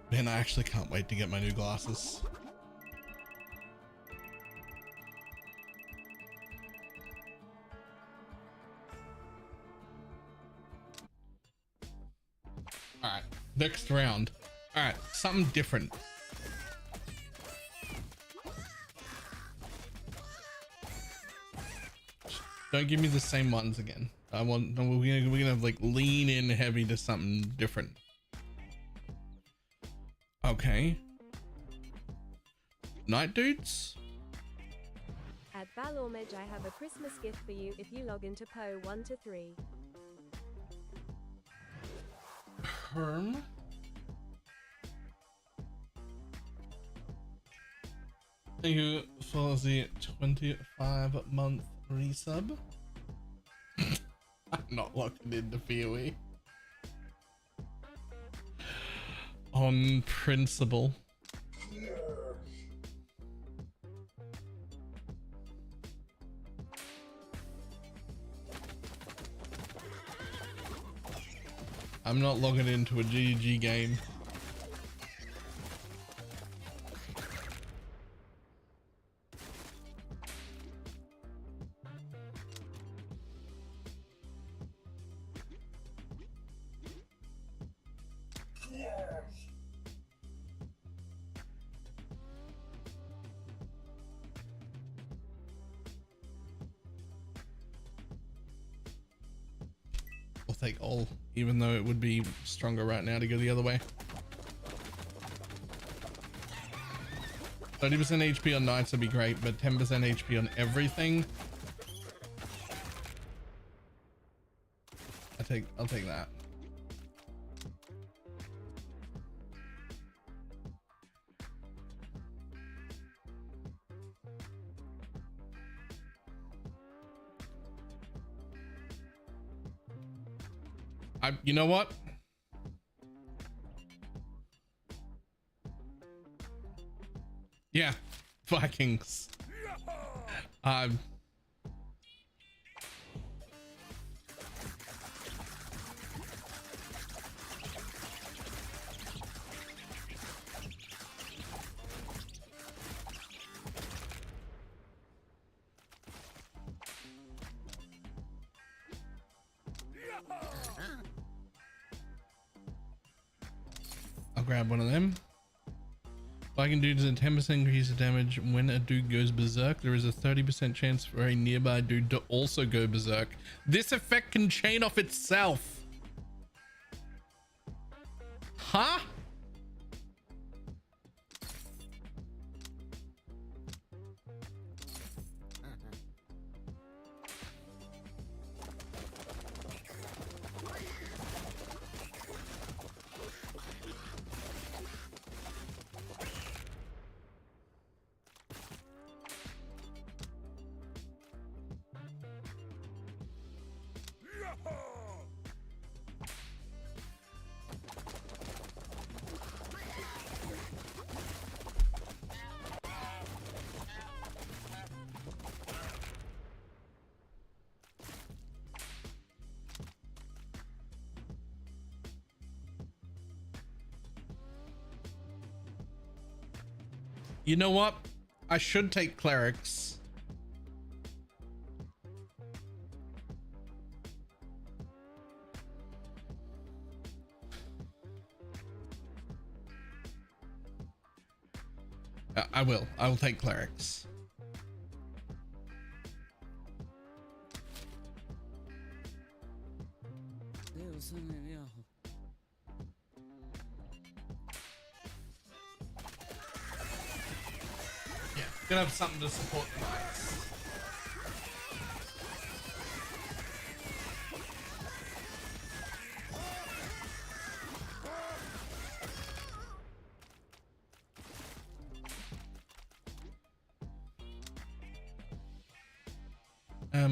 Man, I actually can't wait to get my new glasses. All right, next round. All right, something different. Don't give me the same ones again. I want, no, we're gonna like lean in heavy to something different. Okay. Night dudes? At BalorMage, I have a Christmas gift for you if you log into PO 1 to 3. Herm? Thank you for the 25-month resub. I'm not locked into PoE. On principle. I'm not logging into a GG game. I'll take all, even though it would be stronger right now to go the other way. 30% HP on knights would be great, but 10% HP on everything. I'll take that. You know what? Yeah, Vikings. I'll grab one of them. Viking dude is a 10% increase of damage when a dude goes berserk. There is a 30% chance for a nearby dude to also go berserk. This effect can chain off itself. Huh? You know what? I should take clerics. I will take clerics. Yeah, gonna have something to support the knights.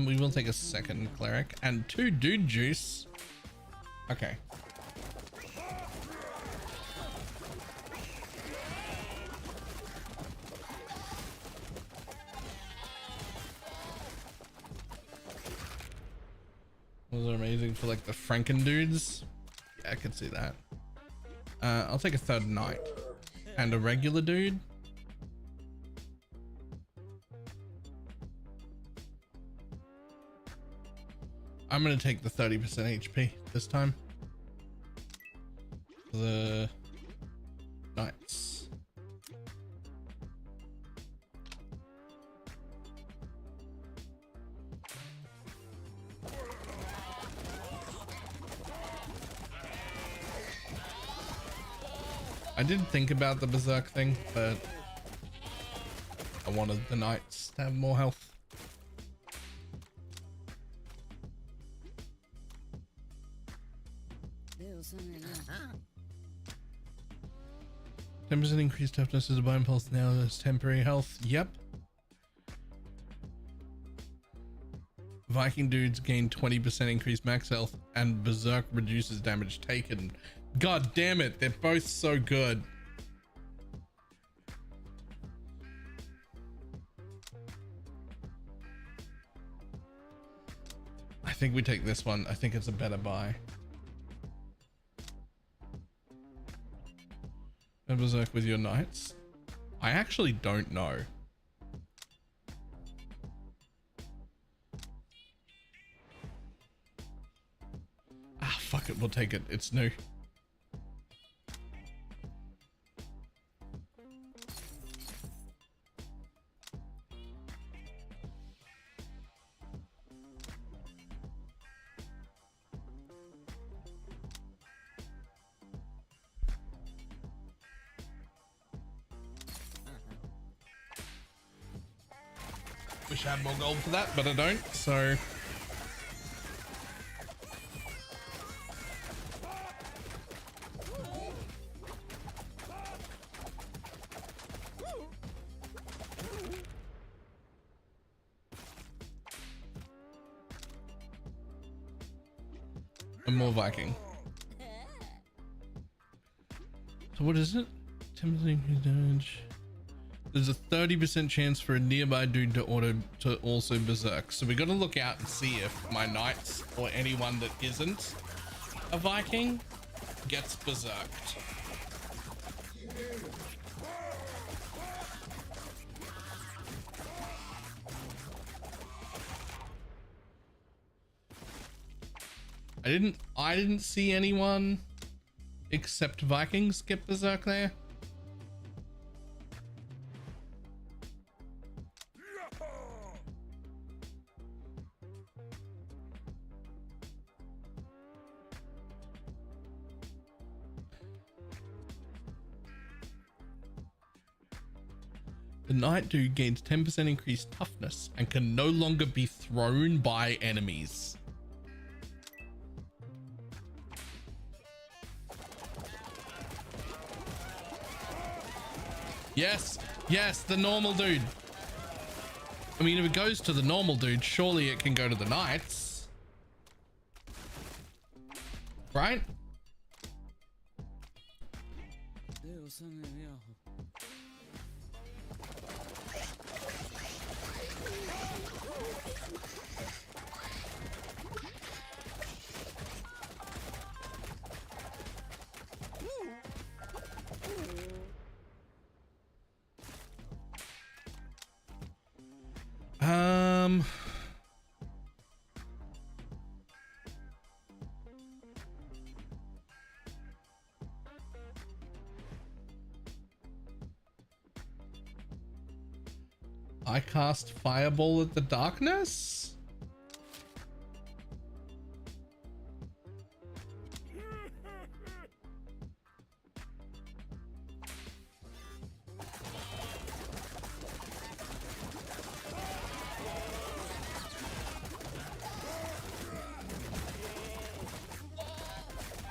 We will take a second cleric and 2 dude juice. Okay. Those are amazing for like the Franken dudes. Yeah, I could see that. I'll take a third knight and a regular dude. I'm gonna take the 30% HP this time. The knights. I did think about the berserk thing, but I wanted the knights to have more health. Ten percent increased toughness as a bone pulse now. There's temporary health. Yep. Viking dudes gain 20% increased max health, and berserk reduces damage taken. God damn it, they're both so good. I think we take this one. I think it's a better buy. And berserk with your knights? I actually don't know. Ah, fuck it, we'll take it. It's new. Wish I had more gold for that, but I don't, so. And more Viking. So what is it? 10% damage. There's a 30% chance for a nearby dude to also berserk. So we got to look out and see if my knights or anyone that isn't a Viking gets berserked. I didn't see anyone except Vikings get berserk there. The knight dude gains 10% increased toughness and can no longer be thrown by enemies. Yes, yes, the normal dude. I mean, if it goes to the normal dude, surely it can go to the knights. Right? I cast Fireball at the darkness?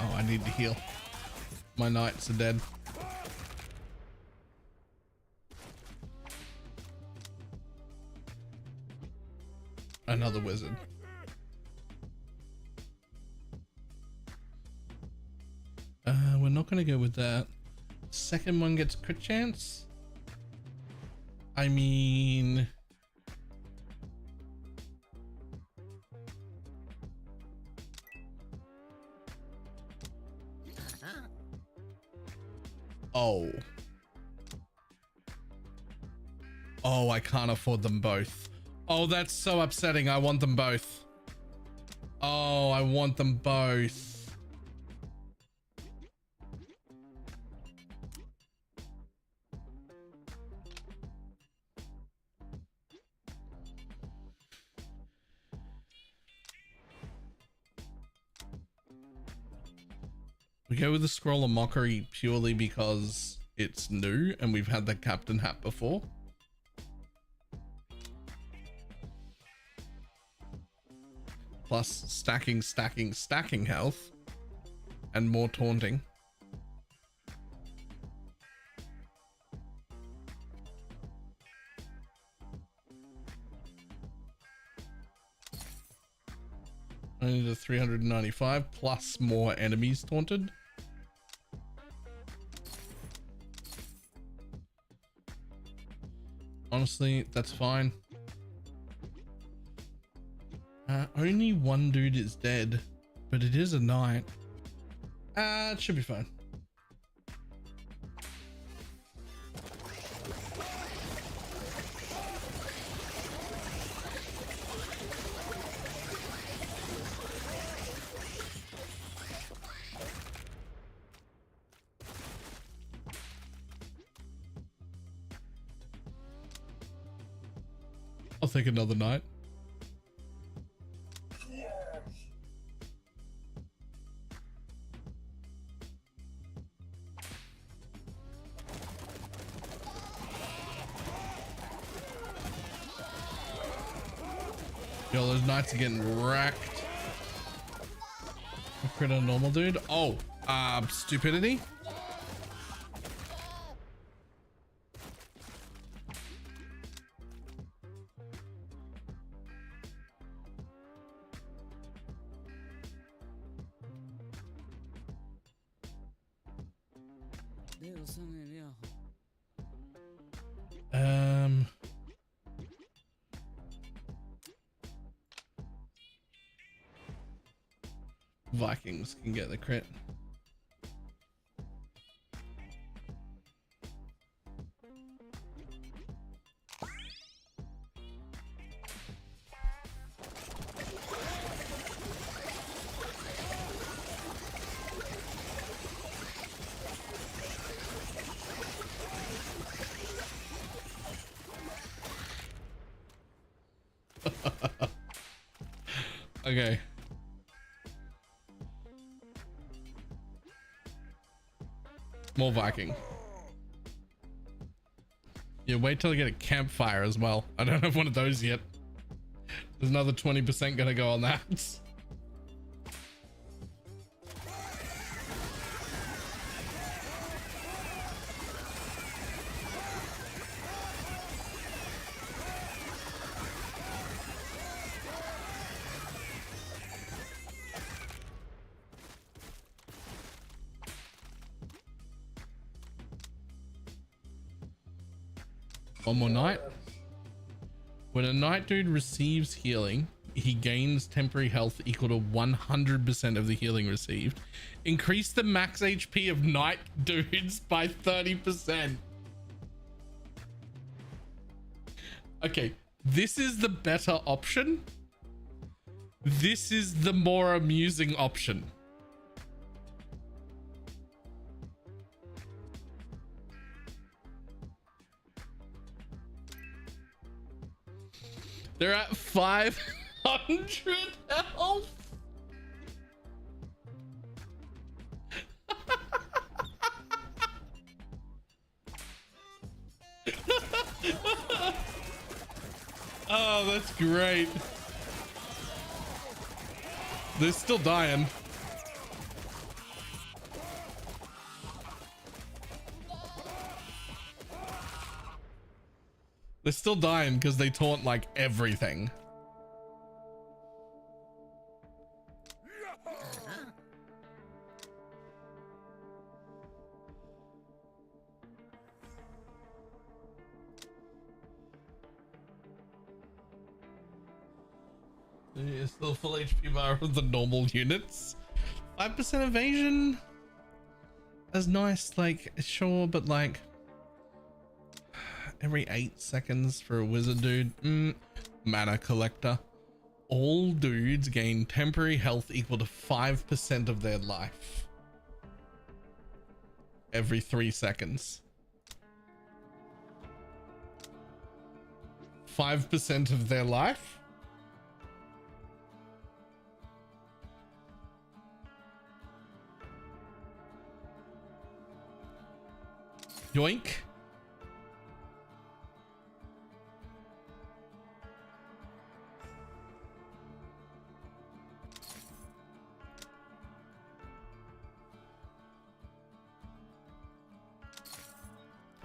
Oh, I need to heal. My knights are dead. Another wizard. We're not gonna go with that. Second one gets crit chance. I mean, Oh. Oh, I can't afford them both. Oh, that's so upsetting. I want them both. Oh, I want them both. We go with the Scroll of Mockery purely because it's new and we've had the Captain Hat before. Plus stacking health and more taunting. Only the 395 plus more enemies taunted. Honestly, that's fine. Only one dude is dead, but it is a knight. It should be fine. I'll take another knight. Yo, those knights are getting wrecked. A crit on normal dude. Oh, stupidity. Vikings can get the crit. Okay. More Viking. Yeah, wait till I get a campfire as well. I don't have one of those yet. There's another 20% gonna go on that. One more knight. When a knight dude receives healing, he gains temporary health equal to 100% of the healing received. Increase the max HP of knight dudes by 30%. Okay, this is the better option. This is the more amusing option. They're at 500 health. Oh, that's great. They're still dying. They're still dying because they taunt like everything. It's still full HP bar of the normal units. 5% evasion. as nice. Like, sure, but like every 8 seconds for a wizard dude. Mana collector. All dudes gain temporary health equal to 5% of their life every 3 seconds. 5% of their life? Yoink.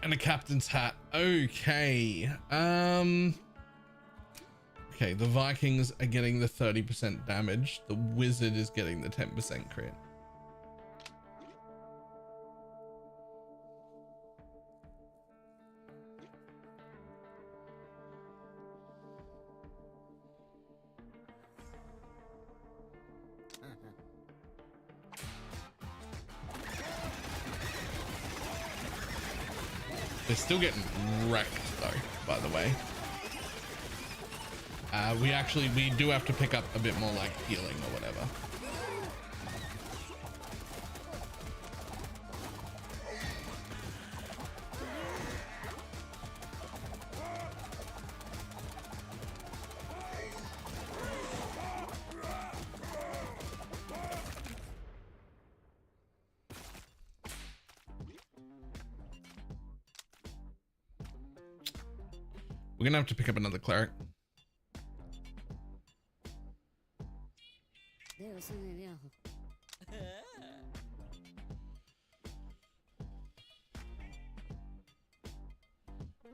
And a captain's hat. Okay. Okay, the Vikings are getting the 30% damage. The wizard is getting the 10% crit. They're still getting wrecked though, by the way. We do have to pick up a bit more like healing or whatever. We're gonna have to pick up another cleric.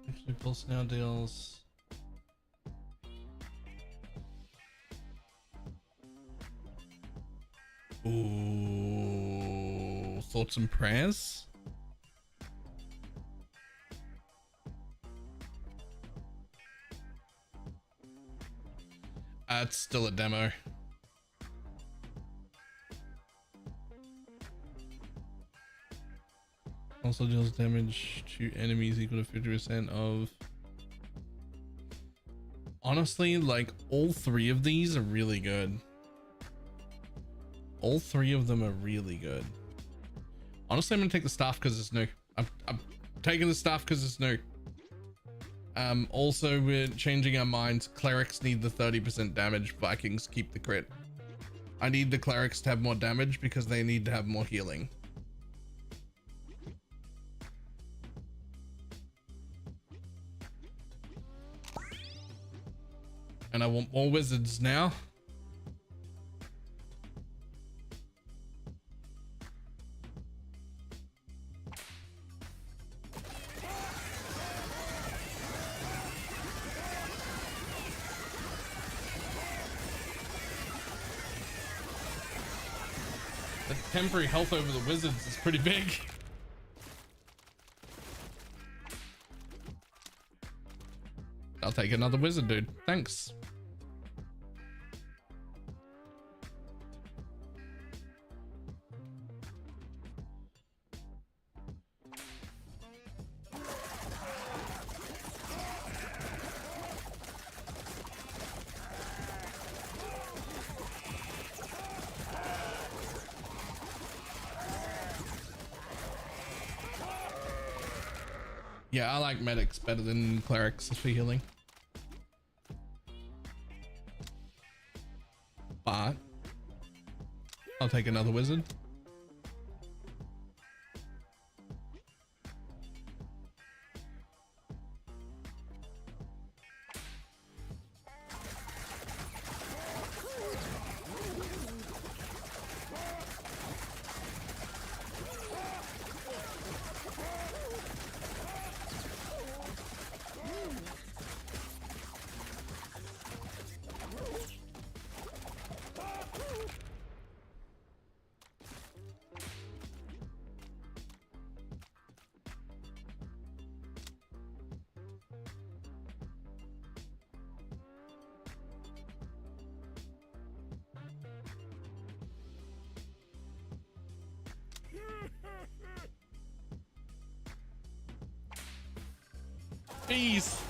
Actually, pulse now deals. Ooh, thoughts and prayers. It's still a demo. Also deals damage to enemies equal to 50% of. Honestly, like all 3 of these are really good. All 3 of them are really good. Honestly, I'm gonna take the staff because it's new. I'm taking the staff because it's new. Also, we're changing our minds. Clerics need the 30% damage. Vikings keep the crit. I need the clerics to have more damage because they need to have more healing. And I want more wizards now. The temporary health over the wizards is pretty big. I'll take another wizard, dude. Thanks. Yeah, I like medics better than clerics for healing. But I'll take another wizard. Peace.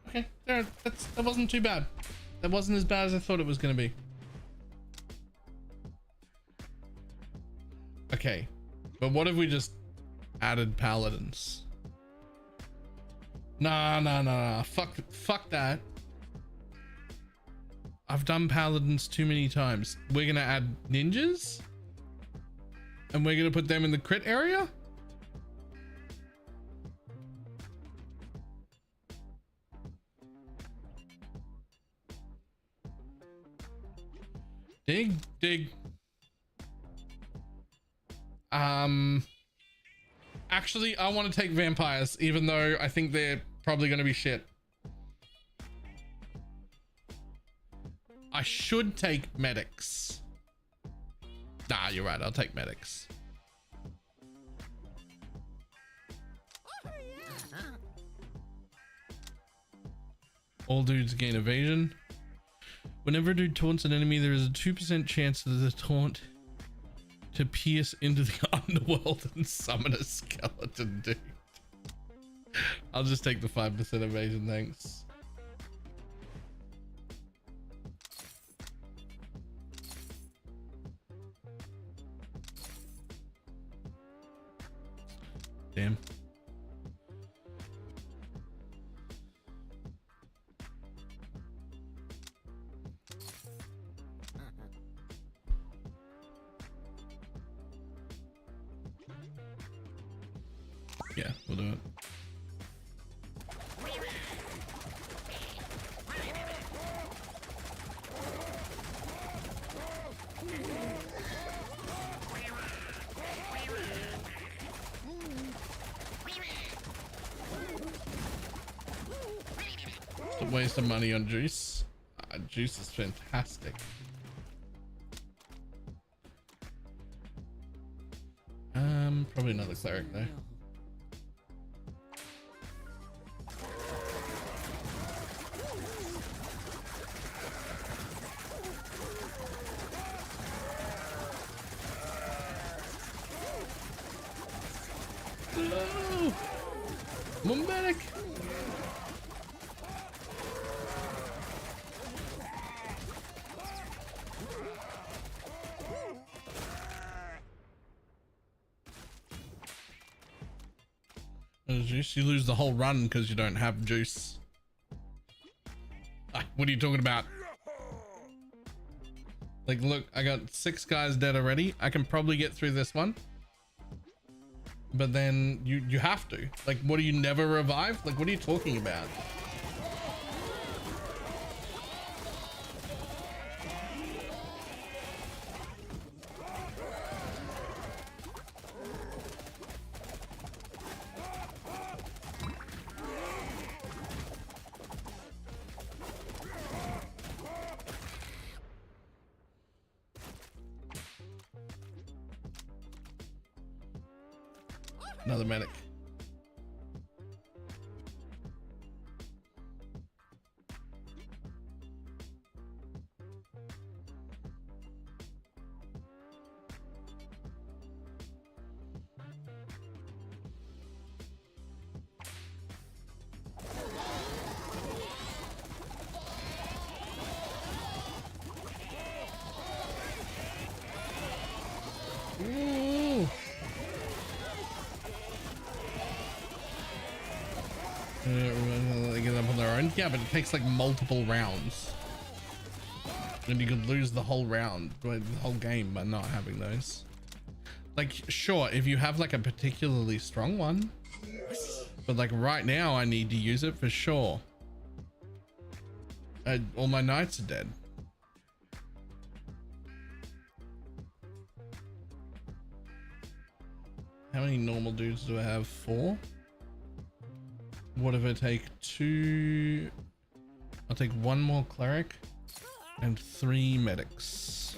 Okay, there. That wasn't too bad. That wasn't as bad as I thought it was going to be. Okay, but what if we just added paladins? Nah. Fuck that. I've done paladins too many times. We're gonna add ninjas? And we're gonna put them in the crit area? Dig. Actually, I want to take vampires, even though I think they're probably going to be shit. I should take medics. Nah, you're right. I'll take medics. All dudes gain evasion. Whenever a dude taunts an enemy, there is a 2% chance that the taunt to pierce into the underworld and summon a skeleton dude. I'll just take the 5% evasion, thanks. Damn. Yeah, we'll do it. Stop wasting money on juice. Juice is fantastic. Probably another cleric though. No! Mumbetic! Juice, you lose the whole run because you don't have juice. What are you talking about? Like, look, I got 6 guys dead already. I can probably get through this one. But then you have to. Like, what, do you never revive? Like, what are you talking about? Another medic. Ooh. They get up on their own. Yeah, but it takes like multiple rounds. And you could lose the whole round, the whole game by not having those. Like, sure, if you have like a particularly strong one, but like right now I need to use it for sure. All my knights are dead. How many normal dudes do I have? 4? What if I take 2? I'll take 1 more cleric and 3 medics.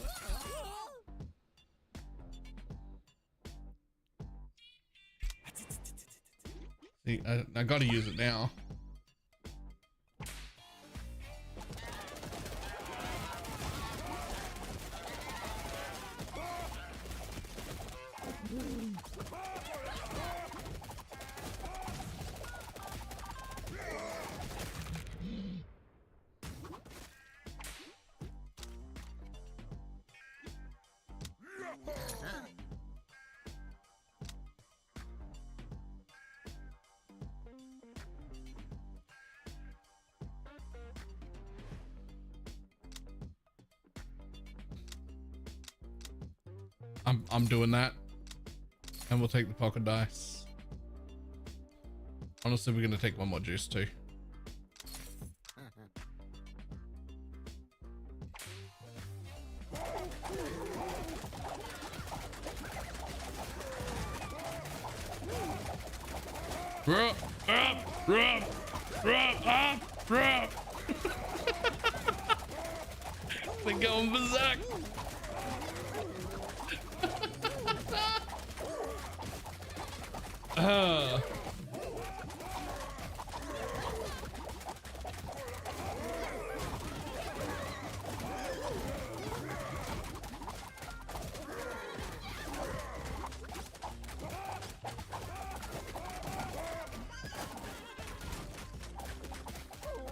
See, I gotta use it now. I'm doing that. And we'll take the pocket dice. Honestly, we're gonna take one more juice too. They're going berserk.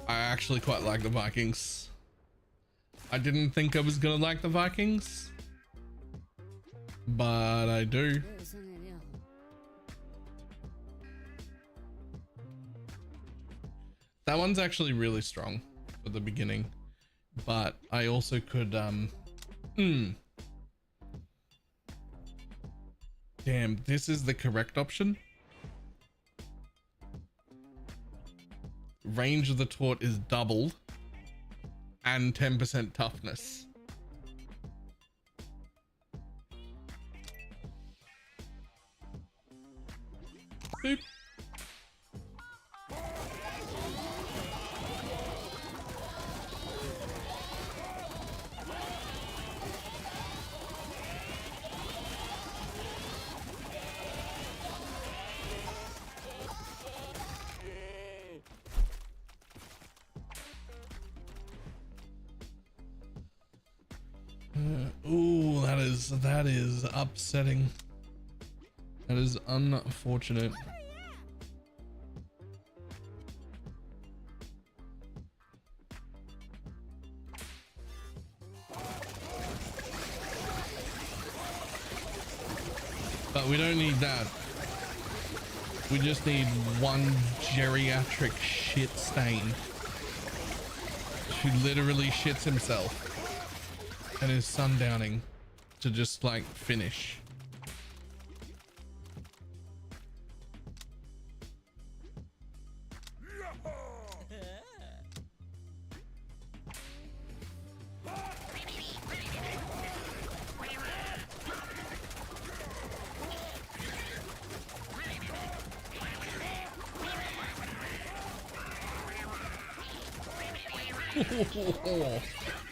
I actually quite like the Vikings. I didn't think I was gonna like the Vikings, but I do. That one's actually really strong for the beginning, but I also could damn, this is the correct option. Range of the taunt is doubled and 10% toughness. Boop. Ooh, that is upsetting. That is unfortunate. But we don't need that. We just need one geriatric shit stain who literally shits himself and is sundowning to just like finish.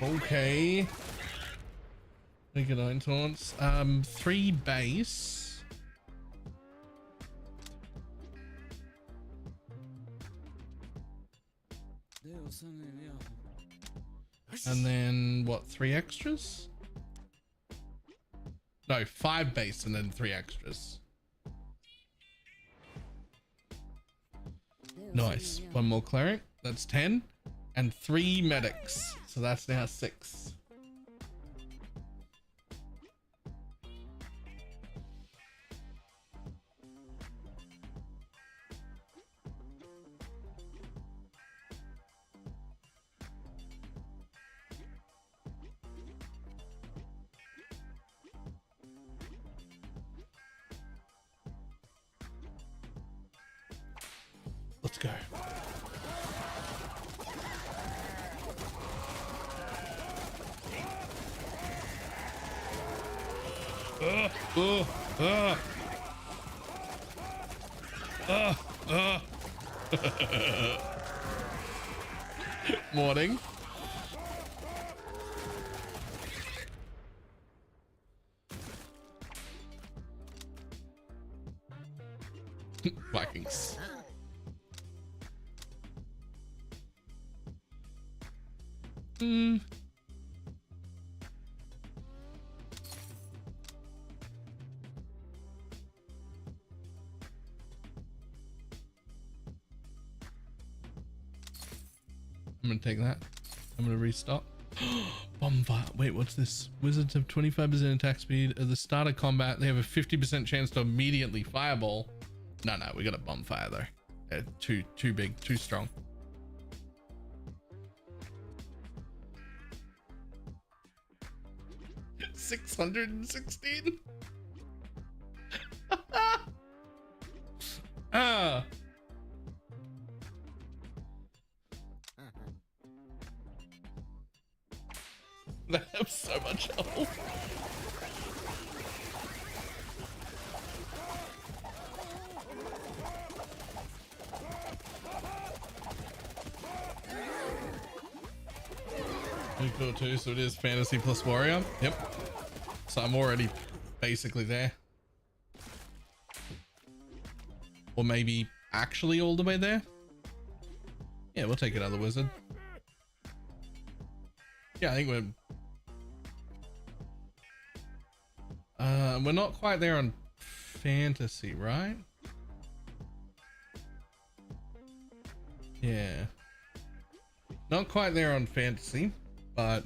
Okay. Mega 9 taunts. 3 base. And then what, 3 extras? No, 5 base and then 3 extras. Nice. 1 more cleric. That's 10. And 3 medics. So that's now 6. Let's go. Morning. Vikings. I'm gonna take that. I'm gonna restock. Bonfire. Wait, what's this? Wizards have 25% attack speed at the start of combat. They have a 50% chance to immediately fireball. No, we got a bonfire though. Too big, too strong. 616. Ah. They have so much health. Pretty cool too. So it is fantasy plus warrior. Yep. So I'm already basically there. Or maybe actually all the way there. Yeah, we'll take another wizard. Yeah, I think we're not quite there on fantasy, right? Yeah. Not quite there on fantasy, but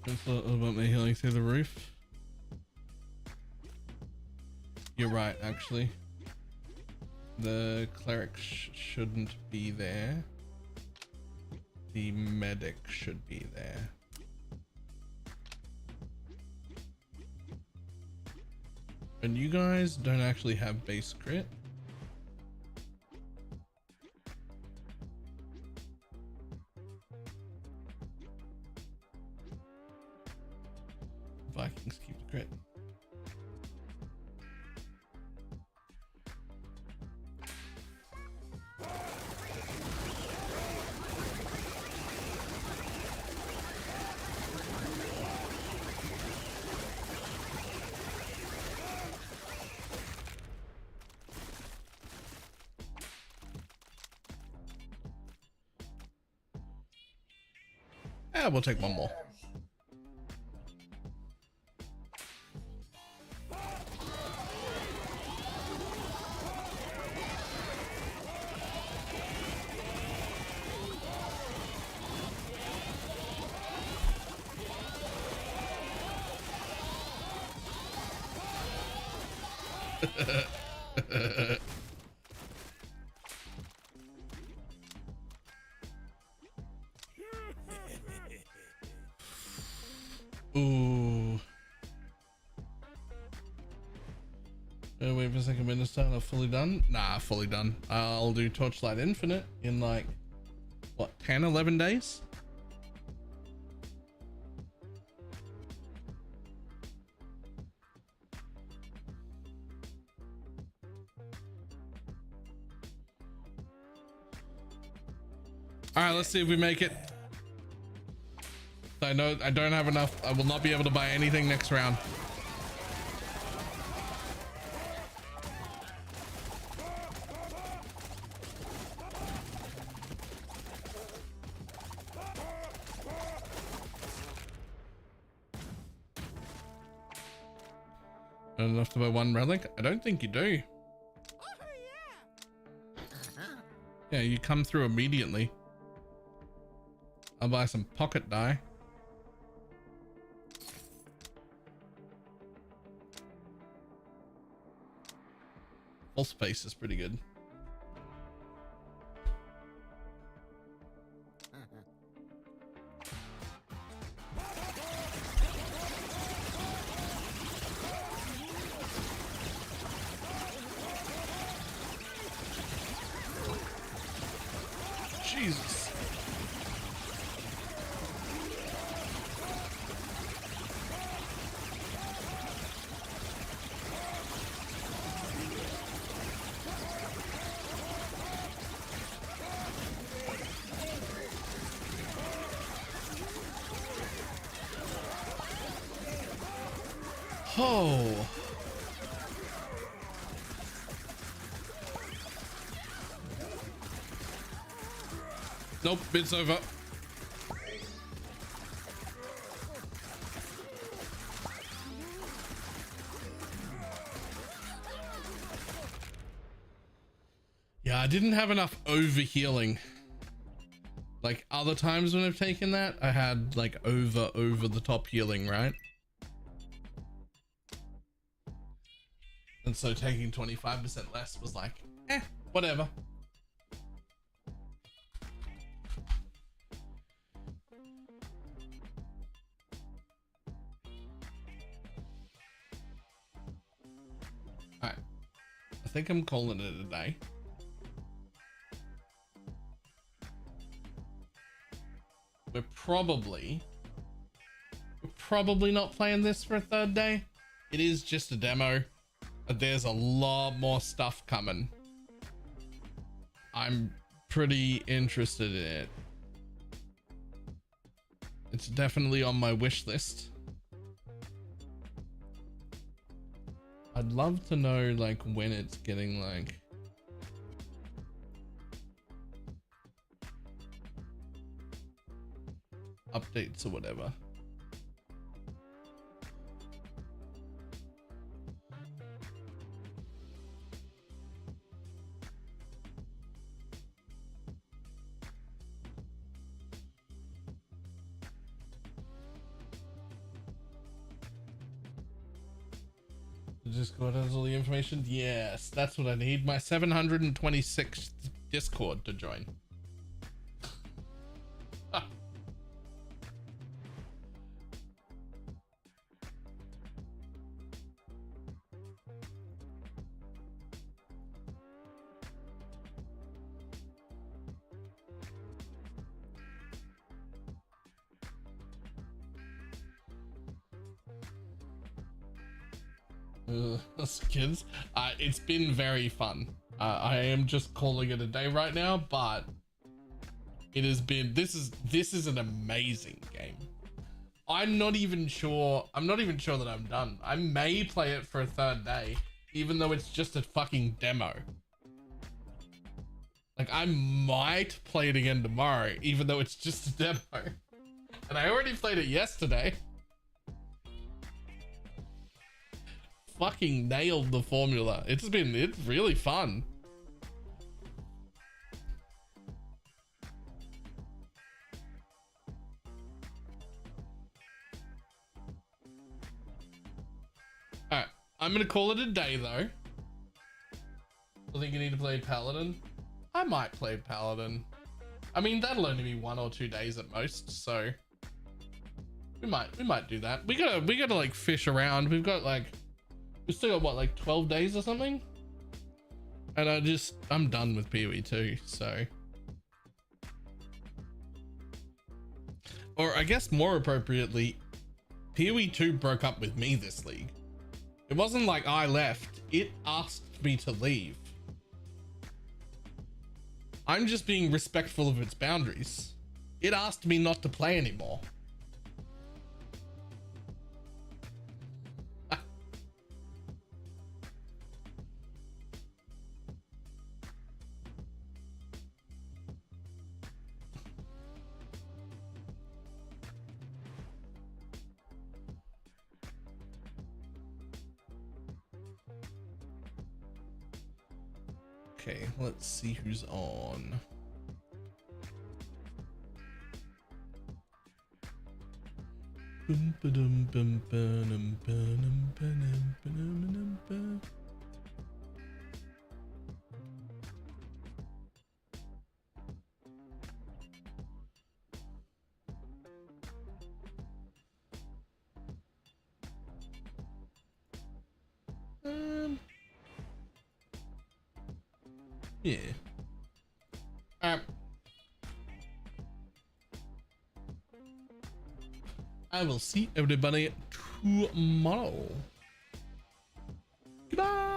it's about me healing through the roof. You're right, actually. The cleric shouldn't be there. The medic should be there. And you guys don't actually have base crit. Vikings keep the crit. Yeah, we'll take one more. Ooh. Wait for a second, minute start. I'm fully done. Nah, fully done. I'll do Torchlight Infinite in like what, 10, 11 days. All right, let's see if we make it. I know I don't have enough. I will not be able to buy anything next round. Not enough to buy one relic? I don't think you do. Yeah, you come through immediately. I'll buy some pocket die. Full space is pretty good. Jesus. Oh. Nope, it's over. I didn't have enough overhealing. Like other times when I've taken that, I had like over the top healing, right? And so taking 25% less was like, whatever. Alright. I think I'm calling it a day. We're probably not playing this for a third day. It is just a demo, but there's a lot more stuff coming. I'm pretty interested in it. It's definitely on my wish list. I'd love to know like when it's getting like updates or whatever. Discord has all the information. Yes, that's what I need. My 726th Discord to join. Kids, it's been very fun. I am just calling it a day right now, but it has been, this is an amazing game. I'm not even sure that I'm done. I may play it for a third day, even though it's just a fucking demo. Like I might play it again tomorrow, even though it's just a demo. And I already played it yesterday. Fucking nailed the formula. It's really fun. Alright, I'm gonna call it a day though. I think you need to play Paladin. I might play Paladin. I mean, that'll only be 1 or 2 days at most, so we might do that. We gotta like fish around. We've still got what, like 12 days or something? And I'm done with PoE 2, so. Or I guess more appropriately, PoE 2 broke up with me this league. It wasn't like I left, it asked me to leave. I'm just being respectful of its boundaries. It asked me not to play anymore. Okay, let's see who's on. Yeah. I will see everybody tomorrow. Goodbye.